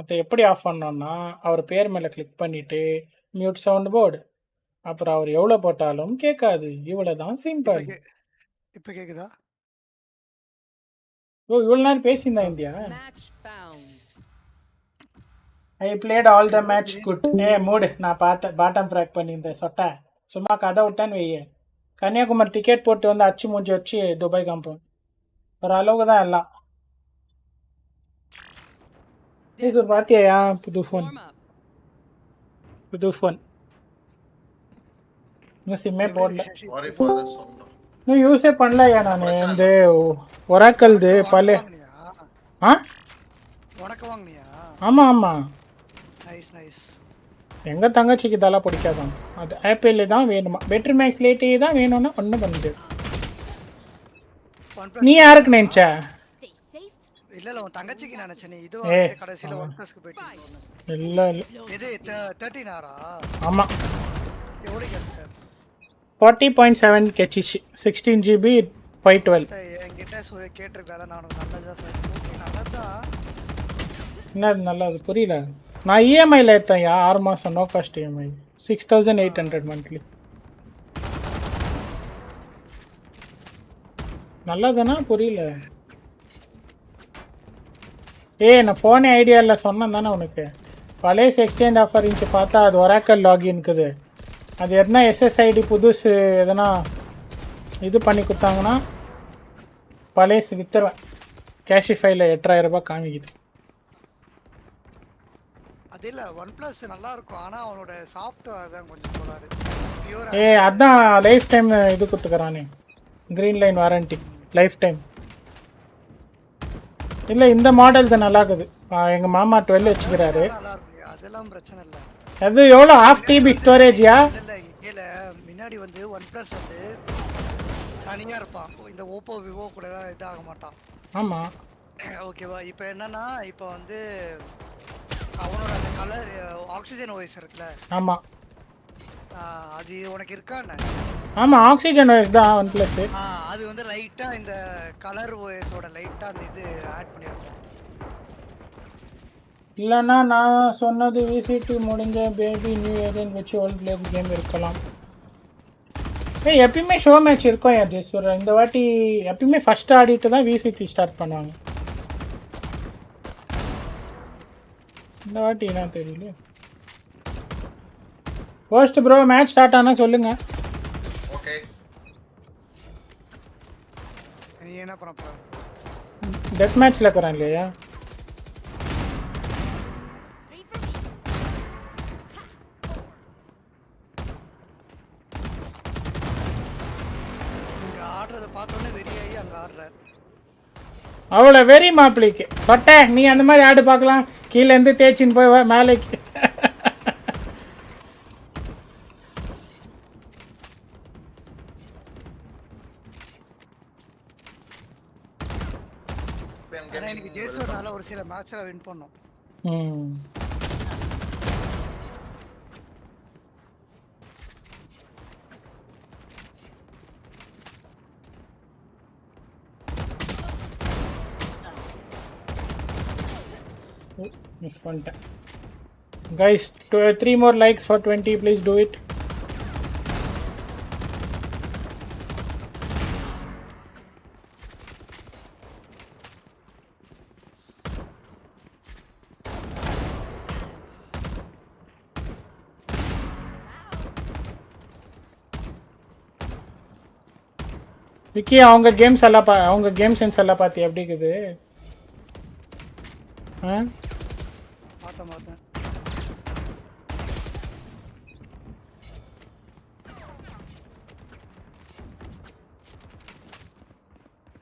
S1: அதை எப்படி ஆஃப் பண்ணோன்னா அவர் பேர் மேலே கிளிக் பண்ணிவிட்டு மியூட் சவுண்ட் போர்டு. அப்புறம் அவர் எவ்வளோ போட்டாலும் கேட்காது. இவ்வளோதான் சிம்பிள்.
S13: இப்போ கேட்குதா?
S1: ஓ இவ்வளோ நேரம் பேசியிருந்தா India. I played all the match good. மூடு நான் பார்த்தேன். பாட்டம் ட்ராக் பண்ணியிருந்தேன் சொட்டை. சும்மா கதை விட்டேன்னு வைய. கன்னியாகுமரி டிக்கெட் போட்டு வந்து அச்சு மூஞ்சி வச்சு துபாய் காம்போம். ஒரு அளவுக்கு தான் எல்லாம். பார்த்தியா புது ஃபோன்? புது ஃபோன் இன்னும் சிம்மே போடல. இன்னும் யூஸே பண்ணலையா நான். இந்த ஒராக்கல்து பழைய ஆமாம் ஆமாம். எங்கள் தங்கச்சிக்கு இதெல்லாம் பிடிக்காதான். அது ஆப்பிள் தான் வேணுமா? பேட்டரி மேக்ஸ் லேட்டே தான் வேணும்னா ஒன்றும் பண்ணுது. நீ யாருக்கு நினைச்ச?
S13: இல்ல உன் தங்கச்சிக்கு நினைச்சேன். இது கடைசில ஒர்க்கர்ஸ்க்கு போயிட்டு
S1: இல்ல இல்ல.
S13: இது 13 ஆரா?
S1: ஆமா.
S13: எவ்வளவு கேட்ட?
S1: 40.7 கெச்சிஷ் 16 GB 512.
S13: என்கிட்ட கேட்டிருக்கல. நான் நல்லதா சொல்றேன். நல்லதா
S1: என்ன நல்லது புரியல. நான் இஎம்ஐல ஏத்தேன் 6 மாசம் நோ காஸ்ட் இஎம்ஐ 6800 மந்த்லி. நல்லதுன்னா புரியல. நான் ஃபோனே ஐடியாவில் சொன்னேன் தானே உனக்கு. பழைய எக்ஸ்சேஞ்ச் ஆஃபர் இருந்துச்சு பார்த்தா அது ஒராக்கல் லாகின்க்குது. அது எதனா எஸ்எஸ்ஐடி புதுசு எதனா இது பண்ணி கொடுத்தாங்கன்னா பழைய வித்துருவேன். கேஷிஃபைல 8000 ரூபாய் காமிக்குது.
S13: அது இல்ல OnePlus நல்லா இருக்கும். ஆனா அவனோட சாஃப்ட்வேர் தான் கொஞ்சம் கோளாறு.
S1: அதான் லைஃப் டைம் இது கொடுத்துக்கறானே. Green line warranty lifetime. இல்ல இந்த மாடல் தான் நல்லா இருக்குது. எங்க மாமா 12 வச்சுக்கிறாரு.
S13: அதெல்லாம் பிரச்சனை இல்ல.
S1: அது எவ்வளவு half TB ஸ்டோரேஜ்யா?
S13: இல்ல இல்ல முன்னாடி வந்து OnePlus வந்து தனியா இருப்பான். இந்த Oppo Vivo கூட இதாக மாட்டான்.
S1: ஆமா
S13: ஓகேவா? இப்போ என்னன்னா இப்போ வந்து அவனோட அந்த கலர் ஆக்சிஜன் ஓஎஸ் இருக்குல.
S1: ஆமா
S13: அது உனக்கு இருக்கானே?
S1: ஆமா ஆக்ஸிஜன் OS தான் OnePlus.
S13: அது வந்து லைட்டா இந்த கலர் OSோட லைட்டா அந்த இது ஆட் பண்ணிருக்கோம்.
S1: இல்லனா நான் சொன்னது VCT முடிஞ்ச பேபி நியூ ஏஜென்ட் வச்சு ஓல்ட் பிளேயர் கேம் இருக்கலாம். ஏய் எப்பவுமே ஷோ மேட்ச் இருக்கும் ஜெஸ்வர். இந்த வாட்டி எப்பவுமே ஃபர்ஸ்ட் ஆடிட்டு தான் VCT ஸ்டார்ட் பண்ணுவாங்க. இந்த வாட்டி என்ன தெரியல. ஃபர்ஸ்ட் ப்ரோ மேட்ச் ஸ்டார்ட் ஆனா சொல்லுங்க.
S2: ஓகே.
S13: நீ என்ன பண்ண போற?
S1: டெத் மேட்ச்ல இருக்கறேன் இல்லையா?
S13: இங்க ஆடுறத பார்த்தோன்னே வெறியாகி அங்க ஆடுற.
S1: அவ்வளோ வெறி மாப்பிளைக்கு சொட்ட நீ அந்த மாதிரி ஆடு பார்க்கலாம். கீழே இருந்து தேய்ச்சின்னு போய் மேலேக்கு.
S13: எனக்கு ஜேசுவர்னால ஒரு சில மேட்ச்ல வின் பண்ணோம்.
S1: Miss one time. Guys, 3 more likes for 20. Please do it. Vicky அவங்க கேம்ஸ் எல்லாம் அவங்க கேம் சென்ஸ் எல்லாம் பார்த்து எப்படி இருக்குது?
S13: பார்த்தேன்.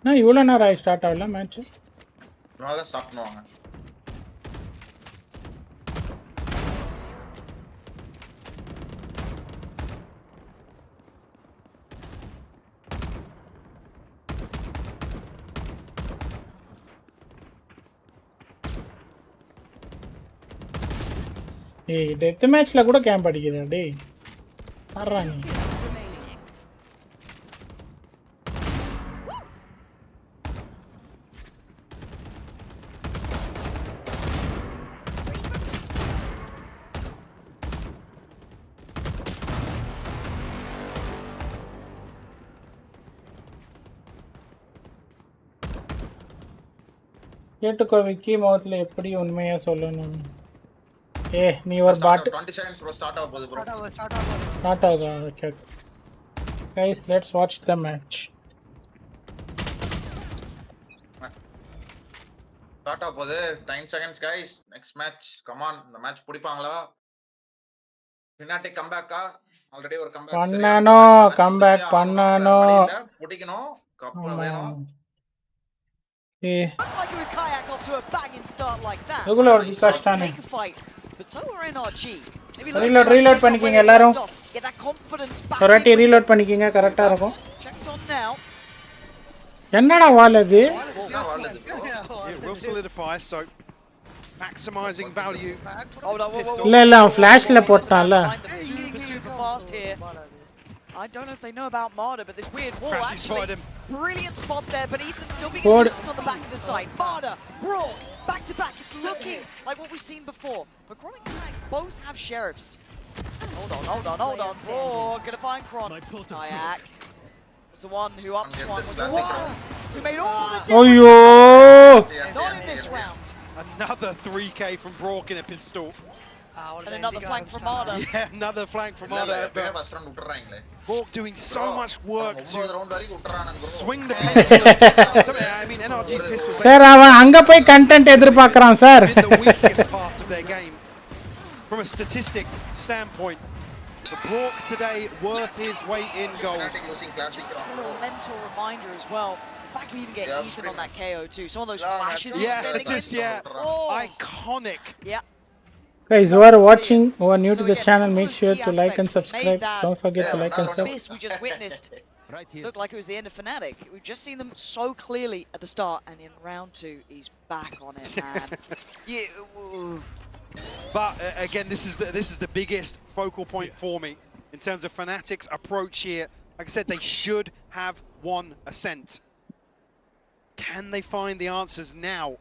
S1: நான் இவ்வளோ நேரம் ஸ்டார்ட் ஆகல மேட்ச்.
S2: நான் தான் ஸ்டார்ட் பண்ணுவாங்க.
S1: ஏய் டெத் மேட்ச்ல கூட கேம்ப் அடிக்குதா டேய்? பாறா நீ. கேட்டுக்கோ விக்கி மௌத்ல எப்படி உண்மையா சொல்லணும். நீ ஒரு பாட்
S2: 20 seconds bro ஸ்டார்ட் ஆக போகுது bro.
S1: ஸ்டார்ட் ஆகுதா? Okay guys let's watch the match.
S2: Start ஆக போகுது 10 seconds guys. next match come on. இந்த மேட்ச் பிடிப்பாங்களா? FNATIC கம்பேக்கா? ஆல்ரெடி ஒரு கம்பேக்
S1: பண்ணனும். கம்பேக் பண்ணனும்.
S2: பிடிக்கணும். கப் வேணும்.
S18: Like with kayak off to a banging start like that.
S1: இதுல ஒரு கஷ்டமே.
S18: But so are NRG.
S1: Reload பண்ணிக்கங்க எல்லாரும். ஒருவாட்டி ரீலோட் பண்ணிக்கங்க கரெக்ட்டா இருக்கும். என்னடா வால் அது?
S12: It will solidify so maximizing value.
S1: இல்ல ஃபிளாஷ்ல போட்டான்ல.
S18: Super fast here. I don't know if they know about Marder, but this weird wall actually brilliant spot there, but Ethan's still being nuisance on the back of the side. Marder, Brawl, back to back. It's looking like what we've seen before. But Kron and Kayak both have sheriffs. Hold on. Oh, gonna find Kron. Kayak was the one who upswung, was the one who made all the difference. Not in this round.
S12: Another 3K from Brock in a pistol.
S18: And another flank from Marder.
S12: Yeah, another flank from Marder. Brock doing so much work to swing the pistol. I mean, NRG's pistol.
S1: Sir, அவன் அங்க போய் content எதிர்பார்க்கறான் sir.
S12: The weakest part of their game from a statistic standpoint. But Brock today worth his weight in gold.
S18: Just a little mental reminder as well. In fact, we even get Ethan on that KO too. Some of those flashes.
S12: Iconic.
S18: Yeah.
S1: Guys who are watching, who are new to the channel, make sure to like and subscribe. Don't forget to like and subscribe.
S18: We just witnessed looked like it was the end of FNATIC. We've just seen them so clearly at the start, and in round 2, he's back on it, man.
S12: But again, this is the biggest focal point for me. in terms of FNATIC's approach here. Like I said, they should have won Ascent. Can they find the answers now?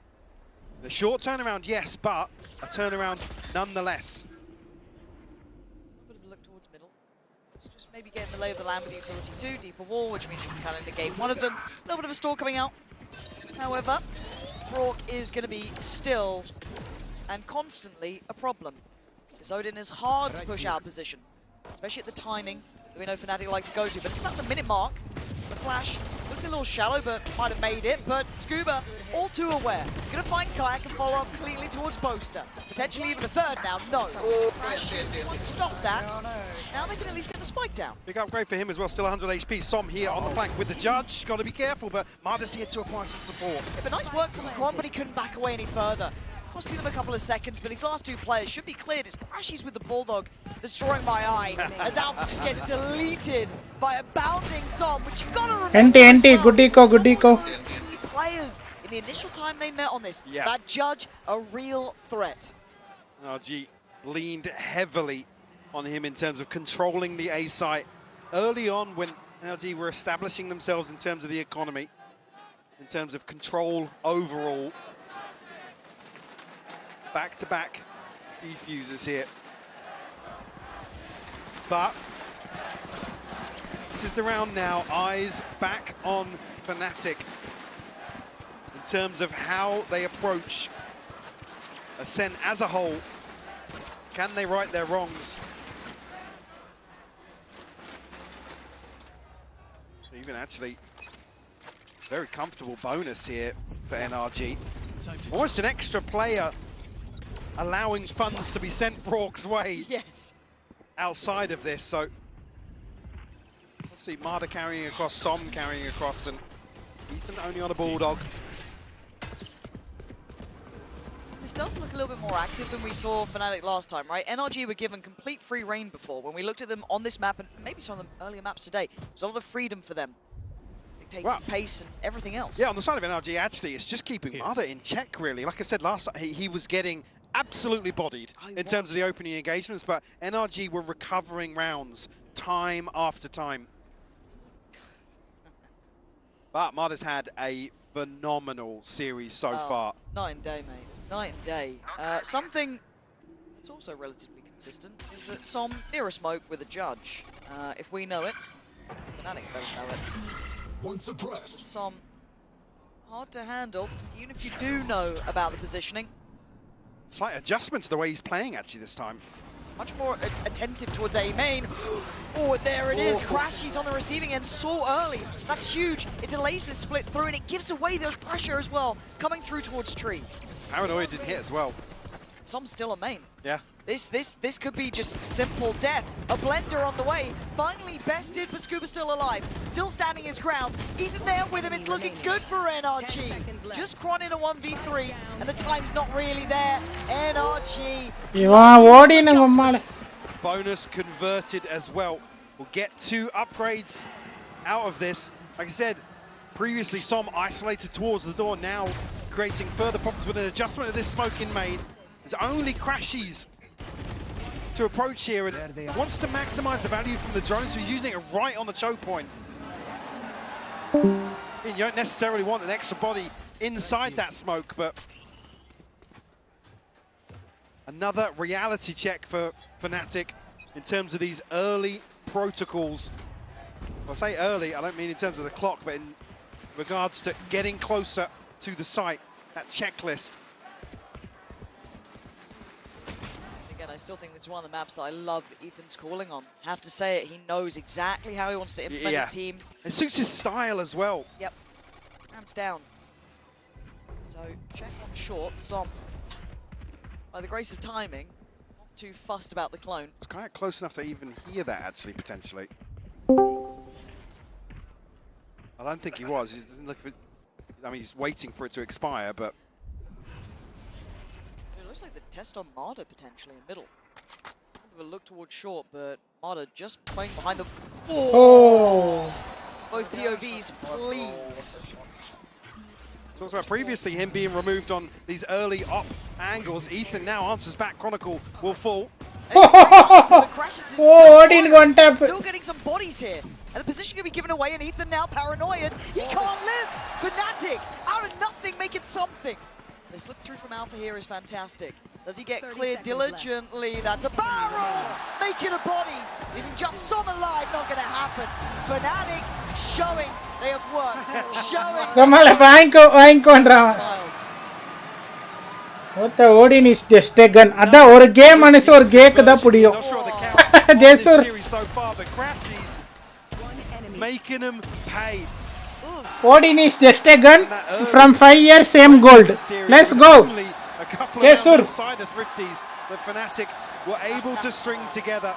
S12: A short turnaround, yes, but a turnaround nonetheless.
S18: A bit of a look towards middle. It's just maybe getting the lay of the land with utility 2, deeper wall, which means you can kind of negate one of them. A little bit of a stall coming out. However, Rourke is going to be still and constantly a problem. Because Odin is hard to push out position, especially at the timing that we know FNATIC like to go to. But it's about the minute mark. The flash looked a little shallow, but might have made it. But Scuba, all too aware. Going to find Kayak and follow up cleanly towards Boaster. Potentially even a third now. No. Stop that. Now they can at least get the spike down.
S12: Big upgrade for him as well. Still 100 HP. Som here on the flank with the judge. Got to be careful, but Marder's here to acquire some support.
S18: Yeah, but nice work from Kron, but he couldn't back away any further. Costing them a couple of seconds, but these last two players should be cleared. It's Crashies with the Bulldog that's drawing my eye as Alpha just gets deleted by a bounding Som, which you gotta remember.
S1: NT, good eco, good eco.
S18: Players in the initial time they met on this, that judge a real threat.
S12: NRG leaned heavily on him in terms of controlling the A site early on when NRG were establishing themselves in terms of the economy, in terms of control overall. Back-to-back defusers here. But this is the round now. Eyes back on FNATIC in terms of how they approach Ascent as a whole. Can they right their wrongs? Even actually very comfortable bonus here for NRG. Almost an extra player allowing funds to be sent Rourke's way.
S18: Yes.
S12: Outside of this, so obviously Marder carrying across, Som carrying across, and Ethan only on a Bulldog.
S18: This does look a little bit more active than we saw FNATIC last time, right? NRG were given complete free reign before. When we looked at them on this map, and maybe some of the earlier maps today, there's a lot of freedom for them. Dictating pace and everything else.
S12: Yeah, on the side of NRG, actually, it's just keeping Marder in check, really. Like I said last time, he was getting absolutely bodied in terms of the opening engagements, but NRG were recovering rounds time after time. But Marder's had a phenomenal series so far.
S18: Night and day, mate. Night and day. Something that's also relatively consistent is that Som near a smoke with a judge. If we know it, FNATIC better know it.
S16: One suppressed.
S18: Som hard to handle, even if you do know about the positioning.
S12: Slight adjustment to the way he's playing, actually, this time.
S18: Much more attentive towards A main. Oh, there it is. Crashies on the receiving end so early. That's huge. It delays the split through, and it gives away those pressure as well, coming through towards Tree.
S12: Paranoia didn't hit as well.
S18: Som's still a main.
S12: Yeah.
S18: This could be just simple death. A blender on the way. Finally bested, but Scuba's still alive. Still standing his ground. Ethan there with him. It's looking good for NRG. Just Kron in a 1v3, and the time's not really there. NRG.
S12: Bonus converted as well. We'll get 2 upgrades out of this. Like I said, previously Som isolated towards the door, now creating further problems with an adjustment of this smoke in main. There's only Crashies to approach here, and wants to maximize the value from the drone, so he's using it right on the choke point. You don't necessarily want an extra body inside that smoke, but another reality check for FNATIC in terms of these early protocols. When I say early, I don't mean in terms of the clock, but in regards to getting closer to the site, that checklist.
S18: Again, I still think it's one of the maps that I love Ethan's calling on. Have to say it, he knows exactly how he wants to implement his team.
S12: It suits his style as well.
S18: Yep, hands down. So, check on short, Som, by the grace of timing, not too fussed about the clone.
S12: It's quite close enough to even hear that, actually, potentially. I don't think he was. He doesn't look. I mean, he's waiting for it to expire, but
S18: it looks like the test on Marder potentially in middle. A look towards short, but Marder just playing behind the.
S1: Oh!
S18: Both POVs, please.
S12: Talked about previously him being removed on these early op angles. Ethan now answers back. Chronicle will fall.
S1: Oh, Odin one tap.
S18: Still getting some bodies here. And the position can be given away, and Ethan now paranoid. He can't live! FNATIC, out of nothing, making something. The slip through from Alpha here is fantastic. Does he get cleared diligently? Left. That's a barrel! Making a body! Leaving just some alive, not gonna happen. FNATIC showing they have worked. Showing.
S1: What the Odin is just a gun. Ada or game anis or game kada pudiyo.
S12: Jesur. So far, but Crashies making them pay.
S1: Odin is just a gun. From 5 years, same gold. Let's go.
S12: Jesur. Side of Thrifties, but FNATIC were able to string together.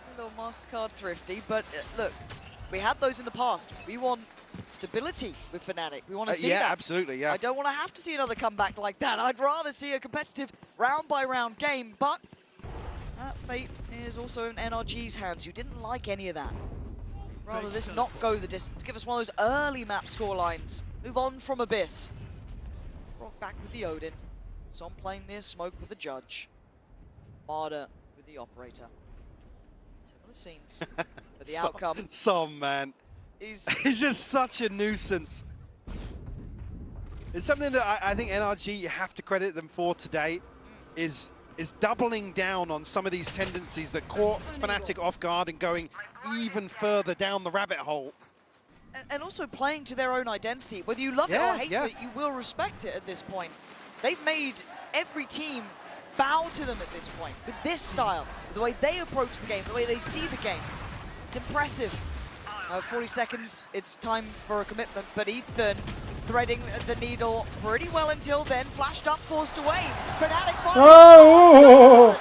S18: A little MasterCard Thrifty, but look, we had those in the past. We want stability with FNATIC. We want to see that.
S12: Yeah, absolutely, yeah.
S18: I don't want to have to see another comeback like that. I'd rather see a competitive round-by-round game, but that fate is also in NRG's hands. You didn't like any of that. Rather this not go the distance. Give us one of those early map scorelines. Move on from Abyss. Rock back with the Odin. Some playing near smoke with the Judge. Marder with the Operator. Similar scenes, but the outcome...
S12: Some, man. He's just such a nuisance. It's something that I think NRG, you have to credit them for today, is doubling down on some of these tendencies that caught FNATIC off guard and going even further down the rabbit hole.
S18: And also playing to their own identity. Whether you love it or hate it, you will respect it at this point. They've made every team bow to them at this point, with this style, the way they approach the game, the way they see the game. It's impressive. 40 seconds, it's time for a commitment, but Ethan threading the needle pretty well until then, flashed up, forced away. FNATIC finally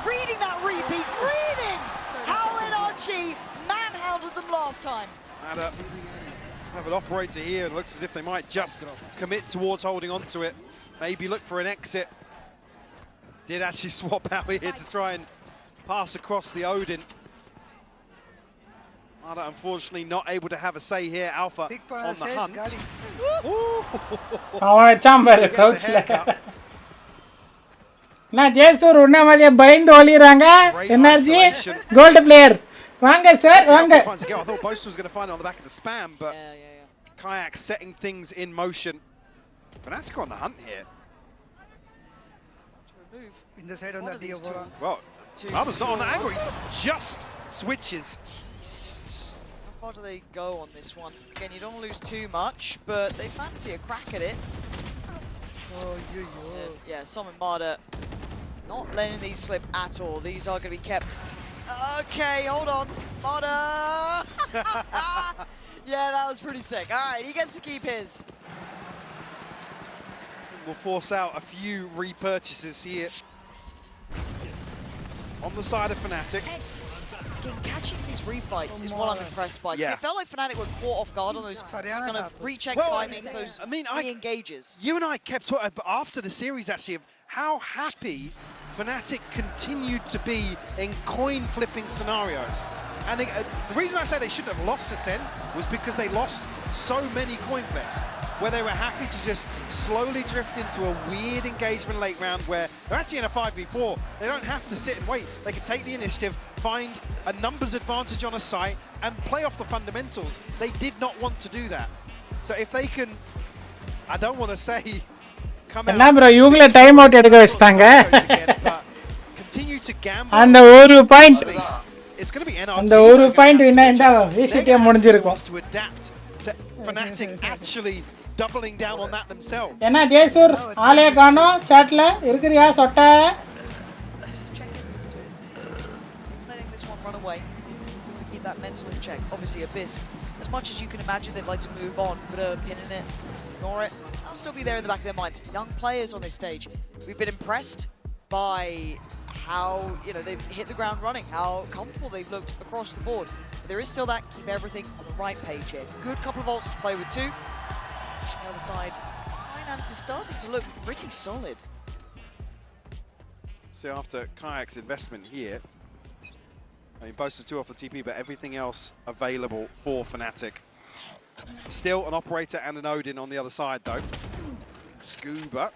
S18: reading that repeat, reading how NRG manhandled them last time.
S12: And have an Operator here, it looks as if they might just commit towards holding on to it. Maybe look for an exit. Did actually swap out here to try and pass across the Odin. Unfortunately not able to have a say here. Alpha on the hunt.
S1: Na Jesur unna madhiya baindu oliranga. NRG gold player. Vanga sir, vanga.
S12: I thought Boast was going to find it on the back of the spam, but Kayak setting things in motion. FNATIC on the hunt here.
S13: In the side on the Dio.
S12: Well, Marder's not on the angle. He just switches.
S18: How far do they go on this one? Again, you don't want to lose too much, but they fancy a crack at it. Yeah, Som and Marder not letting these slip at all. These are going to be kept. Okay, hold on. Marder! Yeah, that was pretty sick. All right, he gets to keep his.
S12: We'll force out a few repurchases here. On the side of FNATIC.
S18: Again, catching these refights is what I'm impressed by. Because it felt like FNATIC were caught off guard on those kind of recheck timings, those re-engages.
S12: You and I kept talking after the series actually of how happy FNATIC continued to be in coin-flipping scenarios. And the reason I say they shouldn't have lost Ascent was because they lost so many coin flips, where they were happy to just slowly drift into a weird engagement late round where they're actually in a 5v4. They don't have to sit and wait. They can take the initiative, find a numbers advantage on a site, and play off the fundamentals. They did not want to do that. So if they can, I don't want to say, come out.
S1: Bro, ivungala time out edukka vechtaanga.
S12: Continue to gamble.
S1: And the point.
S12: It's going to be NRG.
S1: And the point winna enda VCT mudinjirukum.
S12: To adapt to FNATIC actually doubling down on that themselves.
S1: Enna Jesur aale kaano chat la irukriya sotta.
S18: Letting this one run away. Keep that mental in check. Obviously Abyss, as much as you can imagine they'd like to move on, put a pin in it, ignore it, that'll still be there in the back of their minds. Young players on this stage. We've been impressed by how, they've hit the ground running, how comfortable they've looked across the board. But there is still that keep everything on the right page here. Good couple of ults to play with too. On the other side, Finance is starting to look pretty solid.
S12: So after Kayak's investment here, I mean, Boaster's 2 off the TP, but everything else available for FNATIC. Still an Operator and an Odin on the other side though. Scuba.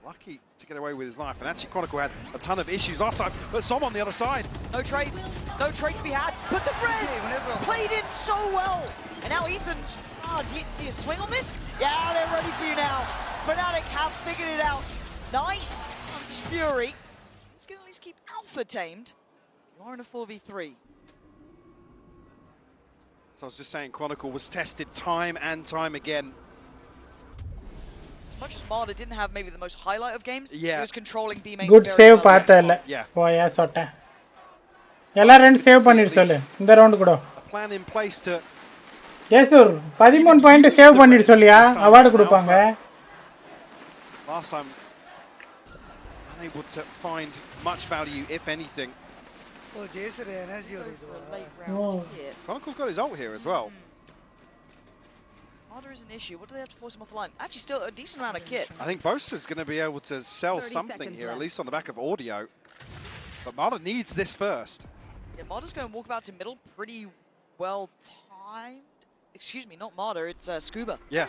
S12: lucky to get away with his life. And actually, Chronicle had a ton of issues last time, but Som on the other side.
S18: No trade to be had. But the res played in so well. And now Ethan, do you swing on this? Yeah, they're ready for you now. FNATIC have figured it out. Nice Fury. It's going to at least keep Alpha tamed. You are in a 4v3.
S12: So I was just saying, Chronicle was tested time and time again.
S18: As much as Marder didn't have maybe the most highlight of games, he was controlling B main.
S1: Good save பார்த்தல. போயா சொட்ட. எல்லா ரெண்டு save பண்ணிடு சொல்லு. இந்த round கூட.
S12: Plan in place to
S1: Yes sir. 13 point save பண்ணிடு சொல்லியா? அவார்ட் கொடுப்பாங்க.
S12: Last time unable to find much value if anything.
S13: Oh, Jason NRG
S12: Chronicle's got his ult here as well.
S18: Marder is an issue. What do they have to force him off the line? Actually, still a decent amount of kit.
S12: I think Bosa's going to be able to sell something here, at least on the back of audio. But Marder needs this first.
S18: Yeah, Marder's going to walk about to middle pretty well timed. Excuse me, not Marder, it's Scuba.
S12: Yeah.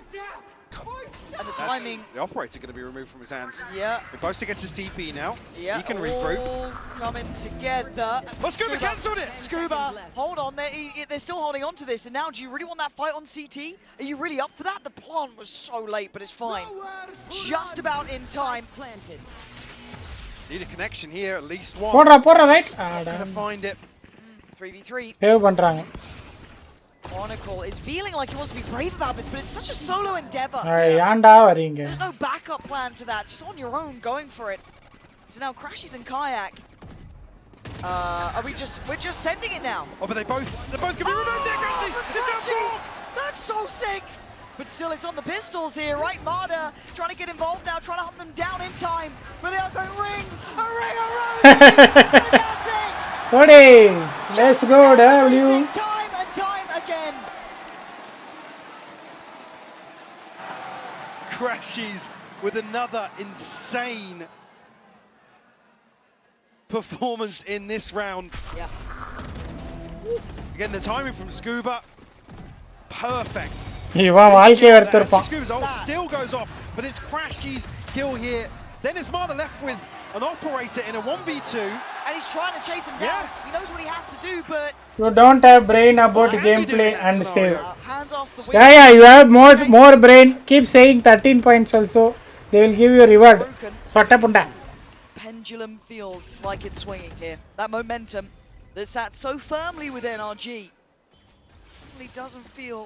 S18: And the timing.
S12: The operator going to be removed from his hands.
S18: Yeah.
S12: Bosa gets his TP now.
S18: Yeah.
S12: He can regroup.
S18: All coming together.
S12: Oh, Scuba cancelled it!
S18: Scuba, hold on. They're still holding on to this. And now, do you really want that fight on CT? Are you really up for that? The plant was so late, but it's fine. Just about in time.
S12: Need a connection here, at least one.
S1: போடுறா right.
S12: Gonna find it.
S18: 3v3.
S1: Save பண்றாங்க.
S18: Chronicle is feeling like he wants to be brave about this, but it's such a solo endeavor.
S1: ஏன்டா வரீங்க?
S18: There's no backup plan to that. Just on your own, going for it. So now Crashies and Kayak. We're just sending it now.
S12: Oh, but they're both gonna be removed. There, Crashies!
S18: That's so sick. But still, it's on the pistols here, right? Marder trying to get involved now, trying to hunt them down in time. But they are going ring, a rose.
S1: Ready, let's go, W.
S18: Time and time again.
S12: Crashies with another insane performance in this round.
S18: Yeah.
S12: Again, the timing from Scuba, perfect.
S1: இவன் வாழ்க்கையை எடுத்துப்பான்.
S12: Scuba's ult still goes off, but it's Crashies kill here. Then is Marder left with an operator in a 1v2.
S18: And he's trying to chase him down. He knows what he has to do, but
S1: you don't have brain about gameplay and save.
S18: Hands off the
S1: Yeah, you have more brain. Keep saying 13 points also. They will give you a reward. Sotta punda.
S18: Pendulum feels like it's swinging here. That momentum that sat so firmly with NRG really doesn't feel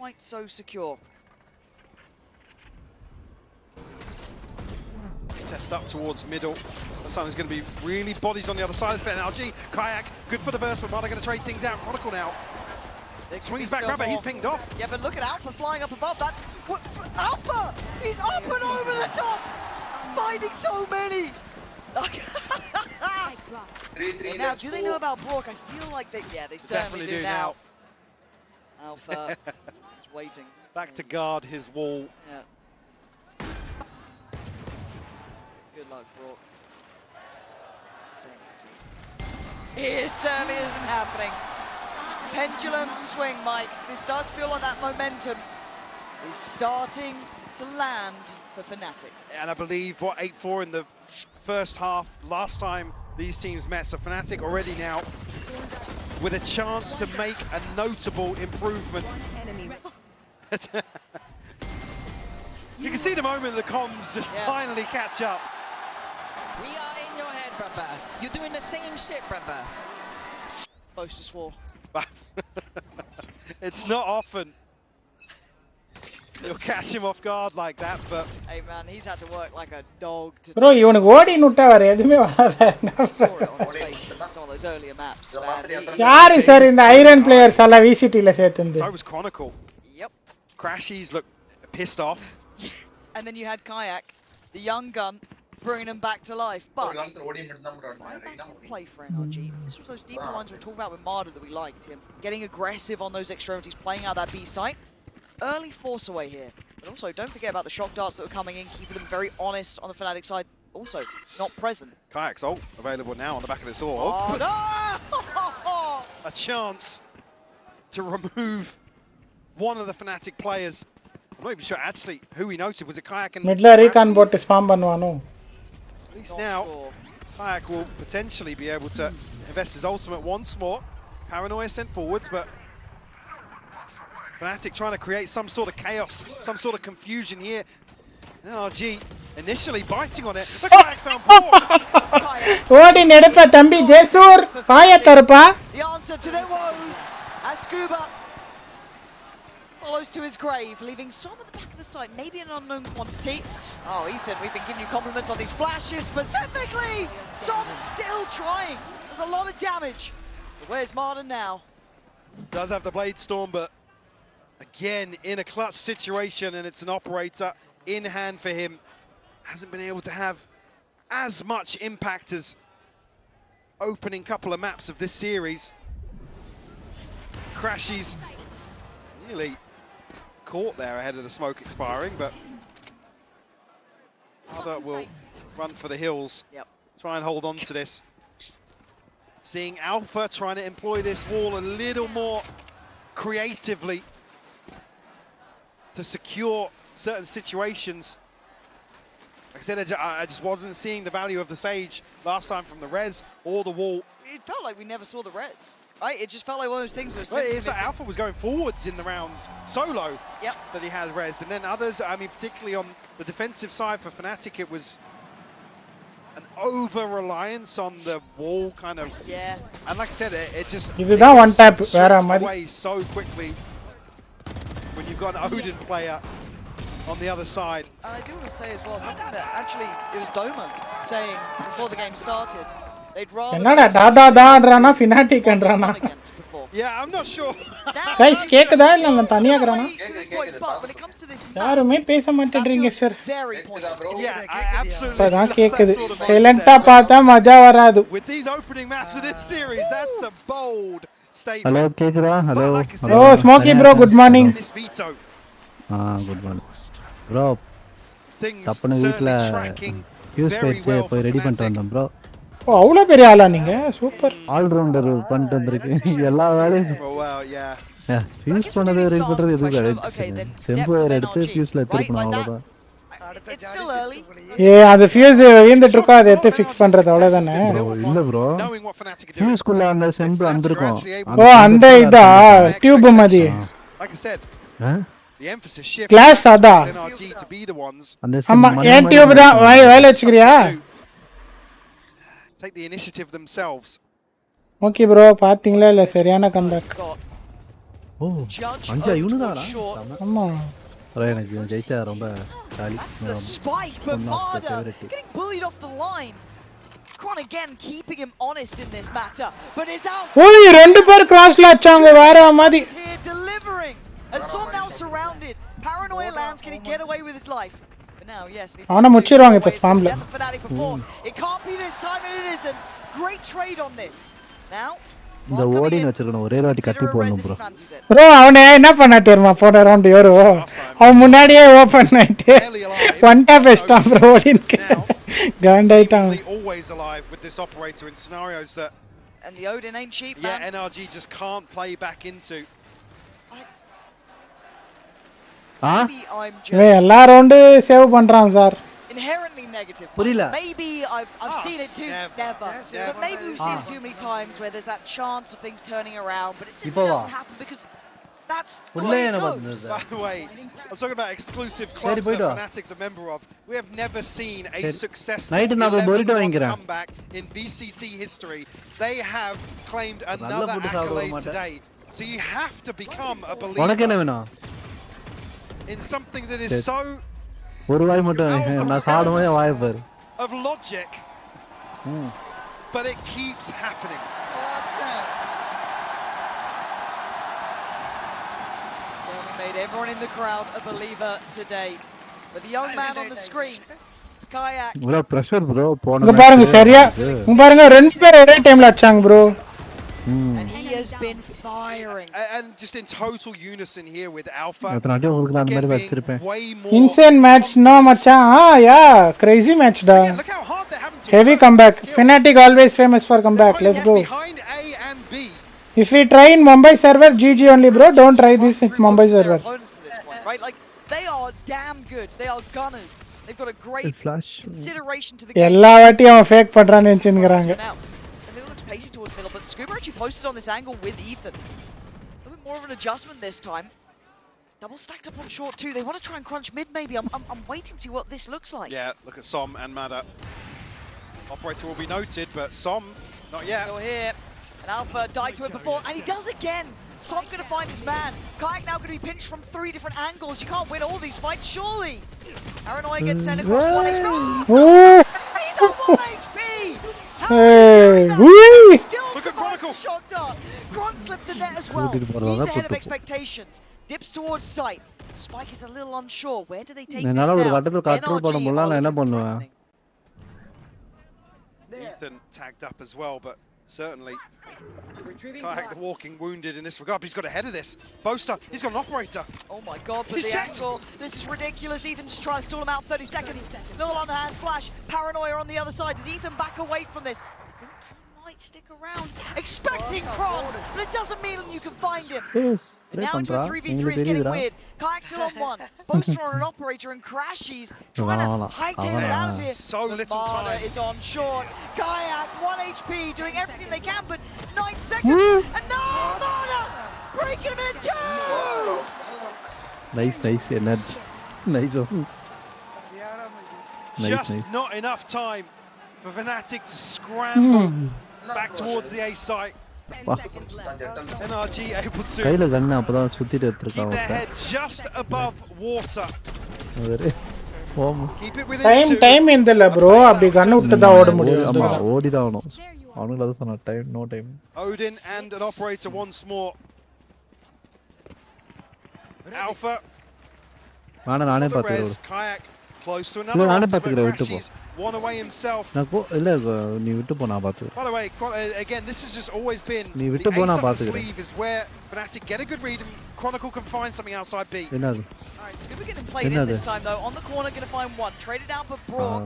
S18: quite so secure.
S12: Test up towards middle. That's going to be really bodies on the other side. It's been NRG. Kayak, good for the burst, but Marder going to trade things out. Chronicle now. Swings back grabber, he's pinged off.
S18: Yeah, but look at Alpha flying up above. That's what Alpha! He's up and over the top! Finding so many! Now, do they know about Brock? I feel like they certainly do now. Alpha is waiting.
S12: Back to guard his wall.
S18: Yeah. Good luck, Brock. It certainly isn't happening. Pendulum swing, Mike. This does feel like that momentum is starting to land for FNATIC.
S12: And I believe, 8-4 in the first half, last time these teams met. So FNATIC already now with a chance to make a notable improvement. You can see the moment the comms just finally catch up.
S15: We are in your head, brother. You're doing the same shit, brother.
S18: Boaster swore.
S12: It's not often you'll catch him off guard like that, but
S18: hey man, he's had to work like a dog to
S1: bro, இவனுக்கு ஓடி நுட்டா வர எதுமே வராத.
S18: some of those earlier maps.
S1: யாரு sir இந்த iron players எல்லாம் VCT ல சேர்த்துந்து?
S12: So was Chronicle.
S18: Yep.
S12: Crashies look pissed off.
S18: And then you had Kayak, the young gun, bringing him back to life. But play for NRG. This was those deeper lines we were talking about with Marder that we liked. Him getting aggressive on those extremities, playing out that B site. Early force away here. But also, don't forget about the shock darts that were coming in, keeping them very honest on the FNATIC side. Also, not present.
S12: Kayak's ult available now on the back of this orb.
S18: Oh, no!
S12: A chance to remove one of the FNATIC players. not even sure actually who he noted. Was it Kayak and
S1: மிட்ல ரீகான் போட்டு spam பண்ணுவானோ.
S12: At least now Kayak will potentially be able to invest his ultimate once more. Paranoia sent forwards, but FNATIC trying to create some sort of chaos, some sort of confusion here. NRG initially biting on it, but Kayak's found four.
S1: ஓடி நெடுப்ப தம்பி ஜெசூர் பாய தரப்பா.
S18: The answer to their woes as Scuba follows to his grave, leaving some at the back of the site, maybe an unknown quantity. Oh, Ethan, we've been giving you compliments on these flashes specifically. Some still trying. There's a lot of damage. But where's Martin now?
S12: Does have the Blade Storm, but again in a clutch situation, and it's an operator in hand for him. Hasn't been able to have as much impact as opening couple of maps of this series. Crashes nearly caught there ahead of the smoke expiring, but Albert will run for the hills. Try and hold on to this. Seeing Alpha trying to employ this wall a little more creatively to secure certain situations. Like I said, I just wasn't seeing the value of the Sage last time from the res or the wall.
S18: It felt like we never saw the res, right? It just felt like one of those things that
S12: Well, it was like Alpha was going forwards in the rounds solo that he had res, and then others, I mean, particularly on the defensive side for FNATIC, it was an over-reliance on the wall kind of. And like I said, it just
S1: இதுதான் one tap வேற மாதிரி.
S12: away so quickly when you've got an Odin player on the other side.
S18: I do want to say as well, something that actually it was Doma saying before the game started. They'd rather
S1: என்னடா டாடா டான்றானா FNATIC ன்றானா.
S12: Yeah, I'm not sure.
S1: Guys கேக்குதா இல்ல நான் தனியா இருக்கறேனா?
S18: But when it comes to this,
S1: யாருமே பேச மாட்டேன்றீங்க sir.
S18: very pointless.
S12: Yeah, I absolutely.
S1: இப்பதான் கேக்குது. சைலண்டா பார்த்தா மஜா வராது.
S12: With these opening maps of this series, that's a bold statement.
S10: Hello, கேக்குதா? Hello.
S1: Oh, Smoky bro, good morning.
S10: Good morning. Bro. தப்பன வீட்ல ஃபியூஸ் பேட்ச் போய் ரெடி பண்ணிட்டு வந்தோம் bro.
S1: ஓ அவ்வளோ பெரிய ஆளா நீங்க சூப்பர்
S10: ஆல் ரவுண்டர் பண்ணிட்டு வந்திருக்கு எல்லா வேலையும் ஃபியூஸ் பண்ணது ரெடி பண்றது எதுக்கு செம்பு எடுத்து ஃபியூஸ்ல திருப்பணும் அவ்வளவுதான்
S1: ஏ அது ஃபியூஸ் வீந்துட்டு இருக்கா அதை எடுத்து ஃபிக்ஸ் பண்றது அவ்வளவுதானே
S10: இல்ல ப்ரோ ஃபியூஸ் குள்ள அந்த செம்பு வந்திருக்கும்
S1: ஓ அந்த இதா டியூப் மாதிரி கிளாஸ் அதா ஆமா ஏன் டியூப் தான் வேலை வச்சுக்கிறியா
S12: take the initiative themselves.
S1: Okay bro பாத்தீங்களா இல்ல சரியான கம்பேக்
S10: ஓ அஞ்சா இவனுதாடா
S1: ஆமா
S10: ப்ரோ எனக்கு ஜெயிச்சா ரொம்ப jolly
S18: spike but Marder getting bullied off the line. Kwan again keeping him honest in this matter, but is out.
S1: ஓய் ரெண்டு பேர் கிராஸ்ல அச்சாங்க வேற மாதிரி
S18: delivering as Som now surrounded. Paranoia lands, can he get away with his life? Now, yes.
S1: அவன முச்சிடுவாங்க இப்ப ஸ்பாம்ல
S18: It can't be this time, and it isn't. Great trade on this. Now,
S10: இந்த ஓடின் வச்சிருக்கணும் ஒரே வாட்டி கட்டி போடணும் ப்ரோ
S1: ப்ரோ அவனே என்ன பண்ணா தெரியுமா போன ரவுண்ட் யோரோ அவன் முன்னாடியே ஓபன் ஆயிட்டு ஒன் டாப் வெஸ்டா ப்ரோ ஓடின் காண்டாயிட்டான்
S12: always alive with this operator in scenarios that
S18: and the Odin ain't cheap, man.
S12: Yeah, NRG just can't play back into.
S1: எல்லா ரவுண்டு சேவ் பண்றான் சார்
S18: inherently negative.
S10: புரியல
S18: Maybe I've seen it too never. But maybe we've seen it too many times where there's that chance of things turning around, but it simply doesn't happen because that's the way it goes.
S12: By the way, I was talking about exclusive clubs that FNATIC's a member of. We have never seen a successful comeback in BCT history. They have claimed another accolade today. So you have to become a believer in something that is so
S10: ஒரு வாய் மட்டும் நான் சாடுவேன் வாய் பாரு
S12: of logic, but it keeps happening.
S18: Certainly made everyone in the crowd a believer today. But the young man on the screen, Kayak.
S10: bro pressure bro
S1: போங்க பாருங்க சரியா பாருங்க ரெண்டு பேர் ஒரே டைம்ல அடிச்சாங்க bro
S18: and he has been firing
S12: and just in total unison here with Alpha.
S10: எத்தனை உங்களுக்கு நான் அந்த மாதிரி வச்சிருப்பேன்
S1: insane match no மச்சான் yeah crazy match da heavy comeback FNATIC always famous for comeback let's go
S12: behind A and B.
S1: if we try in Mumbai server GG only bro don't try this in Mumbai server
S18: right like they are are damn good. They are gunners. They've got a great consideration to the game.
S1: எல்லா வாட்டியும் அவன் fake பண்றான்னு நினைச்சுங்கறாங்க.
S18: And it looks pacey towards middle, but Scuba actually posted on this angle with Ethan. A little bit more of an adjustment this time. Double stacked up on short too. They want to try and crunch mid maybe. I'm waiting to see what this looks like.
S12: Yeah, look at Som and Mada. Operator will be noted, but Som, not yet.
S18: Still here. And Alpha died to it before, and he does again. Som going to find his man. Kayak now going to be pinched from 3 different angles. You can't win all these fights, surely. Paranoia gets sent across 1 HP. Oh! He's on 1 HP! Still look at Chronicle. Shot dart. Kron slipped the net as well. He's ahead of expectations. Dips towards sight. Spike is a little unsure. Where do they take this now?
S12: Ethan tagged up as well, but certainly Kayak the walking wounded in this regard. But he's got ahead of this. Boaster, he's got an operator.
S18: Oh my god, but the angle. This is ridiculous. Ethan just trying to stall him out 30 seconds. Little underhand flash. Paranoia on the other side. Does Ethan back away from this? I think he might stick around. Expecting Kron, but it doesn't mean you can find him. And now into a 3v3 is getting weird. Kayak still on 1. Boaster on an operator and Crashies trying to hightail it out of here.
S12: So little time.
S18: Is on short. Kayak 1 HP doing everything they can, but 9 seconds. And no, Mana breaking him in 2.
S10: Nice energy. Nice one.
S12: Just not enough time for FNATIC to scramble back towards the A site. NRG able to keep their head just above water. Keep it within 2.
S1: Time indilla bro, அப்படி கண்ணு விட்டு தான் ஓட முடியும்.
S10: ஆமா ஓடி தான் ஆகணும். அவனுக்கு அத சொன்ன time no time.
S12: Odin and an operator once more. Alpha.
S10: நானே பாத்துக்கிறேன்.
S12: Kayak close to another.
S10: நானே பாத்துக்கிறேன் விட்டு போ.
S12: One away himself.
S10: இல்ல நீ விட்டு போ நான் பாத்துக்கிறேன்.
S12: By the way, again, this has just always been
S10: நீ விட்டு போ நான்
S12: the
S10: பாத்துக்கிறேன்.
S12: sleeve is where FNATIC get a good read and Chronicle can find something outside B.
S10: என்னது?
S18: Alright, Scuba getting played in this time though. On the corner going to find 1. Traded out for Brock.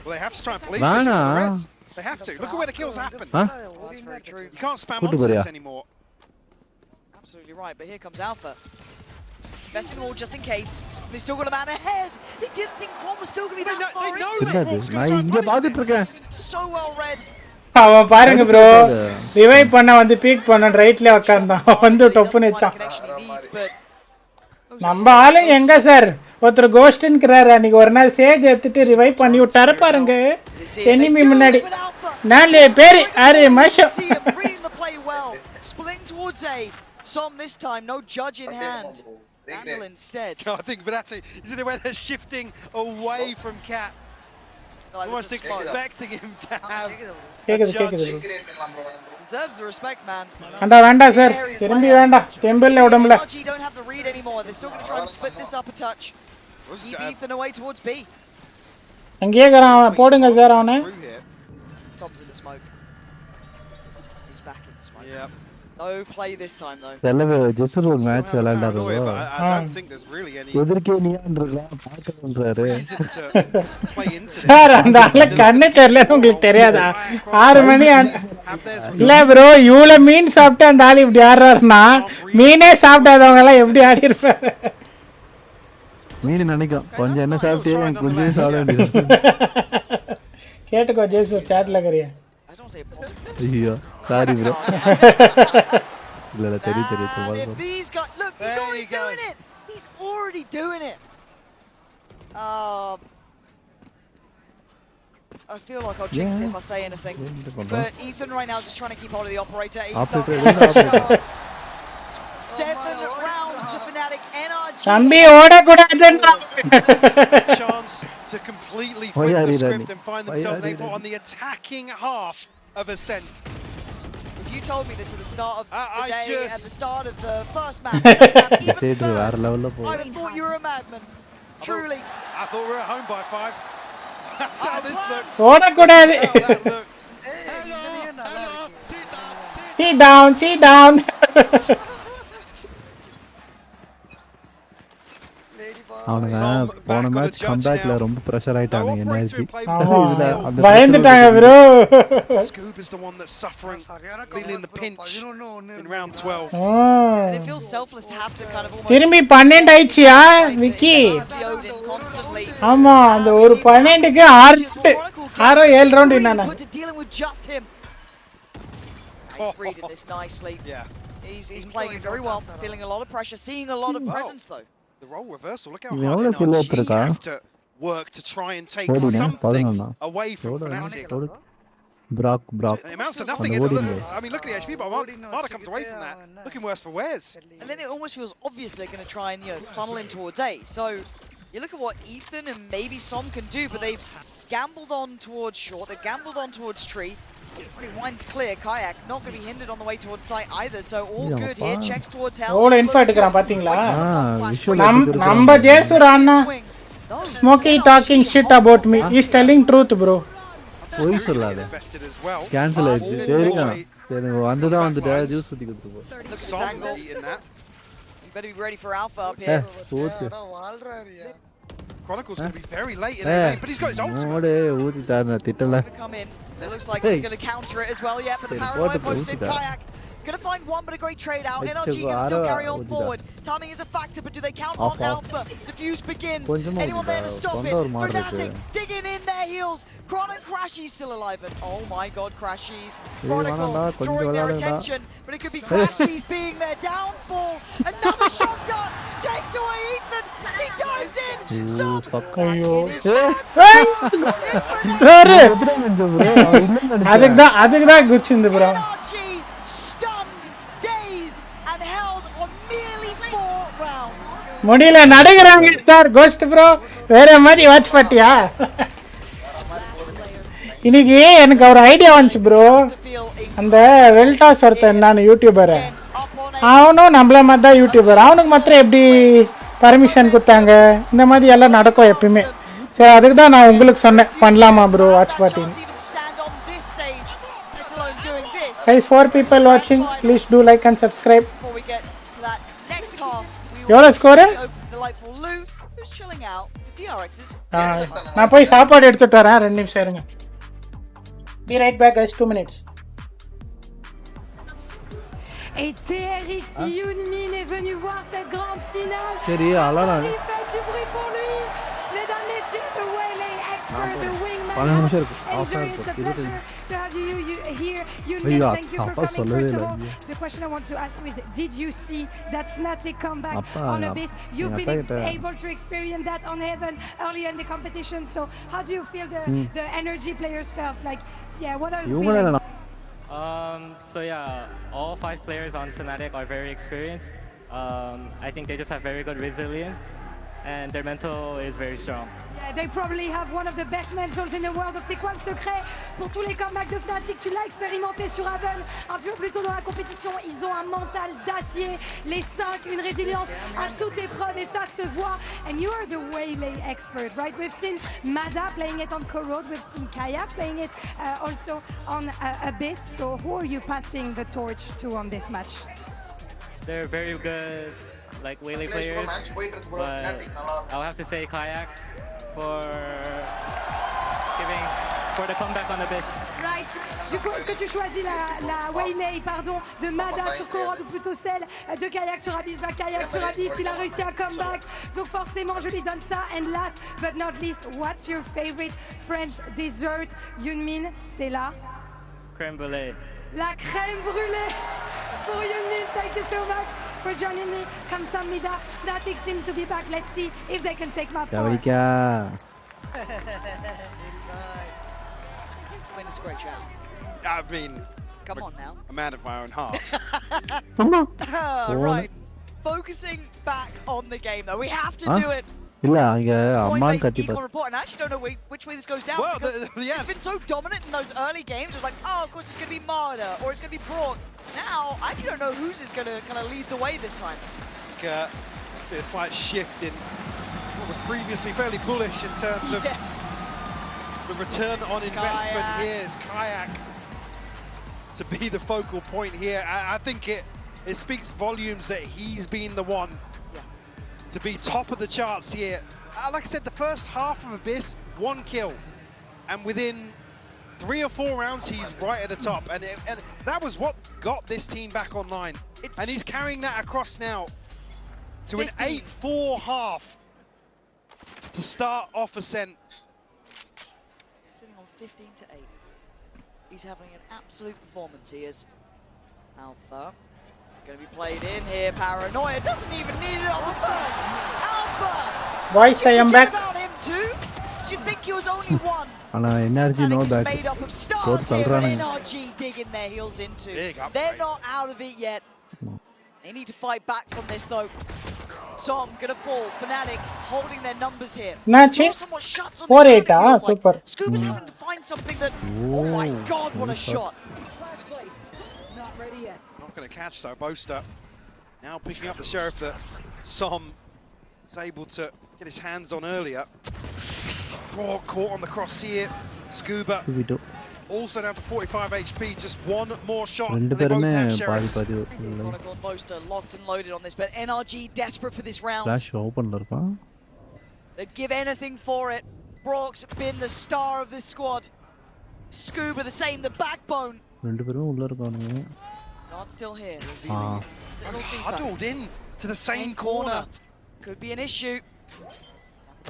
S12: Well, they have to try and police this with the res. They have to. Look at where the kills happen.
S18: That's very true.
S12: You can't spam onto this anymore.
S18: Absolutely right, but here comes Alpha. Investing all just in case. They still got a man ahead. They didn't think Kron was still going to be that far in.
S12: They know that Brock's going to try and punish this.
S18: So well read.
S1: அவன் பாருங்க bro revive பண்ண வந்து peak பண்ண ரைட்ல உட்கார்ந்தான் வந்து டொப்புன்னு வச்சான். நம்ம ஆளு எங்க சார் ஒருத்தர் கோஸ்ட்ன்றாரு அன்னைக்கு ஒரு நாள் சேஜ் எடுத்துட்டு ரிவைவ் பண்ணி விட்டாரு பாருங்க எனிமி முன்னாடி. நாலு பேர் array Masha.
S18: Splitting towards A. Som this time, no judge in hand. Vandal instead.
S12: I think FNATIC, is it where they're shifting away from Cat? Almost expecting him to have a judge.
S18: Deserves the respect, man.
S1: வேண்டா வேண்டா sir திரும்பி வேண்டாம் டெம்பிள்ல உடம்பல.
S18: NRG don't have the read anymore. They're still going to try and split this up a touch. Keep Ethan away towards B.
S1: அங்கேயே கறான் போடுங்க sir அவனை.
S18: Som's in the smoke. He's back in the smoke. Yeah. No play this time though.
S10: செலவு ஜெசர் ஒரு match விளையாண்டாரு.
S12: I don't think there's really any.
S10: எதிர்க்கே நீன்றல பாக்கறன்றாரு.
S1: சார் அந்த ஆள கண்ணே தெரியல உங்களுக்கு தெரியாதா? 6 மணி இல்ல ப்ரோ இவ்ளோ மீன் சாப்பிட்டு அந்த ஆளு இப்படி ஆடுறாருன்னா மீனே சாப்பிடாதவங்க எல்லாம் எப்படி ஆடி இருப்பாரு?
S10: மீன் நினைக்கும் கொஞ்சம் என்ன சாப்பிட்டே கொஞ்சம் சாப்பிட வேண்டியது.
S1: கேட்டுக்கோ ஜெசர் சாட்ல கறியா.
S10: ஐயோ சாரி ப்ரோ. இல்ல தெரியும் சும்மா.
S18: These guys, look, he's already doing it. He's already doing it. I feel like I'll jinx it if I say anything. But Ethan right now just trying to keep hold of the operator. He's not getting 7 rounds to FNATIC. NRG.
S1: தம்பி ஓட கூடாதுன்றா.
S12: Chance to completely flip the script and find themselves on the attacking half of Ascent.
S18: If you told me this at the start of the day, at the start of the first match,
S10: even third,
S18: I'd have thought you were a madman. Truly.
S12: I thought we were at home by 5. That's how this looks.
S1: ஓட கூடாது. Sit down, sit down.
S10: அவனுங்க போன match கம்பேக்ல ரொம்ப pressure ஆயிட்டானுங்க NRG.
S1: பயந்துட்டாங்க bro.
S12: Scoob is the one that's suffering, feeling the pinch in round 12.
S18: And it feels selfless to have to kind of almost
S1: திரும்பி 12 ஆயிடுச்சியா விக்கி? ஆமா அந்த ஒரு 12க்கு 6 7 ரவுண்ட் என்னன்னா
S18: dealing with just him. He's reading this nicely.
S12: Yeah.
S18: He's playing it very well, feeling a lot of pressure, seeing a lot of presence though.
S12: The role reversal, look how hard NRG have to work to try and take something away from FNATIC.
S10: Brock.
S12: It amounts to nothing. I mean, look at the HP, but Marta comes away from that, looking worse for wears.
S18: And then it almost feels obvious they're going to try and funnel in towards A. So you look at what Ethan and maybe Som can do, but they've gambled on towards short, they've gambled on towards tree. Pretty wine's clear. Kayak not going to be hindered on the way towards site either, so all good here. Checks towards hell.
S1: ஓல info எடுக்கறான் பாத்தீங்களா? நம்ம ஜேசுர் அண்ணா Smokey talking shit about me. He's telling truth bro.
S10: போய் சொல்லாத. Cancel ஆயிடுச்சு. சரி வந்துட்டா juice ஊத்தி கொடுத்து போ.
S18: You better be ready for Alpha up here.
S12: Chronicle's going to be very late in it, but he's got his ultimate.
S18: Come in. It looks like he's going to counter it as well, yeah, but the paranoia posted Kayak. Going to find one, but a great trade out. NRG going to still carry on forward. Timing is a factor, but do they count on Alpha? The fuse begins. Anyone there to stop it? FNATIC digging in their heels. Chron and Crashy's still alive. And oh my god, Crashy's. Chronicle drawing their attention, but it could be Crashy's being their downfall. Another shot done. Takes away Ethan. He dives in.
S1: Sorry. அதுக்குதான் குச்சிந்து bro. முடியல நடக்குறாங்க sir cost bro வேற மாதிரி watch பாட்டியா இன்னைக்கு எனக்கு ஒரு idea வந்துச்சு bro அந்த வெல்டாஸ் ஒருத்தன் நான் யூடியூபர் அவனும் நம்மள மாதிரி தான் யூடியூபர் அவனுக்கு மாத்திரம் எப்படி பர்மிஷன் கொடுத்தாங்க இந்த மாதிரி எல்லாம் நடக்கும் எப்பயுமே சரி அதுக்கு தான் நான் உங்களுக்கு சொன்னேன் பண்ணலாமா bro watch party guys 4 people watching please do like and subscribe எவ்வளோ ஸ்கோரு நான் போய் சாப்பாடு எடுத்துட்டு வரேன் 2 நிமிஷம் இருங்க be right back guys 2 minutes
S14: Et TRX Yunmin est venu voir cette grande finale.
S10: Il
S14: fait du bruit pour lui. Mesdames, messieurs, the Waylay expert, the wingman. Enjoying, it's a pleasure to have you here. Yunmin, thank you for coming. First of all, the question I want to ask you is, did you see that FNATIC comeback on Abyss? You've been able to experience that on Heaven earlier in the competition. So how do you feel the energy players felt? Like, yeah, what are you feeling?
S21: So yeah, all 5 players on FNATIC are very experienced. I think they just have very good resilience and their mental is very strong.
S14: Yeah, they probably have one of the best mentals in the world. Donc c'est quoi le secret pour tous les comebacks de FNATIC? Tu l'as expérimenté sur Haven, un duo plus tôt dans la compétition. Ils ont un mental d'acier, les 5, une résilience à toute épreuve et ça se voit. And you are the Waylay expert, right? We've seen Mada playing it on Corrode, we've seen Kaya playing it also on Abyss. So who are you passing the torch to on this match?
S21: They're very good, like Waylay players, but I'll have to say Kayak for the comeback on Abyss.
S14: Right. Du coup, est-ce que tu choisis la Waylay, de Mada sur Corrode ou plutôt celle de Kayak sur Abyss? Kayak sur Abyss, il a réussi un comeback. Donc forcément, je lui donne ça. And last but not least, what's your favorite French dessert? Yunmin, c'est la
S21: Crème brûlée.
S14: La crème brûlée pour Yunmin. Thank you so much for joining me. Kamsahamnida. FNATIC seem to be back. Let's see if they can take map 4.
S18: It's a great shout.
S12: I mean,
S18: come on now.
S12: A man of my own heart.
S18: Right. Focusing back on the game though. We have to do it.
S10: இல்ல அங்க அம்மான் கத்தி
S18: report and I actually don't know which way this goes down because it's been so dominant in those early games. It's like, oh, of course it's going to be Marder or it's going to be Brock. Now, I actually don't know who's is going to kind of lead the way this time.
S12: See a slight shift in what was previously fairly bullish in terms of the return on investment here. Is Kayak to be the focal point here? I think it speaks volumes that he's been the one to be top of the charts here. Like I said, the first half of Abyss, 1 kill. And within 3 or 4 rounds, he's right at the top. And that was what got this team back online. And he's carrying that across now to 15. An 8-4 half to start off Ascent.
S18: Sitting on 15 to 8. He's having an absolute performance. He is. Alpha. Going to be played in here. Paranoia doesn't even need it on the first. Alpha!
S1: Boys, I am back.
S18: About him too? Do you think he was only one?
S10: NRG no back.
S18: Made up of stars here and NRG digging their heels into. They're not out of it yet. They need to fight back from this though. Som gonna fall. FNATIC holding their numbers here.
S1: Nachi. 4-8. Super.
S18: Scuba's having to find something that. Oh my God! What a shot.
S14: Not ready yet.
S12: Not going to catch though. Boaster now picking up the sheriff that Som was able to get his hands on earlier. Raw caught on the cross here. Scuba also down to 45 HP. Just one more shot. And they both have sheriffs.
S18: Chronicle and Boaster locked and loaded on this, but NRG desperate for this round.
S10: Flash open.
S18: They'd give anything for it. Brock's been the star of this squad. Scuba the same, the backbone. Not still here.
S12: Huddled in to the same corner.
S18: Could be an issue.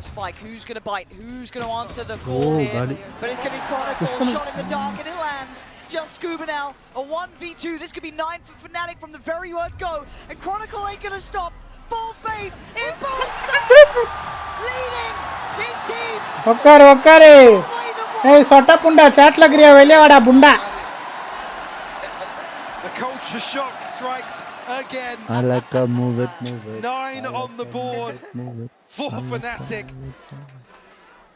S18: Spike, who's going to bite? Who's going to answer the call here? But it's going to be Chronicle, shot in the dark, and it lands. Just Scuba now, a 1v2. This could be 9 for FNATIC from the very word go. And Chronicle ain't going to stop. Full faith in Boaster, leading his team.
S1: Okay. Hey, sota punda, chat lag riya vele vada bunda.
S12: The culture shock strikes again.
S10: I like to move it.
S12: 9 on the board for FNATIC.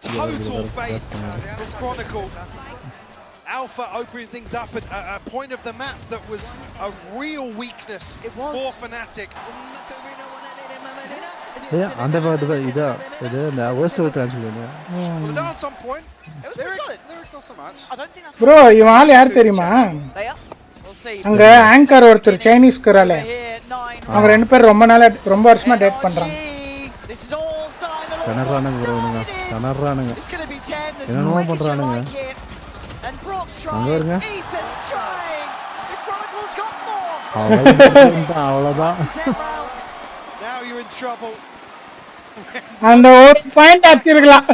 S12: Total faith from Chronicle. Alpha opening things up at a point of the map that was a real weakness for FNATIC.
S10: Yeah, on the worst of the translation.
S12: Well, the dance on point. Lyrics not so much.
S18: I don't think that's
S1: Bro, இவன் ஆளு யார் தெரியுமா? அங்க anchor ஒருத்தர் Chinese கரால. அவங்க ரெண்டு பேர் ரொம்ப வருஷமா டேட் பண்றாங்க.
S10: கனறானுங்க bro இவங்க. கனறானுங்க. என்னமோ பண்றானுங்க. அங்க இருங்க. அவ்வளவுதான்.
S12: Now you're in trouble.
S1: அந்த ஒரு பாயிண்ட் அடிச்சிருக்கலாம்.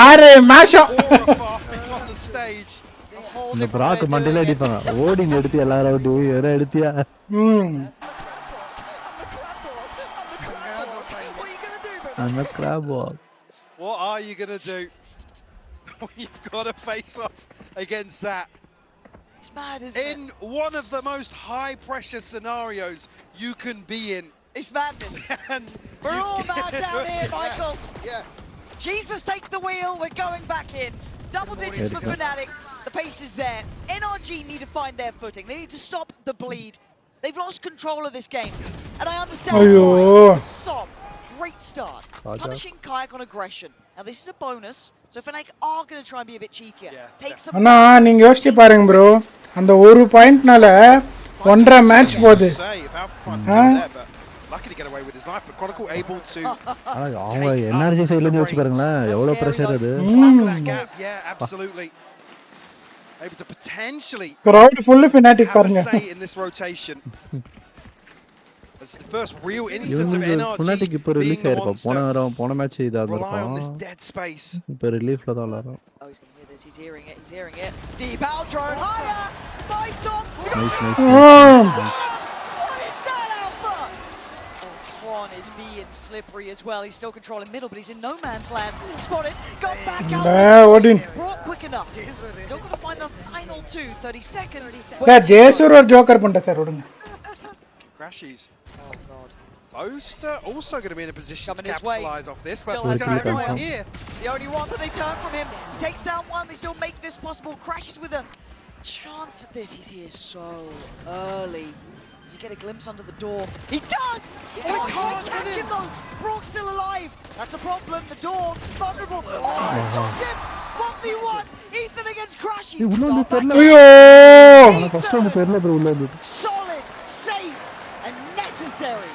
S1: ஆறு மாஷம்.
S10: இந்த பிராக் மண்டையில அடிப்பாங்க. ஓடிங் எடுத்து எல்லாரும் அவுட் வேற எடுத்தியா? I'm a crab walk.
S12: What are you going to do when you've got to face off against that?
S18: It's mad, isn't
S12: in one of the most high pressure scenarios you can be in.
S18: It's madness. We're all mad down here, Michael.
S12: Yes.
S18: Jesus, take the wheel. We're going back in. Double digits for FNATIC. The pace is there. NRG need to find their footing. They need to stop the bleed. They've lost control of this game. And I understand why. Som, great start. Punishing Kayak on aggression. Now this is a bonus. So FNATIC are going to try and be a bit cheekier. Take some.
S1: அண்ணா நீங்க யோசிச்சு பாருங்க bro. அந்த ஒரு பாயிண்ட்னால 1.5 match போகுது.
S12: Lucky to get away with his life, but Chronicle able to.
S10: அவங்க NRG சைடுல இருந்து யோசிச்சு பாருங்களா எவ்வளவு பிரஷர் அது.
S12: Yeah, absolutely. Able to potentially
S1: crowd full FNATIC பாருங்க.
S12: Say in this rotation. It's the first real instance of NRG.
S10: FNATIC இப்ப release ஆயிருப்பா. போன மேட்ச் இதா இருக்கும். இப்ப ரிலீஃப்ல தான் விளையாடுறோம்.
S18: He's hearing it. He's hearing it. Deep out drone higher. By Som. What is that, Alpha? Quan is being slippery as well. He's still controlling middle, but he's in no man's land. Spotted. Got back out. Brought quick enough. Still got to find the final 30 seconds.
S1: That Jesur or Joker punta sir odunga.
S12: Crashes. Oh God. Boaster also going to be in a position to capitalize off this, but
S18: still has everyone here. The only one that they turn from him. He takes down one. They still make this possible. Crashes with a chance at this. He's here so early. Does he get a glimpse under the door? He does! Oh, he can't catch him though! Brock's still alive! That's a problem. The door, vulnerable. Oh, he shot him! 1v1! Ethan against Crash. He's
S10: solid,
S18: safe, and necessary.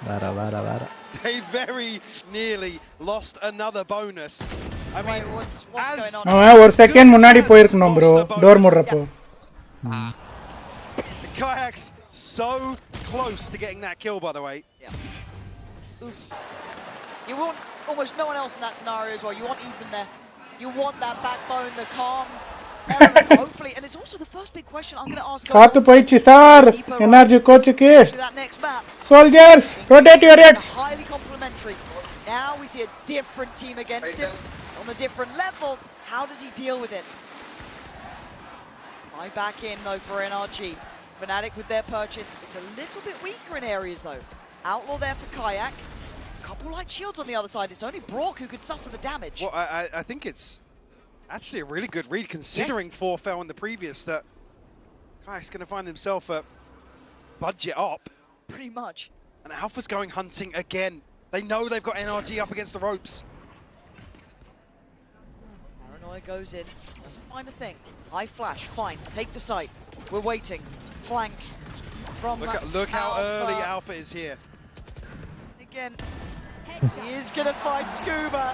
S10: வேற.
S12: They very nearly lost another bonus. I mean,
S18: what's going on?
S1: அவன் ஒரு second முன்னாடி போயிருக்கணும் bro. Door மூடுறப்போ.
S12: The Kayaks so close to getting that kill, by the way.
S18: Yeah. Oof. You want almost no one else in that scenario as well. You want Ethan there. You want that backbone, the calm element, hopefully. And it's also the first big question I'm going to ask.
S1: காத்து போயிச்சு sir. NRG கோச்சுக்கு. Soldiers, rotate your heads.
S18: Highly complimentary. Now we see a different team against him on a different level. How does he deal with it? Right back in though for NRG. FNATIC with their purchase. It's a little bit weaker in areas though. Outlaw there for Kayak. Couple light shields on the other side. It's only Brock who could suffer the damage.
S12: Well, I think it's actually a really good read considering 4 fell in the previous that Kayak's going to find himself a budget up.
S18: Pretty much.
S12: And Alpha's going hunting again. They know they've got NRG up against the ropes.
S18: Paranoia goes in. Doesn't find a thing. High flash. Fine. Take the site. We're waiting. Flank from
S12: Look how early Alpha is here.
S18: Again. He is going to find Scuba.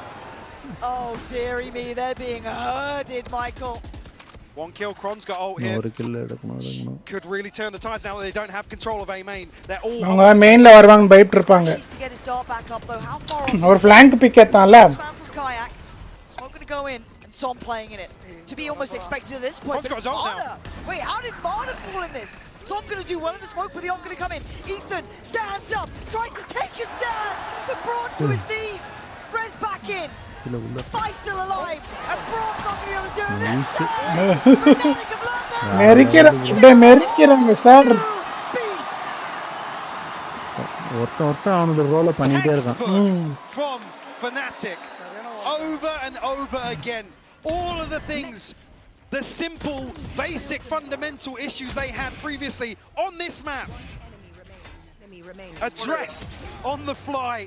S18: Oh, dearie me. They're being herded, Michael.
S12: One kill. Kron's got ult here. Could really turn the tides now that they don't have control of A main. They're all
S1: அவங்க மெயின்ல வருவாங்க pipe இருப்பாங்க.
S18: To get his dart back up though. How far
S1: ஒரு flank pick ஏத்தான்ல.
S18: Kayak. Smoke going to go in and Som playing in it. To be almost expected at this point.
S12: Kron's got his ult now.
S18: Wait, how did Marta fall in this? Som going to do well in the smoke, but the ult going to come in. Ethan stands up, tries to take a stand, but brought to his knees. Res back in. Five still alive, and Braun's not going to be able to do this.
S1: மெரிக்கிறாங்க sir.
S10: ஒருத்தன் அவனோட ரோல பண்ணிட்டே இருக்கான்.
S12: From FNATIC over and over again. All of the things, the simple, basic, fundamental issues they had previously on this map, addressed on the fly.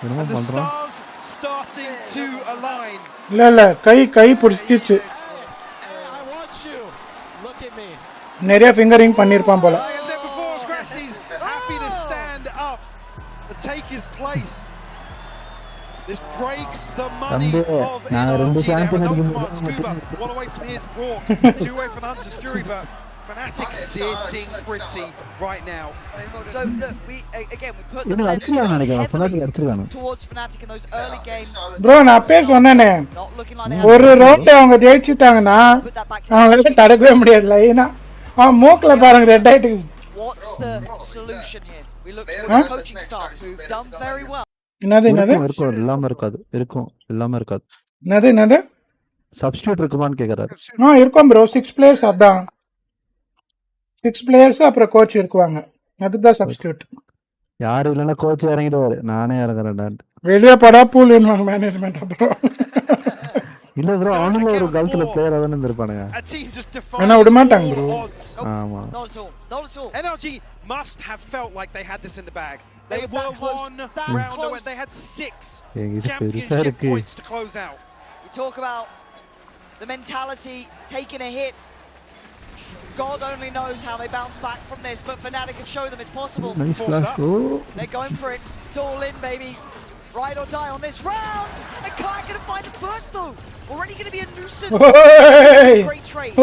S12: And the stars starting to align.
S1: இல்ல கை புடிச்சிச்சு.
S9: I want you. Look at me.
S1: நிறைய fingering பண்ணிருப்பான் போல.
S12: Like I said before, Crassy's happy to stand up and take his place. This breaks the money of NRG. They have no command. Scuba, one away from his Brock, 2 away from the Hunter's Fury, but FNATIC sitting pretty right now.
S18: So look, we put the lens towards FNATIC in those early games.
S1: Bro, நான் அப்பே சொன்னேனே. ஒரு round அவங்க ஜெயிச்சிட்டாங்கன்னா அவங்கள தடுக்கவே முடியாது லைனா. மூக்குல பாருங்க ரெட் ஆயிட்டு.
S18: What's the solution here? We look towards the coaching staff who've done very well.
S1: என்னது
S10: இருக்கும் எல்லாமே இருக்காது.
S1: என்னது
S10: சப்ஸ்டிட்யூட் இருக்குமான்னு கேக்குறாரு.
S1: இருக்கும் bro. 6 players அதான். 6 players அப்புறம் கோச் இருக்குவாங்க. அதுதான் சப்ஸ்டிட்யூட்.
S10: யாரும் இல்லனா கோச் இறங்கிடுவாரு. நானே இறங்கறேன்.
S1: வெளிய படா பூல் இன்வாங்க மேனேஜ்மென்ட் bro.
S10: இல்ல bro அவனுங்க ஒரு கல்ட்ல பிளேயர் அதான் இருப்பானுங்க.
S1: என்ன விட மாட்டாங்க bro.
S10: ஆமா.
S18: Not at all.
S12: NRG must have felt like they had this in the bag. They were one round away. They had 6 championship points to close out.
S18: You talk about the mentality, taking a hit. God only knows how they bounce back from this, but FNATIC have shown them it's possible.
S10: Nice flash. Oh.
S18: They're going for it. It's all in, baby. Ride or die on this round. And Kai going to find it first, though. Already going to be a nuisance. Great trade.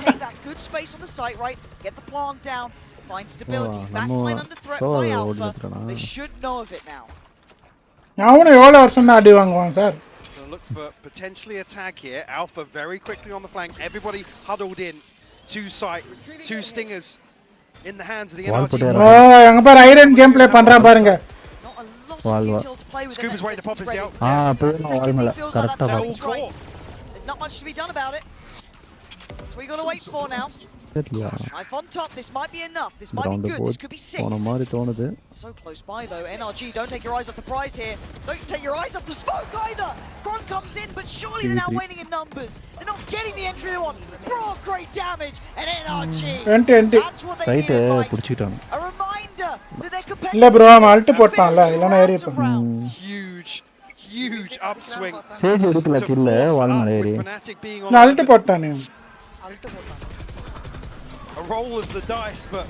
S18: Take that good space on the site, right? Get the plant down. Find stability. Backline under threat by Alpha. They should know of it now.
S1: அவனே எவ்வளவு வருஷம் தான் அடி வாங்குவான் sir.
S12: Look for potentially a tag here. Alpha very quickly on the flank. Everybody huddled in. 2 site, 2 stingers in the hands of the NRG.
S1: அங்க பாரு iron game play பண்றான் பாருங்க.
S12: Scuba's waiting to pop his out.
S10: போயிடும் வால் மேல கரெக்ட்டா பா.
S18: There's not much to be done about it. So we got to wait for now. Knife on top. This might be enough. This might be good. This could be 6.
S10: போன மாதிரி தோணுது.
S18: So close by though. NRG, don't take your eyes off the prize here. Don't take your eyes off the smoke either. Kron comes in, but surely they're now winning in numbers. They're not getting the entry they want. Broad, great damage, and NRG. That's what they needed, Mike. A reminder that they're competitive.
S1: இல்ல bro, அவன் Alt போட்டான்ல. இல்லனா ஏறி இருப்பான்.
S12: Huge upswing.
S10: Sage எடுக்கல கில்ல வால் மேல ஏறி.
S1: நான் அல்ட் போட்டானே.
S13: அல்ட் போட்டான்.
S12: a roll of the dice, but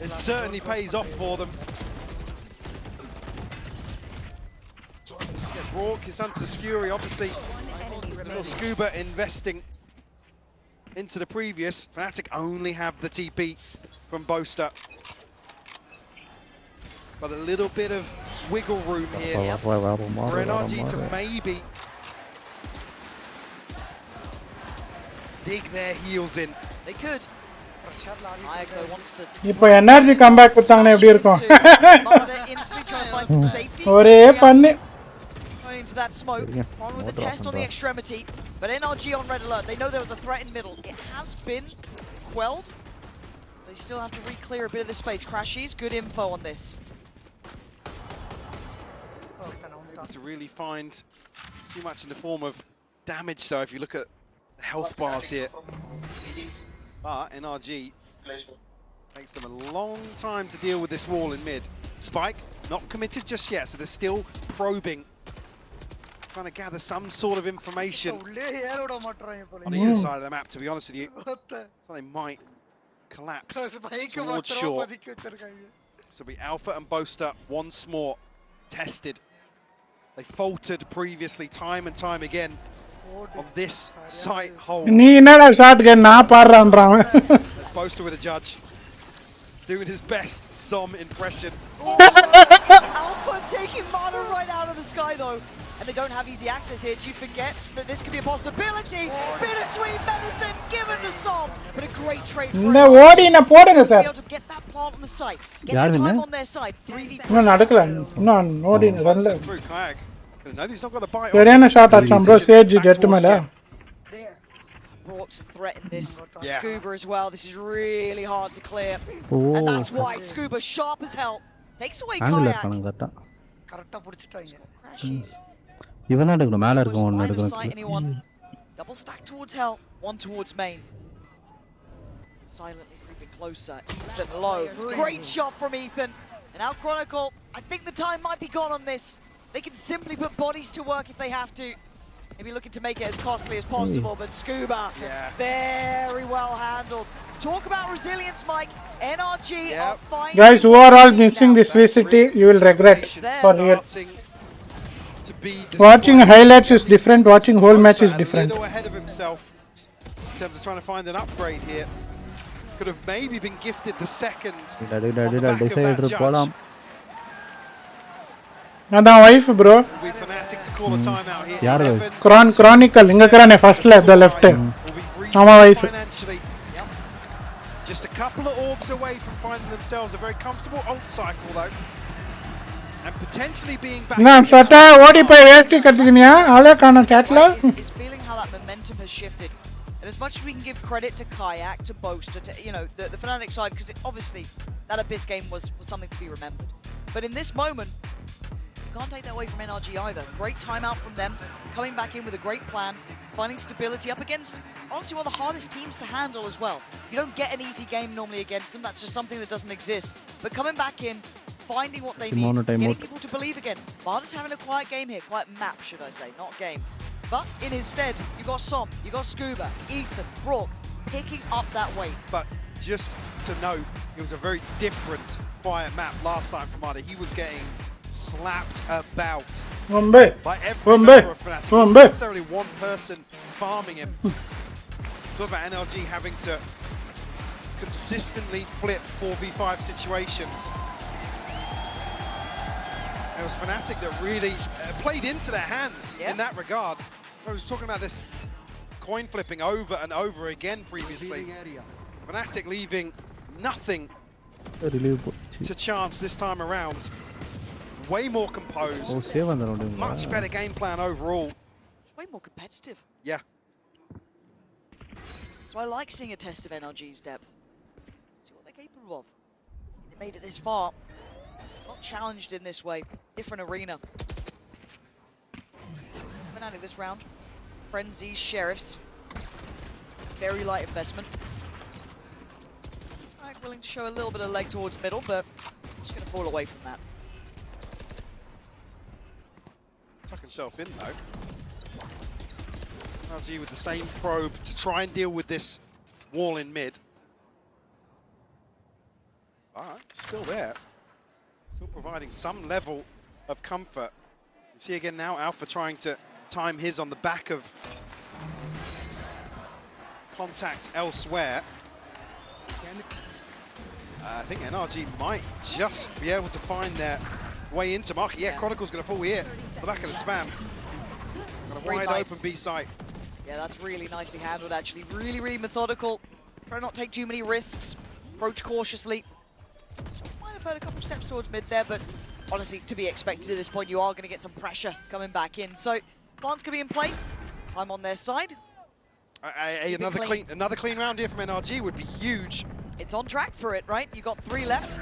S12: it certainly pays off for them. Yeah, Brock is Hunter's Fury, obviously. Little Scuba investing into the previous. FNATIC only have the TP from Boaster. But a little bit of wiggle room here for NRG to maybe dig their heels in.
S18: They could. Ayako wants to
S1: இப்போ NRG comeback கொடுத்தாங்கன்னா எப்படி இருக்கும்? ஒரே பண்ணு.
S18: Into that smoke, on with the test on the extremity, but NRG on red alert. They know there was a threat in middle. It has been quelled. They still have to re-clear a bit of this space. Crashies, good info on this.
S12: To really find too much in the form of damage, so if you look at the health bars here. But NRG takes them a long time to deal with this wall in mid. Spike, not committed just yet, so they're still probing. Trying to gather some sort of information on the other side of the map, to be honest with you. So they might collapse towards shore. So be Alpha and Boaster once more tested. They faltered previously time and time again on this site hole.
S1: நீ என்னடா shot கன் நான் பாடுறான்றான்.
S12: Let's Boaster with a judge. Doing his best Som impression.
S18: Alpha taking Mana right out of the sky though. And they don't have easy access here. Do you forget that this could be a possibility? Bittersweet medicine given to Som. But a great trade for
S1: இந்த ஓடின போடுங்க sir.
S18: be able to get that plant on the site. Get the time on their side. 3v3.
S1: இன்னும் நடக்கல. இன்னும் ஓடின வரல.
S12: No, he's not got a bite.
S1: சரியான shot அடிச்சான் bro. சேஜ் ஜெட் மேல.
S18: Brock's a threat in this. Scuba as well. This is really hard to clear. And that's why Scuba sharp as hell. Takes away Kayak.
S13: கரெக்ட்டா புடிச்சிட்டாங்க.
S18: Crashies.
S10: இவன் தான் எடுக்கணும் மேல இருக்க ஒன்னு எடுக்கணும்.
S18: Double stack towards hell, one towards main. Silently creeping closer. Ethan low. Great shot from Ethan. And now Chronicle, I think the time might be gone on this. They can simply put bodies to work if they have to. Maybe looking to make it as costly as possible, but Scuba, very well handled. Talk about resilience, Mike. NRG are finding...
S1: Guys, who are all missing this VCT, you will regret for real. Watching highlights is different, watching whole match is different.
S12: Ahead of himself in terms of trying to find an upgrade here. Could have maybe been gifted the second on the back of that judge.
S1: அதான் wife bro.
S12: FNATIC to call a timeout here.
S1: Chronicle இங்க இருக்கறானே first left the left. ஆமா wife.
S12: Just a couple of orbs away from finding themselves a very comfortable ult cycle though. And potentially being back.
S1: நான் சட்டா ஓடி போய் waste கட்டிக்கினியா ஆளே காணோம் chatல.
S18: Is feeling how that momentum has shifted. And as much as we can give credit to Kayak, to Boaster, to the FNATIC side, because obviously that Abyss game was something to be remembered. But in this moment, you can't take that away from NRG either. Great timeout from them, coming back in with a great plan, finding stability up against, honestly, one of the hardest teams to handle as well. You don't get an easy game normally against them, that's just something that doesn't exist. But coming back in, finding what they need, getting people to believe again. Barda's having a quiet game here, quiet map, should I say, not game. But in his stead, you got Som, you got Scuba, Ethan, Brock, picking up that weight.
S12: But just to note, it was a very different quiet map last time for Barda. He was getting slapped about by every member of FNATIC. Not necessarily one person farming him. Talk about NRG having to consistently flip 4v5 situations. It was FNATIC that really played into their hands in that regard. I was talking about this coin flipping over and over again previously. FNATIC leaving nothing to chance this time around. Way more composed. Much better game plan overall.
S18: It's way more competitive.
S12: Yeah.
S18: So I like seeing a test of NRG's depth. See what they're capable of. They made it this far. Not challenged in this way. Different arena. FNATIC this round. Frenzies, Sheriffs. Very light investment. Right, willing to show a little bit of leg towards middle, but just going to fall away from that.
S12: Tuck himself in though. NRG with the same probe to try and deal with this wall in mid. still there. Still providing some level of comfort. You see again now, Alpha trying to time his on the back of contact elsewhere. I think NRG might just be able to find their way into market. Yeah, Chronicle's going to fall here. The back of the spam. Got a wide open B site.
S18: Yeah, that's really nicely handled, actually. Really, really methodical. Try not to take too many risks. Approach cautiously. Might have heard a couple steps towards mid there, but honestly, to be expected at this point, you are going to get some pressure coming back in. So, plant's going to be in play. I'm on their side.
S12: Another clean round here from NRG would be huge.
S18: It's on track for it, right? You got 3 left.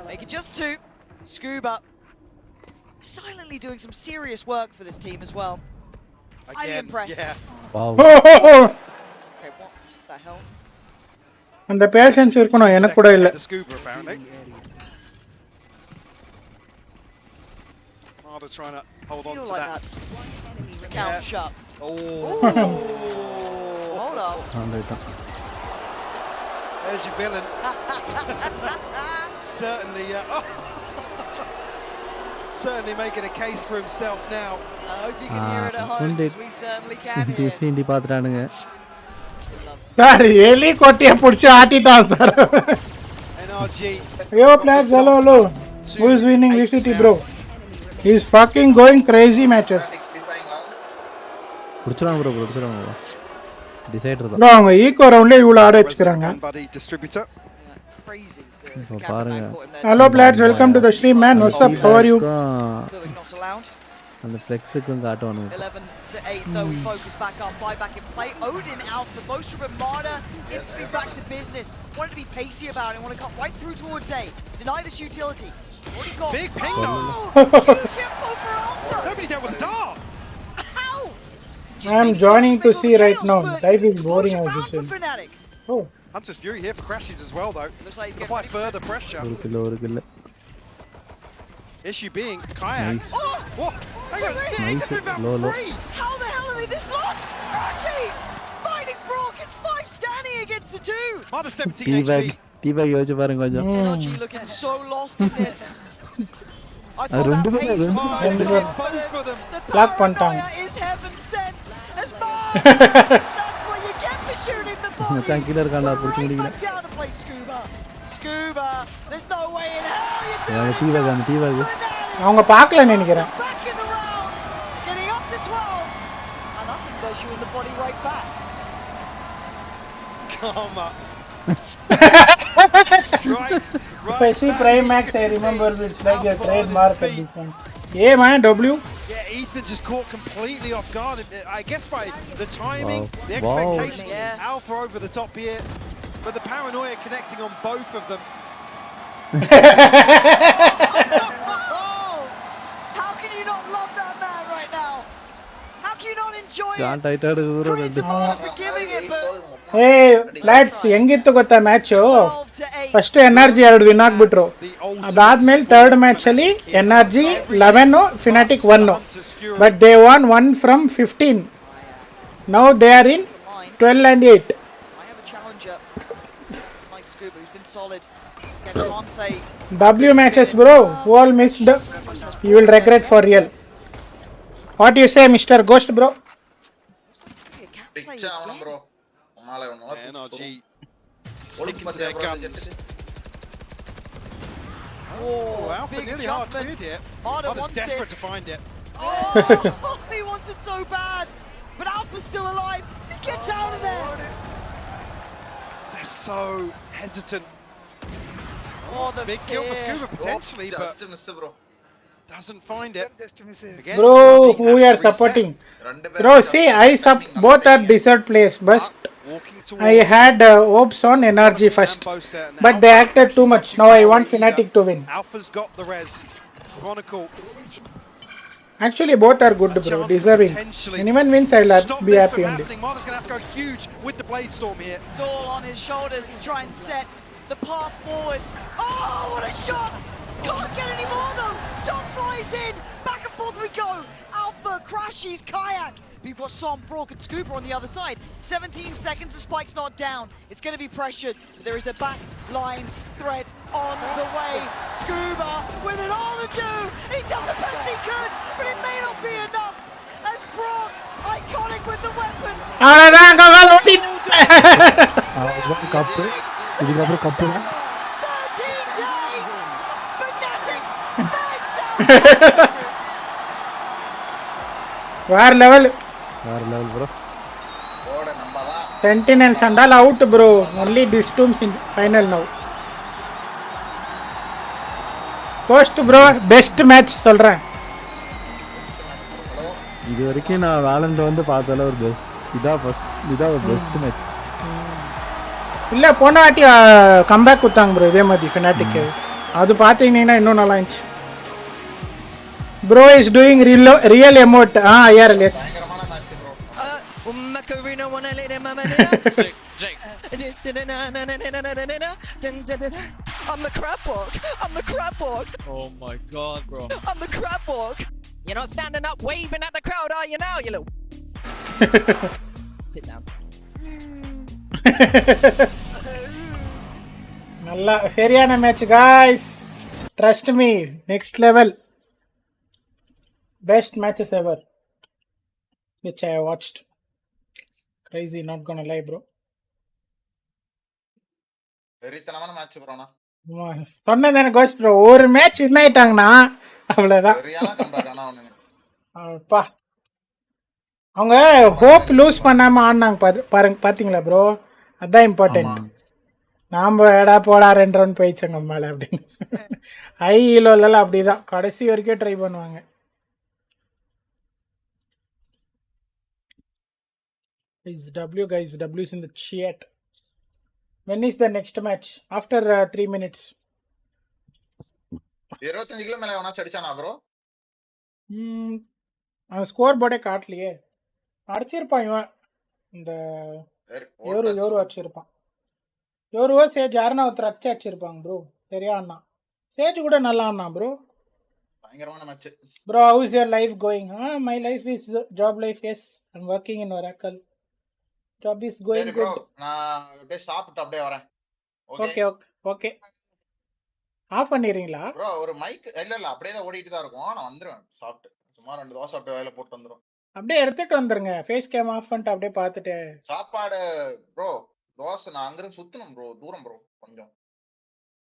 S18: Make it just 2. Scuba silently doing some serious work for this team as well. Highly impressed.
S12: Yeah.
S10: Wow.
S18: Okay, what the hell?
S1: And the patience இருக்கணும் எனக்கு கூட இல்ல.
S12: The scuba apparently. Marder trying to hold on to that.
S18: Count shot.
S12: Oh.
S18: Hold up.
S12: There's your villain. Certainly, certainly making a case for himself now.
S18: I hope you can hear it at home, because we certainly can hear.
S10: சீண்டி பாத்துறானுங்க.
S1: Sir எலி கொட்டிய புடிச்சு ஆட்டிட்டான் sir.
S12: NRG.
S1: Yo players, hello. Who is winning VCT, bro? He's fucking going crazy matches.
S10: புடிச்சறாங்க bro. Decider தான்.
S1: அவங்க ego ரவுண்ட்ல இவ்வளவு ஆட வச்சிராங்க.
S12: Distributor.
S18: Crazy.
S10: பாருங்க.
S1: Hello players, welcome to the stream man. What's up? How are you?
S18: Not allowed.
S10: அந்த ஃப்ளெக்ஸுக்கும் காட்டுவானுங்க.
S18: 11 to 8 though, we focus back up, fly back in play. Odin out, the Bostrom and Marder instantly back to business. Wanted to be pacey about it, want to cut right through towards A. Deny this utility. Already got
S12: big ping though.
S18: Huge info for Alpha.
S12: Nobody dealt with the dart.
S18: How?
S1: I'm joining to see right now. Life is boring as usual. Oh.
S12: Hunter's Fury here for crashes as well though.
S18: Looks like he's
S12: apply further pressure.
S10: ஒரு கில்ல.
S12: Issue being Kayak.
S10: Nice.
S12: Oh! Whoa! Hang on!
S10: Nice. Low.
S18: How the hell are they this lost? Archie's fighting Brock. It's 5 standing against the 2.
S12: Minus 17 HP.
S10: T-bag யோசிச்சு பாருங்க கொஞ்சம்.
S18: NRG looking so lost in this. I thought that pace was
S12: both of them.
S18: The
S1: Lock பண்ணிட்டாங்க.
S18: is heaven sent. As that's what you get for shooting the body.
S10: மச்சான் கீழ இருக்கான்டா புடிச்சு முடிக்கல.
S18: Back down to play Scuba. There's no way in hell you do it.
S10: T-bag.
S1: அவங்க பார்க்கல நினைக்கிறேன்.
S18: Back in the round. Getting up to 12. And I think they're shooting the body right back.
S12: Karma.
S1: If I see Prime Max, I remember it's like your trademark at this point. Yeah, man, W.
S12: Yeah, Ethan just caught completely off guard. I guess by the timing, the expectations.
S18: Yeah.
S12: Alpha over the top here, but the paranoia connecting on both of them.
S18: How can you not love that man right now? How can you not enjoy
S10: Can't
S18: it?
S10: I tell you
S18: Great for giving it, but
S1: Hey, lads, ಹೆಂಗಿತ್ತು ಗೊತ್ತಾ match? First NRG 2 win ಆಗ್ಬಿಟ್ರು. ಅದಾದ್ಮೇಲೆ third match ಅಲ್ಲಿ NRG 11 FNATIC 1. But they won 1 from 15. Now they are in 12 and 8.
S18: I have a challenger, Mike Scuba, who's been solid. Can't say
S1: W matches, bro. Who all missed? You will regret for real. What do you say, Mr. Ghost, bro?
S2: Picture bro.
S12: NRG sticking to their guns. Oh, Alpha nearly hard cleared here. Marder's desperate to find it.
S18: Oh, he wants it so bad. But Alpha's still alive. He gets out of there.
S12: They're so hesitant.
S18: Oh, the
S12: big kill for Scuba potentially, but doesn't find it. Again,
S1: Bro, who you are supporting? Bro, see, both are desert players, but I had hopes on NRG first, but they acted too much. Now I want FNATIC to win.
S12: Alpha's got the res. Chronicle.
S1: Actually, both are good, bro. Deserving. Anyone wins, I'll be happy only.
S12: Marder's going to have to go huge with the blade storm here.
S18: It's all on his shoulders to try and set the path forward. Oh, what a shot! Can't get any more though. Sun flies in. Back and forth we go. Alpha crashes Kayak. But you've got Som, Brock, and Scuba on the other side. 17 seconds, the spike's not down. It's going to be pressured. But there is a back line threat on the way. Scuba with it all to do. He does the best he could, but it may not be enough. As Brock, iconic with the weapon.
S10: Cup இதுக்கப்புறம் cup
S18: 13 days. FNATIC.
S1: வேற level
S10: bro.
S1: Sentinels and all out, bro. Only these teams in final now. Coast bro, best match சொல்றேன்.
S10: இது வரைக்கும் நான் வாலண்ட் வந்து பார்த்தல ஒரு best match.
S1: இல்ல போன வாட்டி கம்பேக் கொடுத்தாங்க ப்ரோ இதே மாதிரி FNATIC. அது பாத்தீங்கன்னா இன்னும் நல்லா இருந்துச்சு. Bro is doing real emote. IRLS.
S18: I'm the crab walk.
S9: Oh my god, bro.
S18: I'm the crab walk. You're not standing up waving at the crowd, are you now, you little? Sit down.
S1: நல்லா சரியான match guys. Trust me, next level. Best matches ever which I watched. Crazy, not gonna lie bro.
S2: வெறித்தனமான match ப்ரோனா.
S1: சொன்னேன் cost bro ஒரு match win ஆயிட்டாங்கனா அவ்வளவுதான்.
S2: சரியான comeback ஆனா அவனுங்க.
S1: அப்பா அவங்க ஹோப் லூஸ் பண்ணாம ஆடுனாங்க பாருங்க பாத்தீங்களா ப்ரோ? அதான் இம்பார்ட்டன்ட். நாம எடா போடா 2 ரவுண்ட் போயிச்சங்க மேல அப்படின்னு. ஹை ஹீலோல அப்படிதான் கடைசி வரைக்கும் ட்ரை பண்ணுவாங்க. Is W guys, W is in the chat. When is the next match? After 3 minutes.
S2: 25 kilo மேல அவனா அடிச்சானா ப்ரோ?
S1: ஸ்கோர் போர்டே காட்டலையே. அடிச்சிருப்பான் இவன். இந்த யோரு அடிச்சிருப்பான். யோருவோ சேஜ் யாருன்னா ஒருத்தர் அடிச்சிருப்பாங்க ப்ரோ. சரியா அண்ணா. சேஜ் கூட நல்லா அண்ணா ப்ரோ.
S2: பயங்கரமான match.
S1: Bro, how is your life going? My life is job life. Yes, I'm working in Oracle. Job is going good.
S2: நான் அப்படியே சாப்பிட்டு அப்படியே வரேன்.
S1: ஓகே. ஆஃப் பண்ணிரீங்களா?
S2: ப்ரோ ஒரு மைக் இல்ல அப்படியே தான் ஓடிட்டு தான் இருக்கும். நான் வந்துருவேன் சாப்பிட்டு. சும்மா 2 தோசை அப்படியே வாயில போட்டு வந்துரும்.
S1: அப்படியே எடுத்துட்டு வந்துருங்க. ஃபேஸ் கேம் ஆஃப் பண்ணிட்டு அப்படியே பார்த்துட்டு.
S2: சாப்பாடு ப்ரோ தோசை நான் அங்க இருந்து சுத்தணும் ப்ரோ தூரம் ப்ரோ கொஞ்சம்.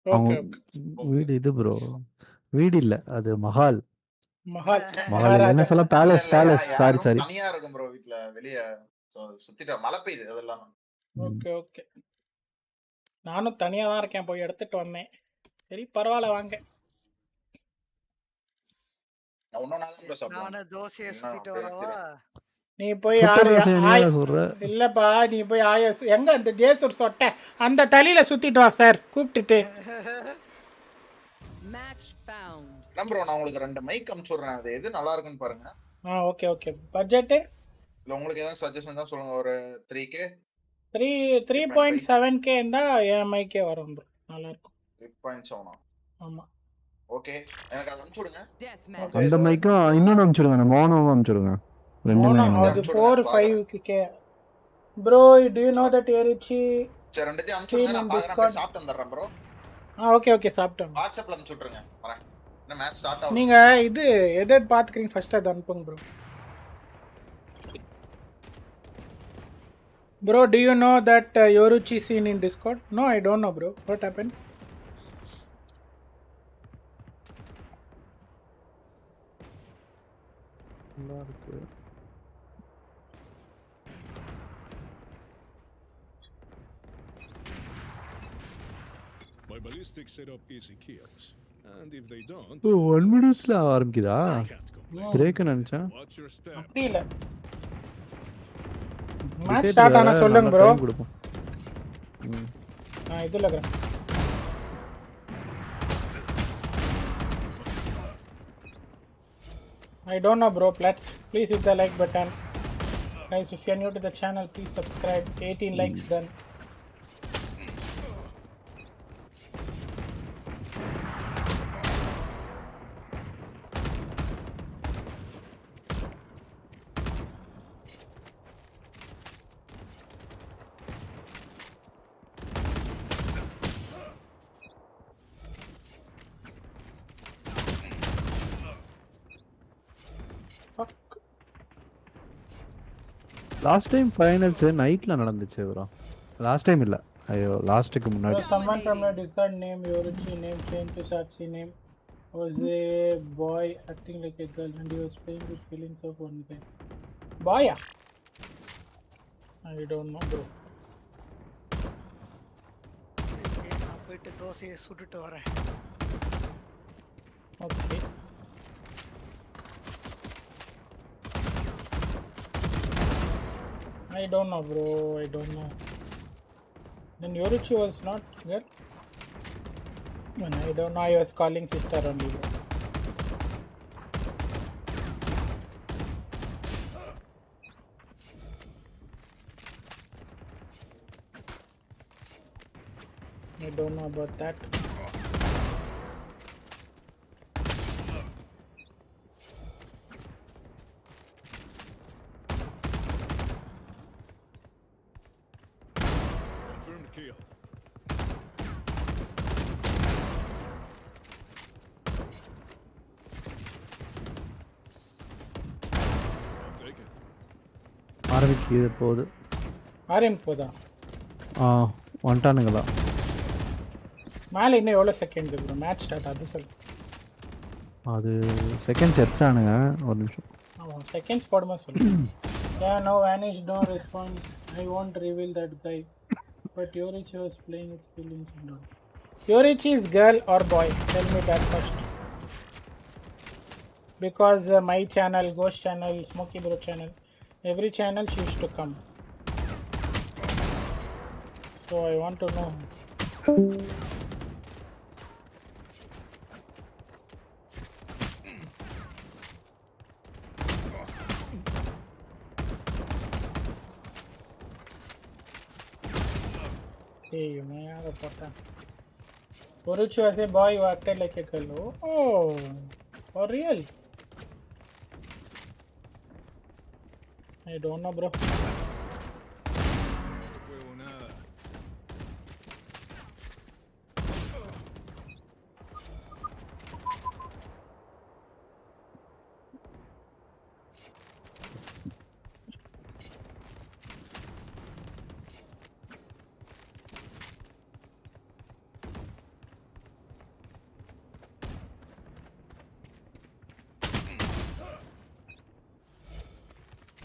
S1: ஓகே.
S10: வீடு இது ப்ரோ. வீடு இல்ல அது மஹால்.
S1: என்ன
S10: சொல்ல பேலஸ் சாரி.
S2: தனியா இருக்கும் ப்ரோ வீட்ல வெளிய சுத்திட்டு மழை பெய்யுது அதெல்லாம்.
S1: ஓகே. நானும் தனியா தான் இருக்கேன் போய் எடுத்துட்டு வந்தேன். சரி பரவாயில்ல வாங்க.
S2: நான் இன்னொரு நாள் ப்ரோ சாப்பிடுறேன்.
S13: நானே தோசையை சுத்திட்டு வரவா?
S1: நீ போய் இல்லப்பா நீ போய் ஆயஸ் எங்க அந்த ஜேசூர் சொட்ட அந்த தலையில சுத்திட்டு வா சார் கூப்பிட்டுட்டு.
S2: ப்ரோ நான் உங்களுக்கு 2 மைக் அனுப்பிச்சு விடுறேன். அது எது நல்லா இருக்குன்னு பாருங்க.
S1: ஓகே. பட்ஜெட்
S2: இல்ல உங்களுக்கு ஏதாவது சஜஷன் தான் சொல்லுங்க. ஒரு 3k
S1: 3.7k இருந்தா மைக்கே வரும் ப்ரோ. நல்லா இருக்கும்.
S2: 3.7
S1: ஆமா.
S2: ஓகே எனக்கு அது அனுப்பிச்சு விடுங்க.
S10: அந்த மைக்கா இன்னொன்னு அனுப்பிச்சு விடுங்க. மோனோவா அனுப்பிச்சு விடுங்க. ரெண்டுமே
S1: அது 4-5k. Bro, do you know that Erichi?
S2: சரி ரெண்டுத்தையும் அனுப்பிச்சு விடுங்க. நான் பாக்குறேன் சாப்பிட்டு வந்துறேன் ப்ரோ.
S1: ஓகே சாப்பிட்டேன்.
S2: வாட்ஸ்அப்ல அனுப்பிச்சு விட்டுருங்க. வரேன். இந்த மேட்ச் ஸ்டார்ட் ஆகும்.
S1: நீங்க இது எதை பாத்துக்கிறீங்க ஃபர்ஸ்ட் அத அனுப்புங்க bro. Bro, do you know that Yoruchi seen in Discord? No, I don't know, bro. What happened?
S16: My ballistic setup easy kills. And if they don't,
S10: 1 minutesல ஆரம்பிக்குதா? Break நினைச்சேன்.
S1: அப்படி இல்ல. மேட்ச் ஸ்டார்ட் ஆனா சொல்லுங்க ப்ரோ. இதுல இருக்கேன். I don't know bro. Please hit the like button. Guys, if you are new to the channel, please subscribe. 18 likes done.
S10: Last time finals நைட்ல நடந்துச்சு bro. Last time இல்ல. ஐயோ லாஸ்ட்க்கு முன்னாடி.
S1: Someone from your Discord name Yorichi name change to Sachi name was a boy acting like a girl and he was playing with feelings of one guy. Boy? I don't know bro.
S13: நான் போயிட்டு தோசையை சுட்டுட்டு வரேன்.
S1: Okay. I don't know bro, I don't know. Then Yorichi was not girl? Well, I don't know, I was calling sister only bro. I don't know about that.
S16: Confirmed kill. I'll take it.
S10: ஆரம்பிக்குது போகுது.
S1: ஆரம்பி போதா?
S10: வந்துட்டானுங்களா?
S1: மேலே இன்னும் எவ்வளோ second bro match start அது சொல்லு.
S10: அது செகண்ட்ஸ் எடுத்துட்டானுங்க ஒரு நிமிஷம்.
S1: ஆமாம் செகண்ட்ஸ் போடுமா சொல்லு. Yeah, no vanish, no response. I won't reveal that guy. But Yorichi was playing with feelings and all. Yorichi is girl or boy? Tell me that first. Because my channel, Ghost channel, Smoky Bro channel, every channel she used to come. So I want to know. Hey, you may have a pattern. Yorichi was a boy who acted like a girl. Oh, for real? I don't know, bro.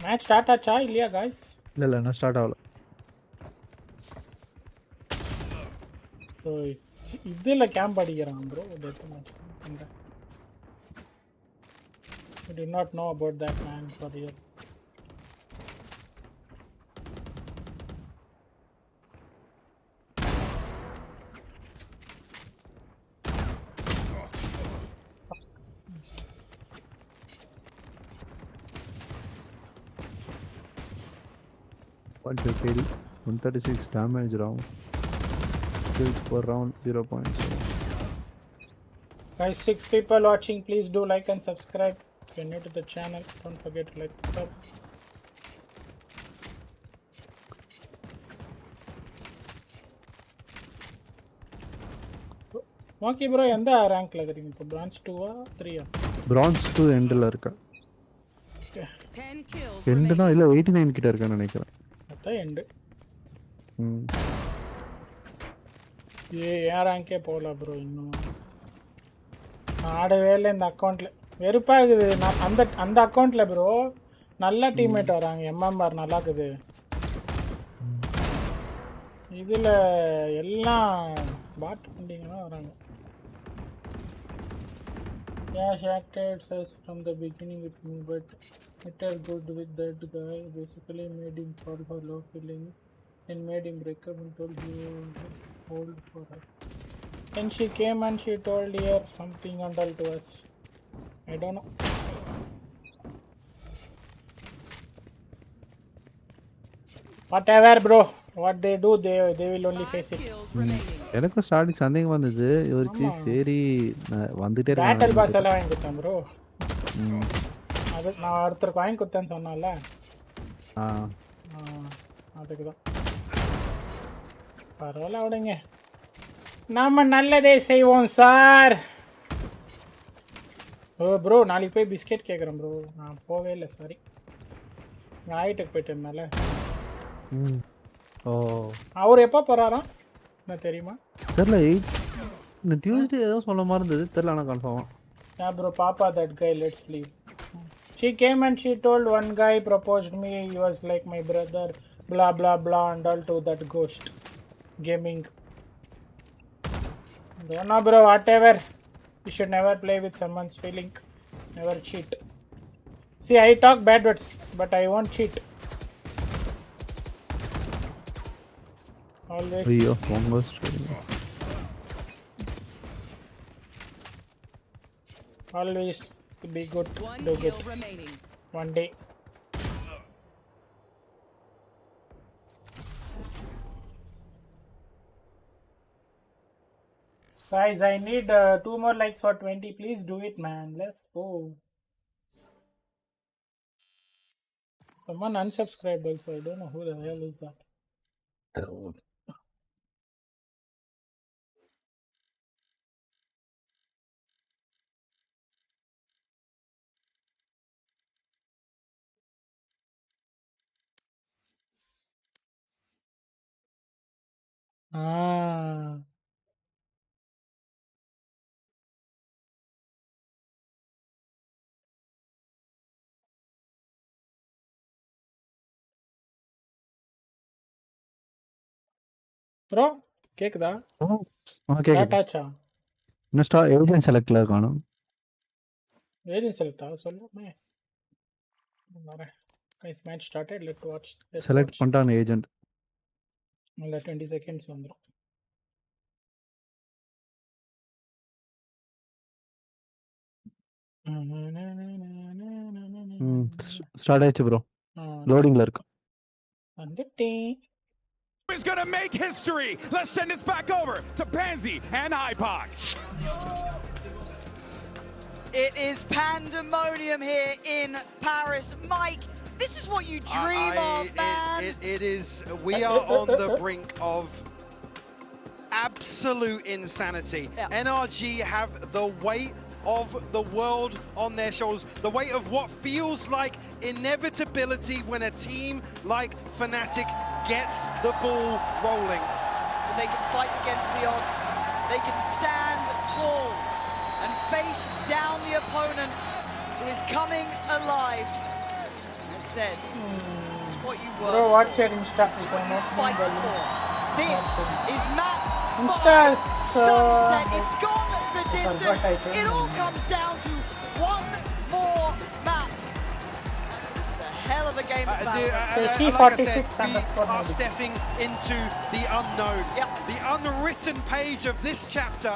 S1: Match start ஆச்சா இல்லையா guys?
S10: இல்ல நான் start ஆகல.
S1: So இதுல camp அடிக்கறான் bro death match. I did not know about that man for real.
S10: What to kill? 136 damage round. Kills per round 0.7.
S1: Guys, 6 people watching, please do like and subscribe. If you're new to the channel, don't forget to like and sub. Monkey bro, எந்த ரேங்க்ல இருக்கீங்க இப்போ? bronze 2 ஆ 3 ஆ?
S10: bronze 2 எண்ட்ல இருக்க. எண்ட்னா இல்ல 89 கிட்ட இருக்கேன்னு நினைக்கிறேன்.
S1: அதான் எண்ட். ஏன் ரேங்கே போகல ப்ரோ இன்னும். ஆடவே இல்லை இந்த அக்கௌண்ட்ல. வெறுப்பாகுது. நான் அந்த அக்கௌண்ட்ல ப்ரோ நல்ல டீம்மேட் வராங்க. எம்எம்ஆர் நல்லா இருக்குது. இதுல எல்லாம் பாட் பண்டிங்கன்னா வராங்க. Yeah, Shashidhar says from the beginning with me, but it was good with that guy. Basically made him fall for low feeling and made him break up and told he would hold for her. And she came and she told her something and all to us. I don't know. Whatever bro, what they do, they will only face it.
S10: எனக்கு starting சந்தேகம் வந்தது. யோரிச்சி சரி வந்துட்டே இருக்காங்க.
S1: Battle pass எல்லாம் வாங்கி கொடுத்தேன் bro. அது நான் ஒருத்தருக்கு வாங்கி கொடுத்தேன்னு சொன்னால. அதுக்கு தான். பரவாயில்ல விடுங்க. நாம நல்லதே செய்வோம் சார். ப்ரோ நாளைக்கு போய் பிஸ்கெட் கேட்குறேன் ப்ரோ. நான் போவே இல்லை, சாரி. நான் ஆயிட்டுக்கு போயிட்டு இருந்தால.
S10: ஓ
S1: அவர் எப்போ போகிறாராம் என்ன தெரியுமா?
S10: தெரியல. இந்த டியூஸ்டே ஏதோ சொன்ன மாதிரி இருந்தது, தெரியல. ஆனால் கன்ஃபார்மாக
S1: Yeah bro, Papa, that guy, let's leave. She came and she told one guy proposed me, he was like my brother, blah blah blah, and all to that ghost gaming. Don't know bro, whatever. You should never play with someone's feeling. Never cheat. See, I talk bad words, but I won't cheat. Always.
S10: ஐயோ almost.
S1: Always be good, do good. One day. Guys, I need 2 more likes for 20. Please do it, man. Let's go. Someone unsubscribed also. I don't know who the hell is that. Ah. Bro, கேக்குதா?
S10: Okay.
S1: டாட்டாச்சா?
S10: இன்னஸ்டா agent செலக்ட்ல காணோம்.
S1: Agent செலக்டா சொல்லுமே. வரேன். Guys, match started. Let's watch.
S10: Select பண்ணிட்டான் agent.
S1: இல்ல 20 seconds வந்துரும்.
S10: Start ஆயிடுச்சு bro. லோடிங்ல இருக்கு.
S1: வந்துட்டேன்.
S3: Is going to make history. Let's send this back over to Pansy and IPOC.
S18: It is pandemonium here in Paris. Mike, this is what you dream of, man.
S12: It is. We are on the brink of absolute insanity.
S18: Yeah.
S12: NRG have the weight of the world on their shoulders, the weight of what feels like inevitability when a team like FNATIC gets the ball rolling.
S18: They can fight against the odds. They can stand tall and face down the opponent who is coming alive. As said, this is what you work
S1: Bro, what's
S18: for.
S1: your Insta?
S18: This is what you fight for. This is map
S1: Insta
S18: sunset. It's gone the distance. It all comes down to one more map. This is a hell of a game of
S12: like I said, we are stepping into the unknown.
S18: Yep.
S12: The unwritten page of this chapter.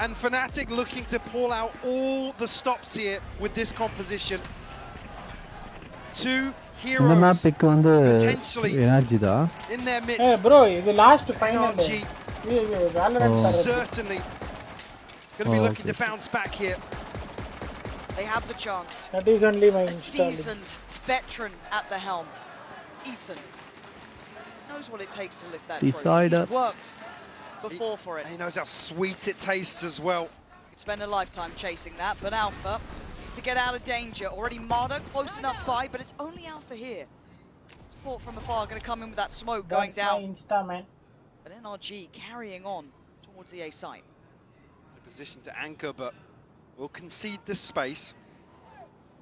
S12: And FNATIC looking to pull out all the stops here with this composition. Two
S10: இந்த map
S12: heroes
S10: big வந்து
S12: potentially
S10: NRG தான்.
S12: in their
S1: Hey
S12: midst.
S1: bro, இது last final.
S12: NRG
S1: VALORANT
S12: certainly going to be looking to bounce back here.
S18: They have the chance.
S1: That is only my
S18: A
S1: Insta.
S18: seasoned veteran at the helm. Ethan knows what it takes to lift that trophy.
S10: Decider.
S18: He's worked before for it.
S12: He knows how sweet it tastes as well.
S18: Could spend a lifetime chasing that, but Alpha is to get out of danger. Already Marder, close enough by, but it's only Alpha here. Support from afar going to come in with that smoke going
S1: That's
S18: down.
S1: my Insta, man.
S18: But NRG carrying on towards the A site.
S12: In a position to anchor, but will concede this space.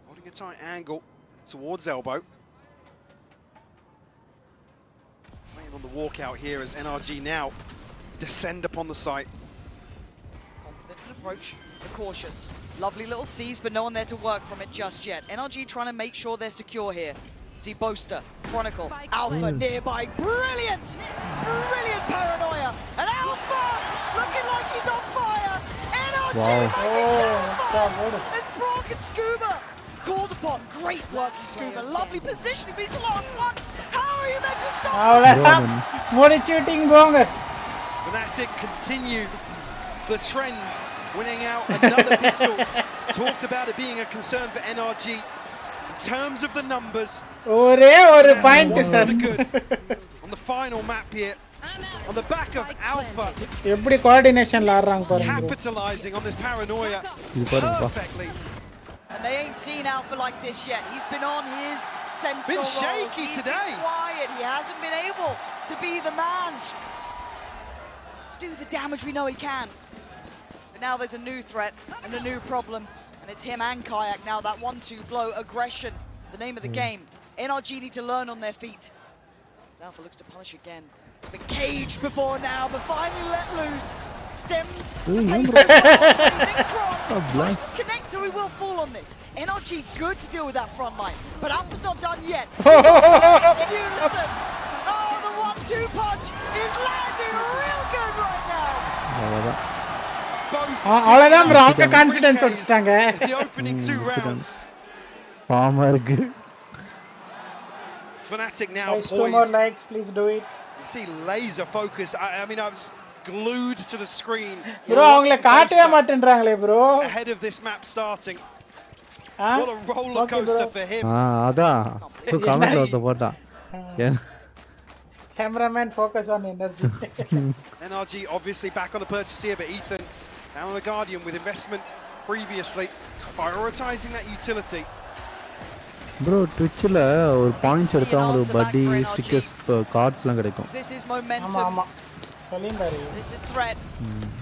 S12: Holding a tight angle towards elbow. Playing on the walkout here as NRG now descend upon the site.
S18: Confident in approach, but cautious. Lovely little C's, but no one there to work from it just yet. NRG trying to make sure they're secure here. See Boaster, Chronicle, Alpha nearby. Brilliant! Brilliant paranoia! And Alpha looking like he's on fire! NRG as Brock and Scuba called upon. Great work from Scuba. Lovely positioning, but he's the last one. How are you meant to stop him?
S1: அவ்வளவுதான் முடிச்சிட்டீங்க போங்க.
S12: FNATIC continue the trend, winning out another pistol. Talked about it being a concern for NRG. In terms of the numbers,
S1: ஒரே ஒரு point sir.
S12: on the final map here, on the back of Alpha.
S1: எப்படி கோஆர்டினேஷன்ல ஆடுறாங்க பாருங்க.
S12: Capitalizing on this paranoia perfectly.
S18: And they ain't seen Alpha like this yet. He's been on his sentinel
S12: Been
S18: roles.
S12: shaky
S18: He's
S12: today.
S18: been quiet. He hasn't been able to be the man to do the damage we know he can. But now there's a new threat and a new problem, and it's him and Kayak now. That 1-2 blow aggression, the name of the game. NRG need to learn on their feet. As Alpha looks to punish again. Been caged before now, but finally let loose. Stems the pace as well. Just connect, so he will fall on this. NRG good to deal with that front line, but Alpha's not done yet. In unison. Oh, the 1-2 punch is landing real good right now.
S1: அவ்வளவுதான் bro, அவங்க confidence வச்சிட்டாங்க.
S12: The opening 2 rounds.
S10: Bama இருக்கு.
S12: FNATIC now
S1: Guys,
S12: poised.
S1: 2 more likes, please do it.
S12: You see laser focused. I mean, I was glued to the screen.
S1: Bro, அவங்கள காட்டவே மாட்டேன்றாங்களே bro.
S12: Ahead of this map starting. What a roller coaster for him.
S10: அதான் கமெண்ட்ல வந்து போட்டான்.
S1: Cameraman focus on energy.
S12: NRG obviously back on the purchase here, but Ethan down on the Guardian with investment previously, prioritizing that utility.
S10: Bro, Twitchல ஒரு points எடுத்தா உங்களுக்கு பட்டி stickers கார்ட்ஸ்லாம் கிடைக்கும்.
S18: This is momentum.
S1: ஆமா சொல்லிந்தாரு.
S18: This is threat.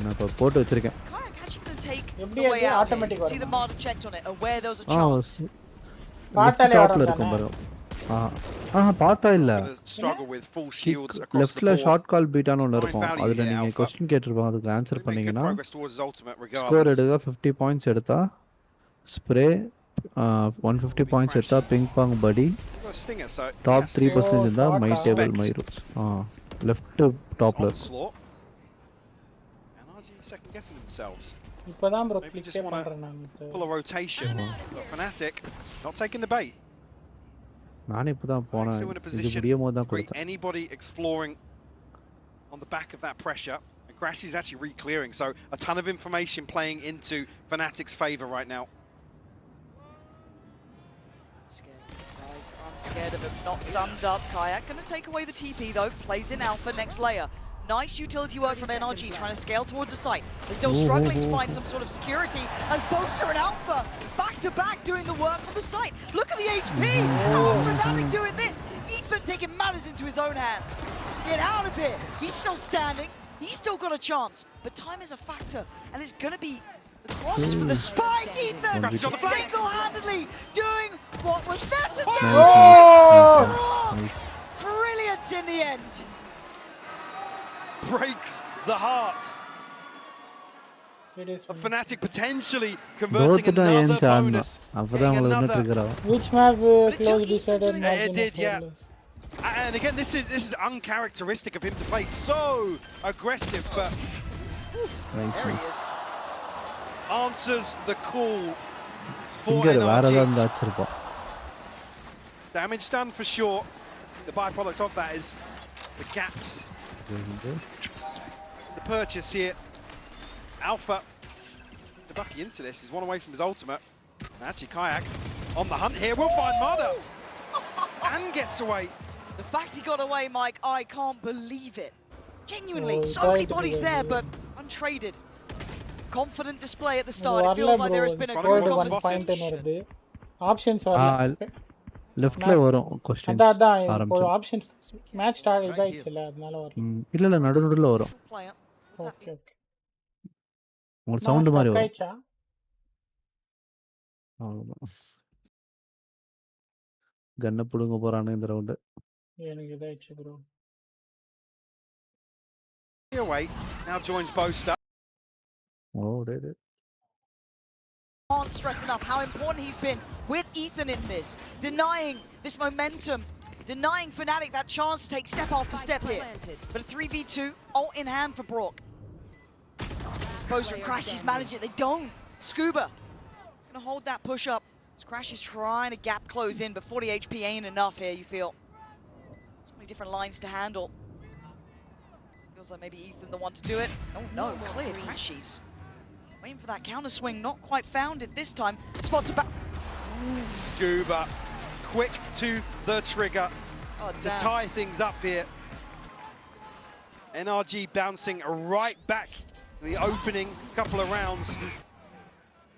S10: நான் இப்ப போட்டு வச்சிருக்கேன்.
S18: Kayak actually going to take
S1: எப்படி
S18: the way
S1: அது
S18: out.
S1: Automatic
S18: See the model checked on it. Aware there was a
S10: chance.
S18: chance.
S1: பார்த்தாலே
S10: டாப்ல இருக்கும் பாரு. பார்த்தா இல்ல.
S12: Struggle with full shields across the
S10: லெஃப்ட்ல
S12: board.
S10: ஷார்ட் கால் பீட்டான ஒன்னு இருக்கும். அதுல நீங்க क्वेश्चन கேட்டிருப்பாங்க, அதுக்கு ஆன்சர் பண்ணீங்கன்னா ஸ்கோர் எடுக்க 50 பாயிண்ட்ஸ் எடுத்தா ஸ்ப்ரே 150 பாயிண்ட்ஸ் எடுத்தா பிங் பாங் படி டாப் 3% இருந்தா my table my rules. Left டாப்ல இருக்கும்.
S12: NRG second guessing themselves.
S1: இப்போதான் bro கிளிக் பண்றேன் நான்.
S12: Pull a rotation. FNATIC not taking the bait.
S10: நானே இப்போதான் போனேன். இது முடியும்போது தான் கொடுத்தேன்.
S12: Anybody exploring on the back of that pressure, and Crash is actually re-clearing, so a ton of information playing into FNATIC's favor right now.
S18: I'm scared of him. Not stunned up. Kayak going to take away the TP though. Plays in Alpha next layer. Nice utility work from NRG, trying to scale towards the site. They're still struggling to find some sort of security as Boaster and Alpha back to back doing the work on the site. Look at the HP! How are FNATIC doing this? Ethan taking matters into his own hands. Get out of here! He's still standing. He's still got a chance. But time is a factor, and it's going to be the cross for the spike. Ethan single-handedly doing what was necessary. Brilliant in the end.
S12: Breaks the hearts.
S1: It is
S12: FNATIC potentially converting another bonus.
S1: Which map close decided?
S12: It did, yeah. And again, this is uncharacteristic of him to play so aggressive, but
S18: there he is.
S12: Answers the call for NRG. Damage done for sure. The byproduct of that is the gaps. The purchase here. Alpha is a bucky into this. He's one away from his ultimate. Actually, Kayak on the hunt here. We'll find Mada. And gets away.
S18: The fact he got away, Mike, I can't believe it. Genuinely, so many bodies there, but untraded. Confident display at the start. It feels like there has been a good conversation.
S1: Options
S10: லெஃப்ட்ல வரும் questions ஆரம்பிச்சு
S1: options match start இதாயிடுச்சுல அதனால வரல.
S10: இல்ல நடுவுல வரும்.
S1: Okay okay.
S10: ஒரு sound மாதிரி வரும். கன்ன புடுங்க போறானே இந்த ரவுண்ட்.
S1: எனக்கு இதாயிடுச்சு bro.
S12: Away now joins Boaster.
S10: Oh, did it.
S18: Can't stress enough how important he's been with Ethan in this, denying this momentum, denying FNATIC that chance to take step after step here. But a 3v2, ult in hand for Brock. Boaster and Crash manage it, they don't. Scuba gonna hold that push up. As Crash is trying to gap close in, but 40 HP ain't enough here, you feel. So many different lines to handle. Feels like maybe Ethan the one to do it. Oh no, clear Crashies. Waiting for that counter swing, not quite found it this time. Spots about.
S12: Scuba, quick to the trigger to
S18: damn.
S12: tie things up here. NRG bouncing right back in the opening couple of rounds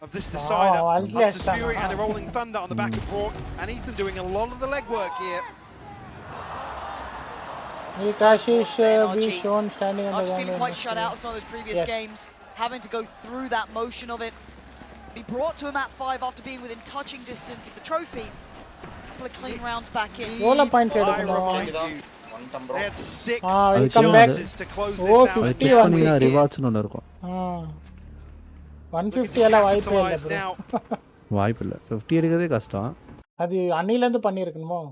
S12: of this decider. Hunter's Fury and the Rolling Thunder on the back of Brock, and Ethan doing a lot of the legwork here.
S1: Kashish be shown standing on the
S18: ground. Feeling quite shut out of some of those previous games, having to go through that motion of it. Be brought to a map 5 after being within touching distance of the trophy. A couple of clean rounds back in.
S12: They had 6
S1: chances
S12: to close this out.
S10: 150 rewards nu irukum.
S1: 150 alla vaaipe illa bro.
S10: வாய்ப்பு இல்ல. 50 எடுக்கதே கஷ்டம்.
S1: அது அன்னில இருந்து பண்ணிருக்கணுமோ?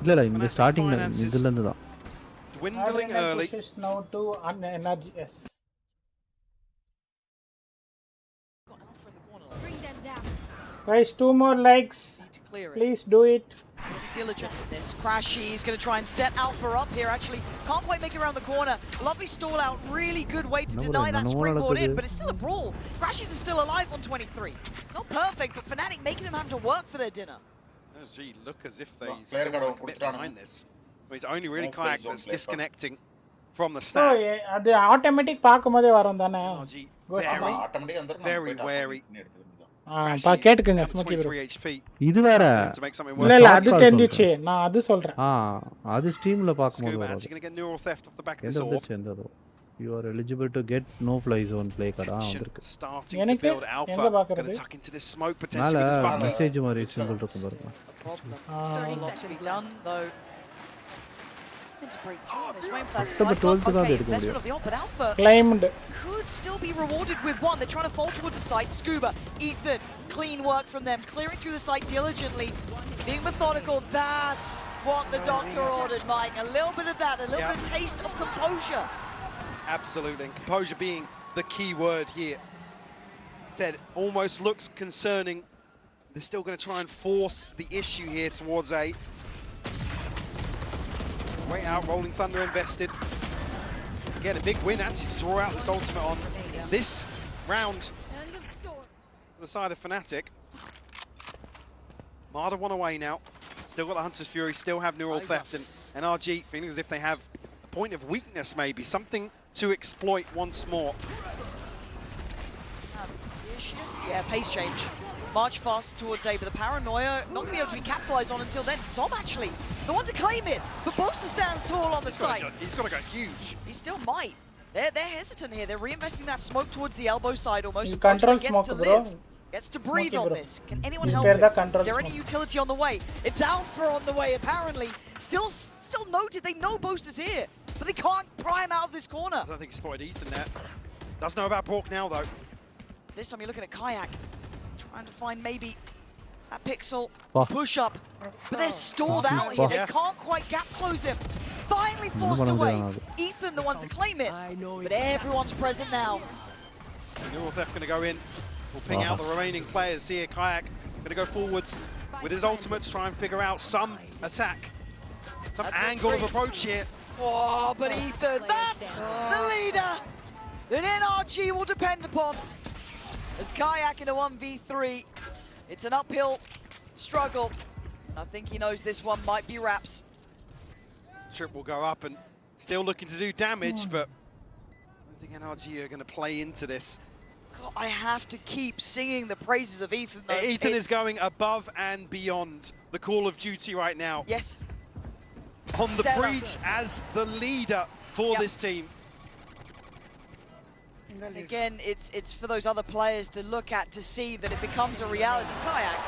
S10: இல்ல இந்த ஸ்டார்டிங்ல இதுல இருந்து தான்.
S12: Dwindling early.
S1: Now to NRG. Yes. Guys, 2 more likes. Please do it.
S18: Diligent with this. Crashy is going to try and set Alpha up here. Actually, can't quite make it around the corner. Lovely stall out. Really good way to deny that springboard in, but it's still a brawl. Crashies is still alive on 23. It's not perfect, but FNATIC making them have to work for their dinner.
S12: NRG look as if they still want to commit behind this. It's only really Kayak that's disconnecting from the stack.
S1: Oh, yeah. அது automatic பாக்கும்போதே வரும் தானே.
S12: Very wary.
S1: பா கேட்டுக்கங்க smoky bro.
S10: இது வேற.
S1: இல்ல அது தெரிஞ்சிச்சு. நான் அது சொல்றேன்.
S10: அது ஸ்டீம்ல பாக்கும்போது வரும்.
S12: வரும்.
S10: You are eligible to get no fly zone play கடா வந்திருக்கு.
S1: எனக்கு எங்க பாக்குறது?
S10: மேல மெசேஜ் மாதிரி சிம்பிள் இருக்கும் பாருங்க.
S18: To break through this way for that cyclone. Okay, investment of the ult, but Alpha
S1: claimed
S18: could still be rewarded with one. They're trying to fall towards the site. Scuba, Ethan, clean work from them, clearing through the site diligently, being methodical. That's what the doctor ordered, Mike. A little bit of that, a little bit of taste of composure.
S12: Absolutely, and composure being the key word here. Said almost looks concerning. They're still going to try and force the issue here towards A. Way out, Rolling Thunder invested. Get a big win actually to draw out this ultimate on this round. On the side of FNATIC. Marder one away now. Still got the Hunter's Fury, still have neural theft, and NRG feeling as if they have a point of weakness maybe, something to exploit once more.
S18: Yeah, pace change. March fast towards A, but the paranoia not going to be able to be capitalized on until then. Som actually, the one to claim it, but Boaster stands tall on the site.
S12: He's got to go huge.
S18: He still might. They're hesitant here. They're reinvesting that smoke towards the elbow side almost.
S1: Control
S18: gets
S1: smoke,
S18: to
S1: bro.
S18: live. Gets to breathe on this. Can anyone help
S1: him?
S18: Is there any utility on the way? It's Alpha on the way, apparently. Still noted. They know Boaster's here, but they can't pry him out of this corner.
S12: I don't think he spotted Ethan there. Does know about Brock now, though.
S18: This time you're looking at Kayak. Trying to find maybe that pixel push up, but they're stalled out here. They can't quite gap close him. Finally forced away. Ethan the one to claim it, but everyone's present now.
S12: Neural Theft going to go in. We'll ping out the remaining players here. Kayak going to go forwards with his ultimate to try and figure out some attack, some angle of approach here.
S18: Oh, but Ethan, that's the leader that NRG will depend upon. As Kayak in a 1v3, it's an uphill struggle. I think he knows this one might be wraps.
S12: Trip will go up and still looking to do damage, but I think NRG are going to play into this.
S18: God, I have to keep singing the praises of Ethan, though.
S12: Ethan is going above and beyond the Call of Duty right now.
S18: Yes.
S12: On the breach as the leader for this team.
S18: Again, it's for those other players to look at to see that it becomes a reality. Kayak,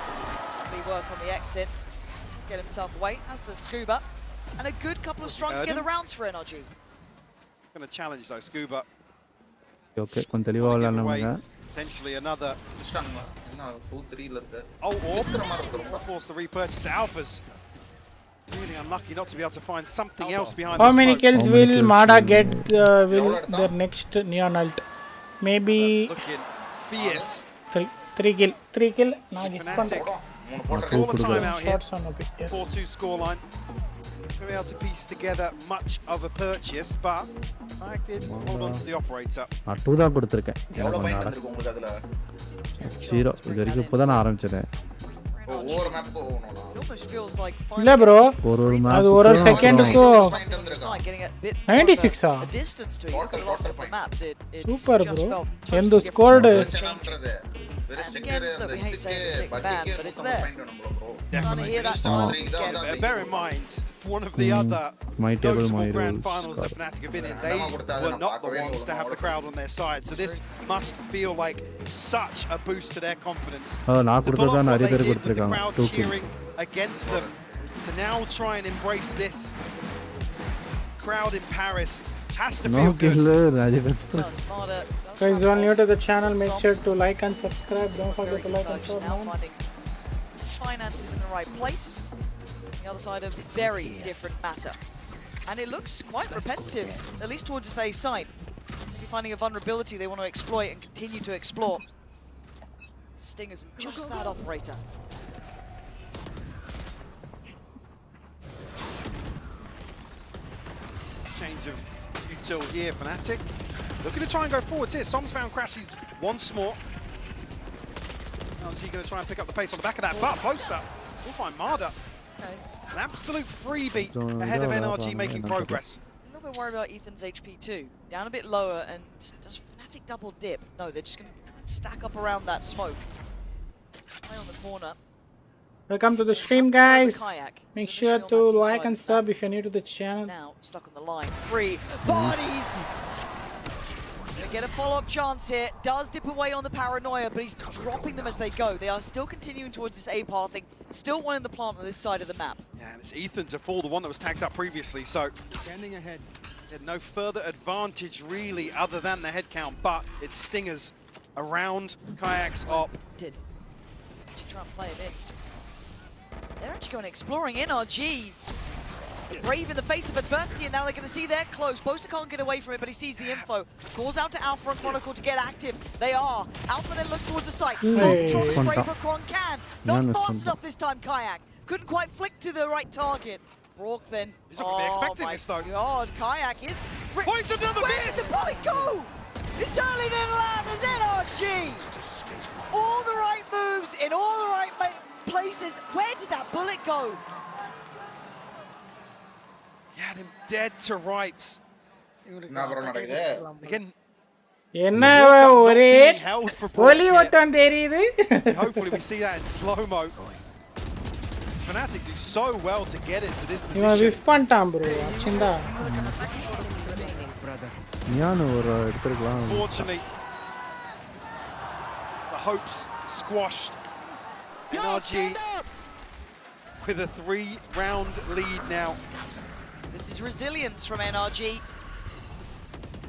S18: lovely work on the exit, get himself away, as does Scuba, and a good couple of strung together rounds for NRG.
S12: Going to challenge though, Scuba.
S10: Okay,
S12: potentially another. Force the repurchase. Alphas really unlucky not to be able to find something else behind.
S1: How many kills will Mada get? Will their next neon ult? Maybe
S12: looking fierce.
S1: 3 kill. Now it's fun.
S12: Call a timeout here. 4-2 scoreline. Going to be able to piece together much of a purchase, but I did hold on to the operator.
S10: 2 தான் கொடுத்திருக்கேன். 0 இது வரைக்கும் இப்போதான் ஆரம்பிச்சேன்.
S2: ஒவ்வொரு மேப்புக்கு போகணும்டா.
S18: It almost feels like
S1: இல்ல ப்ரோ
S10: ஒரு
S1: அது ஒரு
S10: மேப்
S1: செகண்டுக்கு
S18: getting a bit
S1: 96 ah
S18: a distance to you. The last couple of maps, it
S1: super
S18: just
S1: bro
S18: felt
S1: எந்த scored
S18: And again, look, we hate saying the sixth man, but it's there. Trying to hear that silence again.
S12: Bear in mind, one of the other notable grand finals that Fnatic have been in, they were not the ones to have the crowd on their side. So this must feel like such a boost to their confidence.
S10: நான்
S12: To pull
S10: கொடுத்ததா
S12: off what
S10: நிறைய
S12: they
S10: பேர்
S12: did with the
S10: கொடுத்திருக்காங்க
S12: crowd
S10: 2 kills
S12: cheering against them, to now try and embrace this crowd in Paris has to
S10: no
S12: feel good.
S10: kill நிறைய பேர்
S18: Well, Smarter does
S1: guys
S18: have
S1: you are new to the
S18: fun.
S1: channel make
S18: Some
S1: sure to like and subscribe don't forget
S18: very
S1: to
S18: good
S1: like and
S18: purchase
S1: share
S18: now
S1: man.
S18: finding finances in the right place. The other side, a very different matter. And it looks quite repetitive, at least towards this A side. Maybe finding a vulnerability they want to exploit and continue to explore. Stingers and just that operator.
S12: Exchange of util here, Fnatic. Looking to try and go forwards here. Som's found crashes once more. NRG going to try and pick up the pace on the back of that, but post up. We'll find Marder.
S18: Okay.
S12: An absolute freebie ahead of NRG making progress.
S18: A little bit worried about Ethan's HP too. Down a bit lower, and does Fnatic double dip? No, they're just going to stack up around that smoke. Play on the corner.
S1: Welcome to the stream guys.
S18: Kayak.
S1: Make sure to like and sub if you're new to the channel.
S18: Now stuck on the line. 3 bodies. Gonna get a follow-up chance here. Does dip away on the paranoia, but he's dropping them as they go. They are still continuing towards this A pathing. Still one in the plant on this side of the map.
S12: Yeah, and it's Ethan to fall, the one that was tagged up previously, so standing ahead. Had no further advantage really other than the head count, but it's Stingers around Kayak's op.
S18: Did you try and play him in? They're actually going exploring NRG. Brave in the face of adversity, and now they're going to see they're close. Boaster can't get away from it, but he sees the info. Calls out to Alpha and Chronicle to get active. They are. Alpha then looks towards the site. Full control the spray, but Chron can. Not fast enough this time, Kayak. Couldn't quite flick to the right target. Brock then.
S12: He's not going to be expecting this, though.
S18: God, Kayak is...
S12: Points another miss!
S18: Where did the bullet go? It certainly didn't land as NRG. All the right moves in all the right places. Where did that bullet go?
S12: He had him dead to rights. Again.
S1: என்ன ஒரே ஒலி ஓட்டம் தெரியுது.
S12: Hopefully we see that in slow-mo. Fnatic do so well to get it to this position.
S1: இவன் விஃப் பண்ணிட்டான் bro. அச்சிண்டா.
S10: Neon ஒரு எடுத்துக்கலாம்.
S12: Fortunately, the hopes squashed. NRG with a 3-round lead now.
S18: This is resilience from NRG.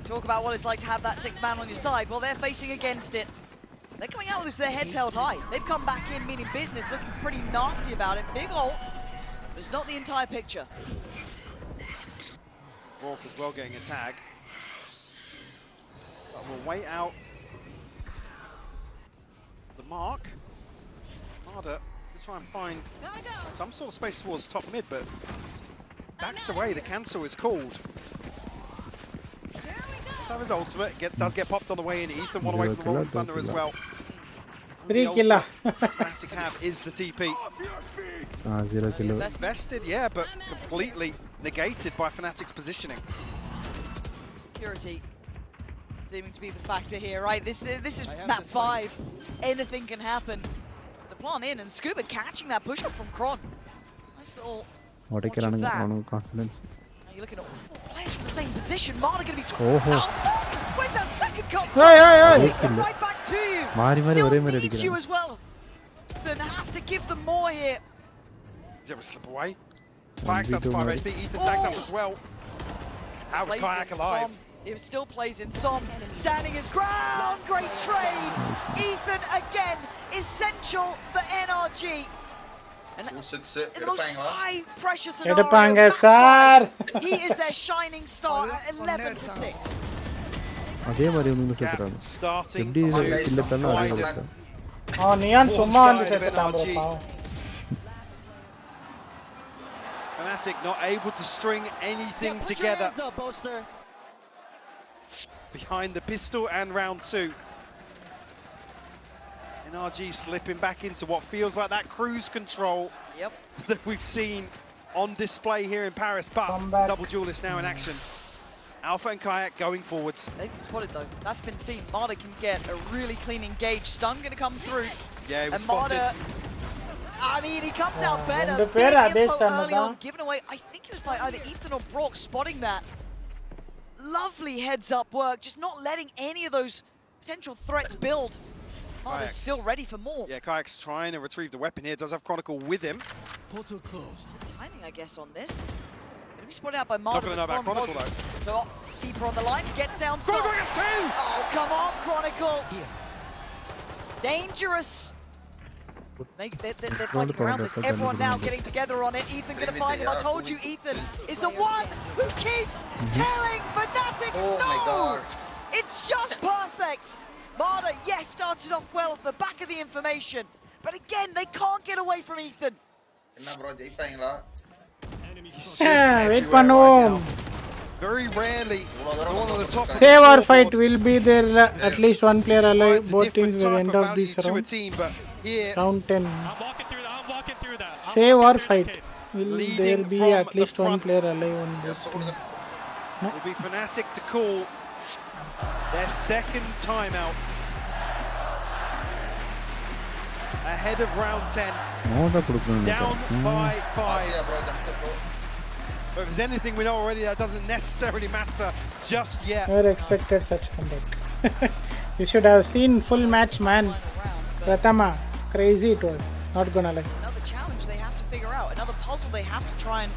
S18: Talk about what it's like to have that 6th man on your side. Well, they're facing against it. They're coming out with this, their heads held high. They've come back in meaning business, looking pretty nasty about it. Big ult, but it's not the entire picture.
S12: Rourke as well getting a tag. But we'll wait out the mark. Marder to try and find some sort of space towards top mid, but backs away. The cancel is called. Let's have his ultimate. Does get popped on the way in. Ethan one away from the Rolling Thunder as well.
S1: 3 killer.
S12: Fnatic have is the TP.
S10: 0 killer.
S12: That's bested, yeah, but completely negated by Fnatic's positioning.
S18: Security seeming to be the factor here, right? This is map 5. Anything can happen. There's a plant in, and Scuba catching that push up from Chron. Nice little watch of that.
S10: Confidence.
S18: Now you're looking at 4 players from the same position. Marder going to be where's that second cut? Right back to you. Still needs you as well. Then has to give them more here.
S12: Is there a slip away? Kayak's up to 5 HP. Ethan tagged up as well. How is Kayak alive?
S18: It still plays in Som, standing his ground. Great trade. Ethan again, essential for NRG. And in the most high pressure scenario, he is their shining star at 11 to 6.
S10: அதே மாதிரி வந்து செத்துறாங்க. எப்படி கில்ல பண்ணா அதே மாதிரி.
S1: Neon சும்மா வந்து செத்துட்டான் bro பாவம்.
S12: Fnatic not able to string anything together. Behind the pistol and round 2. NRG slipping back into what feels like that cruise control that we've seen on display here in Paris, but double duelist now in action. Alpha and Kayak going forwards.
S18: They've been spotted though. That's been seen. Marder can get a really clean engage. Stun going to come through.
S12: Yeah, he was
S18: and Marder,
S12: spotted.
S18: I mean, he comes out better.
S1: The
S18: Big
S1: pair
S18: info early on, given away. I think it was by either Ethan or Brock spotting that. Lovely heads-up work, just not letting any of those potential threats build. Marder's still ready for more.
S12: Yeah, Kayak's trying to retrieve the weapon here. Does have Chronicle with him.
S18: Portal closed. Timing, I guess, on this. Going to be spotted out by Marder.
S12: Not going to know about Chronicle, though.
S18: So deeper on the line, gets down.
S12: Chronicle gets two!
S18: Oh, come on, Chronicle. Dangerous. They're fighting around this. Everyone now getting together on it. Ethan going to find him. I told you, Ethan is the one who keeps telling FNATIC
S2: Oh my God.
S18: It's just perfect. Marder, yes, started off well off the back of the information. But again, they can't get away from Ethan.
S1: Wait பண்ணுவோம்.
S12: Very rarely, one of the top.
S1: Save or fight will be there. At least one player alive. Both teams will end of this round. Round 10.
S9: I'm walking through that.
S1: Save or fight. Will there be at least one player alive on this team?
S12: No? Will be FNATIC to call their second timeout ahead of round 10. Down by 5. But if there's anything we know already, that doesn't necessarily matter just yet.
S1: Never expected such comeback. You should have seen full match, man. Pratama, crazy it was. Not gonna lie.
S18: Another challenge they have to figure out. Another puzzle they have to try and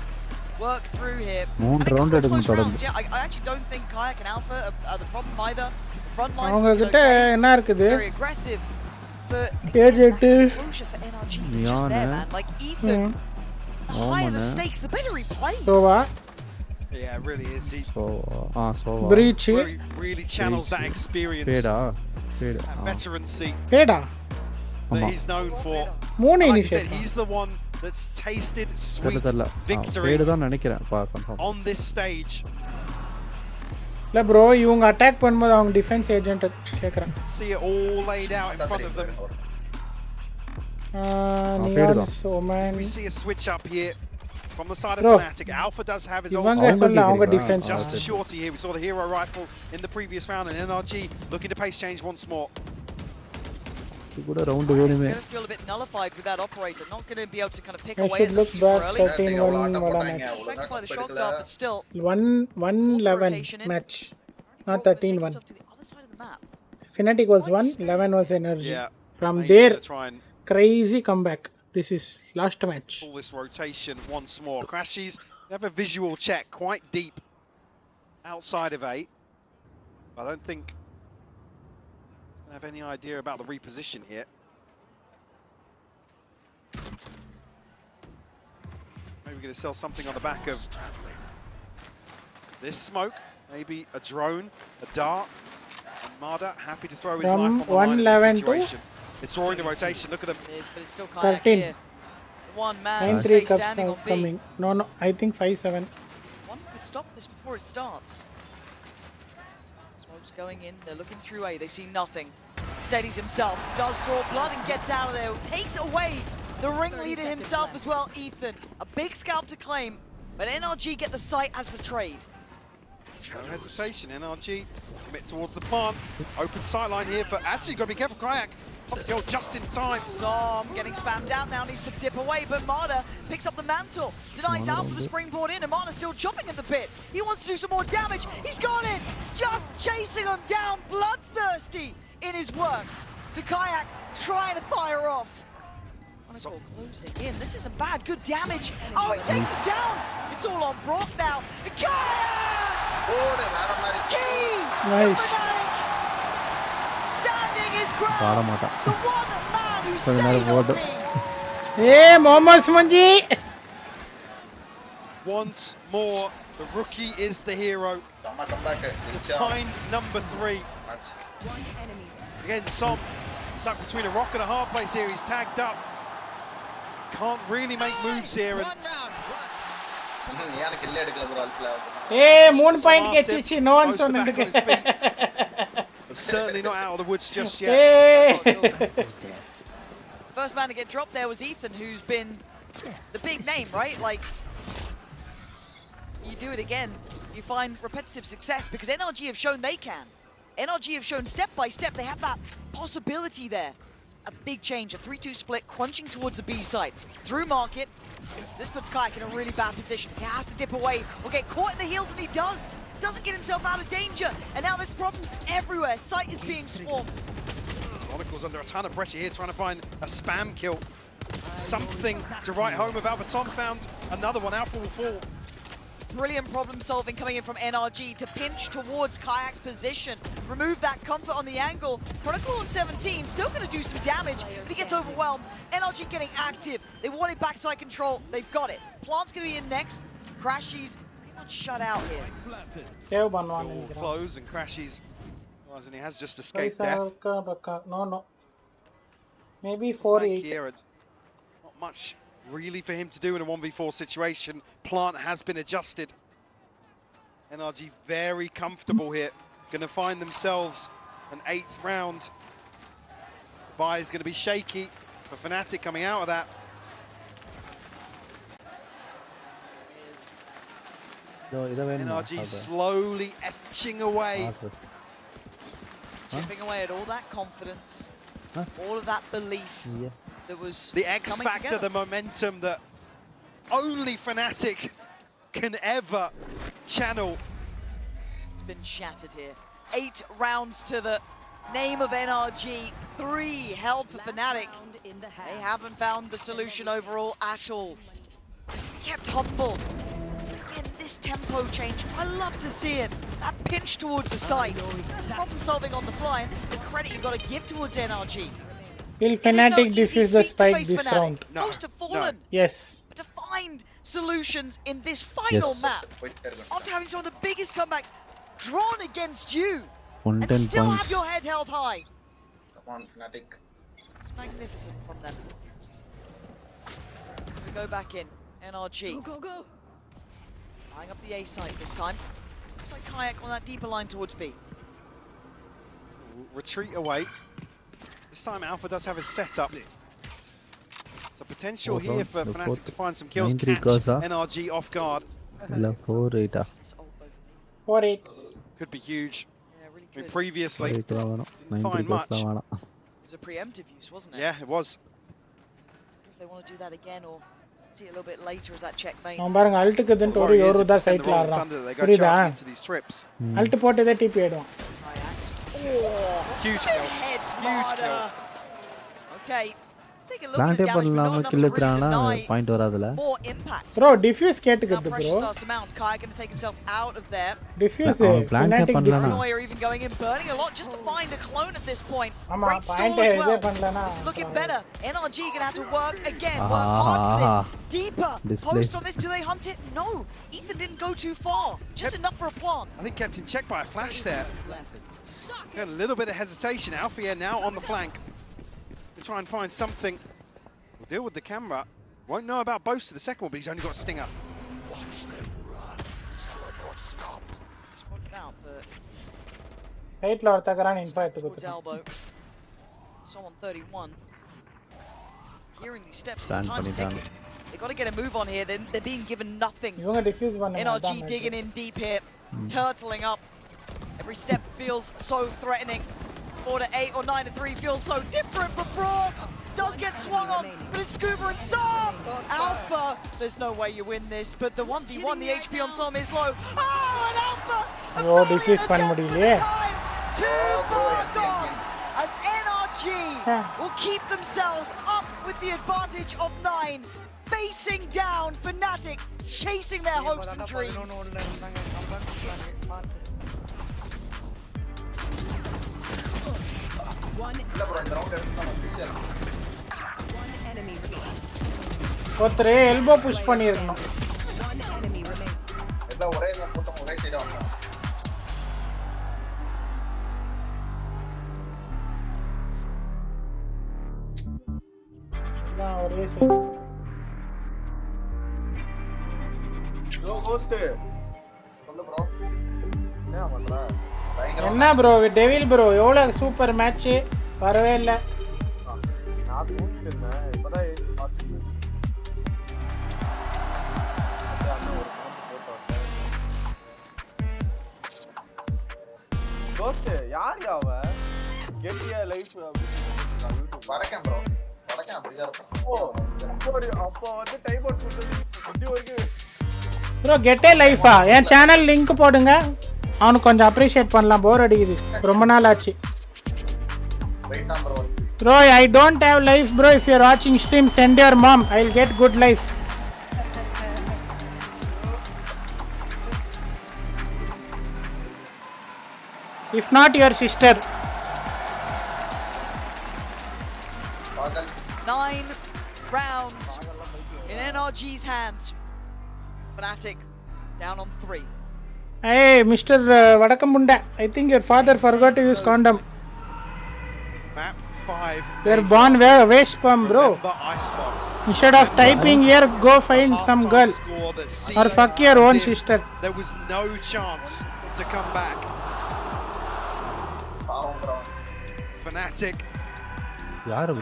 S18: work through here. Yeah, I actually don't think Kayak and Alpha are the problem either. The front lines are very aggressive, but closure for NRG is just there, man. Like Ethan, the higher the stakes, the better he plays.
S12: Yeah, it really is. He
S1: Breach.
S12: really channels that experience, that veterancy that he's known for. Like I said, he's the one that's tasted sweet victory on this stage.
S1: இல்ல bro, இவங்க attack பண்ணும்போது அவங்க defence agent கேக்குறாங்க.
S12: See it all laid out in front of them. We see a switch up here from the side of FNATIC. Alpha does have his own just shorty here. We saw the hero rifle in the previous round, and NRG looking to pace change once more.
S18: Going to feel a bit nullified with that operator. Not going to be able to kind of pick away at them super early. Affected by the shock dart, but still.
S1: 1-11 match, not 13-1. FNATIC was 1, 11 was NRG. From there, crazy comeback. This is last match.
S12: Pull this rotation once more. Crashies have a visual check quite deep outside of 8. I don't think have any idea about the reposition here. Maybe we're going to sell something on the back of this smoke. Maybe a drone, a dart. And Marder happy to throw his life on the line in this situation. It's drawing the rotation. Look at them.
S18: It is, but it's still Kayak
S1: 13.
S18: here. One man
S1: 9-3 cups
S18: standing on B.
S1: coming. No, I think 5-7.
S18: One could stop this before it starts. Smoke's going in. They're looking through A. They see nothing. Steadies himself, does draw blood and gets out of there. Takes away the ringleader himself as well, Ethan. A big scalp to claim, but NRG get the site as the trade.
S12: No hesitation, NRG commit towards the plant. Open sideline here, but actually got to be careful, Kayak. Obviously, just in time.
S18: Zom getting spammed out now, needs to dip away, but Marder picks up the mantle. Denies Alpha the springboard in, and Marder still chopping at the bit. He wants to do some more damage. He's got it! Just chasing him down, bloodthirsty in his work. To Kayak trying to fire off. Chronicle closing in. This isn't bad. Good damage. Oh, he takes it down. It's all on Brock now. Kayak! Key!
S1: Nice.
S18: Standing his ground. The one man who stayed on me.
S1: Hey, Mohammad Smanji!
S12: Once more, the rookie is the hero. To find number 3. Again, Som stuck between a rock and a hard place here. He's tagged up. Can't really make moves here. And
S2: ஏன் கில்ல எடுக்கல bro அல்ஃப்ல
S1: ஏய் 3 point கேச்சிச்சி no one சொன்னதுக்கு
S12: Certainly not out of the woods just yet.
S18: First man to get dropped there was Ethan, who's been the big name, right? Like, you do it again, you find repetitive success because NRG have shown they can. NRG have shown step by step they have that possibility there. A big change, a 3-2 split, crunching towards the B side. Through market, this puts Kayak in a really bad position. He has to dip away or get caught in the heels, and he does. Doesn't get himself out of danger, and now there's problems everywhere. Sight is being swarmed.
S12: Monocle's under a ton of pressure here, trying to find a spam kill. Something to write home about, but Son found another one. Alpha will fall.
S18: Brilliant problem solving coming in from NRG to pinch towards Kayak's position. Remove that comfort on the angle. Protocol on 17, still going to do some damage, but he gets overwhelmed. NRG getting active. They wanted backside control. They've got it. Plant's going to be in next. Crashies not shut out here.
S12: Close and Crashies. And he has just escaped death.
S1: No. Maybe 4-8.
S12: Not much really for him to do in a 1v4 situation. Plant has been adjusted. NRG very comfortable here. Going to find themselves an 8th round. The buy is going to be shaky for FNATIC coming out of that. NRG slowly etching away.
S18: Chipping away at all that confidence, all of that belief that was
S12: the X factor, the momentum that only FNATIC can ever channel.
S18: It's been shattered here. 8 rounds to the name of NRG, 3 held for FNATIC. They haven't found the solution overall at all. Kept humble. Again, this tempo change, I love to see it. That pinch towards the side. Problem solving on the fly, and this is the credit you've got to give towards NRG.
S1: Will FNATIC defuse the spike this round?
S18: Most have fallen.
S1: Yes.
S18: But to find solutions in this final map, after having some of the biggest comebacks drawn against you, and still have your head held high.
S2: Come on, FNATIC.
S18: It's magnificent from them. So we go back in. NRG.
S14: Go.
S18: Eyeing up the A side this time. Looks like Kayak on that deeper line towards B.
S12: Retreat away. This time Alpha does have his setup. So potential here for FNATIC to find some kills, catch NRG off guard.
S10: 4-8.
S1: 4-8.
S12: Could be huge.
S18: Yeah, really
S12: I
S18: good.
S12: mean, previously, didn't find much.
S18: It was a preemptive use, wasn't it?
S12: Yeah, it was.
S18: I wonder if they want to do that again or see it a little bit later as that checkmate.
S1: நான் பாருங்க அல்ட்க்கு தான் ஒரு யோருதா சைட்ல ஆடுறான் புரியுதா Alt போட்டதே DP ஆயிடும்
S12: huge kill huge kill
S18: okay take a look
S10: at
S18: the damage
S10: பண்ணலாமா கில் எடுறானா பாயிண்ட் வராதுல
S18: more impact
S1: bro diffuse கேட்டுக்குது bro
S18: Kai going to take himself out of there
S1: diffuse
S10: FNATIC பண்ணலானா
S18: Paranoia even going in burning a lot just to find a clone at this point
S1: ஆமா point இதே பண்ணலனா
S18: this is looking better NRG going to have to work again work hard for this deeper post on this do they hunt it no Ethan didn't go too far just enough for a plant
S12: I think kept in check by a flash there got a little bit of hesitation Alfia now on the flank to try and find something. We'll deal with the camera. Won't know about Boast to the second one, but he's only got a stinger.
S16: Watch them run. Teleport stopped.
S18: Spotted out, but
S1: side la orthakaraan info ettukuttu.
S18: Elbow. Someone 31. Hearing these steps, time's ticking. They got to get a move on here. They're being given nothing.
S1: Ivanga diffuse panna.
S18: NRG digging in deep here, turtling up. Every step feels so threatening. 4-8 or 9-3 feels so different, but Brawl does get swung on, but it's Scuba and Som! Alpha, there's no way you win this, but the 1v1, the HP on Som is low. Oh, and Alpha!
S1: Oh, defuse panna mudiyile.
S18: Too far gone, as NRG will keep themselves up with the advantage of 9, facing down FNATIC, chasing their hopes and dreams.
S1: ஒருத்தரே elbow push பண்ணிருக்கணும்
S2: எல்லாம் ஒரே போட்டோம் ஒரே சைடா வந்தோம்
S1: எல்லாம் ஒரே சைஸ் என்ன ப்ரோ டெவில் ப்ரோ எவ்வளோ சூப்பர் மேட்ச்சு வரவே இல்லை. ப்ரோ கெட்டே லைஃபா என் சேனல் லிங்க் போடுங்க, அவனுக்கு கொஞ்சம் அப்ரிஷியேட் பண்ணலாம். போர் அடிக்குது, ரொம்ப நாள் ஆச்சு. Bro I don't have life bro. If you're வாட்சிங் stream send your mom, I will get good life. If not your sister.
S18: 9 rounds in NRG's hands. FNATIC down on 3.
S1: Hey, Mr. Vadakambunda, I think your father forgot to use condom.
S12: Map 5.
S1: You're born waste pump, bro. Instead of typing here, go find some girl or fuck your own sister.
S12: There was no chance to come back. FNATIC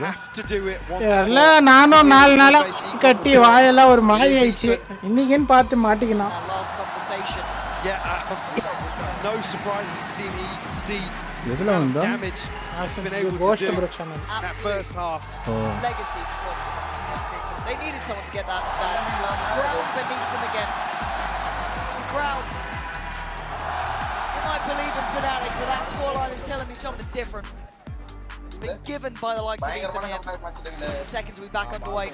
S12: have to do it once more.
S1: நானும் 4 நாளா கட்டி வாயெல்லாம் ஒரு மாதிரி ஆயிடுச்சு. இன்னைக்குன்னு பார்த்து மாட்டிக்கினான்.
S12: Yeah, no surprises to see me. You can see damage been able to do that first half.
S18: Legacy performance. They needed someone to get that ground beneath them again. It's the crowd. You might believe in FNATIC, but that scoreline is telling me something different. It's been given by the likes of Ethan here. 30 seconds, we'll be back underway.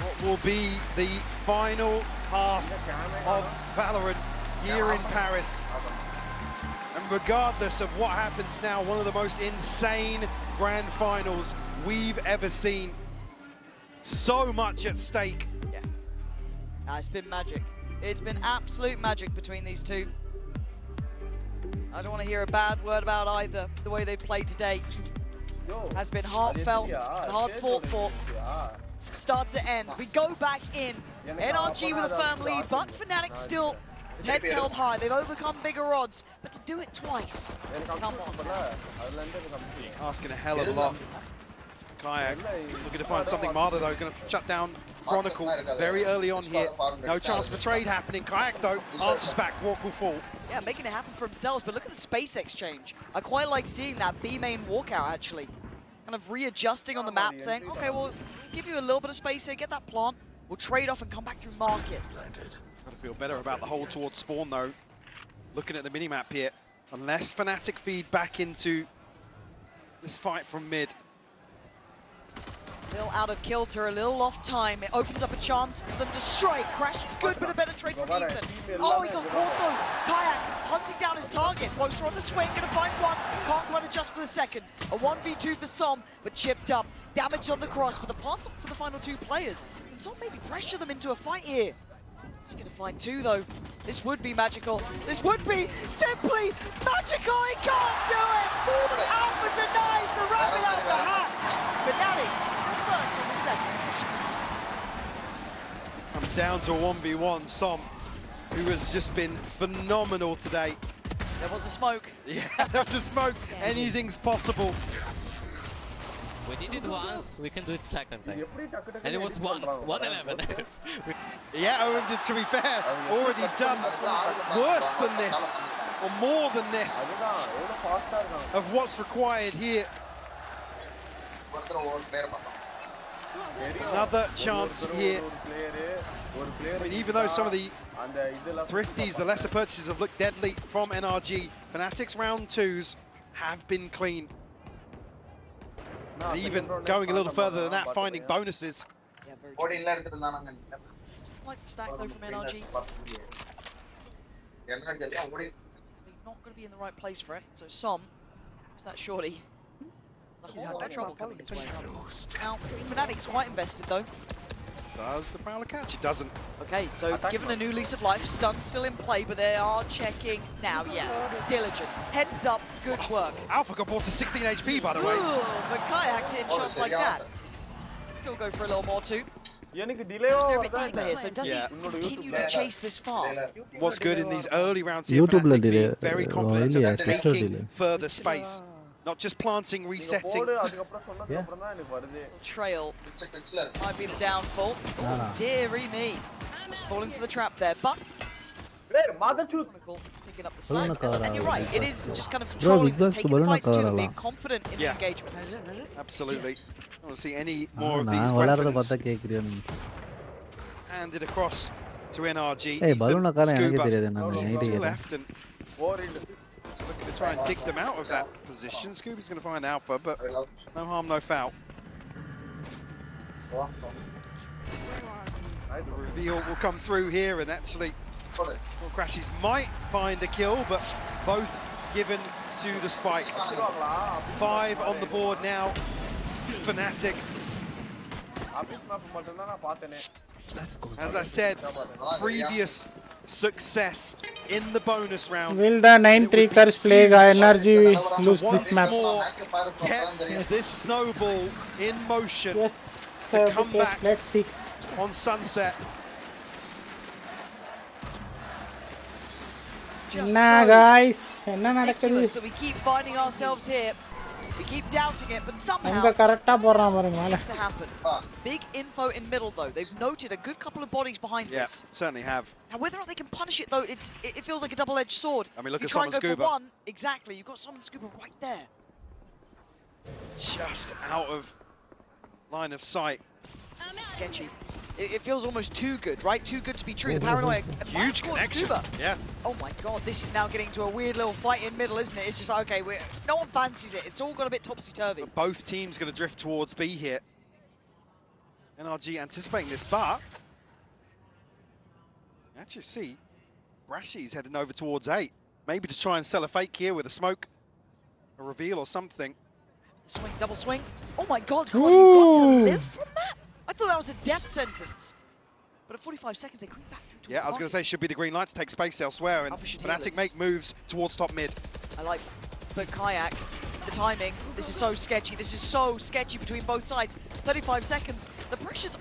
S12: What will be the final half of Valorant here in Paris. And regardless of what happens now, one of the most insane grand finals we've ever seen. So much at stake.
S18: It's been magic. It's been absolute magic between these two. I don't want to hear a bad word about either. The way they played today has been heartfelt and hard fought for. Start to end. We go back in. NRG with a firm lead, but FNATIC still heads held high. They've overcome bigger odds, but to do it twice, come on.
S12: Asking a hell of a lot. Kayak looking to find something. Marta though going to shut down Chronicle very early on here. No chance for trade happening. Kayak though answers back. Walk will fall.
S18: Yeah, making it happen for themselves. But look at the space exchange. I quite like seeing that B main walkout actually. Kind of readjusting on the map, saying, okay, we'll give you a little bit of space here, get that plant, we'll trade off and come back through market.
S12: Gotta feel better about the hold towards spawn though. Looking at the minimap here, unless FNATIC feed back into this fight from mid.
S18: A little out of kilter, a little off time. It opens up a chance for them to strike. Crash is good, but a better trade from Ethan. Oh, he got caught though. Kayak hunting down his target. Poster on the swing, gonna find one. Can't quite adjust for the second. A 1v2 for Som, but chipped up. Damage on the cross, but the pass for the final 2 players. And Som maybe pressure them into a fight here. He's gonna find 2 though. This would be magical. This would be simply magical. He can't do it. Alpha denies the rabbit out the hat. FNATIC first on the second.
S12: Comes down to a 1v1. Som, who has just been phenomenal today.
S18: There was a smoke.
S12: Yeah, there was a smoke. Anything's possible.
S21: We did it once, we can do it second time. And it was 1-11.
S12: Yeah, to be fair, already done worse than this, or more than this, of what's required here. Another chance here. I mean, even though some of the thrifties, the lesser purchases have looked deadly from NRG, FNATIC's round 2s have been clean. And even going a little further than that, finding bonuses.
S18: Yeah, very true. Like the stack though from NRG. Not going to be in the right place for it. So Som, is that shorty? A whole lot of trouble coming his way. Now, FNATIC's quite invested though.
S12: Does the Prowler catch? It doesn't.
S18: Okay, so given a new lease of life, stun still in play, but they are checking now. Yeah, diligent. Heads up, good work.
S12: Alpha got brought to 16 HP, by the way.
S18: Ooh, but Kayak's hitting shots like that. Still go for a little more too. They're a bit deeper here, so does he continue to chase this far?
S12: What's good in these early rounds here, FNATIC being very confident of taking further space. Not just planting, resetting.
S18: Trail might be the downfall. Oh, dearie me. Just falling for the trap there, but picking up the slack. And you're right, it is just kind of controlling this, taking the fights to them, being confident in the engagements.
S12: Absolutely. I don't see any more of these weapons. Handed across to NRG. Scuba left and looking to try and dig them out of that position. Scooby's going to find Alpha, but no harm, no foul. The reveal will come through here, and actually, Crashies might find a kill, but both given to the Spike. 5 on the board now. FNATIC. As I said, previous success in the bonus round.
S1: Will the 9-3 curse plague NRG lose this match?
S12: Get this snowball in motion
S1: to
S12: come back
S1: let's see.
S12: On Sunset.
S1: Nah, guys.
S18: Ridiculous that we keep finding ourselves here. We keep doubting it, but somehow it seems to happen. Big info in middle, though. They've noted a good couple of bodies behind this.
S12: Yeah, certainly have.
S18: Now, whether or not they can punish it, though, it feels like a double-edged sword.
S12: I mean, look
S18: you
S12: at
S18: try and go
S12: Scuba.
S18: for one, exactly. You've got Summon Scuba right there.
S12: Just out of line of sight.
S18: This is sketchy. It feels almost too good, right? Too good to be true. The paranoia.
S12: Huge connection.
S18: Scuba.
S12: Yeah.
S18: Oh my god, this is now getting to a weird little fight in middle, isn't it? It's just like, okay, no one fancies it. It's all got a bit topsy-turvy.
S12: Both teams going to drift towards B here. NRG anticipating this, but you actually see Brashy's heading over towards 8. Maybe to try and sell a fake here with a smoke, a reveal or something.
S18: Swing, double swing. Oh my god, you got to live from that? I thought that was a death sentence. But at 45 seconds, they creep back through.
S12: Yeah, I was going to say, should be the green light to take space elsewhere, and FNATIC make moves towards top mid.
S18: I like the Kayak, the timing. This is so sketchy. This is so sketchy between both sides. 35 seconds. The pressure's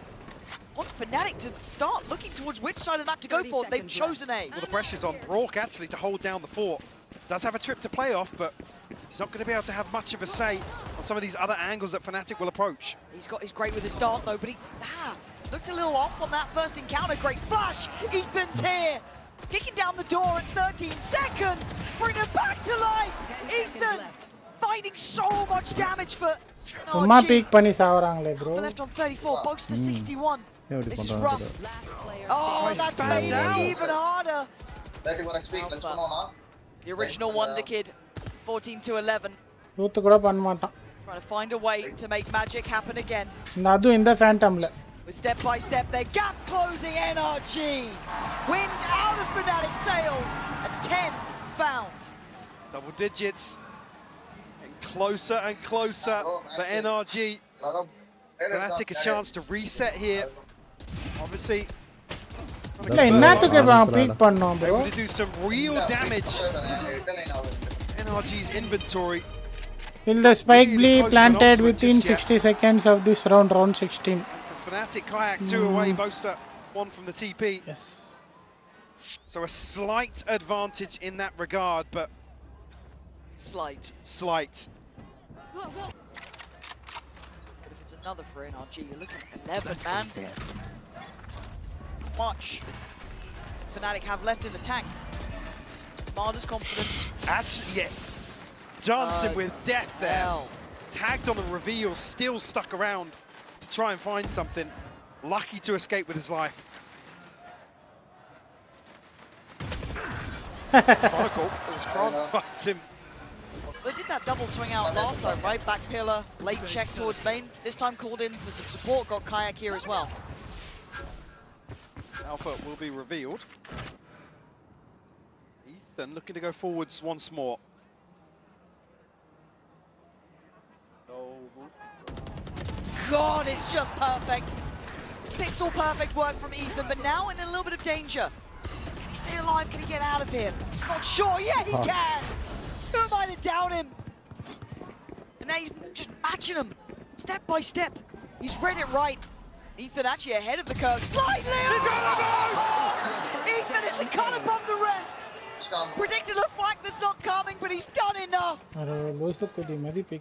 S18: on FNATIC to start looking towards which side of that to go for. They've chosen A.
S12: Well, the pressure's on Rourke, actually, to hold down the fort. Does have a trip to play off, but he's not going to be able to have much of a say on some of these other angles that FNATIC will approach.
S18: He's great with his dart, though, but he looked a little off on that first encounter. Great flash. Ethan's here. Kicking down the door at 13 seconds. Bring him back to life. Ethan finding so much damage for
S1: Amma peak pani savarangale, bro.
S18: Left on 34, Boxster 61. This is rough. Oh, that's made it even harder. The original Wonder Kid, 14 to 11.
S1: Trying to
S18: find a way to make magic happen again.
S1: Nadu in the Phantom.
S18: With step by step, their gap closing. NRG. Wind out of FNATIC sails. A 10 found.
S12: Double digits. Getting closer and closer for NRG. FNATIC a chance to reset here. Obviously. They want to do some real damage. NRG's inventory.
S1: Will the spike be planted within 60 seconds of this round, round 16?
S12: FNATIC Kayak 2 away, Boaster 1 from the TP.
S1: Yes.
S12: So a slight advantage in that regard, but
S18: slight.
S5: Go.
S18: But if it's another for NRG, you're looking at 11, man. Much FNATIC have left in the tank. Smarter's confidence.
S12: Actually, yeah. Dancing with death there. Tagged on the reveal, still stuck around to try and find something. Lucky to escape with his life. Chronicle. It was Chronicle.
S18: They did that double swing out last time, right? Back pillar, late check towards main. This time called in for some support, got Kayak here as well.
S12: Alpha will be revealed. Ethan looking to go forwards once more.
S18: God, it's just perfect. pixel perfect work from Ethan, but now in a little bit of danger. Can he stay alive? Can he get out of here? Not sure. Yeah, he can. Who am I to doubt him? And now he's just matching him step by step. He's read it right. Ethan actually ahead of the curve slightly. Ethan is a cut above the rest. Predicted a flank that's not coming, but he's done enough.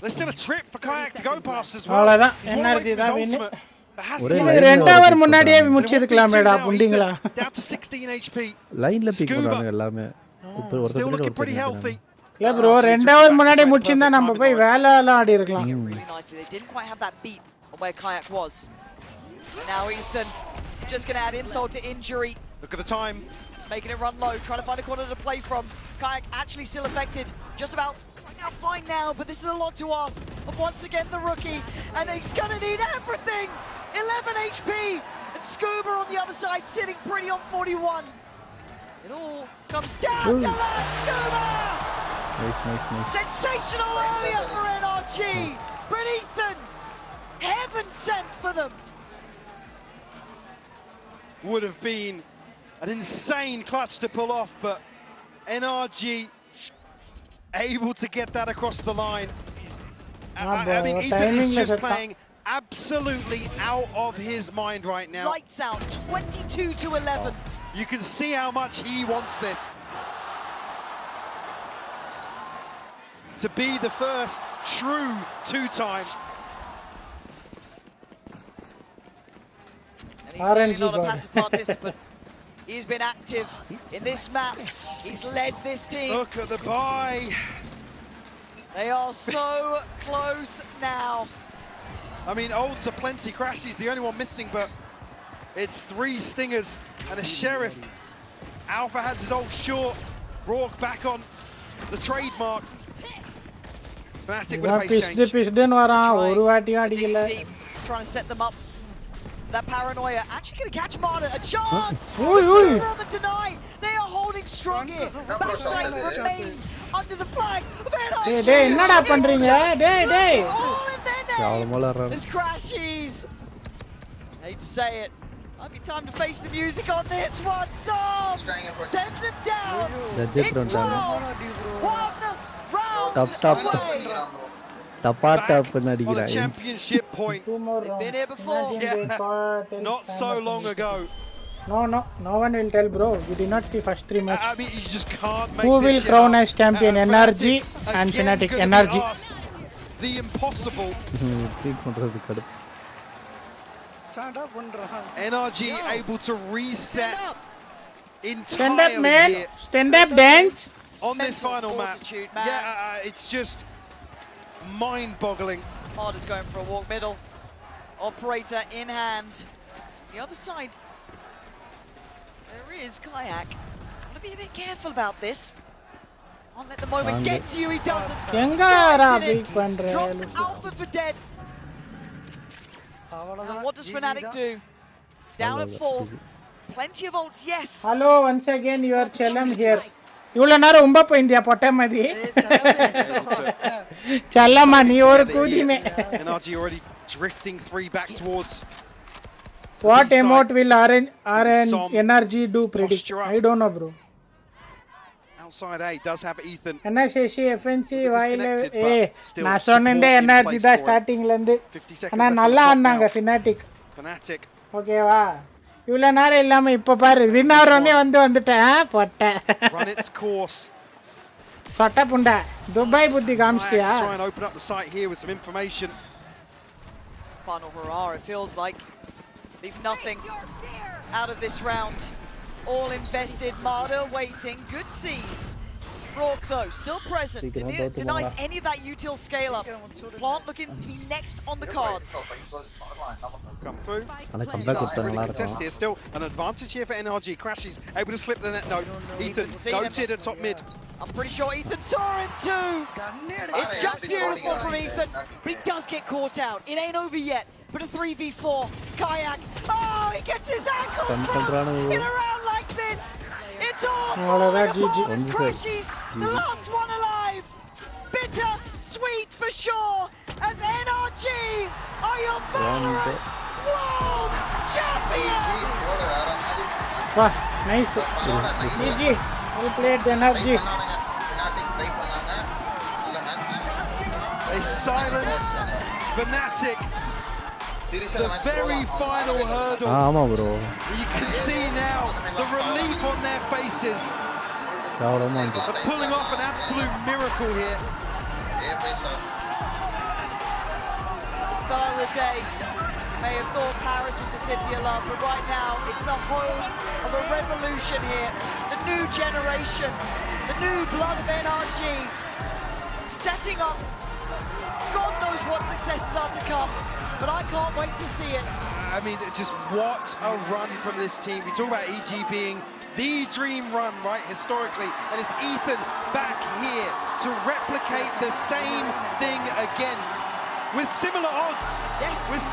S12: There's still a trip for Kayak to go past as well. He's one away from his ultimate.
S1: ரெண்டு hour முன்னாடியே முடிச்சிருக்கலாமேடா புண்டிங்களா.
S12: Down to 16 HP.
S10: லைன்ல big பண்றாங்க எல்லாமே.
S12: Still looking pretty healthy.
S1: இல்ல bro, ரெண்டு hour முன்னாடி முடிச்சிருந்தா நம்ம போய் வேலைலாம் ஆடி இருக்கலாம்.
S18: Really nicely. They didn't quite have that beat on where Kayak was. Now Ethan just going to add insult to injury.
S12: Look at the time.
S18: He's making it run low, trying to find a corner to play from. Kayak actually still affected. Just about fine now, but this is a lot to ask. But once again, the rookie, and he's going to need everything. 11 HP, and Scuba on the other side, sitting pretty on 41. It all comes down to that, Scuba!
S10: Nice.
S18: Sensational earlier for NRG, but Ethan, heaven sent for them.
S12: Would have been an insane clutch to pull off, but NRG able to get that across the line. I mean, Ethan is just playing absolutely out of his mind right now.
S18: Lights out, 22 to 11.
S12: You can see how much he wants this. To be the first true two-time.
S18: And he's certainly not a passive participant. He's been active in this map. He's led this team.
S12: Look at the buy.
S18: They are so close now.
S12: I mean, Olds are plenty. Crashy's the only one missing, but it's 3 Stingers and a Sheriff. Alpha has his ult short. Rourke back on the trademark. FNATIC with a pace change.
S18: Trying to set them up. That paranoia actually going to catch Marta. A chance! Super on the deny. They are holding strong here. Backside remains under the flag of NRG. All in their name. There's crashes. Hate to say it. Might be time to face the music on this one. Som sends him down. It's 12. 1 round away.
S12: On a championship point.
S18: They've been here before.
S12: Yeah. Not so long ago.
S1: No one will tell, bro. We did not see first 3 matches.
S12: I mean, you just can't make
S1: Who
S12: this
S1: will
S12: shit
S1: crown
S12: up.
S1: as champion? NRG and FNATIC. NRG.
S12: The impossible. NRG able to reset entirely.
S1: Stand up, man. Stand up, dance.
S12: On this final map. Yeah, it's just mind-boggling.
S18: Marta's going for a walk middle. Operator in hand. The other side, there is Kayak. Gotta be a bit careful about this. I'll let the moment get to you. He doesn't. Drops Alpha for dead. Now what does FNATIC do? Down at 4. Plenty of ults, yes.
S1: Hello, once again, you are Chellam here. இவ்வளோ நேரம் உம்ப போயிருந்தியா பொட்டை மாதிரி செல்லம்மா நீ ஒரு கூதிமே.
S12: NRG already drifting 3 back towards.
S1: What emote will NRG do predict? I don't know, bro.
S12: Outside A does have Ethan.
S1: என்ன Seshi FNC வாயில நான் சொன்னேன்டே NRG தான் ஸ்டார்டிங்ல இருந்து. ஆனா நல்லா ஆடுனாங்க FNATIC. ஓகேவா? இவ்வளோ நேரம் இல்லாம இப்ப பாரு வின்னர் வந்துட்டேன் பொட்டை.
S12: Run its course.
S1: சொட்ட புண்டை துபாய் புத்தி காமிச்சிட்டியா?
S12: Try and open up the site here with some information.
S18: Final hurrah, it feels like. Leave nothing out of this round. All invested. Marta waiting. Good seas. Rourke though still present. Denies any of that util scale up. Plant looking to be next on the cards.
S12: Come through. Contest here. Still an advantage here for NRG. Crashes able to slip the net. No. Ethan goated at top mid.
S18: I'm pretty sure Ethan saw him too. It's just beautiful from Ethan, but he does get caught out. It ain't over yet. But a 3v4. Kayak. Oh, he gets his ankle in a round like this. It's all falling apart as Crashes, the last one alive. Bitter, sweet for sure, as NRG are your VALORANT World champions!
S1: Wow, nice. GG. Well played, NRG.
S12: They silence FNATIC. The very final hurdle.
S10: ஆமா bro.
S12: You can see now the relief on their faces. They're pulling off an absolute miracle here.
S18: The start of the day, you may have thought Paris was the city of love, but right now it's the home of a revolution here. The new generation, the new blood of NRG, setting up. God knows what successes are to come, but I can't wait to see it.
S12: I mean, just what a run from this team. We talk about EG being the dream run, right, historically, and it's Ethan back here to replicate the same thing again with similar odds.
S18: Yes.
S12: With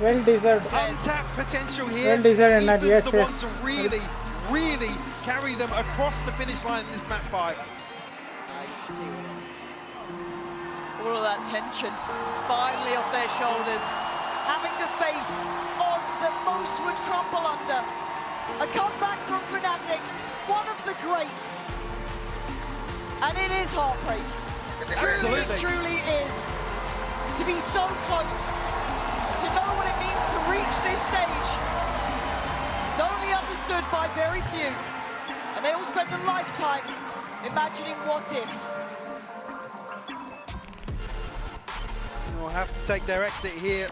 S1: Well deserved.
S12: Untapped potential here.
S1: Well deserved,
S12: Ethan's
S1: yes,
S12: the
S1: yes.
S12: one to really carry them across the finish line in this map 5.
S18: See what it is. All of that tension finally off their shoulders, having to face odds that most would crumble under. A comeback from FNATIC, one of the greats, and it is heartbreak. It truly is. To be so close, to know what it means to reach this stage, is only understood by very few, and they all spend a lifetime imagining what if.
S12: Will have to take their exit here.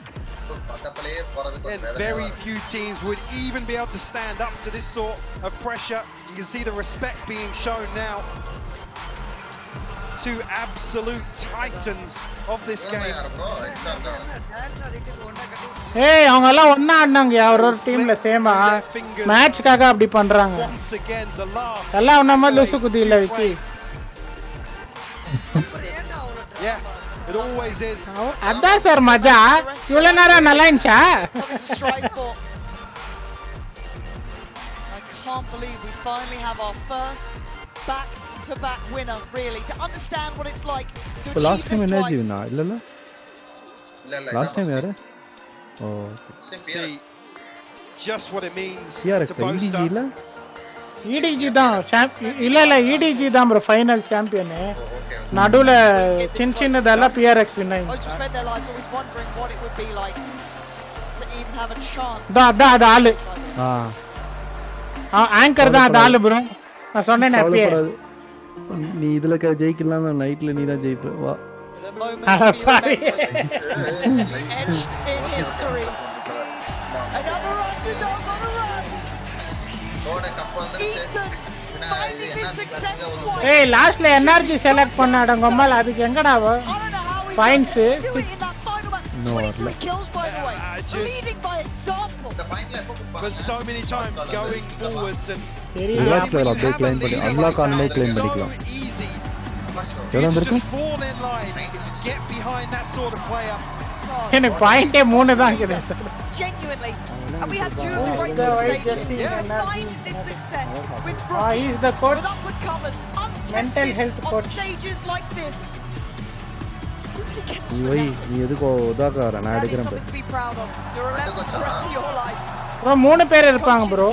S12: And very few teams would even be able to stand up to this sort of pressure. You can see the respect being shown now. Two absolute titans of this game.
S1: Hey, அவங்க எல்லாம் ஒண்ணா ஆடுனாங்க ஒரு டீம்ல சேமா மேட்ச்காக அப்படி பண்றாங்க.
S12: Once again the last.
S1: எல்லாம் ஒண்ணா மாதிரி லூசு குதி இல்ல Vicky.
S12: Yeah. It always is.
S1: அதான் சார் மஜா. இவ்வளவு நேரம் நல்லா இருந்துச்சா?
S18: I can't believe we finally have our first back-to-back winner, really, to understand what it's like to achieve
S10: last time
S18: this
S10: NRG
S18: twice.
S10: na illalla. Last time yaar? Oh.
S12: See just what it means to
S10: boast
S12: up.
S10: illa?
S1: EDG தான் இல்ல EDG தான் bro final champion. நடுவுல சின்னதெல்லாம் PRX win ஆயிடுச்சு.
S18: Most spend their lives always wondering what it would be like to even have a chance.
S1: அது ஆளு. Anchor தான் அது ஆளு bro. நான் சொன்னேனே அப்பயே.
S10: நீ இதுல ஜெயிக்கலாம் நைட்ல நீ தான் ஜெயிப்ப வா.
S18: Etched in history. Another underdog on a run. Ethan finding this success twice.
S1: Hey, lastல NRG select பண்ணாடங்க அம்மால அதுக்கு எங்கடா points
S18: 23 kills by the way. Leading by example.
S12: But so many times going forwards and
S10: lastல அப்படியே claim பண்ணி unlock ஆனே claim பண்ணிக்கலாம்.
S12: just fall in line, get behind that sort of player.
S1: எனக்கு பாயிண்டே 3 தான் இருக்குது.
S18: Genuinely. And we had two of the greats on the stage here. Find this success with
S1: he's the coach.
S18: with upward covers,
S1: mental health
S18: untested on
S1: coach.
S18: stages like this.
S10: நீ எதுக்கு உதாரணம் நான்
S18: That is
S10: எடுக்கிறேன்.
S18: something to be proud of, to remember for the rest of your life.
S1: bro 3 பேர் இருப்பாங்க bro.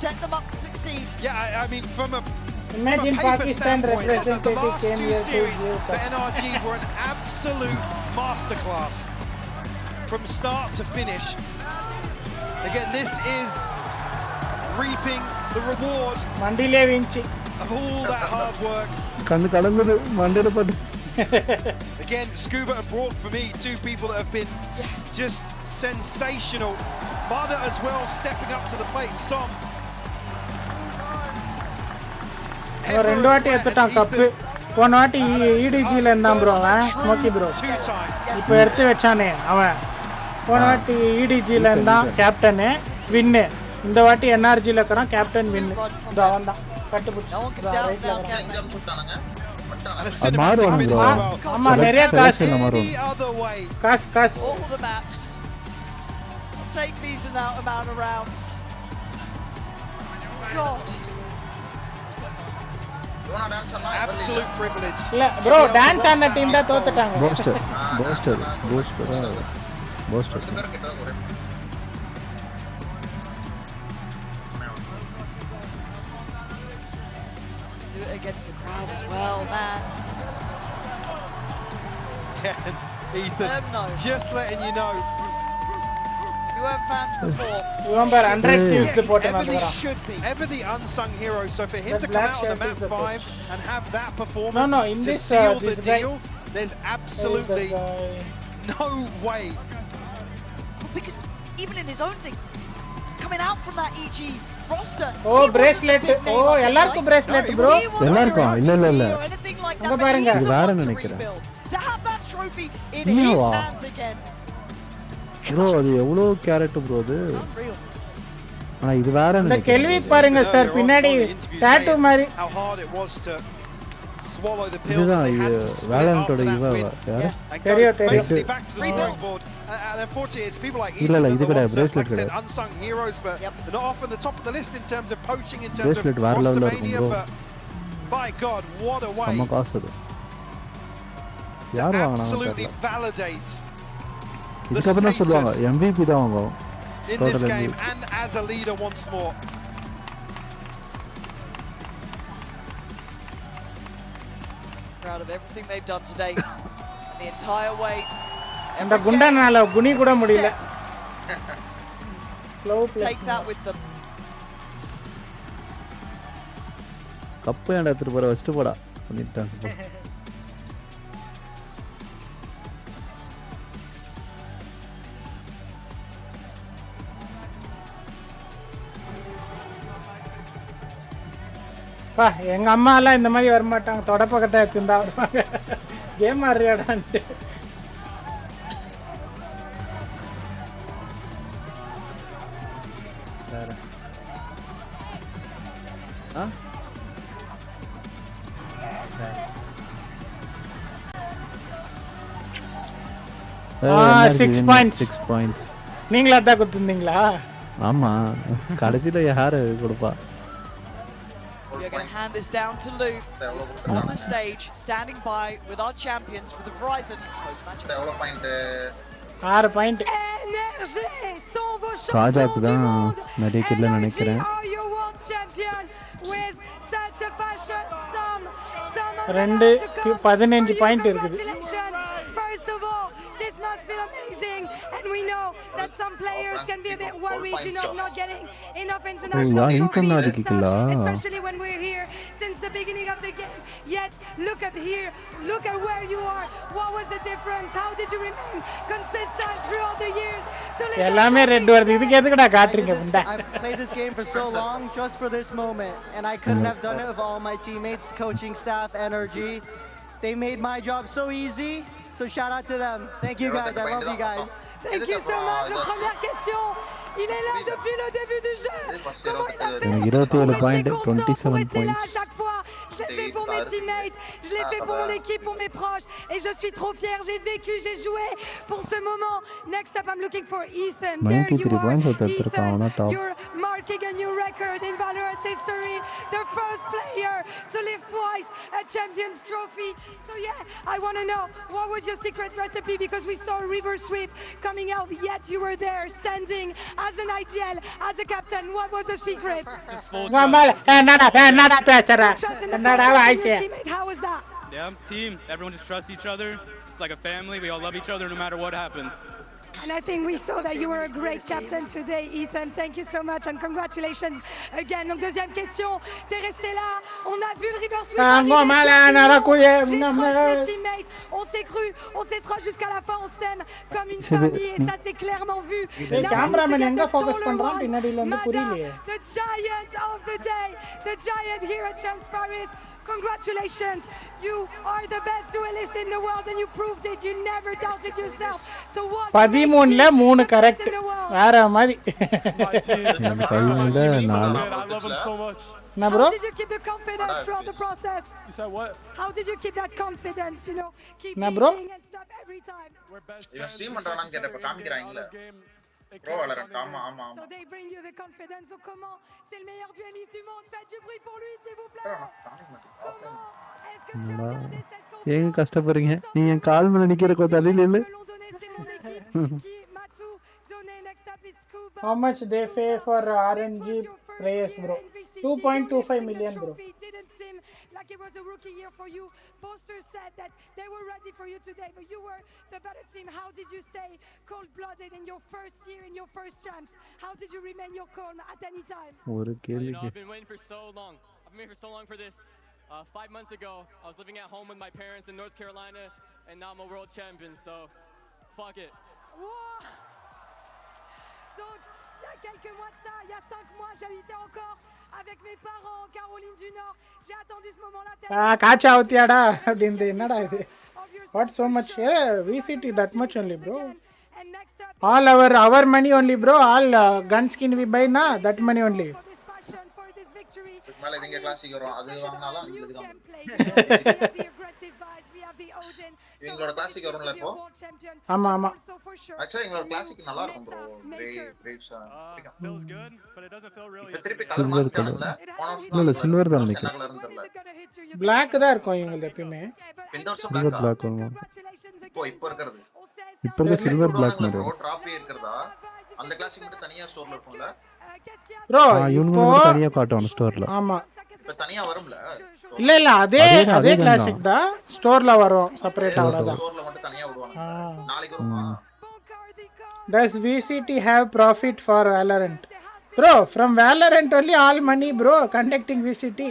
S18: Set them up to succeed.
S12: Yeah, I mean from a
S1: Imagine Pakistan representative
S12: the last
S1: came
S12: two
S1: here
S12: series
S1: to
S12: for NRG were an absolute masterclass from start to finish. Again, this is reaping the reward
S1: mandile vinci
S12: of all that hard work.
S10: கண்ணு கடந்தது மண்டல பட்டு.
S12: Again, Scuba and Brock for me, two people that have been just sensational. Mada as well stepping up to the plate. Som.
S1: ரெண்டு வாட்டி எடுத்துட்டான் cup. போன வாட்டி EDG ல இருந்தான் bro அவன் ஸ்மோக்கி bro. இப்போ எடுத்து வச்சானே அவன். போன வாட்டி EDG ல இருந்தான் கேப்டன் வின். இந்த வாட்டி NRG ல இருக்கறான் கேப்டன் வின். இது அவன் தான் கட்டுப்புடி. ஆமா நிறைய காசு. காசு.
S18: All the maps. Take these amount of rounds. God.
S12: Absolute privilege.
S1: இல்ல bro டான்ஸ் ஆன டீம் தான் தோத்துட்டாங்க.
S10: Poster poster
S18: Do it against the crowd as well, man.
S12: Yeah, Ethan, just letting you know.
S18: You weren't fans before.
S1: Remember, 100 kills the bottom of the
S12: should be ever the unsung hero. So for him to come out on the map 5 and have that performance
S1: in
S12: to
S1: this,
S12: seal
S1: this
S12: the deal, there's absolutely no way.
S18: Because even in his own thing, coming out from that EG roster.
S1: Oh, bracelet. Oh, எல்லாருக்கும் bracelet bro.
S10: எல்லாருக்கும் இல்ல
S1: அங்க பாருங்க.
S10: இது வேற நினைக்கிறேன்.
S18: To have that trophy in his hands again.
S10: bro அது எவ்வளவு கேரட் bro அது. ஆனா இது வேற
S1: இந்த கேள்வி பாருங்க சார் பின்னாடி டாட்டூ மாதிரி.
S12: How hard it was to swallow the pill. They had to split up that win.
S1: தெரியும்.
S12: Basically back to the drawing board. And unfortunately, it's people like Ethan that the ones that, like I said, unsung heroes, but they're not often the top of the list in terms of poaching, in terms of Monstermania, but by God, what a way to absolutely validate the status
S10: MVP தான் வாங்குவோம்
S12: in this game and as a leader once more.
S18: Proud of everything they've done today, the entire way.
S1: அந்த குண்டனால குனி கூட முடியல.
S18: Take that with them.
S10: Cup ஏன்டா எடுத்துட்டு போற வச்சிட்டு போடா பண்ணிட்டாங்க.
S1: பா எங்க அம்மா எல்லாம் இந்த மாதிரி வர மாட்டாங்க. தொடப்பக்கத்தை எடுத்துட்டா வருவாங்க. கேம் ஆடுறியாடான்ட்டு. Six points. நீங்களா தான் கொடுத்திருந்தீங்களா?
S10: ஆமா கடைசில யாரு கொடுப்பா?
S18: We're going to hand this down to Lou, who's on the stage, standing by with our champions for the Verizon post-match.
S1: 6 point.
S14: NRG sont vos
S10: champions
S14: du monde.
S10: நிறைய கில்ல நினைக்கிறேன்.
S14: Are your world champion with such a fashion, some
S1: 15 point இருக்குது.
S14: First of all, this must feel amazing, and we know that some players can be a bit worried, not getting enough international trophies, especially when we're here since the beginning of the game. Yet, look at here, look at where you are. What was the difference? How did you remain consistent throughout the years?
S1: எல்லாமே red வருது. இதுக்கு எதுக்குடா காட்றீங்க புண்டா?
S20: I've played this game for so long just for this moment, and I couldn't have done it with all my teammates, coaching staff, NRG. They made my job so easy. So shout out to them. Thank you guys. I love you guys.
S14: Thank you so much. Première question. Il est là depuis le début du jeu. Comment il a fait pour rester constant, pour rester là à chaque fois? Je l'ai fait pour mes teammates, je l'ai fait pour mon équipe, pour mes proches, et je suis trop fière. J'ai vécu, j'ai joué pour ce moment. Next up, I'm looking for Ethan. There you are, Ethan. You're marking a new record in Valorant's history. The first player to lift twice a Champions Trophy. So yeah, I want to know, what was your secret recipe? Because we saw River Sweep coming out, yet you were there standing as an IGL, as a captain. What was the secret? How was that?
S9: Yeah, team. Everyone just trusts each other. It's like a family. We all love each other no matter what happens.
S14: And I think we saw that you were a great captain today, Ethan. Thank you so much and congratulations again. Donc deuxième question, t'es resté là, on a vu le River Sweep arriver, j'ai transmis teammates, on s'est cru, on s'est trois jusqu'à la fin, on s'aime comme une famille et ça c'est clairement vu. Mada, the giant of the day, the giant here at Champs Paris. Congratulations, you are the best duelist in the world and you proved it. You never doubted yourself. So what?
S1: 13ல 3 correct. வேற மாதிரி.
S9: I love him so much.
S14: How did you keep the confidence throughout the process?
S9: You said what?
S14: How did you keep that confidence, keep
S1: leading
S14: and stuff every time?
S9: We're best
S2: இவன்
S9: friends.
S2: Stream பண்றானான்னு கேட்டப்ப காமிக்கறாங்கல. Pro Valorant ஆமா.
S14: So they bring you the confidence. So comment? C'est le meilleur dueliste du monde. Faites du bruit pour lui s'il vous plaît. Comment est-ce que tu as gardé cette confiance?
S10: ஏங்க கஷ்டப்படுறீங்க? நீங்க என் கால் மேல நிக்கிறதுக்கு ஒரு தள்ளில இல்ல.
S1: How much they pay for RNG players, bro? 2.25 million, bro.
S14: Didn't seem like it was a rookie year for you. Posters said that they were ready for you today, but you were the better team. How did you stay cold-blooded in your first year, in your first champs? How did you remain your calm at any time?
S10: ஒரு கேள்வி.
S21: I've been waiting for so long. I've been waiting for so long for this. 5 months ago, I was living at home with my parents in North Carolina, and now I'm a world champion. So, fuck it.
S14: Wow. Donc, il y a quelques mois de ça, il y a 5 mois, j'habitais encore avec mes parents en Caroline du Nord. J'ai attendu ce moment-là.
S1: Kacha outiyada abindhe ennada idu. What so much? VCT that much only, bro. All our money only, bro. All gun skin we buy na, that money only.
S2: மேல நீங்க classic வரும் அது வாங்குனாலும் உங்களுக்கு தான் எங்களோட classic வரும்ல இப்போ
S1: ஆமா ஆமா
S2: ஆக்சுவலா எங்களோட கிளாசிக் நல்லா இருக்கும் bro braves
S9: feels good but it doesn't feel really
S2: இப்ப திருப்பி கலர் மாத்திட்டாங்கல
S10: இல்ல சில்வர் தான் நினைக்கிறேன்.
S1: Black தான் இருக்கும் இவங்களுக்கு எப்பவுமே.
S2: இந்த வருஷம்
S10: சில்வர் Black ஆமா.
S2: இப்போ இருக்குறது
S10: இப்போ இருக்க சில்வர் Black மாதிரி.
S2: ப்ரோ டிராஃபி இருக்குறதா அந்த கிளாசிக் மட்டும் தனியா ஸ்டோர்ல இருக்கும்ல
S1: ப்ரோ
S10: இப்போ தனியா காட்டுவாங்க ஸ்டோர்ல.
S1: ஆமா
S2: இப்ப தனியா வரும்ல
S1: இல்ல அதே கிளாசிக் தான் ஸ்டோர்ல வரும் செப்பரேட்டா வராது.
S2: ஸ்டோர்ல மட்டும் தனியா விடுவாங்க நாளைக்கு வருமா?
S1: Does VCT have profit for Valorant? Bro, from Valorant only all money, bro. Conducting VCT.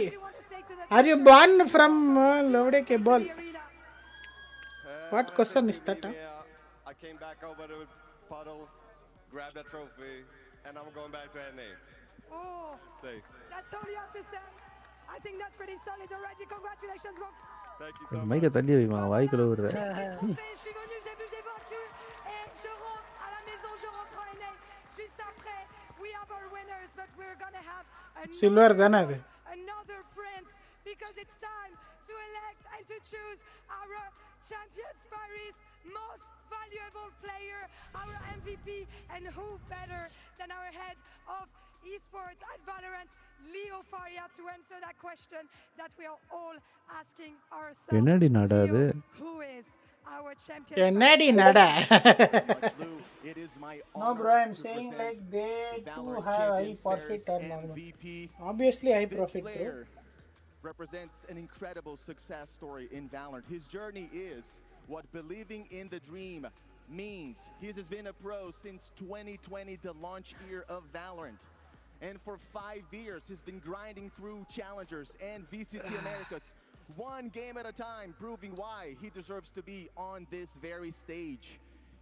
S1: Are you born from levitating? What question is that?
S17: I came back over to Puddle, grabbed that trophy, and I'm going back to NA.
S14: Oh, that's all you have to say. I think that's pretty solid already. Congratulations, bro.
S17: Thank you so much.
S10: மைக்க தள்ளி வைமா வாய் கழுவுற.
S14: Je suis venu, j'ai vaincu et je rentre à la maison, je rentre en NA. Juste après, we have our winners, but we're gonna have
S1: Silver தான அது.
S14: Another prince because it's time to elect and to choose our Champions Paris most valuable player, our MVP, and who better than our head of esports at Valorant, Leo Faria, to answer that question that we are all asking ourselves.
S10: என்னடி நடக்குது?
S14: Who is our champion?
S1: என்னடி நட? No bro, I'm saying like they too have high profit turnover. Obviously high profit, bro.
S7: Represents an incredible success story in Valorant. His journey is what believing in the dream means. He has been a pro since 2020, the launch year of Valorant. And for 5 years, he's been grinding through challengers and VCT Americas, one game at a time, proving why he deserves to be on this very stage.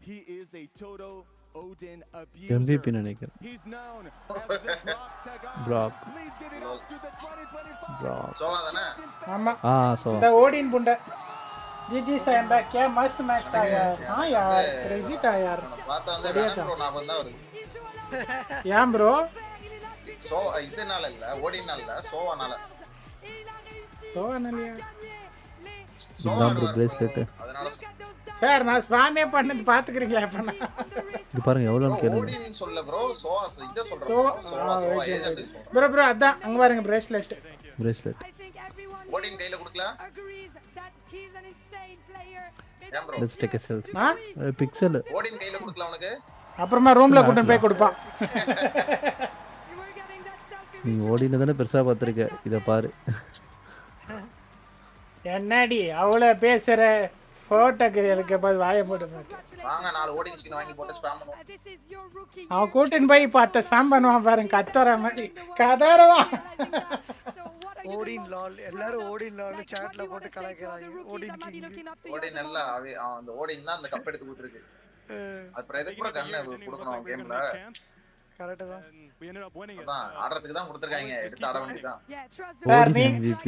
S7: He is a total Odin abuser.
S10: MVP நினைக்கிறேன்.
S7: He's known as the
S10: Brock.
S7: Please give it up to the 2025.
S10: Brock.
S2: சோவாதானே?
S1: ஆமா.
S10: சோவா.
S1: இந்த ஓடின் புண்ட. GG சாம் back क्या मस्त match था यार. हां यार, crazy था यार.
S2: பார்த்தா வந்து வேணா ப்ரோ நான் வந்தா வருது.
S1: ஏன் ப்ரோ?
S2: சோ இதனால இல்ல ஓடினால இல்ல சோவானால
S10: இதான் ப்ரோ பிரேஸ்லெட்.
S2: அதனால
S1: சார் நான் ஸ்பாமே பண்ணது பாத்துக்கிறீங்களா அப்பனா?
S10: இது பாருங்க எவ்வளவுன்னு கேளுங்க.
S2: ஓடின் சொல்ல ப்ரோ சோவா இத சொல்றேன் சோவா ஏஜென்ட்
S1: ப்ரோ அதான் அங்க பாருங்க பிரேஸ்லெட்.
S2: ஓடின் கையில கொடுக்கல.
S10: Let's take a selfie. Pixel
S2: Odin கையில கொடுக்கல உனக்கு.
S1: அப்புறமா ரூம்ல கூட்டி போய் கொடுப்பான்.
S10: நீ ஓடின தானே பெருசா பாத்துருக்க. இத பாரு.
S1: என்னடி அவளே பேசுற போட்டோக்கு எனக்கு பாரு வாயை போட்டு
S2: வாங்க 4 ஓடின் ஸ்கின் வாங்கி போட்டு ஸ்பாம் பண்ணுவோம்.
S1: அவன் கூட்டின்னு போய் பார்த்த ஸ்பாம் பண்ணுவான் பாருங்க கத்தற மாதிரி கதறவான்.
S13: ஓடின் லால் எல்லாரும் ஓடின் லால் சாட்ல போட்டு கலாய்க்கறாங்க. ஓடின் கிங்
S2: ஓடின் நல்லா அந்த ஓடின் தான் அந்த கப் எடுத்து கொடுத்திருக்கு. அப்புறம் எதுக்கு கூட கண்ணை கொடுக்கணும் கேம்ல.
S13: கரெக்ட் தான்.
S2: ஆடுறதுக்கு தான் கொடுத்திருக்காங்க எடுத்து ஆட வேண்டியதான்.
S1: சார்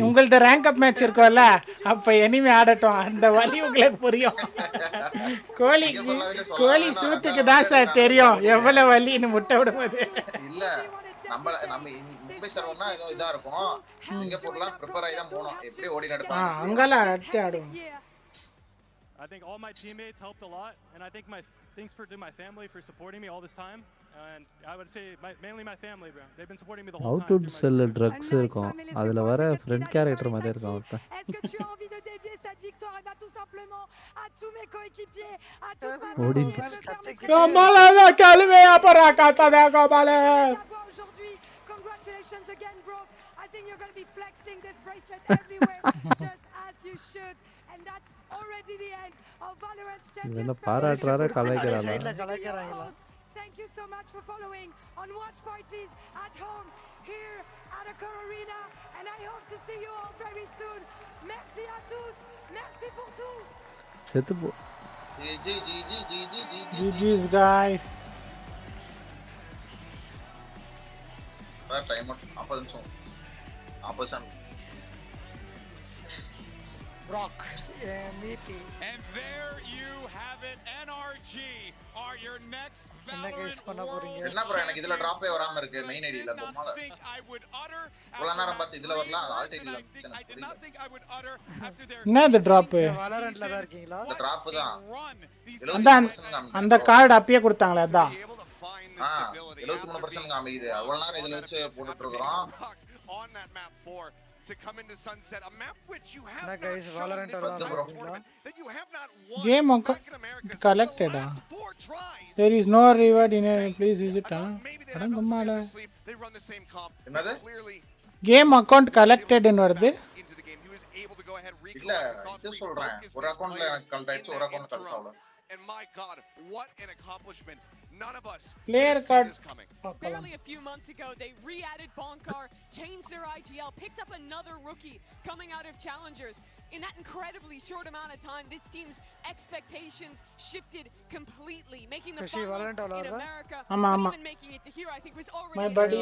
S1: உங்களது ரேங்க் அப் மேட்ச் இருக்கும்ல அப்ப எனிமே ஆடட்டும் அந்த வலி உங்களுக்கு புரியும். கோலி சூத்துக்கு தான் சார் தெரியும் எவ்வளவு வலின்னு முட்டை விடும்போது.
S2: இல்ல நம்ம மும்பை சர்வர்னா ஏதோ இதா இருக்கும். சிங்கப்பூர்லாம் ப்ரிப்பேர் ஆகி தான் போணும். எப்படி ஓடி நடப்பாங்க
S1: அங்கலாம் அடி ஆடுவோம்.
S9: I think all my teammates helped a lot, and I think thanks to my family for supporting me all this time, and I would say mainly my family, bro. They've been supporting me the whole time.
S10: How to sell drugs இருக்கும். அதுல வர friend character மாதிரி இருக்கும் அவர்ட்ட.
S14: Est-ce que tu as envie de dédier cette cette victoire. Et bien tout simplement à tous mes coéquipiers, à tous ma
S10: Odin.
S14: famille, et me permettre
S1: Kamala kalme para kata de Kamala.
S14: aujourd'hui. Congratulations again, bro. I think you're going to be flexing this bracelet everywhere, just as you should. And that's already the end of Valorant's
S10: இதெல்லாம்
S14: Champions
S10: பாராட்டுறாரா கலாய்க்கிறாரா?
S13: சைடுல கலாய்க்கறாங்களா?
S14: Thank you so much for following on watch parties at home here at Accor Arena, and I hope to see you all very soon. Merci à tous. Merci pour tout.
S10: செத்து போ.
S1: GG's guys.
S2: Time out. 40 நிமிஷம். 40%.
S13: Brock, MVP.
S3: And there you have it. NRG are your next
S13: என்ன guys பண்ண போறீங்க?
S2: என்ன bro எனக்கு இதுல டிராப்பே வராம இருக்கு மெயின் ஐடில சும்மால. இவ்வளவு நேரம் பார்த்து இதுல வரலாம் ஆல்ட் ஐடில
S1: என்ன இந்த டிராப்?
S13: Valorantல தான் இருக்கீங்களா?
S2: இந்த டிராப் தான்.
S1: அந்த கார்டு அப்பயே கொடுத்தாங்களே அதான்.
S2: 73% காமிக்குது. அவ்வளவு நேரம் இதுல வச்சு போட்டுட்டு இருக்கோம்.
S17: On that map 4 to come into sunset, a map which you have
S13: not guys Valorant
S17: that you have not won.
S1: Game collected. There is no reward in it. Please use it. அடங்கம்மாடா.
S17: They run the same comp.
S2: என்னது?
S1: Game account collected ன்னு வருது.
S2: இல்ல இது சொல்றேன். ஒரு அக்கவுண்ட்ல எனக்கு collect ஆயிடுச்சு, ஒரு அக்கவுண்ட் கலெக்ட் ஆகல.
S17: And my god, what an accomplishment. None of us
S1: player card
S4: barely a few months ago they re-added Bonkar, changed their IGL, picked up another rookie coming out of challengers. In that incredibly short amount of time, this team's expectations shifted completely, making the finals in America, even making it to here I think was already
S1: my buddy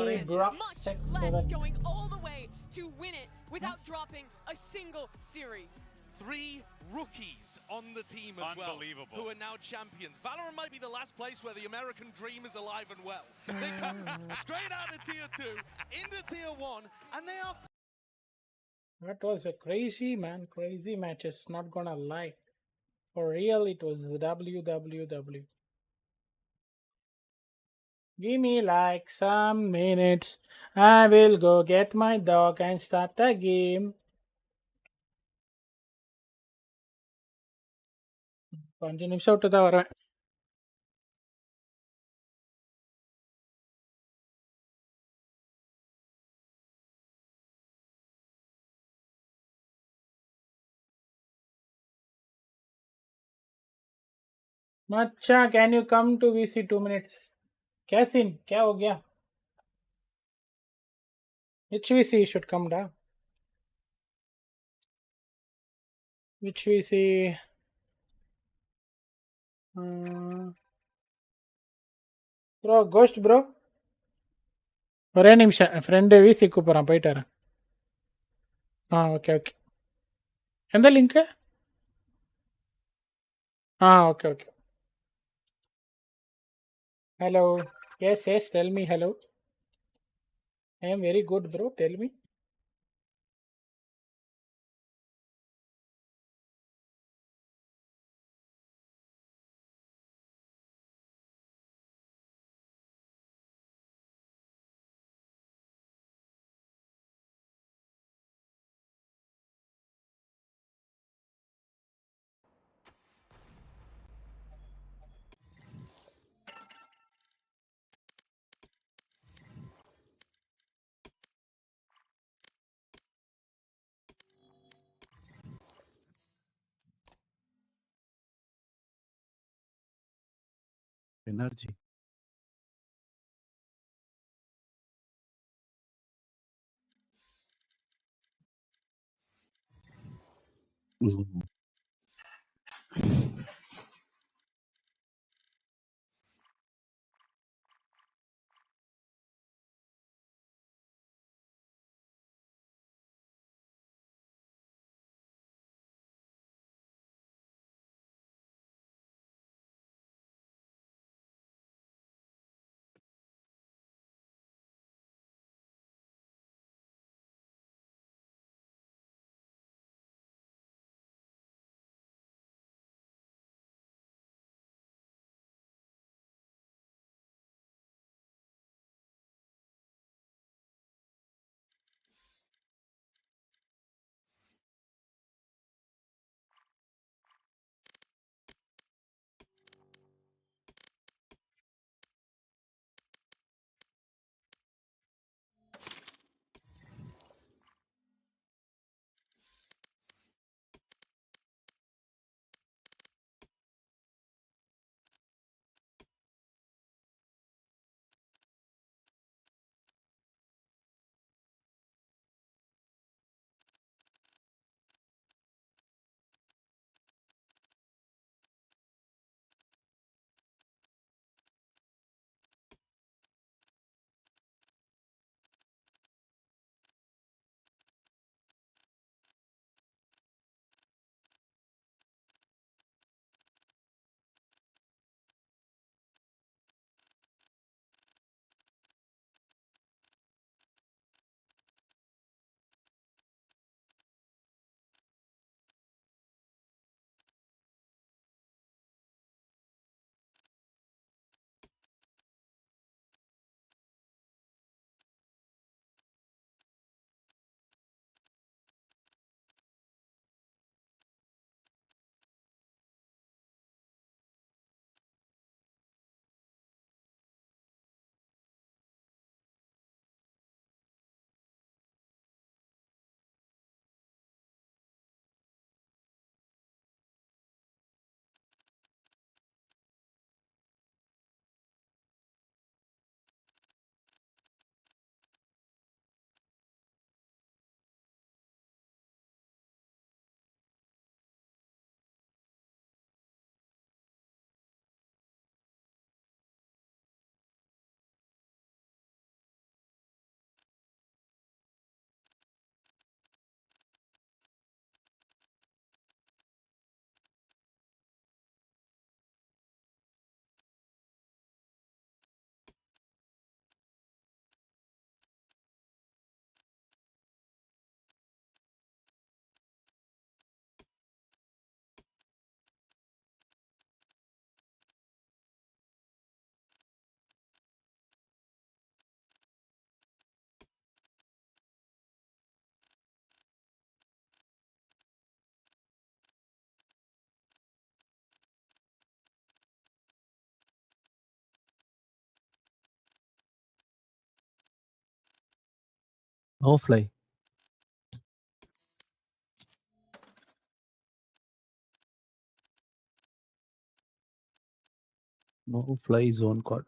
S4: much less, going all the way to win it without dropping a single series.
S8: 3 rookies on the team as well, who are now champions. Valorant might be the last place where the American dream is alive and well. They come straight out of Tier 2 into Tier 1, and they are...
S1: That was a crazy matches, not gonna lie. For real, it was WWW. Give me like some minutes. I will go get my dog and start the game. கொஞ்ச நிமிஷம் விட்டு தான் வரேன். Macha, can you come to VC 2 minutes? क्या scene? क्या हो गया? Which VC should come down? Which VC? Bro, ghost bro. ஒரே நிமிஷம் ஃப்ரெண்டு விசி கூப்பிட்றான், போயிட்டு வரேன். Okay okay. எந்த லிங்க்கு? Okay okay. Hello. Yes, tell me hello. I am very good, bro. Tell me.
S10: NRG. No fly. No fly zone card.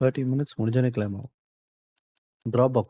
S10: $30 முடிஞ்சோனே claim ஆகும். Drop box.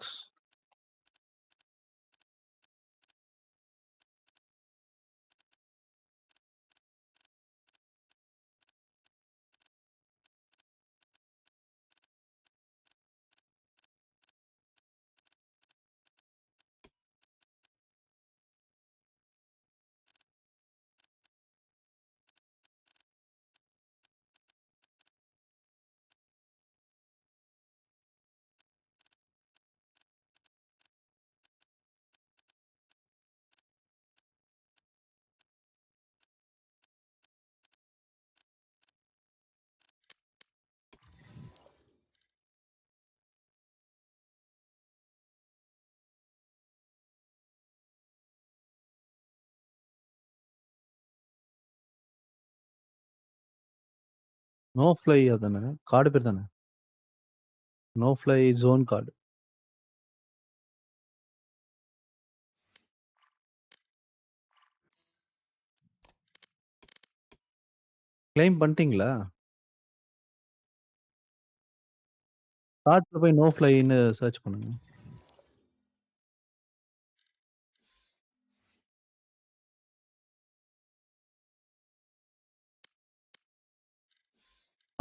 S10: No fly அதானே card பேர் தானே. No fly zone card. Claim பண்ணிட்டீங்களா? கார்ட்ல போய் no ஃப்ளைன்னு search பண்ணுங்க.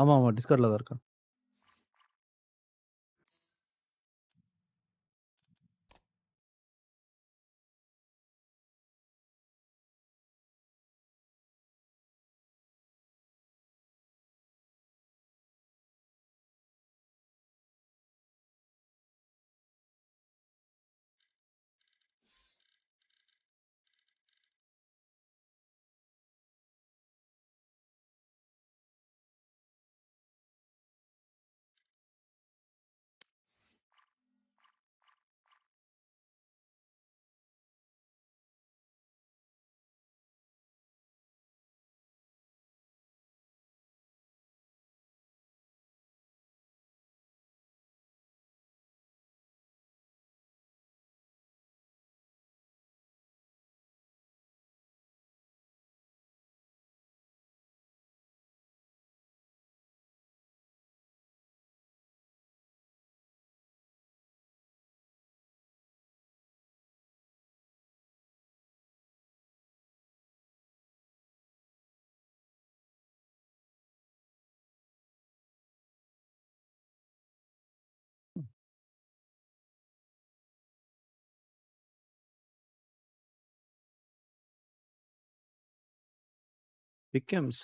S10: ஆமா டிஸ்கார்ட்ல தான் இருக்கா. Becomes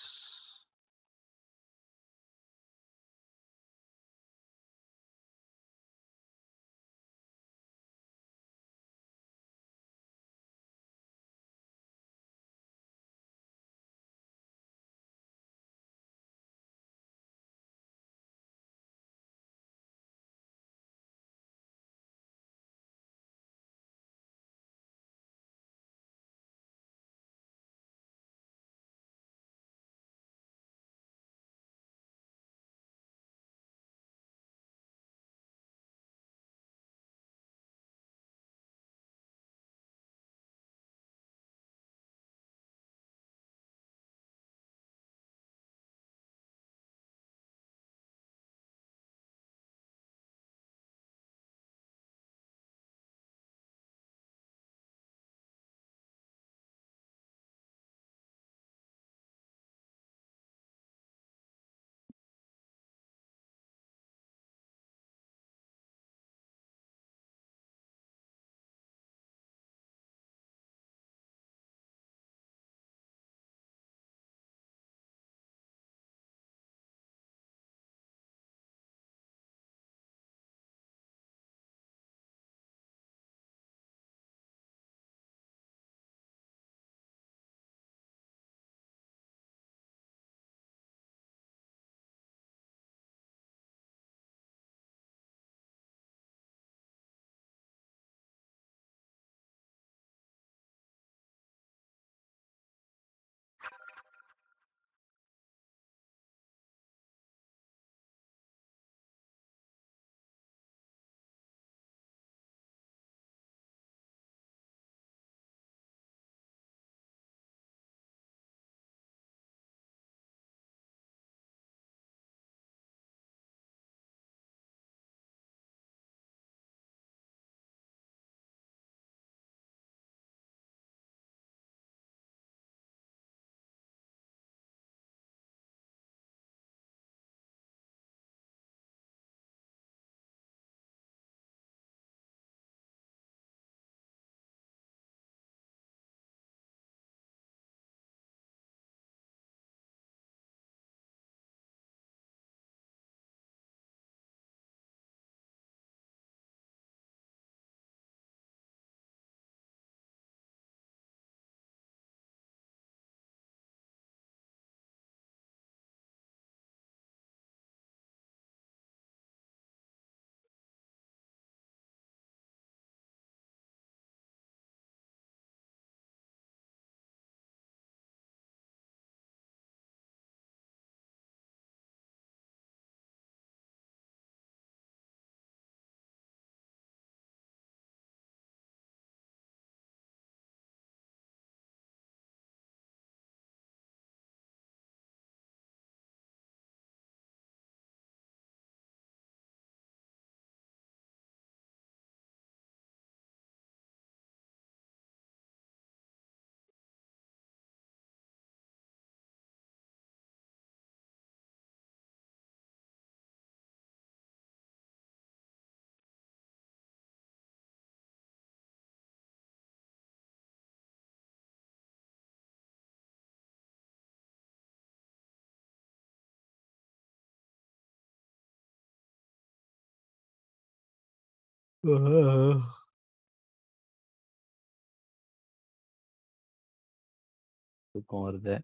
S10: தூக்கம் வருது.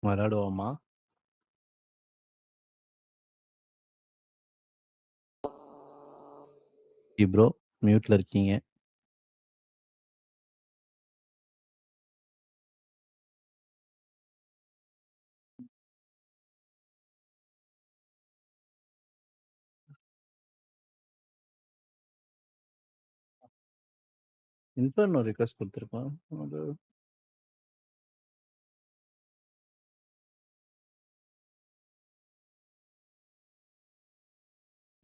S10: விளையாடுவோமா? ப்ரோ மியூட்ல இருக்கீங்க. இன்ஃபர்னோ ரிக்வெஸ்ட் கொடுத்துருக்கோம். அது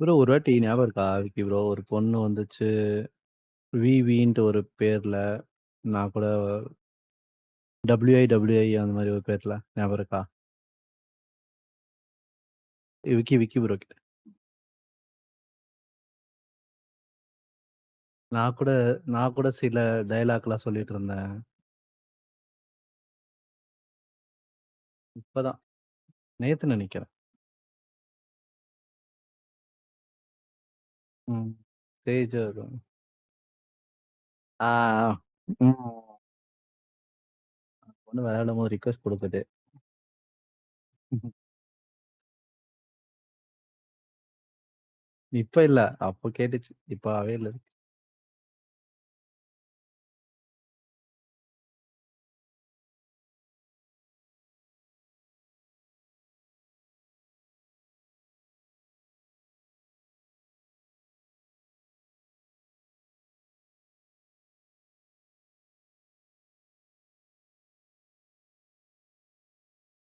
S10: ப்ரோ ஒரு வாட்டி ஞாபகம் இருக்கா விக்கி ப்ரோ? ஒரு பொண்ணு வந்துச்சு விவின்ட்டு ஒரு பேர்ல, நான் கூட WIWI அந்த மாதிரி ஒரு பேர்ல ஞாபகம் இருக்கா? விக்கி விக்கி ப்ரோ கிட்ட நான் கூட சில டயலாக்லாம் சொல்லிட்டு இருந்தேன். இப்பதான் நேத்து நினைக்கிறேன். தேஜ் ஆ பொண்ணு விளையாடும் போது ரிக்வெஸ்ட் கொடுக்குது. இப்ப இல்ல, அப்போ கேட்டுச்சு. இப்ப அவையில இருக்கு.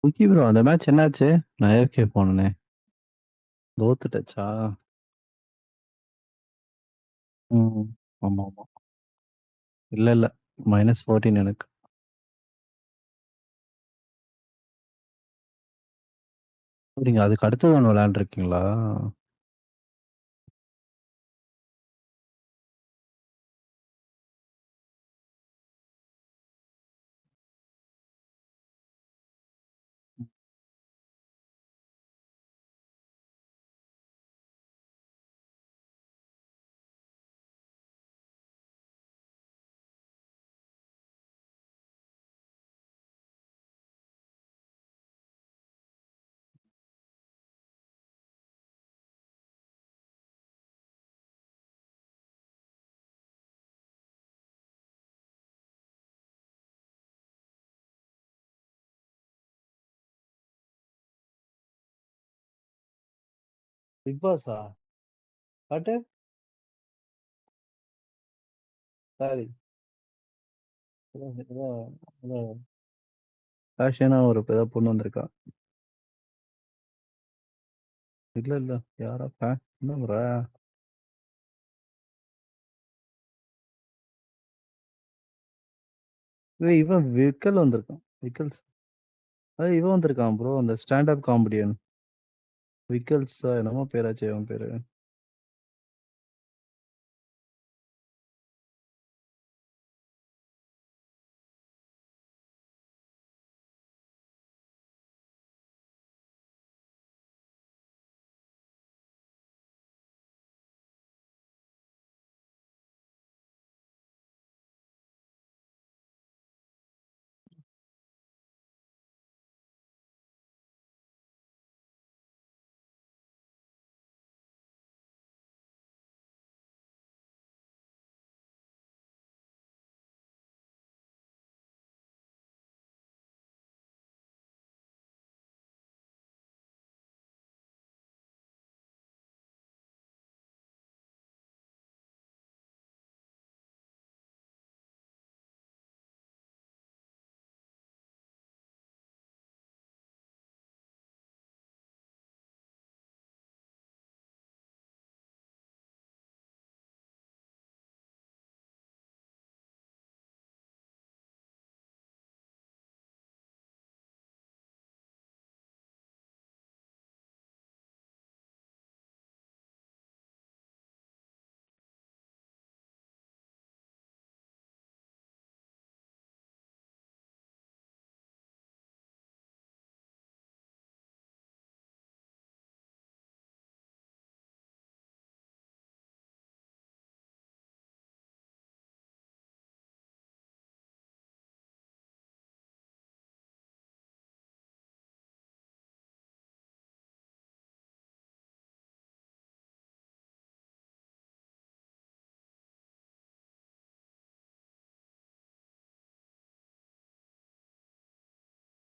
S10: விக்கி ப்ரோ அந்த மேட்ச் என்னாச்சு? நான் ஏஃப்கே போனேனே. தோத்துட்டச்சா? ஆமா ஆமா. இல்ல இல்ல, -14 எனக்கு. நீங்க அதுக்கு அடுத்தது ஒன்று விளையாண்டுருக்கீங்களா? பிக் பாஸா? காட்டு. சாரி. ஃபேஷனா ஒரு ஏதோ பொண்ணு வந்திருக்கா. இல்ல இல்ல, யாரா என்ன பண்ற? இவன் விக்கல் வந்திருக்கான். விக்கல்ஸ் இவன் வந்திருக்கான் ப்ரோ, அந்த ஸ்டாண்ட் அப் காமெடியன். விக்கல்ஸ் என்னமோ பேராச்சு அவன் பேரு.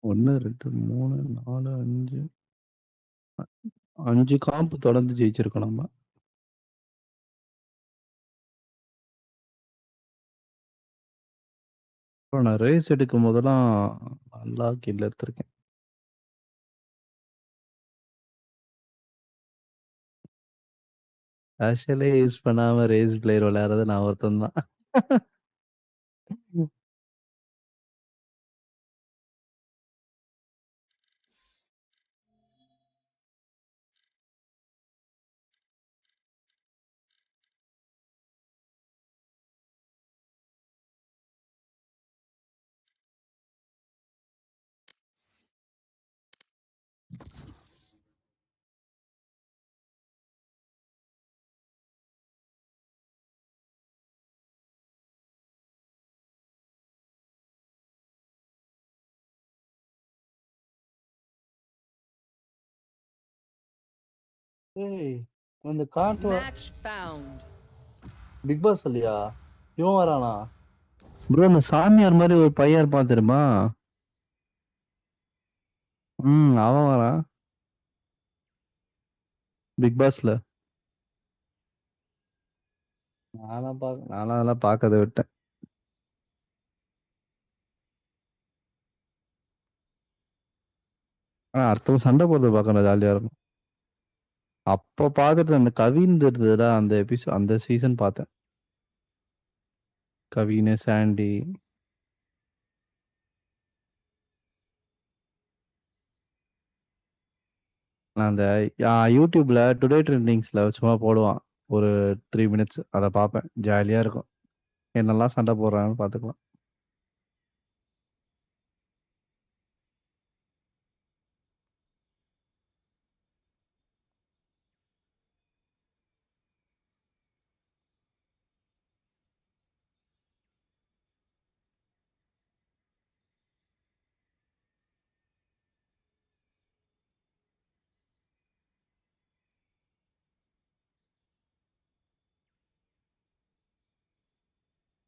S10: 1 2 3 4 5 5 காம்ப் தொடர்ந்து ஜெயிச்சிருக்கோம் நம்ம. அப்புறம் நான் ரேஸ் எடுக்கும் போதெல்லாம் நல்லா கில் எடுத்திருக்கேன். ஆக்சுவலி யூஸ் பண்ணாம ரேஸ் பிளேயர் விளையாடுறது நான் ஒருத்தன் தான். ஏய் அந்த காட்டு பிக் பாஸ் இல்லையா இவன் வரானா ப்ரோ? அந்த சாமியார் மாதிரி ஒரு பையன் இருப்பான் தெரியுமா? அவன் வரான் பிக் பாஸ்ல. நானும் அதெல்லாம் பார்க்கறத விட்டேன். அடுத்தவங்க சண்டை போடுறது பார்க்கணும், ஜாலியா இருக்கும். அப்போ பார்த்துட்டு அந்த கவின் இருந்ததுல அந்த எபிசோட், அந்த சீசன் பார்த்தேன். கவின், சாண்டி. நான் அந்த யூடியூப்ல டுடே ட்ரெண்டிங்ஸ்ல சும்மா போடுவான் ஒரு 3 மினிட்ஸ், அதை பார்ப்பேன். ஜாலியா இருக்கும். என்னெல்லாம் சண்டை போடுறாங்கன்னு பார்த்துக்கலாம்.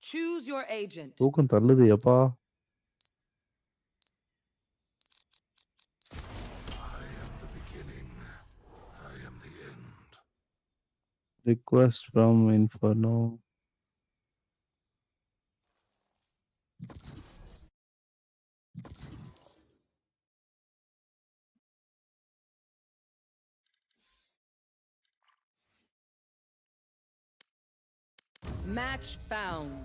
S11: Choose your agent.
S10: தூக்கம் தள்ளுது எப்பா. Request from Inferno.
S11: Match found.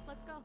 S14: Let's go.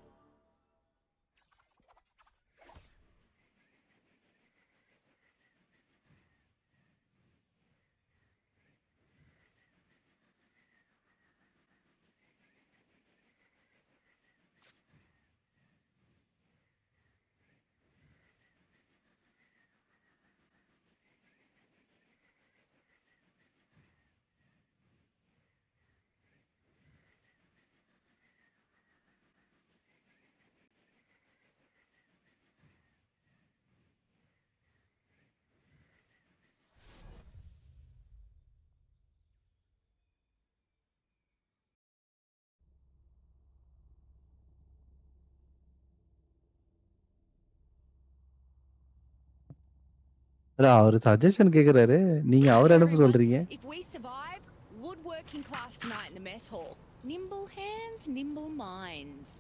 S10: அவரு சஜஷன் கேக்குறாரு, நீங்க அவர் அனுப்ப சொல்றீங்க.
S22: If we survive, woodworking class tonight in the mess hall. Nimble hands, nimble minds.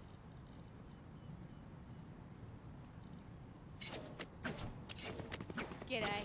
S22: G'day.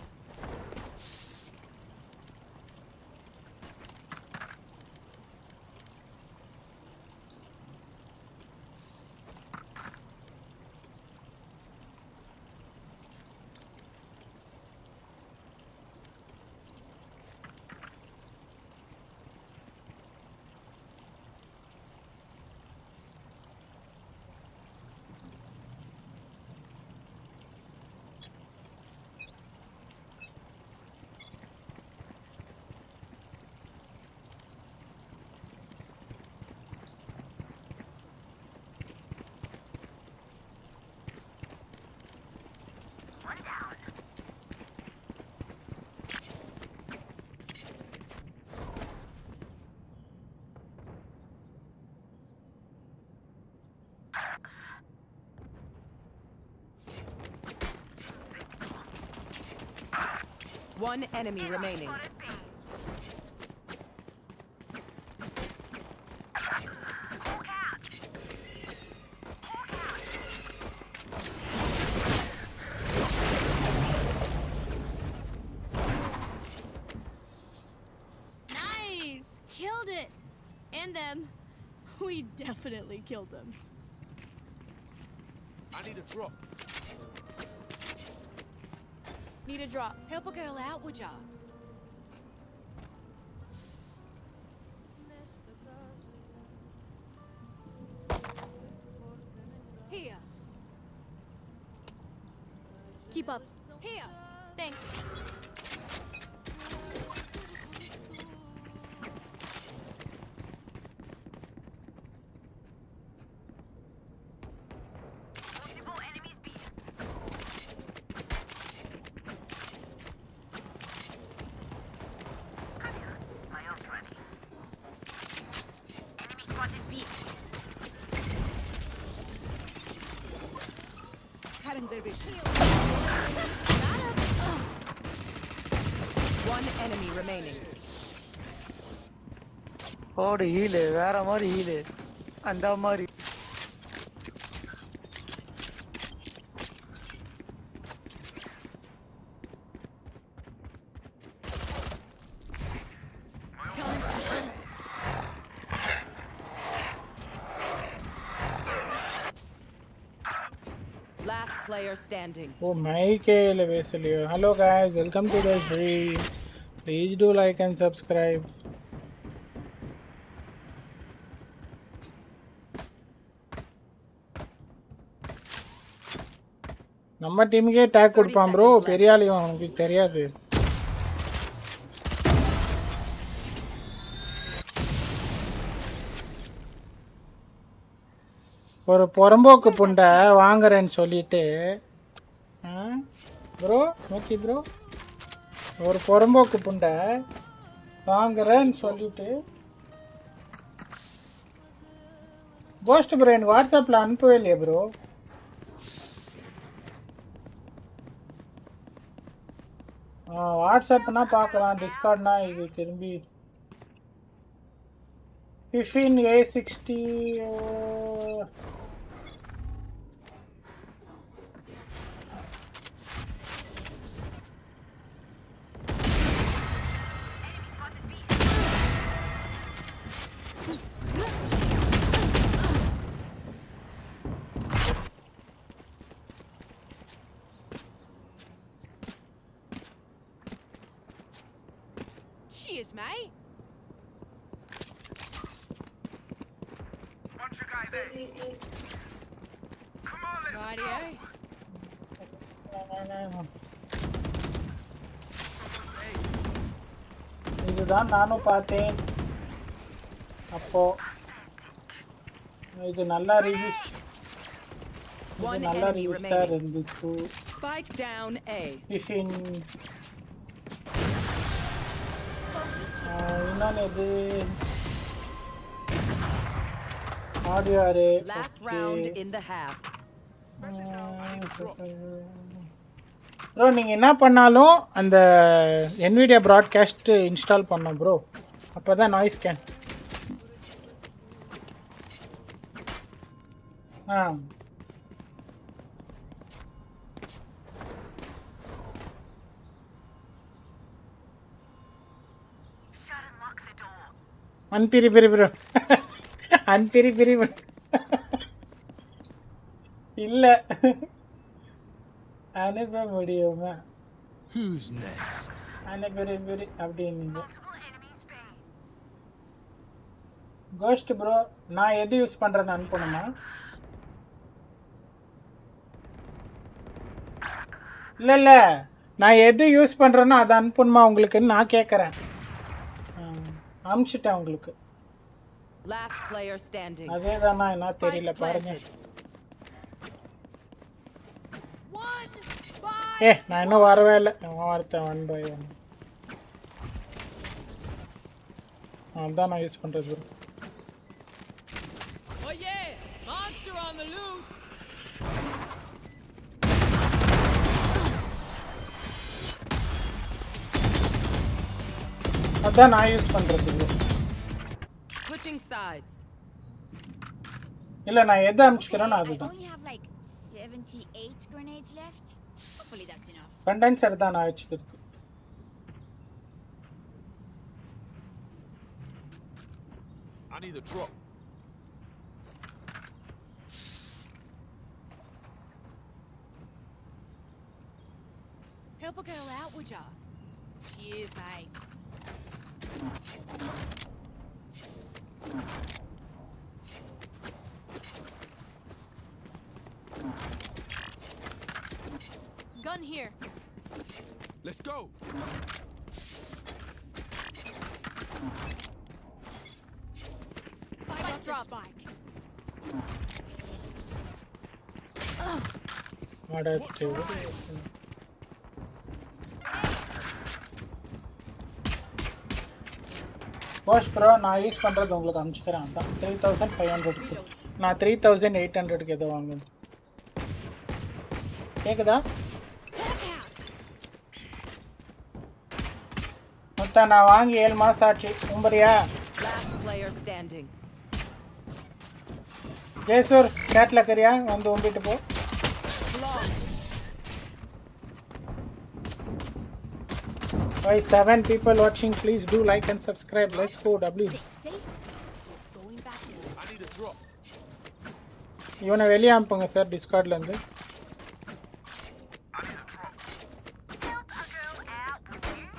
S11: One enemy remaining.
S22: Nice! Killed it! And them. We definitely killed them.
S8: I need a drop.
S22: Need a drop. Help a girl out, would ya? Here. Keep up. Here. Thanks.
S11: One enemy remaining.
S13: ஓடு heel வேற மாதிரி heel அந்த மாதிரி
S11: Last player standing.
S1: Oh, Michael Veselio. Hello guys, welcome to the stream. Please do like and subscribe. நம்ம டீமுக்கே take கொடுப்பான் bro, பெரிய ஆளு உங்களுக்கு தெரியாது. ஒரு பொறம்போக்கு புண்டை வாங்குறேன்னு சொல்லிட்டு ப்ரோ ஓகே ப்ரோ, ஒரு பொறம்போக்கு புண்டை வாங்குறேன்னு சொல்லிட்டு கோஸ்ட் ப்ரோ எனக்கு வாட்ஸ்அப்பில் அனுப்பவே இல்லையே ப்ரோ. வாட்ஸ்அப்னா பார்க்கலாம், டிஸ்கார்ட்னா இது திரும்பி Tiffin A60
S22: Cheers, mate. Rightio.
S1: இதுதான் நானும் பார்த்தேன். அப்போ இது நல்லா ரிவ்யூஸ், இது நல்லா ரிவ்யூஸ் தான் இருந்துச்சு.
S11: Spike down A.
S1: டிஃபின் இன்னொன்று இது audio.
S11: Last round in the half.
S1: Bro நீங்கள் என்ன பண்ணாலும் அந்த NVIDIA ப்ராட்காஸ்ட் இன்ஸ்டால் பண்ணோம் ப்ரோ, அப்போ தான் நாய்ஸ் கேன். அன்பிரி பிரி ப்ரோ அன்பிரி பிரி இல்லை அனுப்ப முடியுமா?
S6: Who's next?
S1: அனுப்பிரி பிரி அப்படின்னு கோஸ்ட் ப்ரோ நான் எது யூஸ் பண்ணுறேன்னு அனுப்பணுமா? இல்லை இல்லை, நான் எது யூஸ் பண்ணுறேனோ அதை அனுப்பணுமா உங்களுக்குன்னு நான் கேட்குறேன். அனுப்பிச்சிட்டேன் உங்களுக்கு.
S11: Last player standing.
S1: அதே தானா என்ன தெரியல பாருங்க. நான் இன்னும் வரவே இல்லை, வார்த்தேன் 1 by 1. அதுதான் நான் யூஸ் பண்ணுறது.
S11: Oh yeah, monster on the loose.
S1: அதான் நான் யூஸ் பண்றது bro.
S11: Switching sides.
S1: இல்ல நான் எதை அனுப்பிச்சுக்கிறேனோ அதுதான்.
S15: only have like 78 grenades left. Hopefully that's enough.
S1: Condenser தான் நான் வச்சுக்கிறது.
S6: I need a drop.
S15: Help a girl out, would ya? Cheers, mate. Gun here.
S6: Let's go.
S15: I got drop spike.
S1: அடுத்து wash bro நான் use பண்றது உங்களுக்கு அனுப்பிச்சுக்கிறேன். அதான் 3500 நான் 3800க்கு ஏதோ வாங்குவேன். கேக்குதா? மொத்தம் நான் வாங்கி 7 மாசம் ஆச்சு. உம்பரியா
S11: Last player standing.
S1: ஜெயசூர் கேட்ல கரியா வந்து உம்பிட்டு போ. Why 7 people watching? Please do like and subscribe. Let's go W.
S6: I need a drop.
S1: இவனை வெளியே அனுப்புங்க சார் டிஸ்கார்ட்ல இருந்து.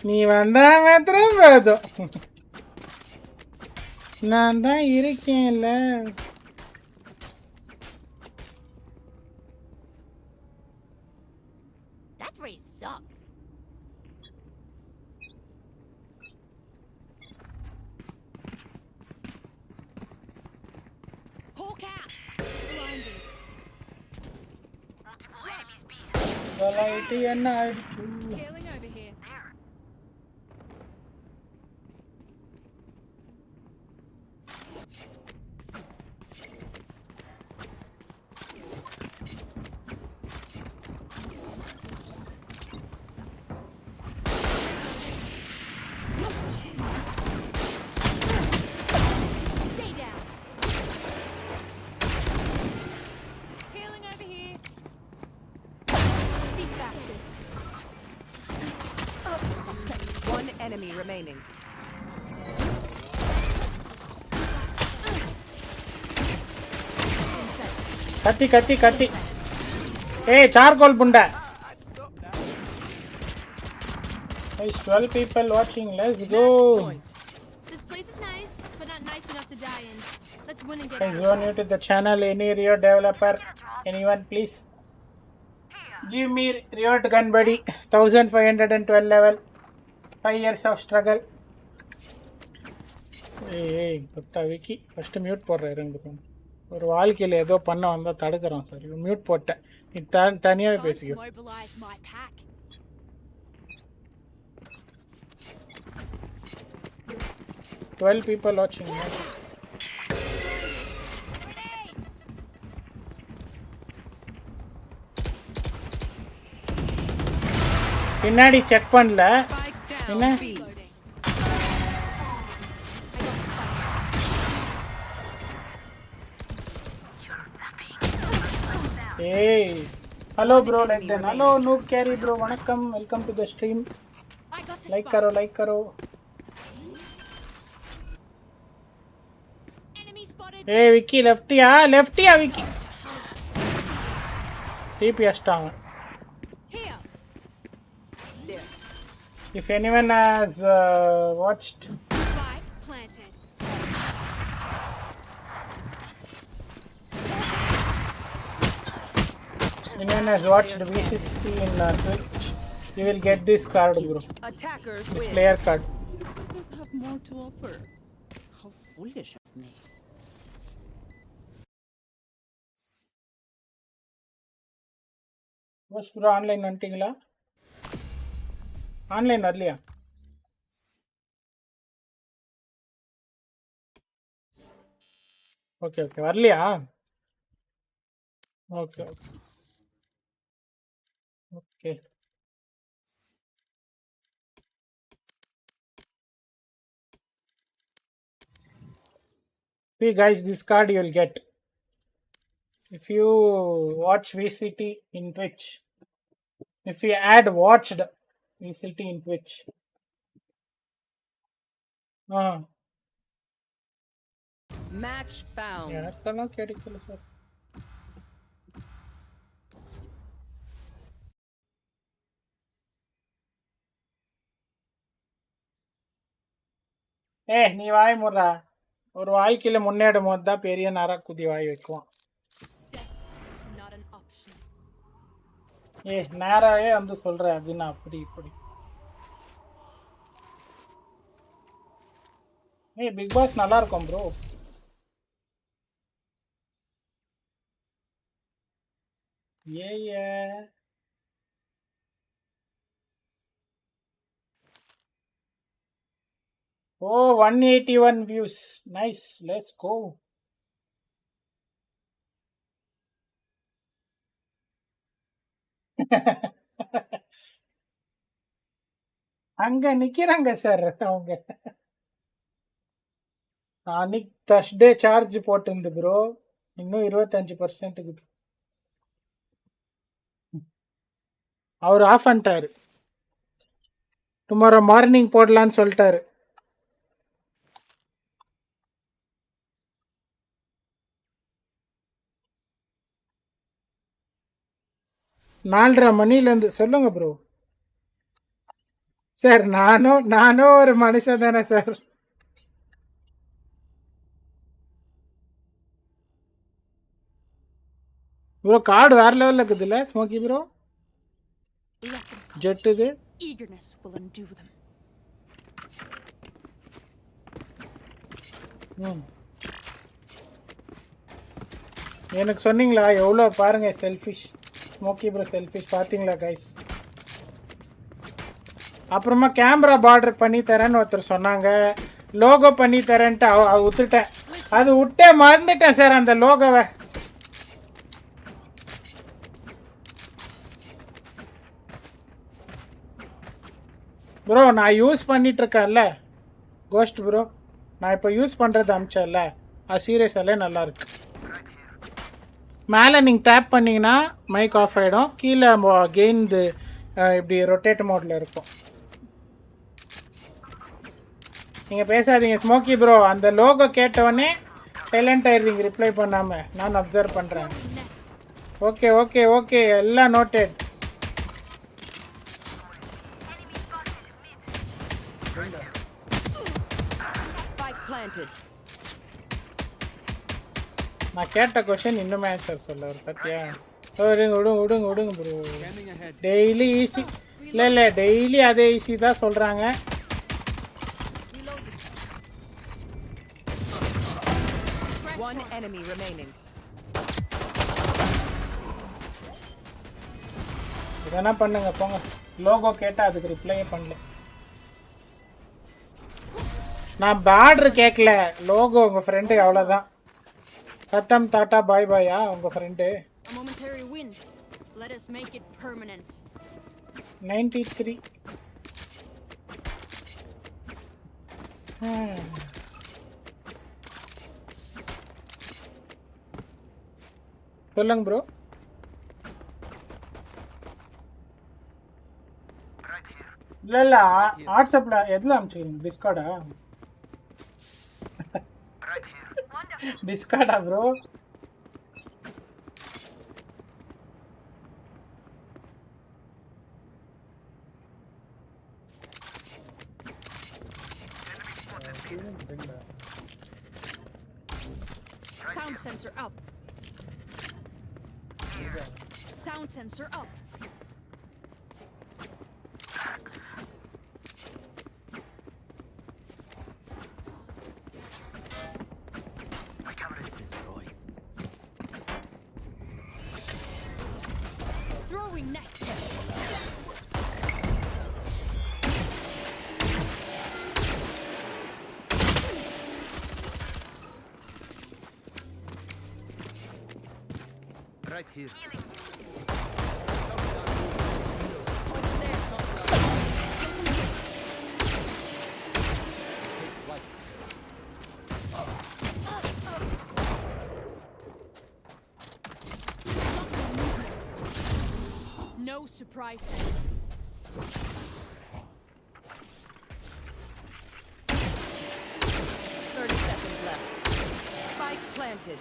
S1: நீ வந்தா மாத்திரம் போதும். நான் தான் இருக்கேன்ல.
S15: That race sucks. Hawk out. Blinded.
S1: Light என்ன ஆயிடுச்சு?
S15: Healing over here. Stay down. Healing over here. Be faster.
S11: One enemy remaining.
S1: கத்தி கத்தி கத்தி. ஏய் சார்கோல் புண்டை. Guys, 12 people watching. Let's go.
S15: This place is nice, but not nice enough to die in. Let's win and get
S1: Guys,
S15: out.
S1: you are new to the channel. Any Riot developer? Anyone, please? Give me Riot gun buddy. 1512 level. 5 years of struggle. ஏய் பத்தா Vicky first mute போடுறேன் இருங்க. ஒரு வாழ்க்கையில் ஏதோ பண்ண வந்தால் தடுக்கிறோம் sir. Mute போட்டேன். நீ தனியாகவே பேசிக்கோ.
S15: Mobilize my pack.
S1: Twelve people watching. பின்னாடி செக் பண்ணல என்ன? ஏய் hello bro like then. Hello noob carry bro वणक्कम. Welcome to the stream. Like करो लाइक करो. ए विकी लेफ्टिया विकी टीपी अष्टाम. If anyone has watched V60 in Twitch, you will get this card, bro.
S11: Attackers
S1: this
S11: win.
S1: player card.
S11: Don't have more to offer. How foolish of me.
S1: Boss bro online வந்துட்டீங்களா? Online வரலையா? Okay வரலையா? Okay okay See guys, this card you will get if you watch VCT in Twitch. If you add watched VCT in Twitch.
S16: Match found.
S1: யாருக்கெல்லாம் கிடைக்கல sir. நீ வாய் முறா. ஒரு வாழ்க்கையில முன்னேறும் போது தான் பெரிய நரக்குதி வாய் வைக்குவான். நேராவே வந்து சொல்ற அப்படின்னா அப்படி இப்படி. பிக் பாஸ் நல்லா இருக்கும் bro. Oh, 181 views. Nice. Let's go. அங்க நிக்கிறாங்க சார் அவங்க. அன்னைக்கு தர்ஸ்டே சார்ஜ் போட்டிருந்து ப்ரோ. இன்னும் 25% அவர் ஆஃப் பண்ணிட்டாரு. டுமாரோ மார்னிங் போடலான்னு சொல்லிட்டாரு. நாலரை மணிலேருந்து சொல்லுங்க ப்ரோ. சார் நானும் ஒரு மனுஷன் தானே சார். ப்ரோ கார்டு வேற லெவல்ல இருக்குதுல்ல ஸ்மோக்கி ப்ரோ. ஜெட்டுது.
S15: Eagerness will undo them.
S1: எனக்கு சொன்னீங்களா எவ்வளோ பாருங்க செல்ஃபிஷ் ஸ்மோக்கி ப்ரோ செல்ஃபிஷ் பார்த்தீங்களா கைஸ். அப்புறமா கேமரா பார்டர் பண்ணி தரேன்னு ஒருத்தர் சொன்னாங்க. லோகோ பண்ணி தரேன்ட்டு விட்டுட்டேன். அது விட்டே மறந்துட்டேன் சார் அந்த லோகோவை. ப்ரோ நான் யூஸ் பண்ணிட்டு இருக்கேன்ல கோஸ்ட் ப்ரோ. நான் இப்போ யூஸ் பண்ணுறது அமிச்சேன்ல அது சீரியஸாலே நல்லாயிருக்கு. மேலே நீங்கள் டேப் பண்ணிங்கன்னா மைக் ஆஃப் ஆகிடும். கீழே கெயின் இப்படி ரொட்டேட் மோடில் இருக்கும். நீங்கள் பேசாதீங்க ஸ்மோக்கி ப்ரோ. அந்த லோகோ கேட்டவொடனே சைலண்ட் ஆயிடுறீங்க ரிப்ளை பண்ணாமல். நான் அப்சர்வ் பண்ணுறேன். ஓகே ஓகே ஓகே எல்லாம் நோட்டட். நான் கேட்ட கொஸ்டின் இன்னுமே ஆன்சர் சொல்ல ஒரு பத்தியா. விடுங்க ப்ரோ. டெய்லி ஈஸி இல்லை டெய்லி அதே ஈஸி தான் சொல்கிறாங்க. இதெல்லாம் பண்ணுங்க போங்க. லோகோ கேட்டால் அதுக்கு ரிப்ளையே பண்ணல. நான் பார்டர் கேட்கல லோகோ. உங்கள் ஃப்ரெண்டு அவ்வளோதான். கத்தம் டாட்டா பாய் பாயா உங்கள் ஃப்ரெண்டு. 93. சொல்லுங்க ப்ரோ. இல்லை வாட்ஸ்அப்பில் எதில் அனுப்பிச்சிக்கிறீங்க? டிஸ்கார்டா? டிஸ்கார்டா bro?
S15: Sound sensor up. Sound sensor up. Throwing next.
S6: Right here.
S15: No surprises.
S16: Spike planted.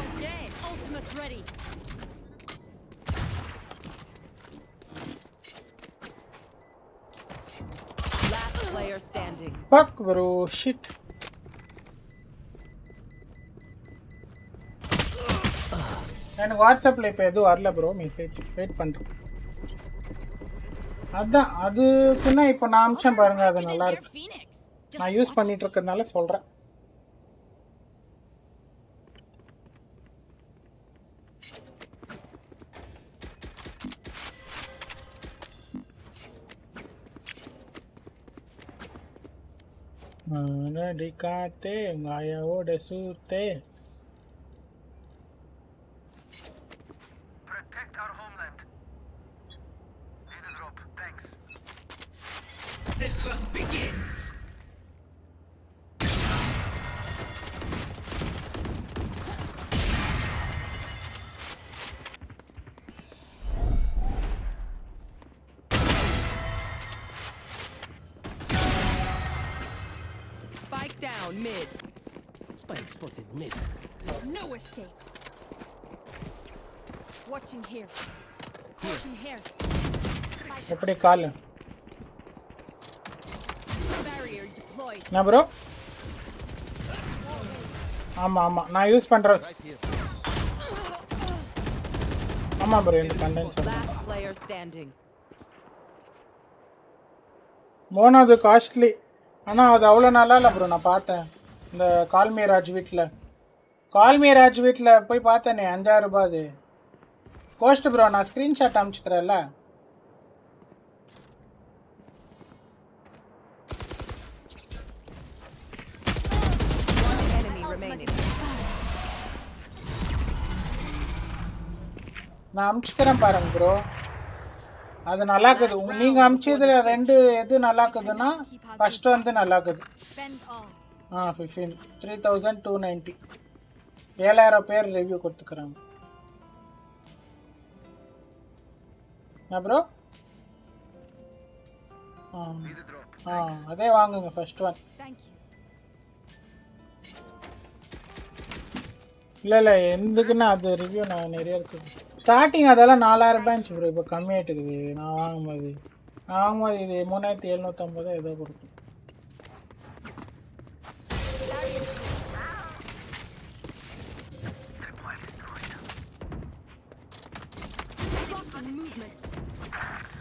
S15: Okay, ultimate's ready.
S16: Last player standing.
S1: Fuck bro, shit. எனக்கு வாட்ஸ்அப்ல இப்போ எதுவும் வரல ப்ரோ, மெசேஜ் வெயிட் பண்ணுறேன். அதான் அதுக்குன்னா இப்போ நான் அமிச்சேன் பாருங்க, அது நல்லா இருக்கு. நான் யூஸ் பண்ணிட்டு இருக்கிறதுனால சொல்கிறேன். காத்தே மாயாவோட சூத்தே.
S5: The hunt begins.
S16: Spike down mid.
S5: Spike spotted mid.
S15: No escape. Watching here. Watching here.
S1: எப்படி கால்
S15: Barrier deployed.
S1: என்ன ப்ரோ? ஆமா ஆமா நான் யூஸ் பண்றேன். ஆமா ப்ரோ இந்த condenser.
S16: Last player standing.
S1: Mono அது காஸ்ட்லி. ஆனா அது அவ்வளோ நல்லா இல்லை ப்ரோ. நான் பார்த்தேன் இந்த கால்மி ராஜ் வீட்டில் போய் பார்த்தேனே 5000 ரூபாய். அது கோஸ்ட் ப்ரோ. நான் ஸ்க்ரீன்ஷாட் அனுப்பிச்சுக்கிறேன்ல. நான் அனுப்பிச்சுக்கிறேன் பாருங்க ப்ரோ. அது நல்லா இருக்குது. நீங்கள் அனுப்பிச்சதுல ரெண்டு எது நல்லா இருக்குதுன்னா ஃபர்ஸ்ட் வந்து நல்லா இருக்குது. 3290 7000 பேர் ரிவ்யூ கொடுத்துக்கிறாங்க. ப்ரோ அதே வாங்குங்க ஃபர்ஸ்ட் ஒன். இல்லை எதுக்குன்னா அது ரிவ்யூ நான் நிறைய இருக்குது. ஸ்டார்டிங் அதெல்லாம் 4000 ரூபாய் இருந்துச்சு ப்ரோ. இப்போ கம்மியாயிட்டுக்குது. நான் வாங்கும்போது இது 3750 ஏதோ கொடுக்கும்.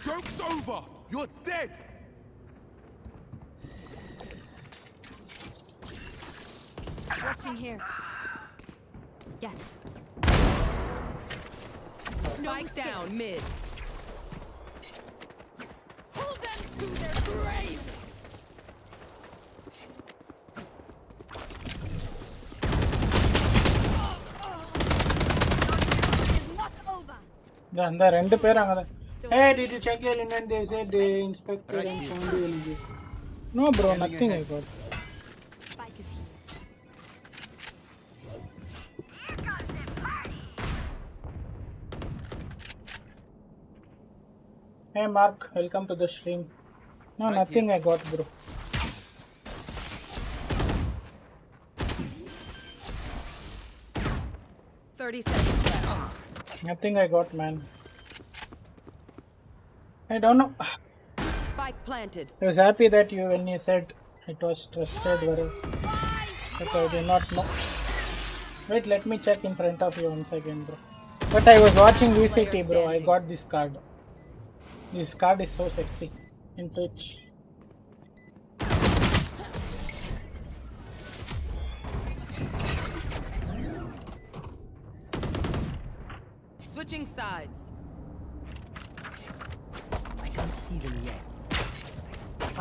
S6: Joke's over! You're dead!
S15: Watching here. Yes.
S16: Spike down mid.
S15: Pull them to their grave.
S1: அந்த ரெண்டு பேர் அங்கதான். Hey, did you check your linen? They said they inspected and found you eligible. No bro, nothing I got.
S15: Spike is here.
S1: Hey Mark, welcome to the stream. No, nothing I got bro. Nothing I got, man. I don't know.
S16: Spike planted.
S1: I was happy that when you said it was trusted, but I did not know. Wait, let me check in front of you once again, bro. But I was watching VCT, bro. I got this card. This card is so sexy in Twitch.
S16: Switching sides.
S5: I can't see them yet.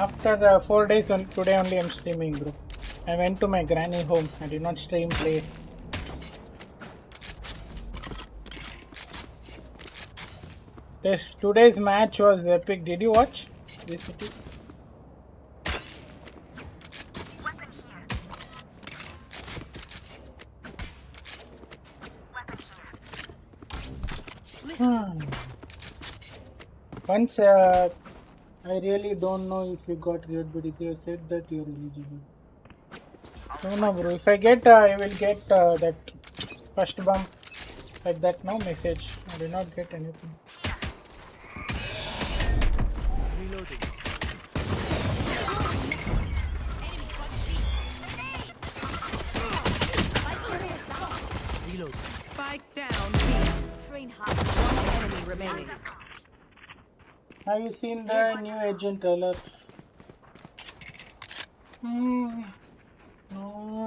S1: After the 4 days, today only I'm streaming, bro. I went to my granny home. I did not stream play. Today's match was epic. Did you watch this city? Once I really don't know if you got red, but if you said that you're eligible. No, bro. If I get, I will get that first bump like that. No message. I did not get anything.
S5: Reloading. Reload.
S16: Spike down. Train hard. One enemy remaining.
S1: Have you seen the new agent trailer? No,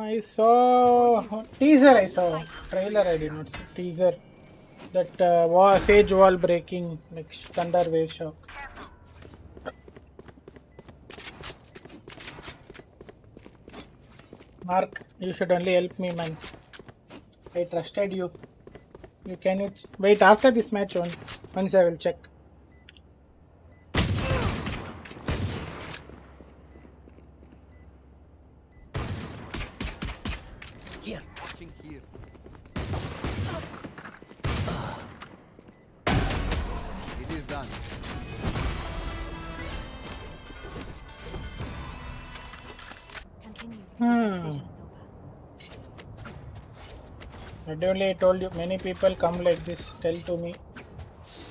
S1: I saw teaser. I saw trailer. I did not see teaser. That sage wall breaking, like thunder wave shock. Mark, you should only help me, man. I trusted you. You can wait after this match on. Once I will check.
S5: Here. Watching here. It is done.
S1: I only told you many people come like this. Tell to me.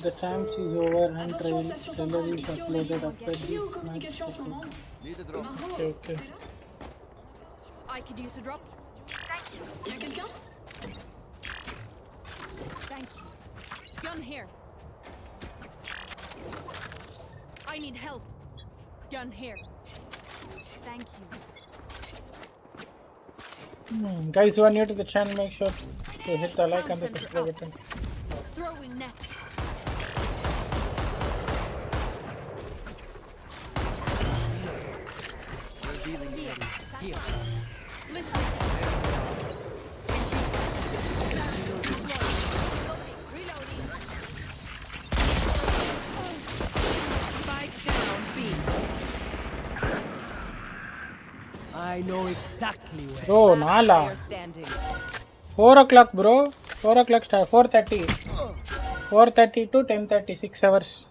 S1: The champs is over and trailer is uploaded after this match.
S5: Need a drop.
S1: Okay.
S15: I could use a drop. Thank you. Thank you. Gun here. I need help. Gun here. Thank you.
S1: Guys who are new to the channel, make sure to hit the like and the subscribe button.
S15: Throwing net.
S5: Here.
S15: Listen.
S16: Spike down. B.
S5: I know exactly where.
S1: Bro, Nala.
S16: Player standing.
S1: 4 o'clock, bro. 4 o'clock start. 4:30. 4:30 to 10:30. 6 hours.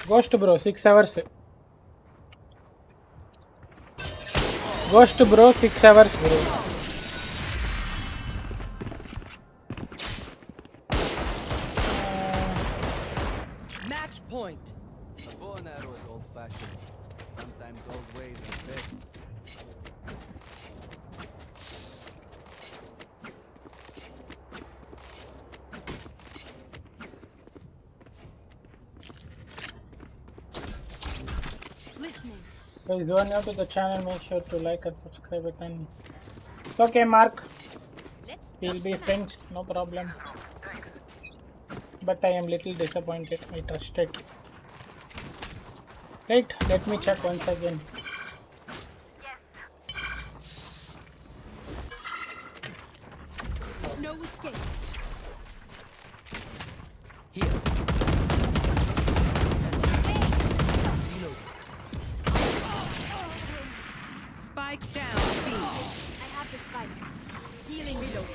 S1: Ghost, bro. 6 hours. Ghost, bro. 6 hours, bro.
S16: Match point.
S5: A bow and arrow is old-fashioned. Sometimes old ways are best.
S15: Listening.
S1: Guys, who are new to the channel, make sure to like and subscribe button. It's okay, Mark. We'll be friends, no problem. But I am little disappointed. I trusted. Right, let me check once again.
S15: No escape.
S5: Here.
S16: Spike down. B.
S15: I have the spike. Healing reload.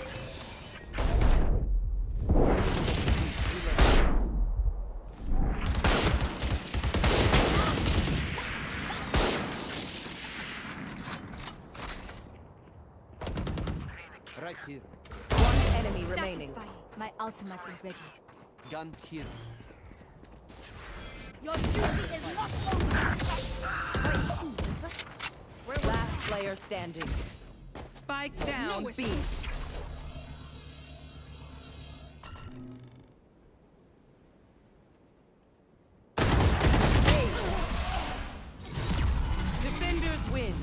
S5: Right here.
S16: One enemy remaining.
S15: Satisfying. My ultimate is ready.
S5: Gun here.
S15: Your duty is not over.
S16: Last player standing. Spike down. B. Defenders win.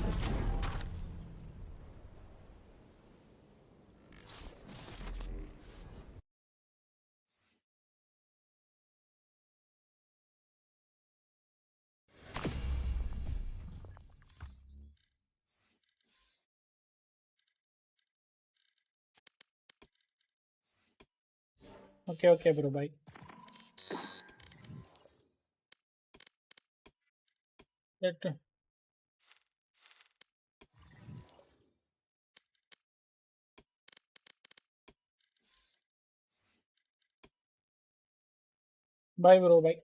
S1: Okay, bro, bye. Bye bro, bye.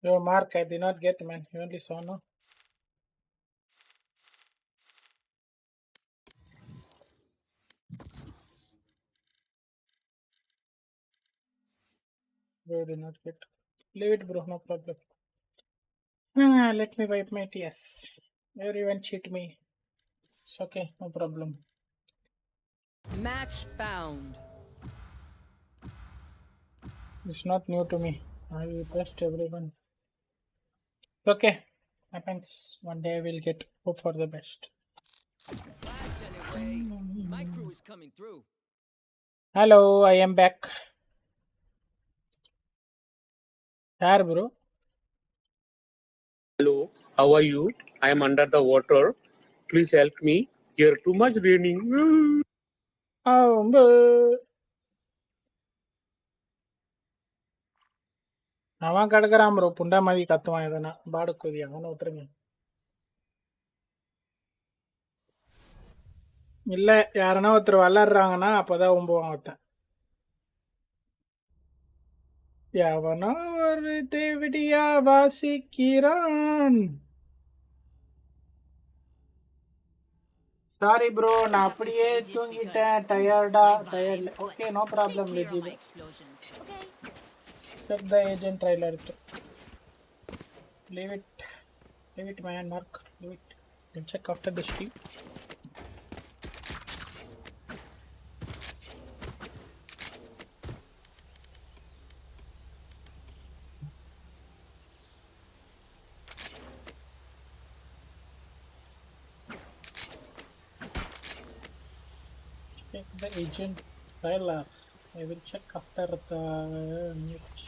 S1: Yo, Mark, I did not get, man. You only saw, no? Bro, did not get. Leave it, bro. No problem. Let me wipe my tears. Everyone cheat me. It's okay. No problem.
S16: Match found.
S1: It's not new to me. I will trust everyone. Okay. Happens. One day I will get. Hope for the best.
S12: Anyway, my crew is coming through.
S1: Hello, I am back. Where, bro?
S19: Hello, how are you? I am under the water. Please help me. Here too much raining.
S1: Oh, bro. அவன் கிடக்குறான் bro புண்டா மாதிரி கத்துவான் எதனா பாடுக்குதி அவனை விட்டுருங்க இல்ல யாருன்னா ஒருத்தர் விளாடுறாங்கன்னா அப்பதான் ஒம்புவான் ஒருத்தன் எவனோ ஒரு தேவிடியா வாசிக்கிறான் சாரி ப்ரோ நான் அப்படியே தூங்கிட்டேன் டயர்டா டயர்ட்ல okay no problem legit check the agent trailer leave it man mark leave it we'll check after the stream check the agent trailer I will check after the mute.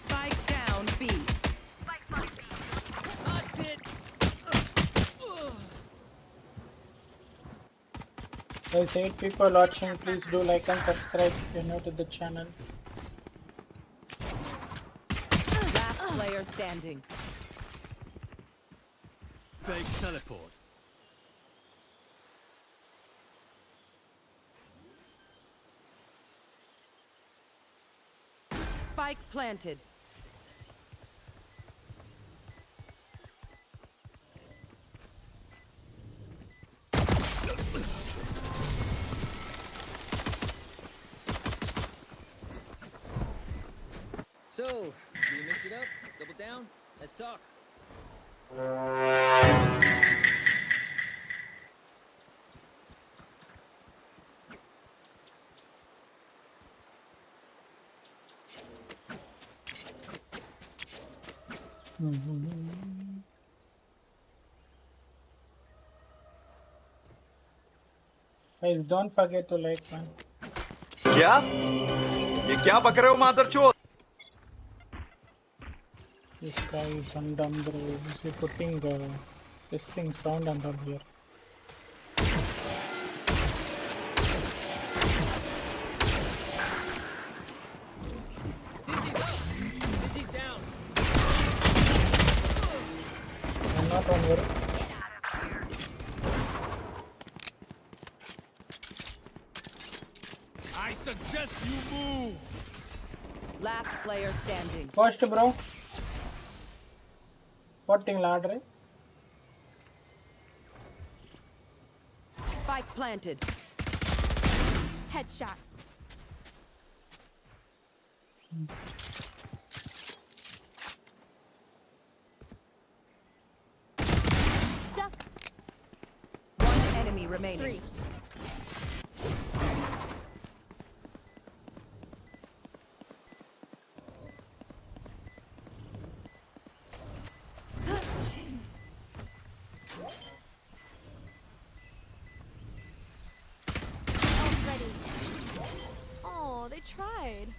S16: Spike down B.
S1: Guys, 8 people watching, please do like and subscribe if you're new to the channel.
S16: Last player standing.
S6: Fake teleport.
S16: Spike planted.
S12: So, do you mix it up? Double down? Let's talk.
S1: Guys, don't forget to like, man.
S6: क्या ये क्या बक रहे हो मादरचोद
S1: This guy is undone, bro. Is he putting this thing sound under here?
S12: Dizzy's down.
S1: I'm not on here.
S12: I suggest you move.
S16: Last player standing.
S1: First, bro. What thing ladder?
S16: Spike planted.
S15: Headshot. Duck.
S16: One enemy remaining.
S15: 3. Oh, they tried.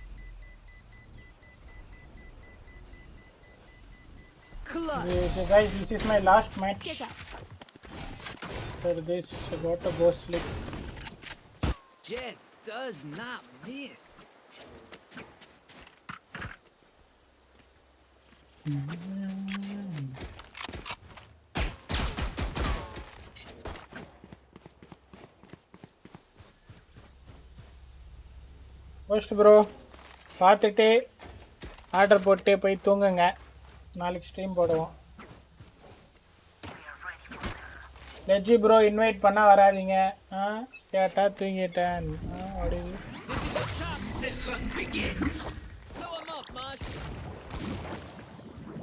S1: Guys, this is my last match. For this, I got to go sleep.
S12: Jet does not miss.
S1: First, bro. பார்த்துட்டு order போட்டு போய் தூங்குங்க. நாளைக்கு stream போடுவோம். லெஜி bro invite பண்ணா வராதீங்க. கேட்டா தூங்கிட்டேன்.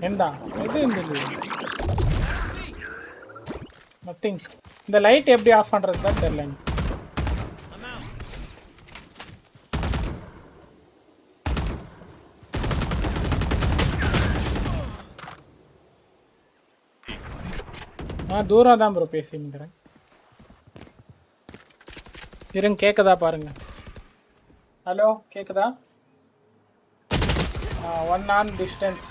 S1: எந்தா எது இருந்தது? நத்திங். இந்த லைட் எப்படி ஆஃப் பண்றது தான் தெரியல. நான் தூரம் தான் ப்ரோ பேசிக்கிறேன். இருங்க கேக்குதா பாருங்க. ஹலோ கேக்குதா? 1 on distance.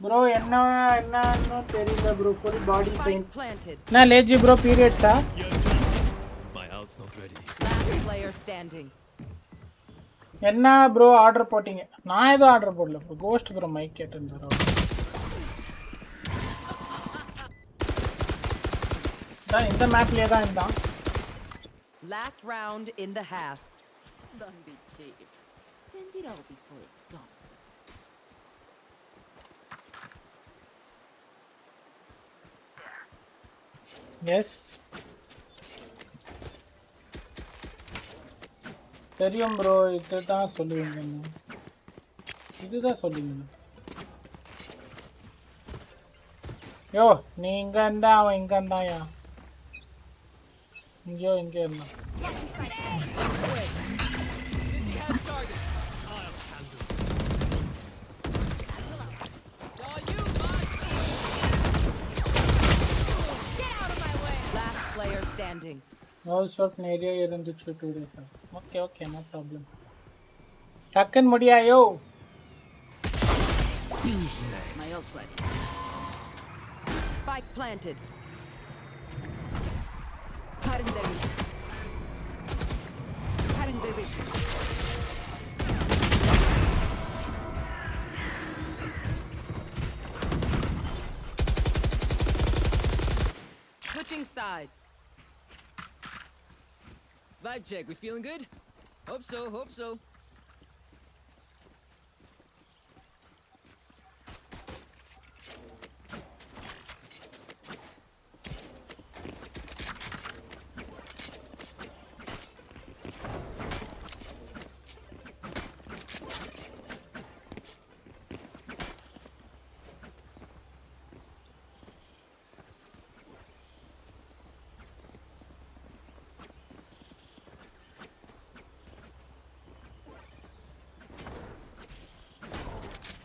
S1: ப்ரோ என்னன்னு தெரியல ப்ரோ. Full body pain. நான் லேஜி ப்ரோ பீரியட்ஸா?
S6: My out's not ready.
S16: Last player standing.
S1: என்ன ப்ரோ ஆர்டர் போட்டீங்க? நான் ஏதோ ஆர்டர் போடல ப்ரோ. கோஸ்ட் ப்ரோ மைக் கேட்டிருந்தாரு. இந்த மேப்லயே தான் இருந்தான்.
S16: Last round in the half.
S15: Don't be cheap. Spend it all before it's gone.
S1: Yes. தெரியும் ப்ரோ. இதுதான் சொல்லுவீங்க. இதுதான் சொல்லுவீங்க. யோ நீ இங்க இருந்தா அவன் இங்க இருந்தாயா? இங்கேயோ இங்கே இருந்தான்.
S16: Last player standing.
S1: No shot area இருந்துச்சு 2 days. Okay no problem. டக்கன் முடியாயோ.
S12: My ult's ready.
S16: Spike planted. Switching sides.
S12: Vibe check. We feeling good? Hope so. Hope so.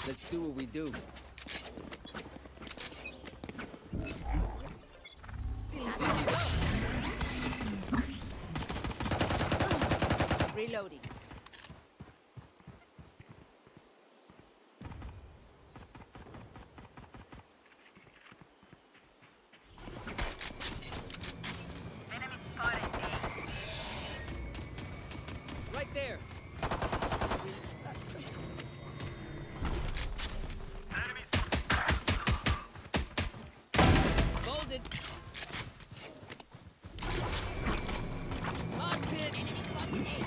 S12: Let's do what we do.
S16: Reloading.
S12: Right there. Folded. Mosh pit. Enemy spotted A.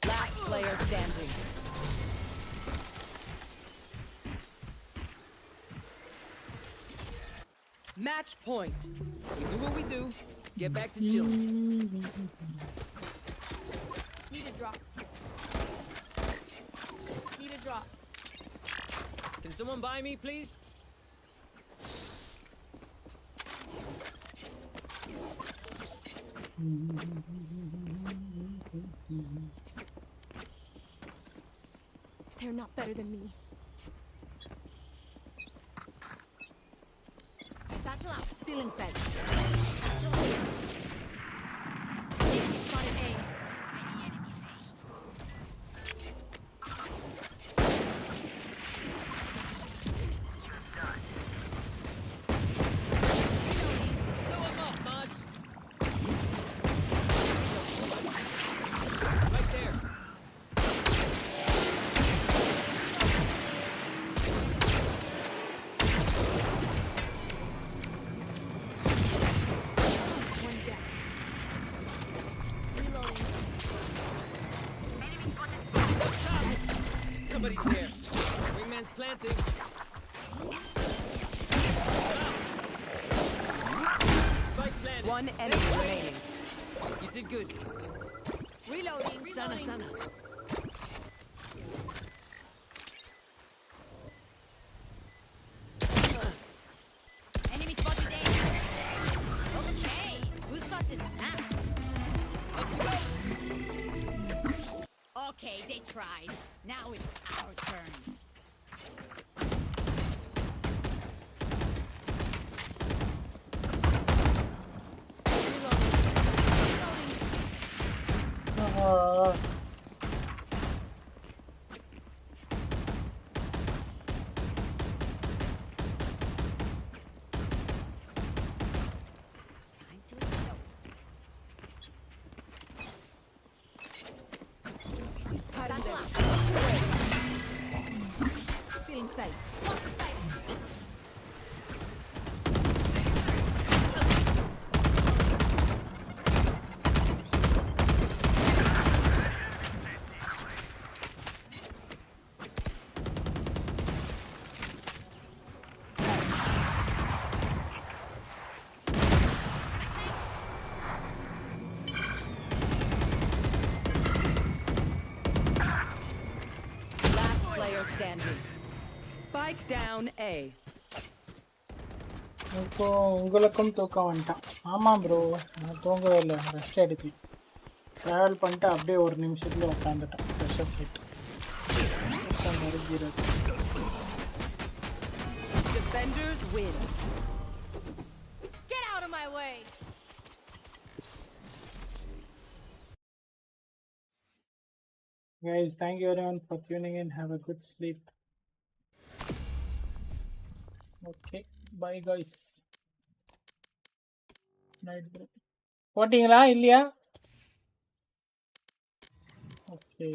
S16: Last player standing.
S12: Match point. We do what we do. Get back to chilling.
S15: Need a drop. Need a drop.
S12: Can someone buy me, please?
S15: They're not better than me.
S16: Satchel out. Stealing sight.
S15: Enemy spotted A.
S12: Throw him up, Mosh. Right there.
S15: One down. Reloading.
S12: Somebody's there. Wingman's planting. Spike planted.
S16: One enemy remaining.
S12: You did good.
S16: Reloading.
S12: Sana, sana.
S15: Enemy spotted A. Okay, who's got this snap? Okay, they tried. Now it's our turn.
S16: Satchel out. Stealing sight. Last player standing. Spike down A.
S1: இப்போ உங்களுக்கும் தூக்கம் வந்துட்டான். ஆமாம் bro, நான் தூங்கவே இல்லை, rest எடுக்கல. Travel பண்ணிட்டு அப்படியே ஒரு நிமிஷத்துல உட்காந்துட்டேன். ஃப்ரெஷ் அப் ஆகிட்டு மறுக்கிறது.
S16: Defenders win.
S15: Get out of my way!
S1: Guys, thank you everyone for tuning in. Have a good sleep. Okay, bye guys. Night bro. போட்டிங்களா இல்லையா? Okay.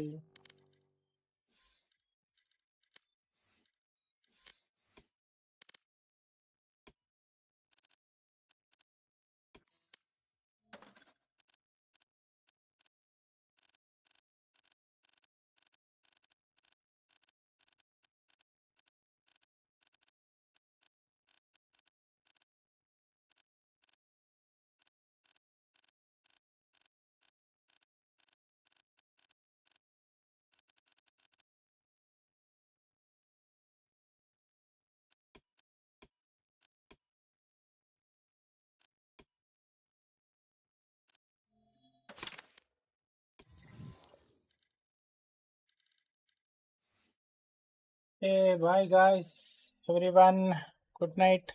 S1: Hey, bye guys. Everyone, good night.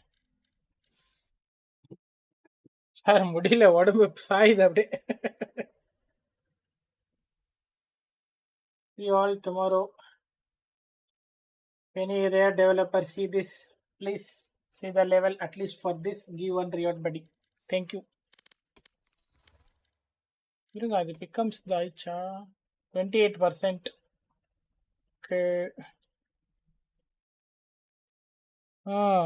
S1: Sir முடியல உடம்பு சாயுது அப்படியே. See you all tomorrow. Any rare developer see this, please see the level at least for this. Give one reward buddy. Thank you. இருங்க அது becomes the ஆயிடுச்சா 28%. Okay.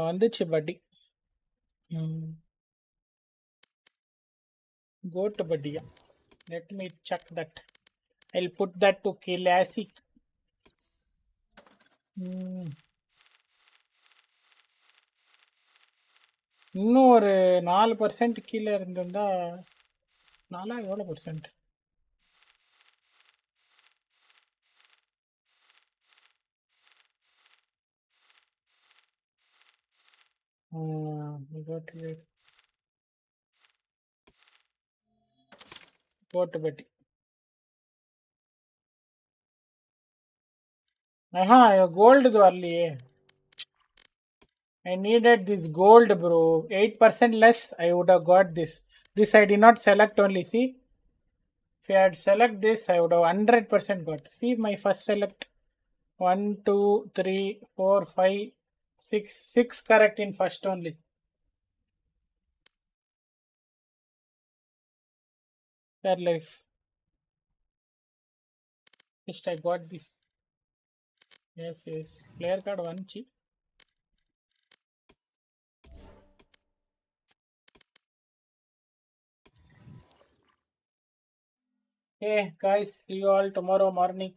S1: வந்துச்சு buddy. Go to buddy. Let me check that. I'll put that to classic. இன்னும் ஒரு 4% கீழே இருந்திருந்தா 4 எவ்வளோ %? போட்டு பட்டி கோல்டு இது வரலையே. I needed this gold, bro. 8% less, I would have got this. This I did not select only. See, if I had select this, I would have 100% got. See my first select 1, 2, 3, 4, 5, 6 correct in first only. That life. Just I got this. Yes. Player card 1 cheap. Hey guys, see you all tomorrow morning.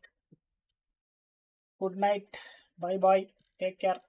S1: Good night. Bye. Take care.